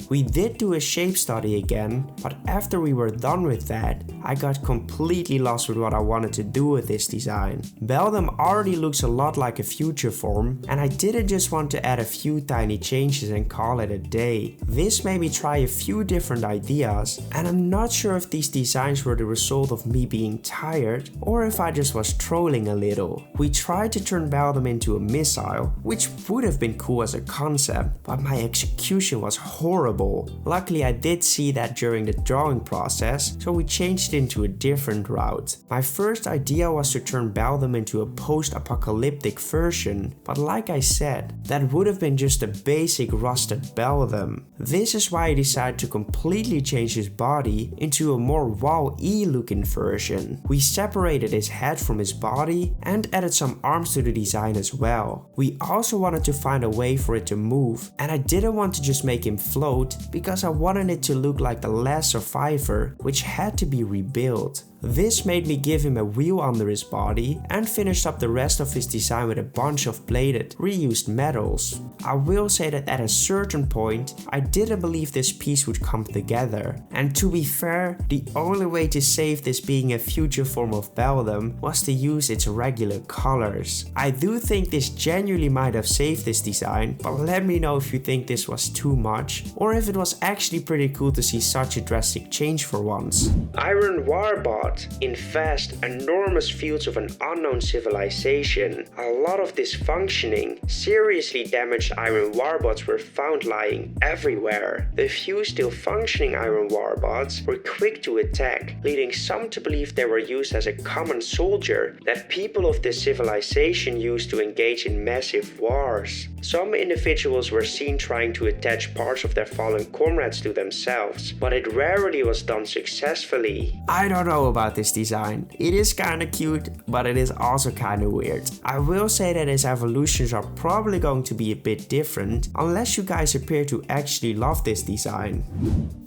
We did do a shape study again, but after we were done with that, I got completely lost with what I wanted to do with this design. Beldum already looks a lot like a future form, and I didn't just want to add a few tiny changes and call it a day. This made me try a few different ideas, and I'm not sure if these designs were the result of me being tired or if I just was trolling a little. We tried to turn Beldum into a missile, which would have been cool as a concept, but my execution was horrible. Luckily I did see that during the drawing process, so we changed it into a different route. My first idea was to turn Beldum into a post-apocalyptic version, but like I said, that would have been just a basic rusted Beldum. This is why I decided to completely change his body into a more WoW-E looking version. We separated his head from his body and added some arms to the design as well. We also wanted to find a way for it to move, and I didn't want to just make him float because I wanted it to look like the last survivor, which had to be rebuilt. This made me give him a wheel under his body and finished up the rest of his design with a bunch of plated, reused metals. I will say that at a certain point, I didn't believe this piece would come together. And to be fair, the only way to save this being a future form of Beldum was to use its regular colors. I do think this genuinely might have saved this design, but let me know if you think this was too much, or if it was actually pretty cool to see such a drastic change for once. Iron Warbot. lot. In vast, enormous fields of an unknown civilization, a lot of dysfunctioning, seriously damaged iron warbots were found lying everywhere. The few still functioning iron warbots were quick to attack, leading some to believe they were used as a common soldier that people of this civilization used to engage in massive wars. Some individuals were seen trying to attach parts of their fallen comrades to themselves, but it rarely was done successfully. I don't know about this design. It is kinda cute, but it is also kinda weird. I will say that its evolutions are probably going to be a bit different, unless you guys appear to actually love this design.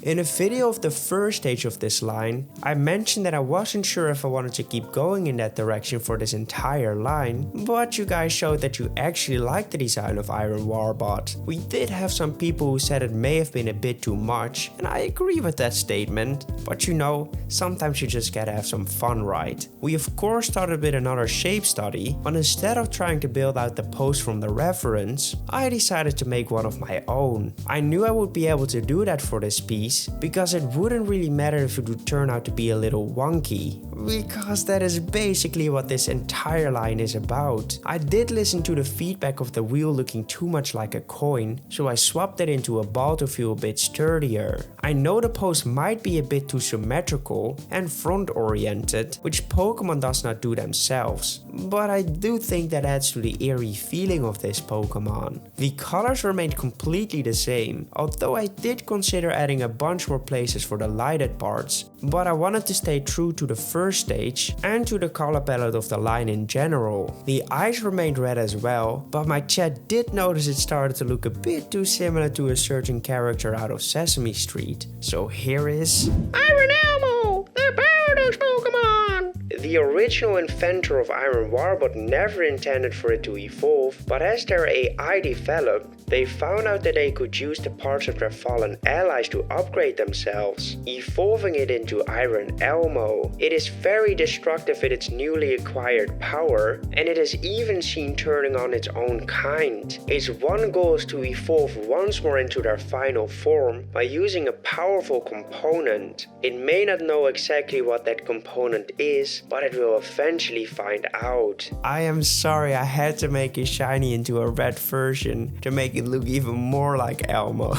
In a video of the first stage of this line, I mentioned that I wasn't sure if I wanted to keep going in that direction for this entire line, but you guys showed that you actually liked the design of Iron Warbot. We did have some people who said it may have been a bit too much, and I agree with that statement, but you know, sometimes you just gotta have some fun, right? We of course started with another shape study, but instead of trying to build out the pose from the reference, I decided to make one of my own. I knew I would be able to do that for this piece, because it wouldn't really matter if it would turn out to be a little wonky, because that is basically what this entire line is about. I did listen to the feedback of the wheel looking too much like a coin, so I swapped it into a ball to feel a bit sturdier. I know the pose might be a bit too symmetrical and front oriented, which Pokemon does not do themselves, but I do think that adds to the eerie feeling of this Pokemon. The colors remained completely the same, although I did consider adding a bunch more places for the lighted parts, but I wanted to stay true to the first stage and to the color palette of the line in general. The eyes remained red as well, but my chat did notice it started to look a bit too similar to a certain character out of Sesame Street. So here is Iron Elmo, the Paradox Pokemon! The original inventor of Iron Warbot never intended for it to evolve, but as their AI developed, they found out that they could use the parts of their fallen allies to upgrade themselves, evolving it into Iron Elmo. It is very destructive with its newly acquired power, and it is even seen turning on its own kind. Its one goal is to evolve once more into their final form by using a powerful component. It may not know exactly what that component is, but it will eventually find out. I am sorry, I had to make it shiny into a red version to make it look even more like Elmo.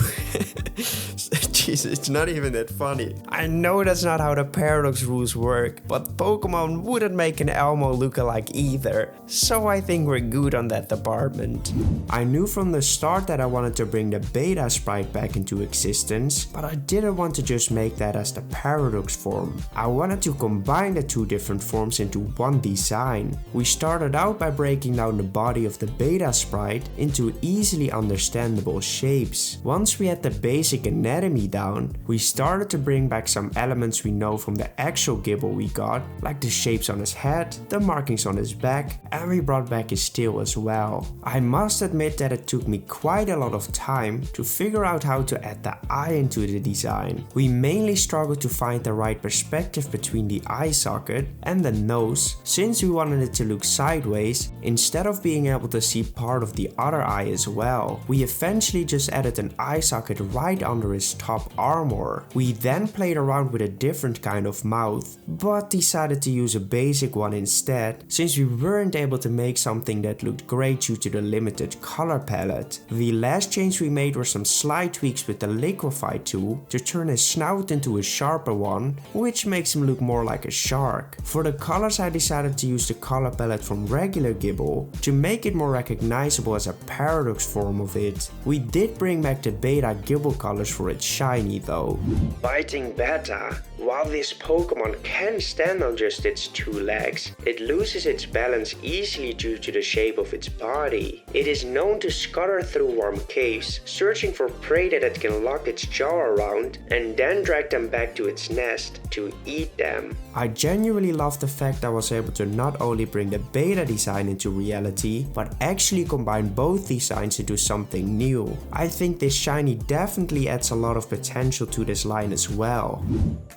Jesus, it's not even that funny. I know that's not how the paradox rules work, but Pokemon wouldn't make an Elmo look-alike either, so I think we're good on that department. I knew from the start that I wanted to bring the beta sprite back into existence, but I didn't want to just make that as the paradox form. I wanted to combine the two different forms into one design. We started out by breaking down the body of the beta sprite into easily understandable shapes. Once we had the basic anatomy down, we started to bring back some elements we know from the actual Gibble we got, like the shapes on his head, the markings on his back, and we brought back his tail as well. I must admit that it took me quite a lot of time to figure out how to add the eye into the design. We mainly struggled to find the right perspective between the eye socket and the nose, since we wanted it to look sideways instead of being able to see part of the other eye as well. We eventually just added an eye socket right under his top armor. We then played around with a different kind of mouth, but decided to use a basic one instead, since we weren't able to make something that looked great due to the limited color palette. The last change we made were some slight tweaks with the liquefy tool to turn his snout into a sharper one, which makes him look more like a shark. For the colors, I decided to use the color palette from regular Gibble to make it more recognizable as a paradox form of it. We did bring back the beta Gibble colors for its shiny though. Biting Beta. While this Pokemon can stand on just its two legs, it loses its balance easily due to the shape of its body. It is known to scutter through warm caves, searching for prey that it can lock its jaw around and then drag them back to its nest to eat them. I genuinely love the fact I was able to not only bring the beta design into reality, but actually combine both designs into something new. I think this shiny definitely adds a lot of potential to this line as well.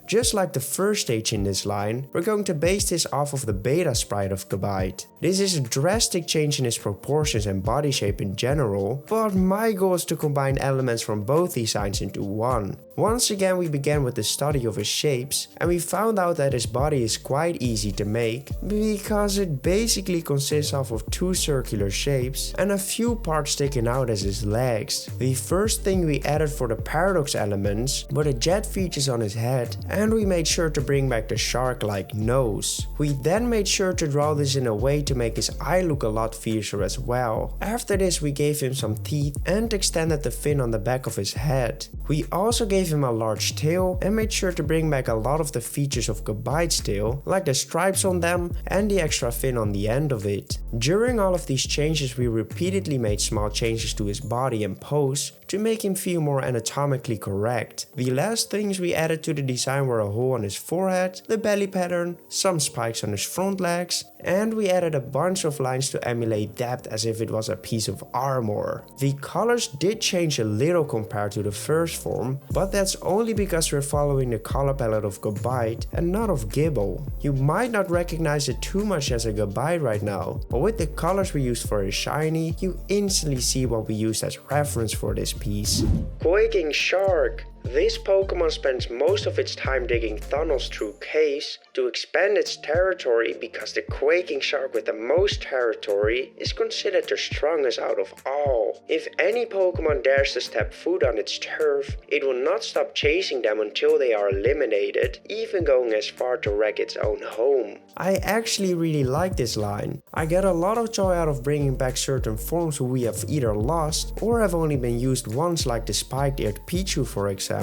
Just like the first stage in this line, we're going to base this off of the beta sprite of Gabite. This is a drastic change in its proportions and body shape in general, but my goal is to combine elements from both designs into one. Once again we began with the study of his shapes, and we found out that his body is quite easy to make because it basically consists of two circular shapes and a few parts sticking out as his legs. The first thing we added for the paradox elements were the jet features on his head, and we made sure to bring back the shark-like nose. We then made sure to draw this in a way to make his eye look a lot fiercer as well. After this we gave him some teeth and extended the fin on the back of his head. We also gave him a large tail and made sure to bring back a lot of the features of Gabite's tail, like the stripes on them and the extra fin on the end of it. During all of these changes we repeatedly made small changes to his body and pose to make him feel more anatomically correct. The last things we added to the design were a hole on his forehead, the belly pattern, some spikes on his front legs, and we added a bunch of lines to emulate depth as if it was a piece of armor. The colors did change a little compared to the first form, but that's only because we're following the color palette of Gabite and not of Gible. You might not recognize it too much as a Gabite right now, but with the colors we used for his shiny, you instantly see what we used as reference for this piece. Quaking Shark. This Pokemon spends most of its time digging tunnels through caves to expand its territory because the Quaking Shark with the most territory is considered the strongest out of all. If any Pokemon dares to step foot on its turf, it will not stop chasing them until they are eliminated, even going as far to wreck its own home. I actually really like this line. I get a lot of joy out of bringing back certain forms who we have either lost or have only been used once, like the spiked-eared Pichu for example.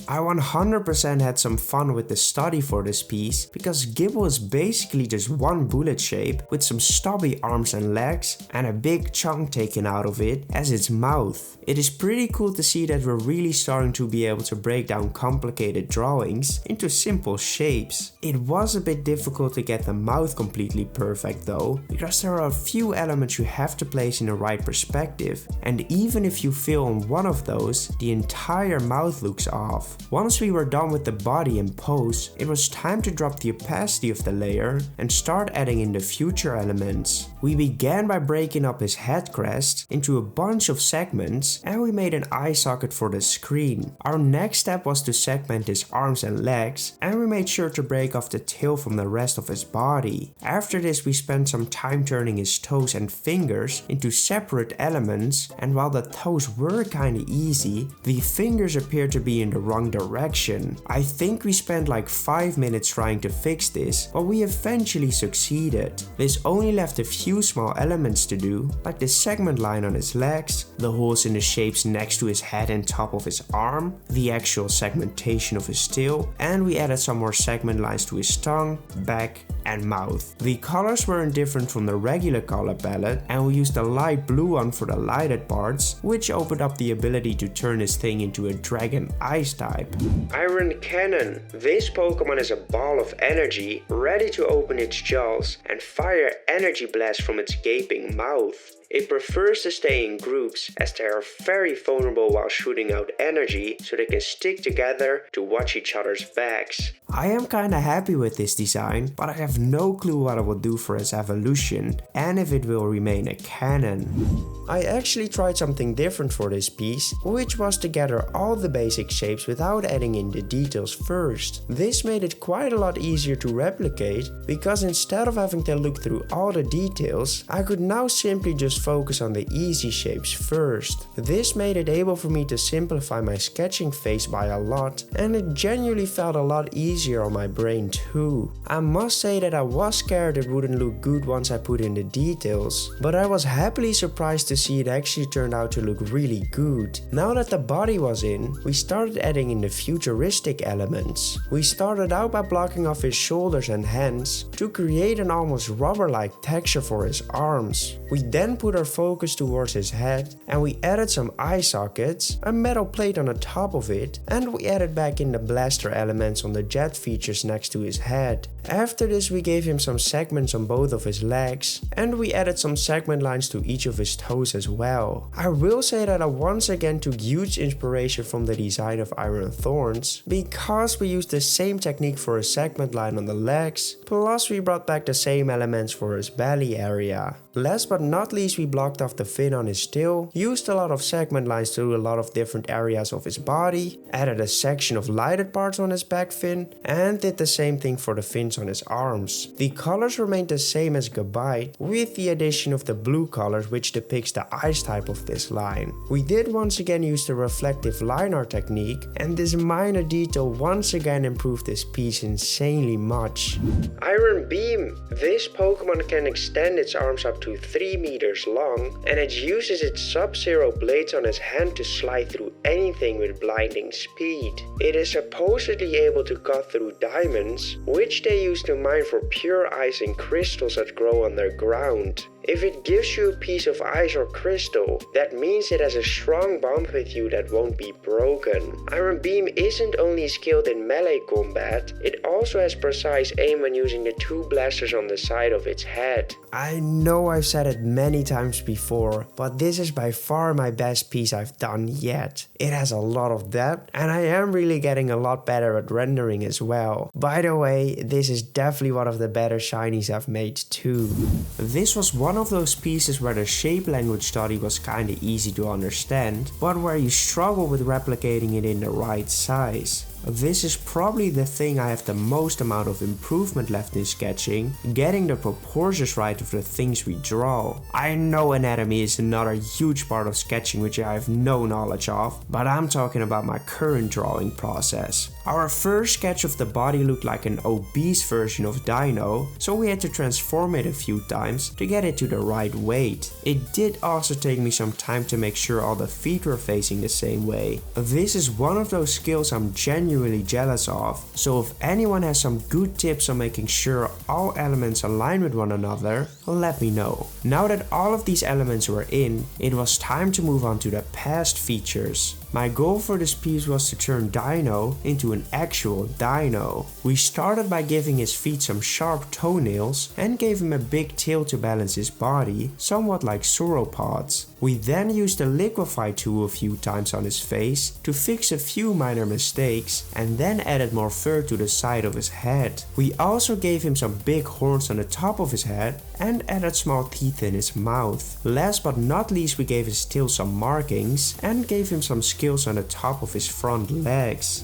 I 100% had some fun with the study for this piece because Gible is basically just one bullet shape with some stubby arms and legs and a big chunk taken out of it as its mouth. It is pretty cool to see that we're really starting to be able to break down complicated drawings into simple shapes. It was a bit difficult to get the mouth completely perfect though, because there are a few elements you have to place in the right perspective, and even if you fail on one of those, the entire mouth looks off. Once we were done with the body and pose, it was time to drop the opacity of the layer and start adding in the future elements. We began by breaking up his head crest into a bunch of segments, and we made an eye socket for the screen. Our next step was to segment his arms and legs, and we made sure to break off the tail from the rest of his body. After this we spent some time turning his toes and fingers into separate elements, and while the toes were kinda easy, the fingers appeared to be in the wrong direction. I think we spent like 5 minutes trying to fix this, but we eventually succeeded. This only left a few small elements to do, like the segment line on his legs, the holes in the shapes next to his head and top of his arm, the actual segmentation of his tail, and we added some more segment lines to his tongue, back, and mouth. The colors weren't different from the regular color palette, and we used a light blue one for the lighted parts, which opened up the ability to turn this thing into a dragon ice type. Iron Cannon. This Pokemon is a ball of energy, ready to open its jaws and fire energy blasts from its gaping mouth. It prefers to stay in groups as they are very vulnerable while shooting out energy, so they can stick together to watch each other's backs. I am kinda happy with this design, but I have no clue what I will do for its evolution and if it will remain a cannon. I actually tried something different for this piece, which was to gather all the basic shapes without adding in the details first. This made it quite a lot easier to replicate, because instead of having to look through all the details, I could now simply just focus on the easy shapes first. This made it able for me to simplify my sketching phase by a lot, and it genuinely felt a lot easier on my brain too. I must say that I was scared it wouldn't look good once I put in the details, but I was happily surprised to see it actually turned out to look really good. Now that the body was in, we started adding in the futuristic elements. We started out by blocking off his shoulders and hands to create an almost rubber-like texture for his arms. We then put our focus towards his head, and we added some eye sockets, a metal plate on the top of it, and we added back in the blaster elements on the jet features next to his head. After this we gave him some segments on both of his legs, and we added some segment lines to each of his toes as well. I will say that I once again took huge inspiration from the design of Iron Thorns, because we used the same technique for a segment line on the legs, plus we brought back the same elements for his belly area. Last but not least, we blocked off the fin on his tail, used a lot of segment lines to do a lot of different areas of his body, added a section of lighted parts on his back fin, and did the same thing for the fins on his arms. The colors remained the same as Gabite, with the addition of the blue colors, which depicts the ice type of this line. We did once again use the reflective line art technique, and this minor detail once again improved this piece insanely much. Iron Beam. This Pokemon can extend its arms up to 3 meters long, and it uses its Sub-Zero blades on its hand to slide through anything with blinding speed. It is supposedly able to cut through diamonds, which they use to mine for pure ice and crystals that grow underground. If it gives you a piece of ice or crystal, that means it has a strong bond with you that won't be broken. Iron Beam isn't only skilled in melee combat, it also has precise aim when using the 2 blasters on the side of its head. I know I've said it many times before, but this is by far my best piece I've done yet. It has a lot of depth, and I am really getting a lot better at rendering as well. By the way, this is definitely one of the better shinies I've made too. This was one of those pieces where the shape language study was kinda easy to understand, but where you struggle with replicating it in the right size. This is probably the thing I have the most amount of improvement left in sketching, getting the proportions right of the things we draw. I know anatomy is another huge part of sketching which I have no knowledge of, but I'm talking about my current drawing process. Our first sketch of the body looked like an obese version of Dino, so we had to transform it a few times to get it to the right weight. It did also take me some time to make sure all the feet were facing the same way. This is one of those skills I'm genuinely jealous of, so if anyone has some good tips on making sure all elements align with one another, let me know. Now that all of these elements were in, it was time to move on to the past features. My goal for this piece was to turn Dino into an actual dino. We started by giving his feet some sharp toenails and gave him a big tail to balance his body, somewhat like sauropods. We then used the liquefy tool a few times on his face to fix a few minor mistakes, and then added more fur to the side of his head. We also gave him some big horns on the top of his head and added small teeth in his mouth. Last but not least, we gave his tail some markings and gave him some scales on the top of his front legs.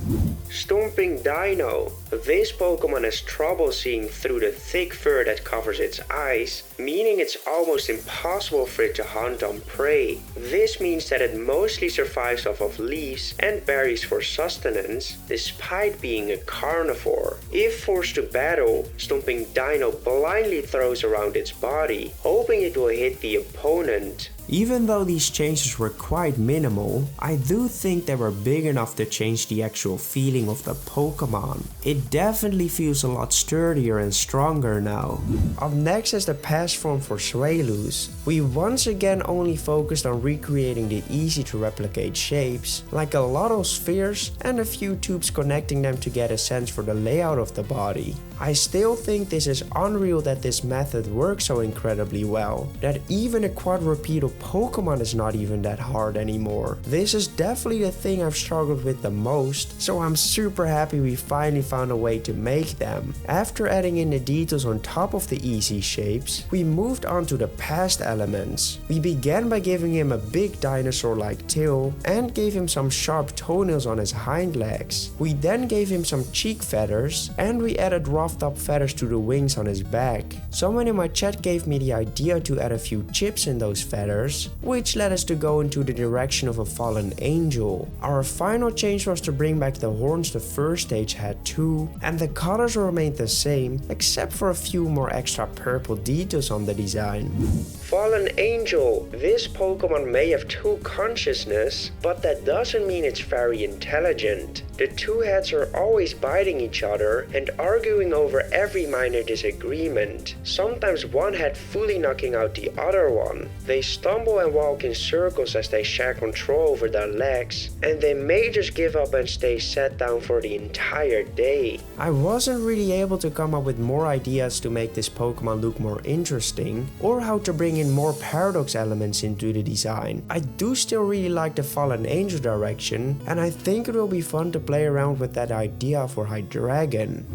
Stomping Dino. This Pokemon has trouble seeing through the thick fur that covers its eyes, meaning it's almost impossible for it to hunt on prey. This means that it mostly survives off of leaves and berries for sustenance, despite being a carnivore. If forced to battle, Stomping Dino blindly throws around its body, hoping it will hit the opponent. Even though these changes were quite minimal, I do think they were big enough to change the actual feeling of the Pokemon. It definitely feels a lot sturdier and stronger now. Up next is the past form for Swallows. We once again only focused on recreating the easy to replicate shapes, like a lot of spheres and a few tubes connecting them to get a sense for the layout of the body. I still think this is unreal that this method works so incredibly well, that even a quadrupedal Pokemon is not even that hard anymore. This is definitely the thing I've struggled with the most, so I'm super happy we finally found a way to make them. After adding in the details on top of the easy shapes, we moved on to the past elements. We began by giving him a big dinosaur-like tail and gave him some sharp toenails on his hind legs. We then gave him some cheek feathers and we added roughed up feathers to the wings on his back. Someone in my chat gave me the idea to add a few chips in those feathers, which led us to go into the direction of a fallen angel. Our final change was to bring back the horns the first stage had too, and the colors remained the same except for a few more extra purple details on the design. Fallen Angel. This Pokemon may have two consciousness, but that doesn't mean it's very intelligent. The two heads are always biting each other and arguing over every minor disagreement, sometimes one head fully knocking out the other one. They stumble and walk in circles as they share control over their legs, and they may just give up and stay sat down for the entire day. I wasn't really able to come up with more ideas to make this Pokemon look more interesting, or how to bring in more paradox elements into the design. I do still really like the Fallen Angel direction, and I think it will be fun to play around with that idea for Hydreigon.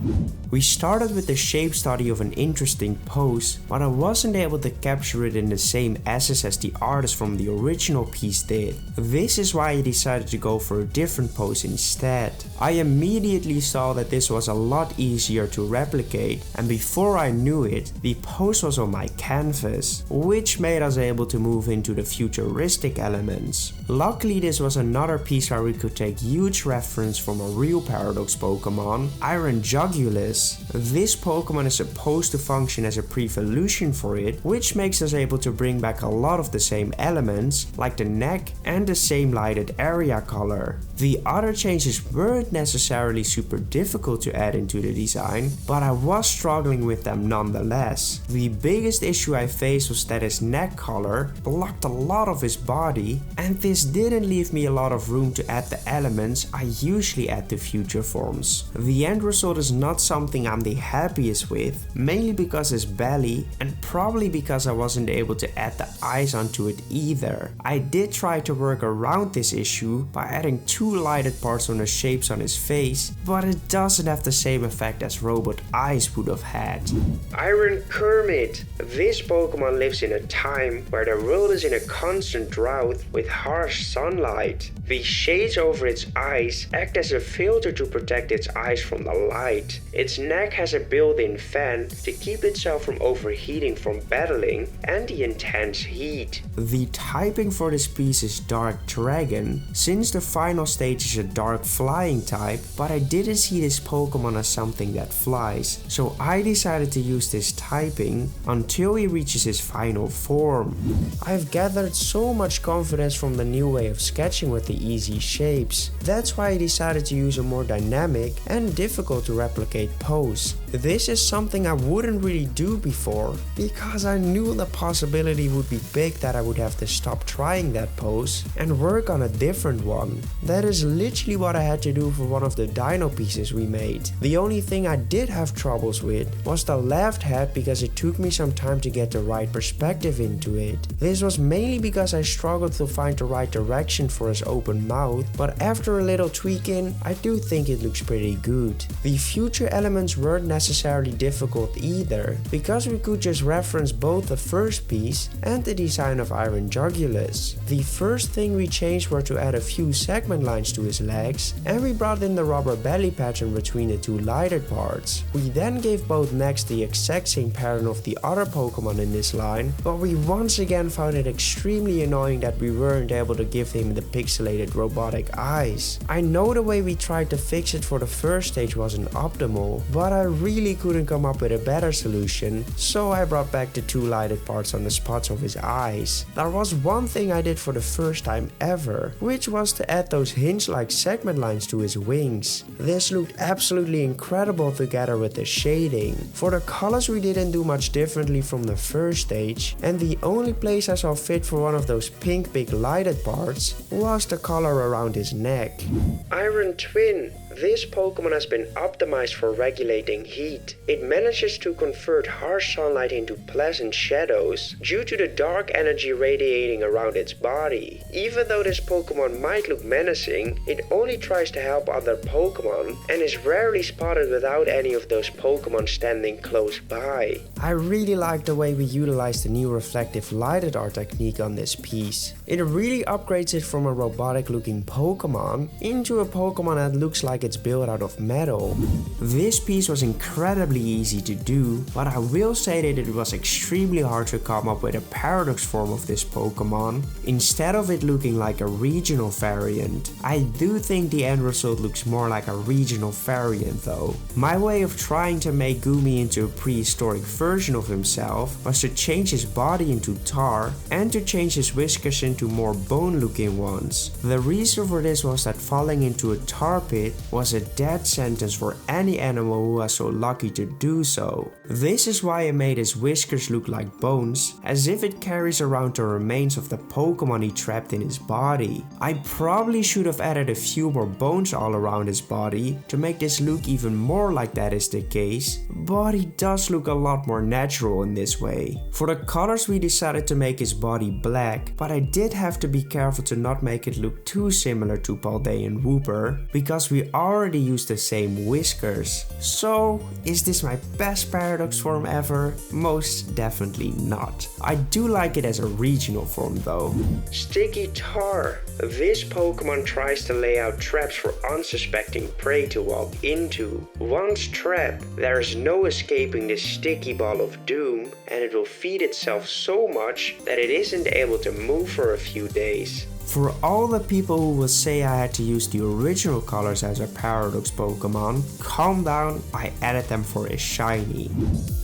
We started with the shape study of an interesting pose, but I wasn't able to capture it in the same essence as the artist from the original piece did. This is why I decided to go for a different pose instead. I immediately saw that this was a lot easier to replicate, and before I knew it, the pose was on my canvas, which made us able to move into the futuristic elements. Luckily, this was another piece where we could take huge reference from a real Paradox Pokemon, Iron Jugulus. This Pokemon is supposed to function as a pre-evolution for it, which makes us able to bring back a lot of the same elements, like the neck and the same lighted area color. The other changes weren't necessarily super difficult to add into the design, but I was struggling with them nonetheless. The biggest issue I faced was that his neck color blocked a lot of his body, and this didn't leave me a lot of room to add the elements I usually add to future forms. The end result is not something I'm the happiest with, mainly because his belly, and probably because I wasn't able to add the eyes onto it either. I did try to work around this issue by adding two lighted parts on the shapes on his face, but it doesn't have the same effect as robot eyes would have had. Iron Kermit. This Pokemon lives in a time where the world is in a constant drought with harsh sunlight. The shades over its eyes act as a filter to protect its eyes from the light. Its neck has a built-in fan to keep itself from overheating from battling and the intense heat. The typing for this piece is Dark Dragon, since the final stage is a Dark Flying type, but I didn't see this Pokemon as something that flies, so I decided to use this typing until he reaches his final form. I've gathered so much confidence from the new way of sketching with the easy shapes. That's why I decided to use a more dynamic and difficult to replicate pose. This is something I wouldn't really do before, because I knew the possibility would be big that I would have to stop trying that pose and work on a different one. That is literally what I had to do for one of the dino pieces we made. The only thing I did have troubles with was the left head, because it took me some time to get the right perspective into it. This was mainly because I struggled to find the right direction for his open mouth, but after a little tweaking, I do think it looks pretty good. The future elements weren't necessarily difficult either, because we could just reference both the first piece and the design of Iron Jugulus. The first thing we changed were to add a few segment lines to his legs, and we brought in the rubber belly pattern between the two lighted parts. We then gave both necks the exact same pattern of the other Pokemon in this line, but we once again found it extremely annoying that we weren't able to give him the pixelated robotic eyes. I know the way we tried to fix it for the first stage wasn't optimal, but I really couldn't come up with a better solution, so I brought back the two lighted parts on the spots of his eyes. There was one thing I did for the first time ever, which was to add those hinge-like segment lines to his wings. This looked absolutely incredible together with the shading. For the colors we didn't do much differently from the first stage, and the only place I saw fit for one of those pink big lighted parts was the color around his neck. Iron Twin. This Pokemon has been optimized for regulating heat. It manages to convert harsh sunlight into pleasant shadows due to the dark energy radiating around its body. Even though this Pokemon might look menacing, it only tries to help other Pokemon and is rarely spotted without any of those Pokemon standing close by. I really like the way we utilized the new reflective lighted art technique on this piece. It really upgrades it from a robotic looking Pokemon into a Pokemon that looks like it's built out of metal. This piece was incredibly easy to do, but I will say that it was extremely hard to come up with a paradox form of this Pokemon, instead of it looking like a regional variant. I do think the end result looks more like a regional variant though. My way of trying to make Goomy into a prehistoric version of himself was to change his body into tar and to change his whiskers into more bone looking ones. The reason for this was that falling into a tar pit was a death sentence for any animal who was so lucky to do so. This is why I made his whiskers look like bones, as if it carries around the remains of the Pokemon he trapped in his body. I probably should have added a few more bones all around his body to make this look even more like that is the case, but he does look a lot more natural in this way. For the colors we decided to make his body black, but I did have to be careful to not make it look too similar to Paldea and Wooper, because we already used the same whiskers. So, is this my best paradox form ever? Most definitely not. I do like it as a regional form though. Sticky Tar. This Pokemon tries to lay out traps for unsuspecting prey to walk into. Once trapped, there is no escaping this sticky ball of doom, and it will feed itself so much that it isn't able to move for a few days. For all the people who will say I had to use the original colors as a paradox Pokemon, calm down, I added them for a shiny.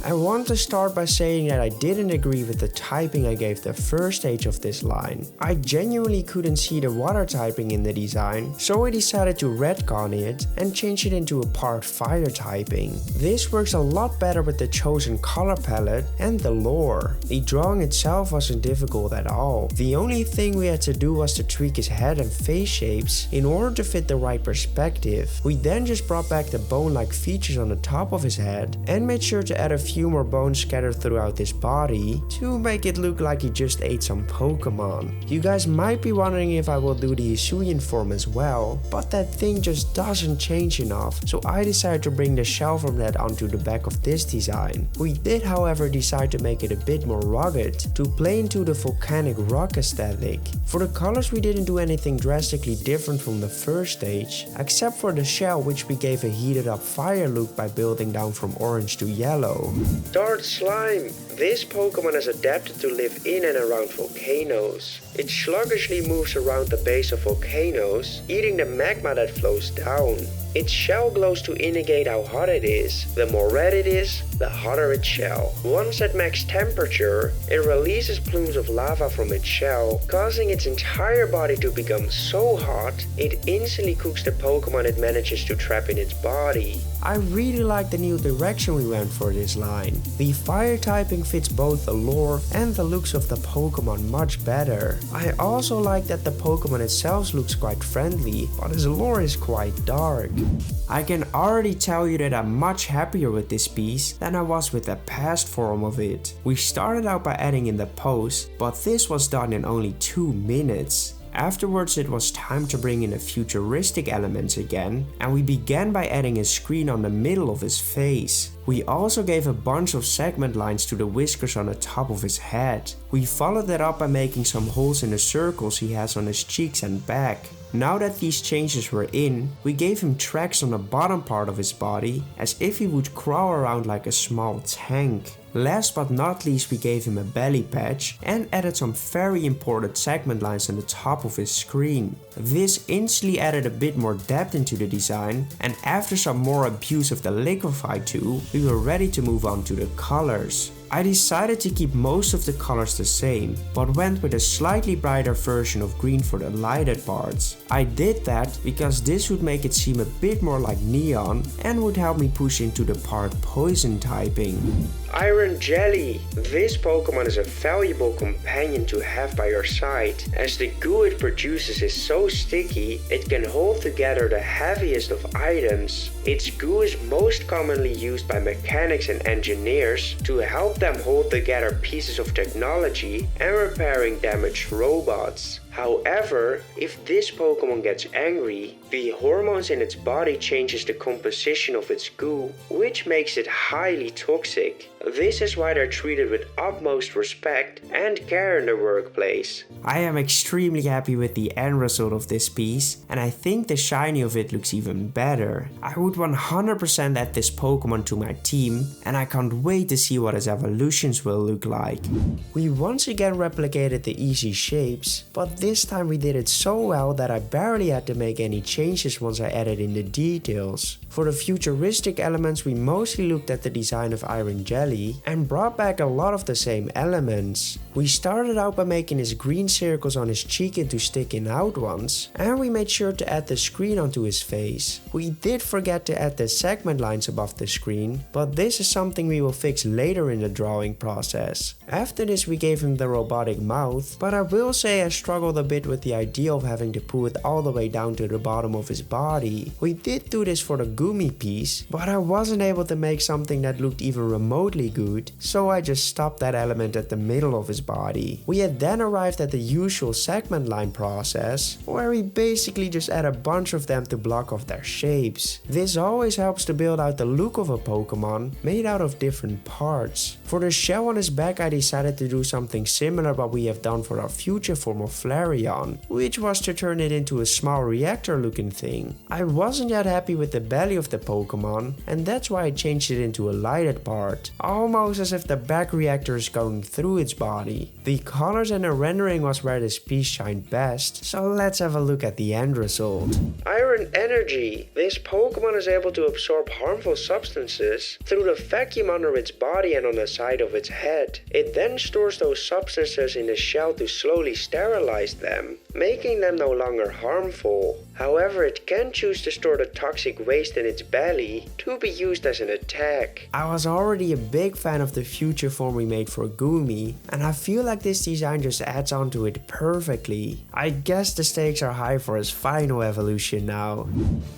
I want to start by saying that I didn't agree with the typing I gave the first stage of this line. I genuinely couldn't see the water typing in the design, so I decided to retcon it and change it into a part fire typing. This works a lot better with the chosen color palette and the lore. The drawing itself wasn't difficult at all. The only thing we had to do was to tweak his head and face shapes in order to fit the right perspective. We then just brought back the bone-like features on the top of his head and made sure to add a few more bones scattered throughout his body to make it look like he just ate some Pokemon. You guys might be wondering if I will do the Hisuian form as well, but that thing just doesn't change enough, so I decided to bring the shell from that onto the back of this design. We did however decide to make it a bit more rugged to play into the volcanic rock aesthetic. For the colors we didn't do anything drastically different from the first stage, except for the shell, which we gave a heated up fire look by building down from orange to yellow. Dart Slime. This Pokemon is adapted to live in and around volcanoes. It sluggishly moves around the base of volcanoes, eating the magma that flows down. Its shell glows to indicate how hot it is. The more red it is, the hotter its shell. Once at max temperature, it releases plumes of lava from its shell, causing its entire body to become so hot, it instantly cooks the Pokemon it manages to trap in its body. I really like the new direction we went for this line. The fire typing fits both the lore and the looks of the Pokemon much better. I also like that the Pokemon itself looks quite friendly, but his lore is quite dark. I can already tell you that I'm much happier with this piece than I was with the past form of it. We started out by adding in the pose, but this was done in only 2 minutes. Afterwards it was time to bring in the futuristic elements again, and we began by adding a screen on the middle of his face. We also gave a bunch of segment lines to the whiskers on the top of his head. We followed that up by making some holes in the circles he has on his cheeks and back. Now that these changes were in, we gave him tracks on the bottom part of his body, as if he would crawl around like a small tank. Last but not least, we gave him a belly patch and added some very important segment lines on the top of his screen. This instantly added a bit more depth into the design, and after some more abuse of the liquefy tool, we were ready to move on to the colors. I decided to keep most of the colors the same, but went with a slightly brighter version of green for the lighted parts. I did that because this would make it seem a bit more like neon and would help me push into the part poison typing. Iron Jelly. This Pokemon is a valuable companion to have by your side, as the goo it produces is so sticky it can hold together the heaviest of items. Its goo is most commonly used by mechanics and engineers to help them hold together pieces of technology and repairing damaged robots. However, if this Pokemon gets angry, the hormones in its body changes the composition of its goo, which makes it highly toxic. This is why they're treated with utmost respect and care in the workplace. I am extremely happy with the end result of this piece, and I think the shiny of it looks even better. I would 100% add this Pokemon to my team, and I can't wait to see what its evolutions will look like. We once again replicated the easy shapes, but this time we did it so well that I barely had to make any changes once I added in the details. For the futuristic elements, we mostly looked at the design of Iron Jelly and brought back a lot of the same elements. We started out by making his green circles on his cheek into sticking out ones, and we made sure to add the screen onto his face. We did forget to add the segment lines above the screen, but this is something we will fix later in the drawing process. After this we gave him the robotic mouth, but I will say I struggled a bit with the idea of having to pull it all the way down to the bottom of his body. We did do this for the Gumi piece, but I wasn't able to make something that looked even remotely good, so I just stopped that element at the middle of his body. We had then arrived at the usual segment line process, where we basically just add a bunch of them to block off their shapes. This always helps to build out the look of a Pokemon made out of different parts. For the shell on his back I decided to do something similar what we have done for our future form of Flareon, which was to turn it into a small reactor looking thing. I wasn't yet happy with the belly of the Pokemon, and that's why I changed it into a lighted part, almost as if the back reactor is going through its body. The colors and the rendering was where this piece shined best, so let's have a look at the end result. Iron Energy. This Pokemon is able to absorb harmful substances through the vacuum under its body and on the side of its head. It then stores those substances in the shell to slowly sterilize them, making them no longer harmful. However, it can choose to store the toxic waste in its belly to be used as an attack. I was already a big fan of the future form we made for Gumi, and I feel like this design just adds on to it perfectly. I guess the stakes are high for his final evolution now.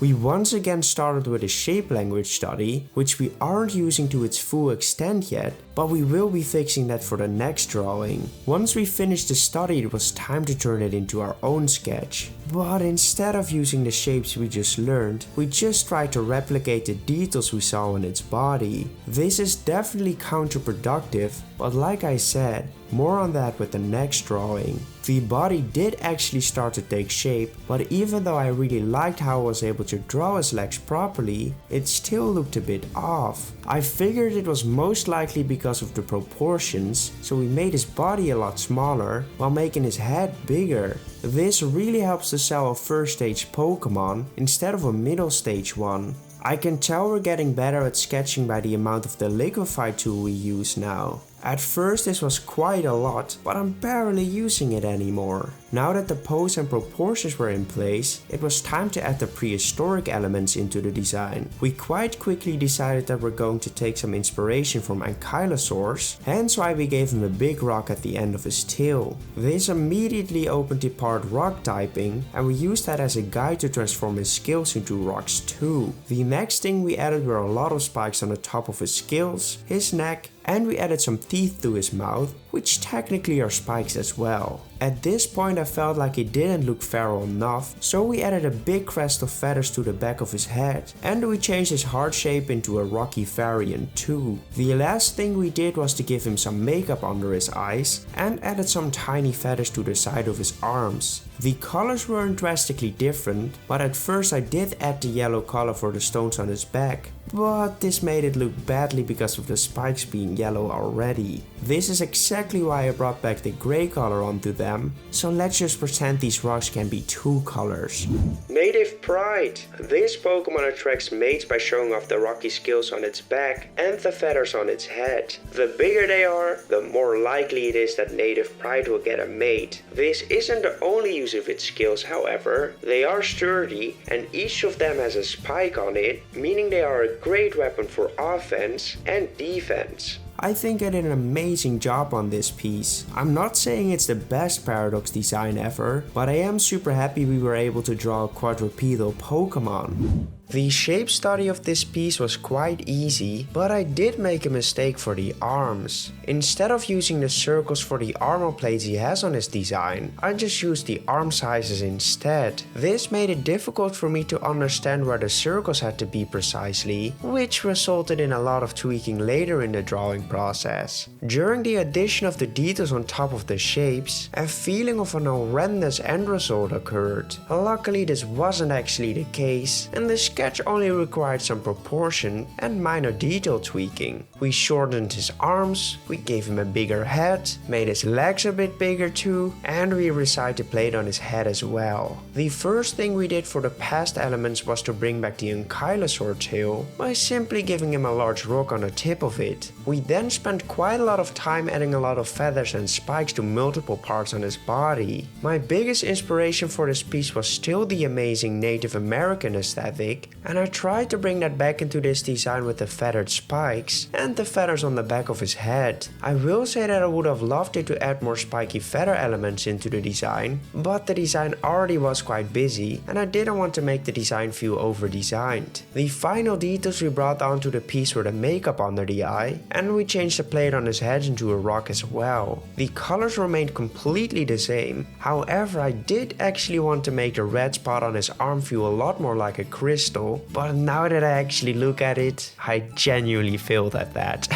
We once again started with a shape language study, which we aren't using to its full extent yet, but we will be fixing that for the next drawing. Once we finished the study, it was time to turn it into our own sketch. But instead of using the shapes we just learned, we just tried to replicate the details we saw in its body. This is definitely counterproductive, but like I said, more on that with the next drawing. The body did actually start to take shape, but even though I really liked how I was able to draw his legs properly, it still looked a bit off. I figured it was most likely because of the proportions, so we made his body a lot smaller while making his head bigger. This really helps to sell a first stage Pokemon instead of a middle stage one. I can tell we're getting better at sketching by the amount of the liquify tool we use now. At first this was quite a lot, but I'm barely using it anymore. Now that the pose and proportions were in place, it was time to add the prehistoric elements into the design. We quite quickly decided that we're going to take some inspiration from Ankylosaurs, hence why we gave him a big rock at the end of his tail. This immediately opened the part rock typing, and we used that as a guide to transform his scales into rocks too. The next thing we added were a lot of spikes on the top of his scales, his neck, and we added some teeth to his mouth, which technically are spikes as well. At this point I felt like it didn't look feral enough, so we added a big crest of feathers to the back of his head, and we changed his heart shape into a rocky variant too. The last thing we did was to give him some makeup under his eyes, and added some tiny feathers to the side of his arms. The colors weren't drastically different, but at first I did add the yellow color for the stones on his back. But this made it look badly because of the spikes being yellow already. This is exactly why I brought back the grey color onto them, so let's just pretend these rocks can be two colors. Native Pride. This Pokemon attracts mates by showing off the rocky scales on its back and the feathers on its head. The bigger they are, the more likely it is that Native Pride will get a mate. This isn't the only use of its skills, however. They are sturdy and each of them has a spike on it, meaning they are a great weapon for offense and defense. I think I did an amazing job on this piece. I'm not saying it's the best Paradox design ever, but I am super happy we were able to draw a quadrupedal Pokemon. The shape study of this piece was quite easy, but I did make a mistake for the arms. Instead of using the circles for the armor plates he has on his design, I just used the arm sizes instead. This made it difficult for me to understand where the circles had to be precisely, which resulted in a lot of tweaking later in the drawing process. During the addition of the details on top of the shapes, a feeling of an horrendous end result occurred. Luckily this wasn't actually the case, and the sketch only required some proportion and minor detail tweaking. We shortened his arms, we gave him a bigger head, made his legs a bit bigger too, and we resized the plate on his head as well. The first thing we did for the past elements was to bring back the Ankylosaur tail by simply giving him a large rock on the tip of it. We then spent quite a lot of time adding a lot of feathers and spikes to multiple parts on his body. My biggest inspiration for this piece was still the amazing Native American aesthetic, and I tried to bring that back into this design with the feathered spikes and the feathers on the back of his head. I will say that I would have loved it to add more spiky feather elements into the design, but the design already was quite busy and I didn't want to make the design feel over designed. The final details we brought onto the piece were the makeup under the eye, and we changed the plate on his head into a rock as well. The colors remained completely the same, however I did actually want to make the red spot on his arm feel a lot more like a crystal, but now that I actually look at it, I genuinely failed at that.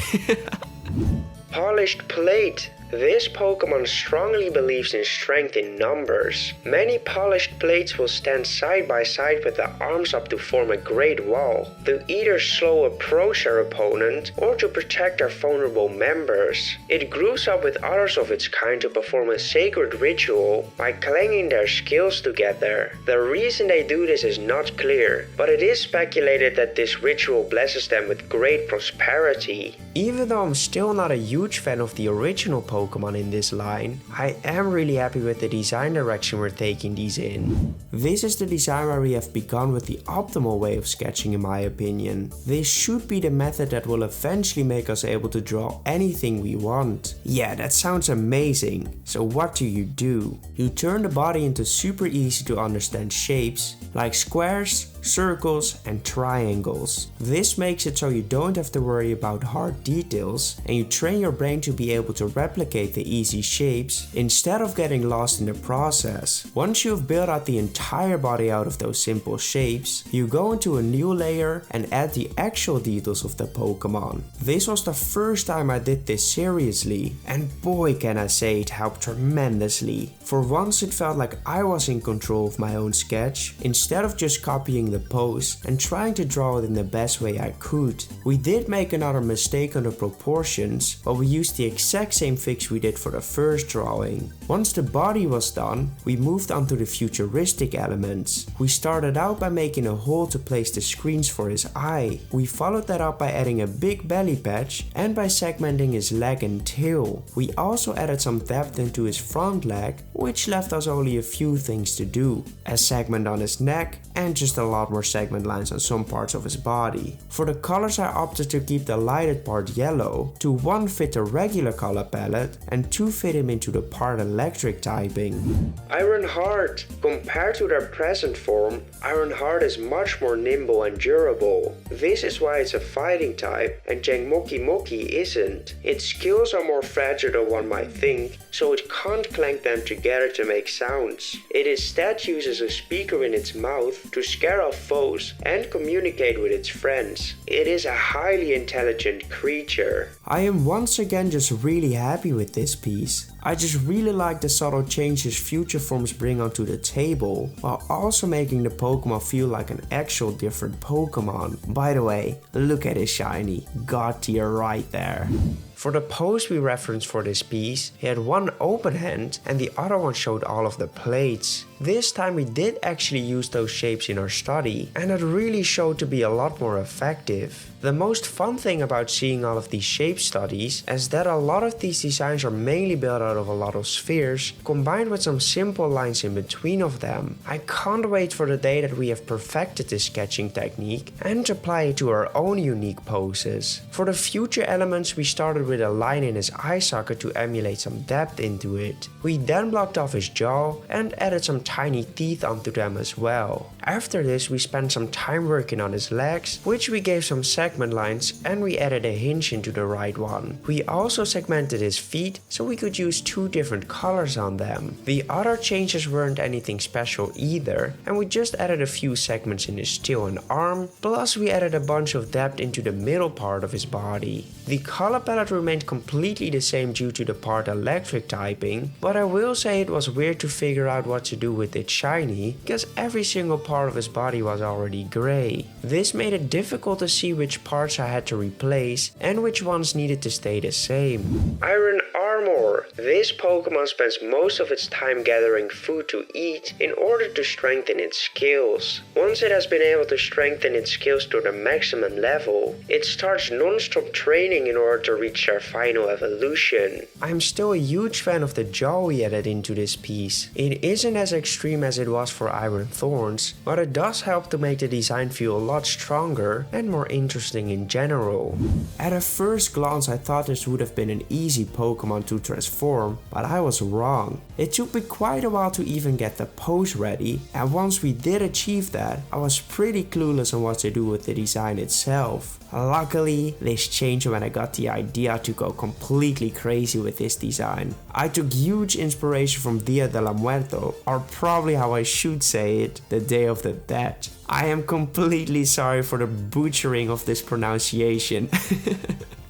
Polished plate. This Pokemon strongly believes in strength in numbers. Many polished plates will stand side by side with the arms up to form a great wall, to either slow approach their opponent or to protect their vulnerable members. It groups up with others of its kind to perform a sacred ritual by clanging their skills together. The reason they do this is not clear, but it is speculated that this ritual blesses them with great prosperity. Even though I'm still not a huge fan of the original Pokemon in this line, I am really happy with the design direction we're taking these in. This is the design where we have begun with the optimal way of sketching in my opinion. This should be the method that will eventually make us able to draw anything we want. Yeah, that sounds amazing. So what do? You turn the body into super easy to understand shapes, like squares, circles and triangles. This makes it so you don't have to worry about hard details, and you train your brain to be able to replicate the easy shapes instead of getting lost in the process. Once you've built out the entire body out of those simple shapes, you go into a new layer and add the actual details of the Pokemon. This was the first time I did this seriously, and boy can I say it helped tremendously. For once it felt like I was in control of my own sketch, instead of just copying the pose and trying to draw it in the best way I could. We did make another mistake on the proportions, but we used the exact same fix we did for the first drawing. Once the body was done, we moved on to the futuristic elements. We started out by making a hole to place the screens for his eye. We followed that up by adding a big belly patch and by segmenting his leg and tail. We also added some depth into his front leg, which left us only a few things to do. A segment on his neck and just a lot more segment lines on some parts of his body. For the colors I opted to keep the lighted part yellow, to 1 fit the regular color palette and 2 fit him into the part electric typing. Ironheart. Compared to their present form, Ironheart is much more nimble and durable. This is why it's a fighting type and Jangmoki isn't. Its skills are more fragile than one might think, so it can't clank them together to make sounds. It instead uses a speaker in its mouth to scare off foes and communicate with its friends. It is a highly intelligent creature. I am once again just really happy with this piece. I just really like the subtle changes future forms bring onto the table, while also making the Pokemon feel like an actual different Pokemon. By the way, look at his shiny, god tier right there. For the pose we referenced for this piece, he had one open hand and the other one showed all of the plates. This time we did actually use those shapes in our study, and it really showed to be a lot more effective. The most fun thing about seeing all of these shape studies is that a lot of these designs are mainly built out out of a lot of spheres, combined with some simple lines in between of them. I can't wait for the day that we have perfected this sketching technique and apply it to our own unique poses. For the future elements, we started with a line in his eye socket to emulate some depth into it. We then blocked off his jaw and added some tiny teeth onto them as well. After this, we spent some time working on his legs, which we gave some segment lines, and we added a hinge into the right one. We also segmented his feet so we could use 2 different colors on them. The other changes weren't anything special either, and we just added a few segments in his tail and arm, plus we added a bunch of depth into the middle part of his body. The color palette remained completely the same due to the part electric typing, but I will say it was weird to figure out what to do with it shiny, because every single part of his body was already grey. This made it difficult to see which parts I had to replace and which ones needed to stay the same. Iron Armor. This Pokemon spends most of its time gathering food to eat in order to strengthen its skills. Once it has been able to strengthen its skills to the maximum level, it starts non-stop training in order to reach their final evolution. I'm still a huge fan of the jaw we added into this piece. It isn't as extreme as it was for Iron Thorns, but it does help to make the design feel a lot stronger and more interesting in general. At a first glance, I thought this would have been an easy Pokemon to transform, but I was wrong. It took me quite a while to even get the pose ready, and once we did achieve that, I was pretty clueless on what to do with the design itself. Luckily, this changed when I got the idea to go completely crazy with this design. I took huge inspiration from Dia de la Muerto, or probably how I should say it, the Day of the Dead. I am completely sorry for the butchering of this pronunciation.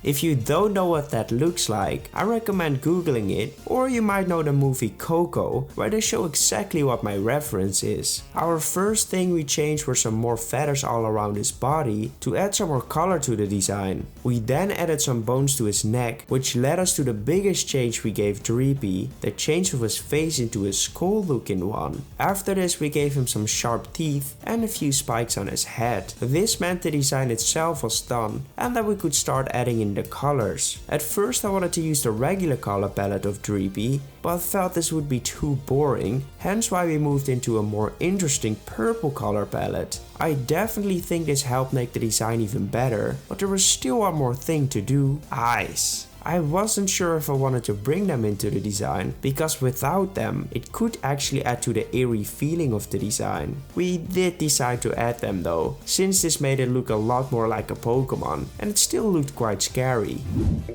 If you don't know what that looks like, I recommend googling it, or you might know the movie Coco, where they show exactly what my reference is. Our first thing we changed were some more feathers all around his body to add some more color to the design. We then added some bones to his neck, which led us to the biggest change we gave Dreepy, the change of his face into a skull looking one. After this we gave him some sharp teeth and a few spikes on his head. This meant the design itself was done and that we could start adding in the colors. At first I wanted to use the regular color palette of Dreepy, but felt this would be too boring, hence why we moved into a more interesting purple color palette. I definitely think this helped make the design even better, but there was still one more thing to do: eyes. I wasn't sure if I wanted to bring them into the design, because without them, it could actually add to the eerie feeling of the design. We did decide to add them though, since this made it look a lot more like a Pokemon, and it still looked quite scary.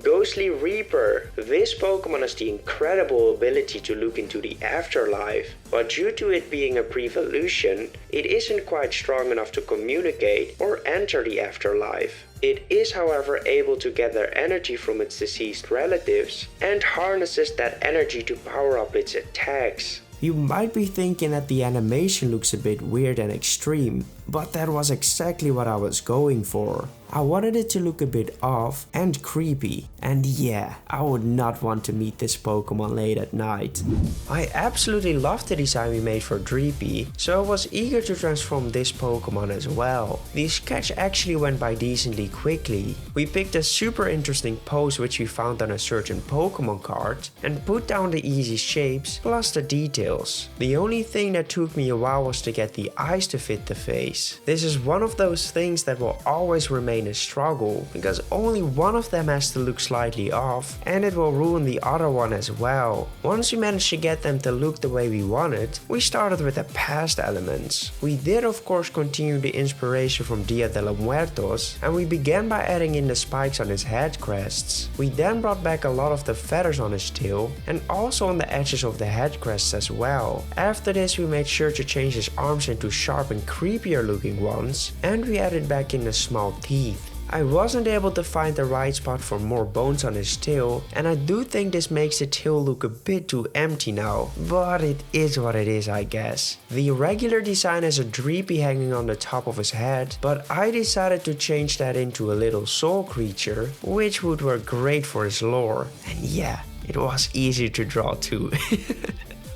Ghostly Reaper. This Pokemon has the incredible ability to look into the afterlife, but due to it being a pre-evolution, it isn't quite strong enough to communicate or enter the afterlife. It is, however, able to gather energy from its deceased relatives and harnesses that energy to power up its attacks. You might be thinking that the animation looks a bit weird and extreme, but that was exactly what I was going for. I wanted it to look a bit off and creepy, and yeah, I would not want to meet this Pokemon late at night. I absolutely loved the design we made for Dreepy, so I was eager to transform this Pokemon as well. The sketch actually went by decently quickly. We picked a super interesting pose which we found on a certain Pokemon card and put down the easy shapes plus the details. The only thing that took me a while was to get the eyes to fit the face. This is one of those things that will always remain a struggle, because only one of them has to look slightly off and it will ruin the other one as well. Once we managed to get them to look the way we wanted, we started with the past elements. We did of course continue the inspiration from Dia de los Muertos, and we began by adding in the spikes on his head crests. We then brought back a lot of the feathers on his tail and also on the edges of the head crests as well. After this we made sure to change his arms into sharp and creepier looking ones, and we added back in the small teeth. I wasn't able to find the right spot for more bones on his tail, and I do think this makes the tail look a bit too empty now, but it is what it is, I guess. The regular design has a Dreepy hanging on the top of his head, but I decided to change that into a little soul creature, which would work great for his lore, and yeah, it was easy to draw too.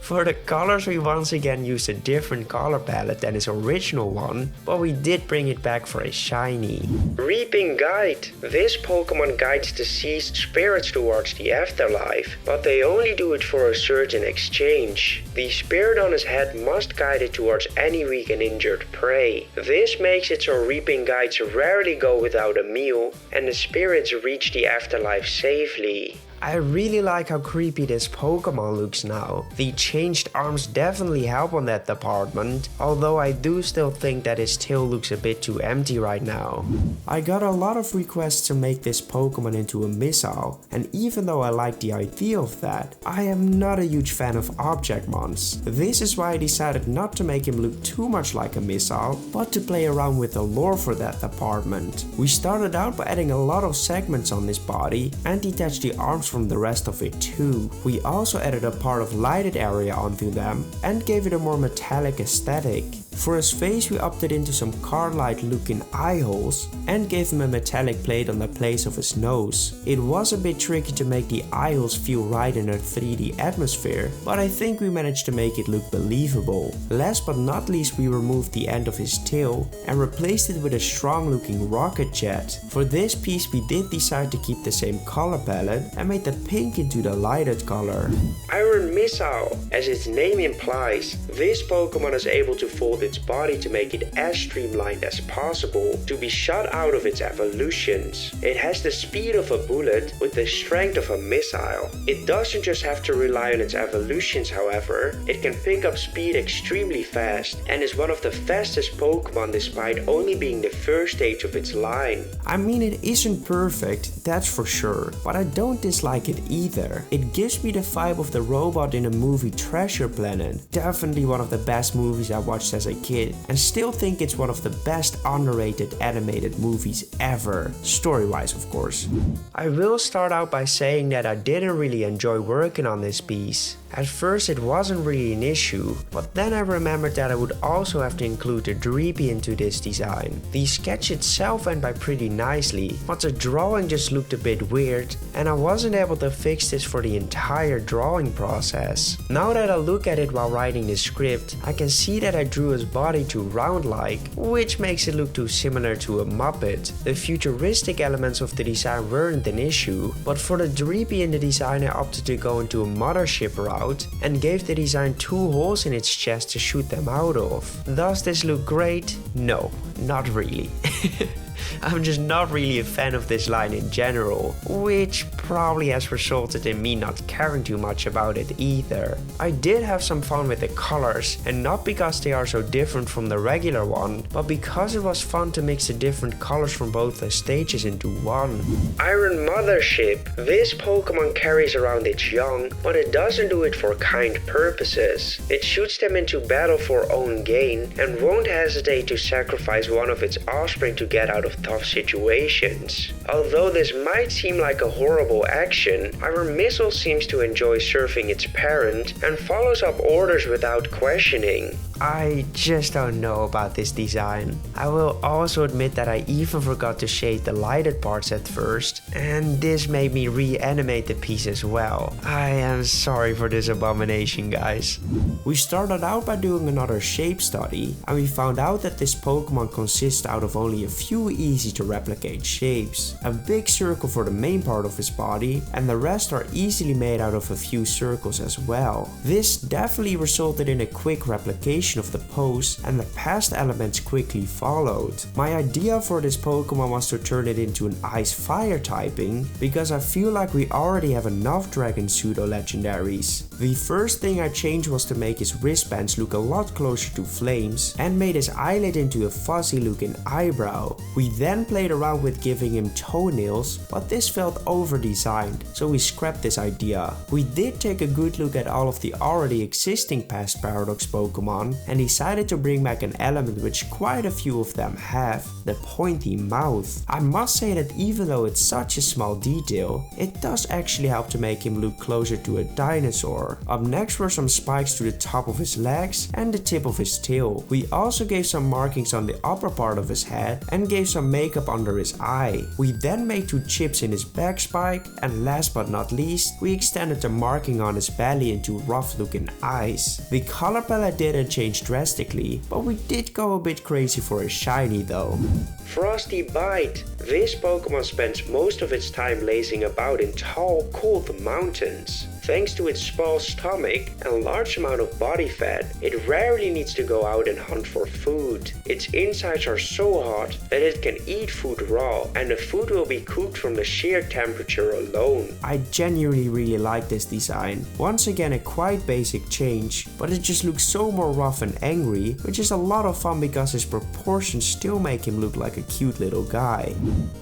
For the colors we once again used a different color palette than his original one, but we did bring it back for a shiny. Reaping Guide. This Pokemon guides deceased spirits towards the afterlife, but they only do it for a certain exchange. The spirit on his head must guide it towards any weak and injured prey. This makes it so Reaping Guides rarely go without a meal, and the spirits reach the afterlife safely. I really like how creepy this Pokemon looks now. The changed arms definitely help on that department, although I do still think that his tail looks a bit too empty right now. I got a lot of requests to make this Pokemon into a missile, and even though I like the idea of that, I am not a huge fan of Objectmons. This is why I decided not to make him look too much like a missile, but to play around with the lore for that department. We started out by adding a lot of segments on his body and detached the arms from the rest of it too. We also added a part of lighted area onto them and gave it a more metallic aesthetic. For his face we opted into some car-like looking eye holes and gave him a metallic plate on the place of his nose. It was a bit tricky to make the eye holes feel right in a 3D atmosphere, but I think we managed to make it look believable. Last but not least, we removed the end of his tail and replaced it with a strong looking rocket jet. For this piece we did decide to keep the same color palette and made the pink into the lighted color. Iron Missile. As its name implies, this Pokemon is able to fold its body to make it as streamlined as possible to be shot out of its evolutions. It has the speed of a bullet with the strength of a missile. It doesn't just have to rely on its evolutions, however, it can pick up speed extremely fast and is one of the fastest Pokemon despite only being the first stage of its line. I mean, it isn't perfect, that's for sure, but I don't dislike it either. It gives me the vibe of the robot in the movie Treasure Planet. Definitely one of the best movies I watched as a kid, and still think it's one of the best underrated animated movies ever, story-wise of course. I will start out by saying that I didn't really enjoy working on this piece. At first it wasn't really an issue, but then I remembered that I would also have to include the Dreepy into this design. The sketch itself went by pretty nicely, but the drawing just looked a bit weird, and I wasn't able to fix this for the entire drawing process. Now that I look at it while writing the script, I can see that I drew his body too round-like, which makes it look too similar to a Muppet. The futuristic elements of the design weren't an issue, but for the Dreepy in the design I opted to go into a mothership route and gave the design 2 holes in its chest to shoot them out of. Does this look great? No, not really. I'm just not really a fan of this line in general, which probably has resulted in me not caring too much about it either. I did have some fun with the colors, and not because they are so different from the regular one, but because it was fun to mix the different colors from both the stages into one. Iron Mothership. This Pokemon carries around its young, but it doesn't do it for kind purposes. It shoots them into battle for own gain and won't hesitate to sacrifice one of its offspring to get out of tough situations. Although this might seem like a horrible action, Iron Missile seems to enjoy serving its parent and follows up orders without questioning. I just don't know about this design. I will also admit that I even forgot to shade the lighted parts at first, and this made me reanimate the piece as well. I am sorry for this abomination, guys. We started out by doing another shape study, and we found out that this Pokemon consists out of only a few easy to replicate shapes. A big circle for the main part of his body, and the rest are easily made out of a few circles as well. This definitely resulted in a quick replication of the pose, and the past elements quickly followed. My idea for this Pokemon was to turn it into an Ice-Fire typing, because I feel like we already have enough Dragon pseudo-legendaries. The first thing I changed was to make his wristbands look a lot closer to flames, and made his eyelid into a fuzzy looking eyebrow. We then played around with giving him toenails, but this felt over-designed, so we scrapped this idea. We did take a good look at all of the already existing past Paradox Pokemon, and decided to bring back an element which quite a few of them have, the pointy mouth. I must say that even though it's such a small detail, it does actually help to make him look closer to a dinosaur. Up next were some spikes to the top of his legs and the tip of his tail. We also gave some markings on the upper part of his head and gave some makeup under his eye. We then made 2 chips in his back spike, and last but not least, we extended the marking on his belly into rough looking eyes. The color palette didn't change drastically, but we did go a bit crazy for his shiny though. Frosty Bite. This Pokemon spends most of its time lazing about in tall, cold mountains. Thanks to its small stomach and large amount of body fat, it rarely needs to go out and hunt for food. Its insides are so hot that it can eat food raw, and the food will be cooked from the sheer temperature alone. I genuinely really like this design. Once again a quite basic change, but it just looks so more rough and angry, which is a lot of fun because his proportions still make him look like a cute little guy.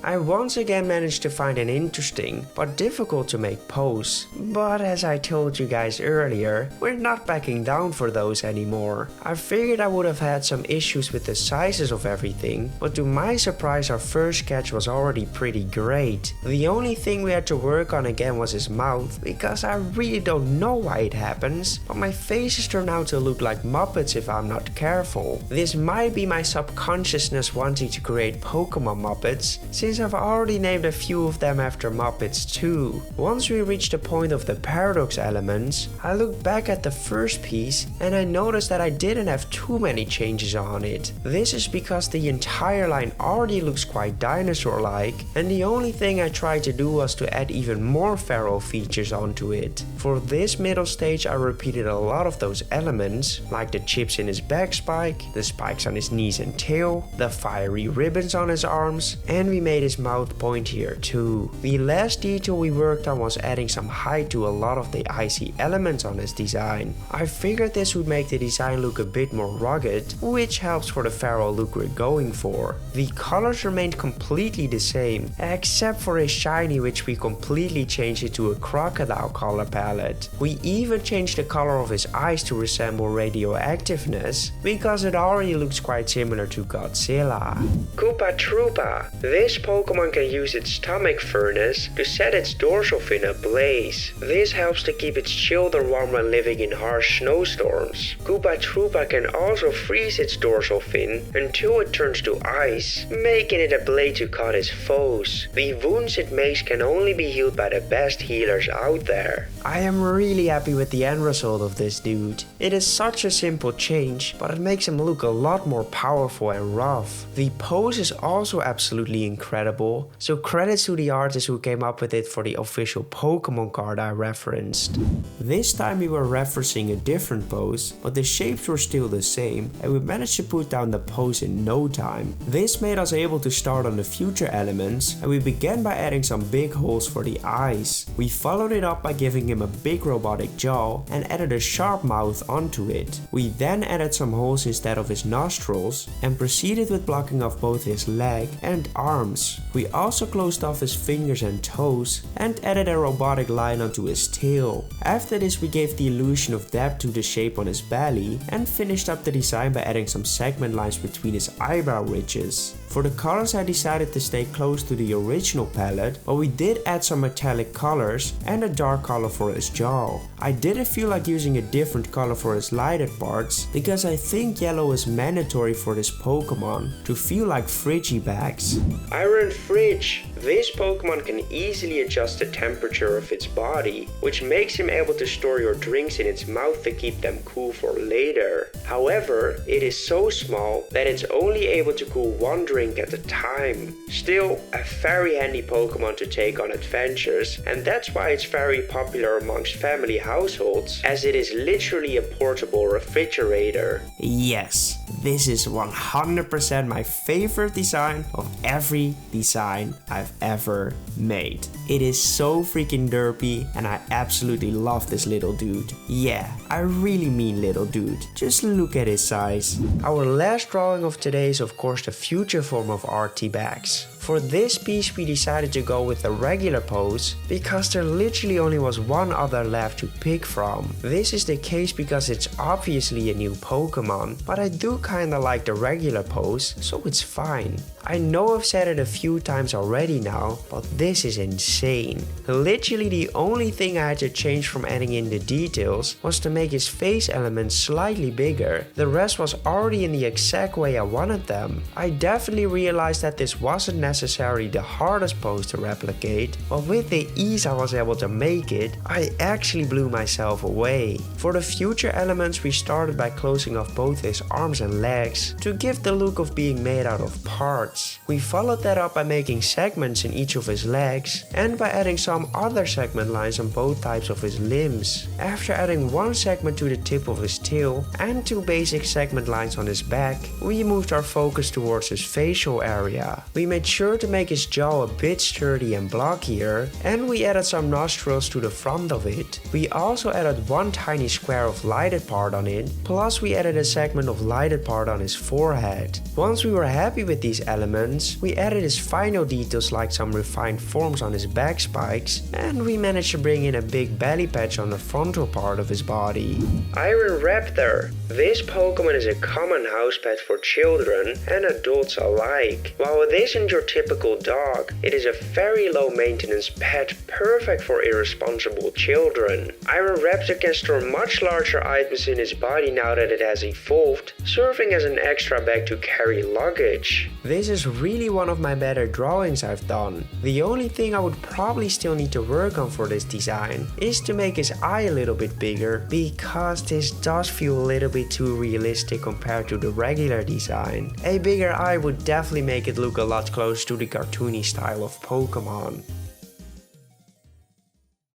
I once again managed to find an interesting but difficult to make pose, but as I told you guys earlier, we're not backing down for those anymore. I figured I would have had some issues with the sizes of everything, but to my surprise our first catch was already pretty great. The only thing we had to work on again was his mouth, because I really don't know why it happens, but my faces turn out to look like Muppets if I'm not careful. This might be my subconsciousness wanting to create Pokemon Muppets, since I've already named a few of them after Muppets too. Once we reached the point of the paradox elements, I looked back at the first piece and I noticed that I didn't have too many changes on it. This is because the entire line already looks quite dinosaur-like, and the only thing I tried to do was to add even more feral features onto it. For this middle stage I repeated a lot of those elements, like the chips in his back spike, the spikes on his knees and tail, the fiery ribbons on his arms, and we made his mouth pointier too. The last detail we worked on was adding some height to a lot of the icy elements on his design. I figured this would make the design look a bit more rugged, which helps for the feral look we're going for. The colors remained completely the same, except for his shiny, which we completely changed it to a crocodile color palette. We even changed the color of his eyes to resemble radioactiveness, because it already looks quite similar to Godzilla. Koopa Troopa. This Pokemon can use its stomach furnace to set its dorsal fin ablaze. This helps to keep its children warm when living in harsh snowstorms. Koopa Troopa can also freeze its dorsal fin until it turns to ice, making it a blade to cut its foes. The wounds it makes can only be healed by the best healers out there. I am really happy with the end result of this dude. It is such a simple change, but it makes him look a lot more powerful and rough. The pose is also absolutely incredible, so credits to the artist who came up with it for the official Pokemon card I referenced. This time we were referencing a different pose, but the shapes were still the same, and we managed to put down the pose in no time. This made us able to start on the future elements, and we began by adding some big holes for the eyes. We followed it up by giving him a big robotic jaw and added a sharp mouth onto it. We then added some holes instead of his nostrils and proceeded with blocking off both his leg and arms. We also closed off his fingers and toes and added a robotic line onto his tail. After this we gave the illusion of depth to the shape on his belly and finished up the design by adding some segment lines between his eyebrow ridges. For the colors I decided to stay close to the original palette, but we did add some metallic colors and a dark color for his jaw. I didn't feel like using a different color for his lighted parts because I think yellow is mandatory for this Pokemon to feel like Frigibags. Iron Fridge. This Pokemon can easily adjust the temperature of its body, which makes him able to store your drinks in its mouth to keep them cool for later. However, it is so small that it's only able to cool one drink at a time. Still, a very handy Pokemon to take on adventures, and that's why it's very popular amongst family households, as it is literally a portable refrigerator. Yes, this is 100% my favorite design of every design I've ever made. It is so freaking derpy and I absolutely love this little dude. Yeah, I really mean little dude. Just look at his size. Our last drawing of today is of course the future form of RT Bags. For this piece we decided to go with the regular pose because there literally only was one other left to pick from. This is the case because it's obviously a new Pokemon, but I do kinda like the regular pose, so it's fine. I know I've said it a few times already now, but this is insane. Literally the only thing I had to change from adding in the details was to make his face elements slightly bigger. The rest was already in the exact way I wanted them. I definitely realized that this wasn't necessarily the hardest pose to replicate, but with the ease I was able to make it, I actually blew myself away. For the future elements we started by closing off both his arms and legs to give the look of being made out of parts. We followed that up by making segments in each of his legs and by adding some other segment lines on both types of his limbs. After adding one segment to the tip of his tail and two basic segment lines on his back, we moved our focus towards his facial area. We made sure to make his jaw a bit sturdy and blockier, and we added some nostrils to the front of it. We also added one tiny square of lighted part on it, plus we added a segment of lighted part on his forehead. Once we were happy with these elements, we added his final details like some refined forms on his back spikes, and we managed to bring in a big belly patch on the frontal part of his body. Iron Raptor. This Pokemon is a common house pet for children and adults alike. While it isn't your typical dog, it is a very low maintenance pet perfect for irresponsible children. Iron Raptor can store much larger items in his body now that it has evolved, serving as an extra bag to carry luggage. This is really one of my better drawings I've done. The only thing I would probably still need to work on for this design is to make his eye a little bit bigger, because this does feel a little bit too realistic compared to the regular design. A bigger eye would definitely make it look a lot closer to the cartoony style of Pokemon.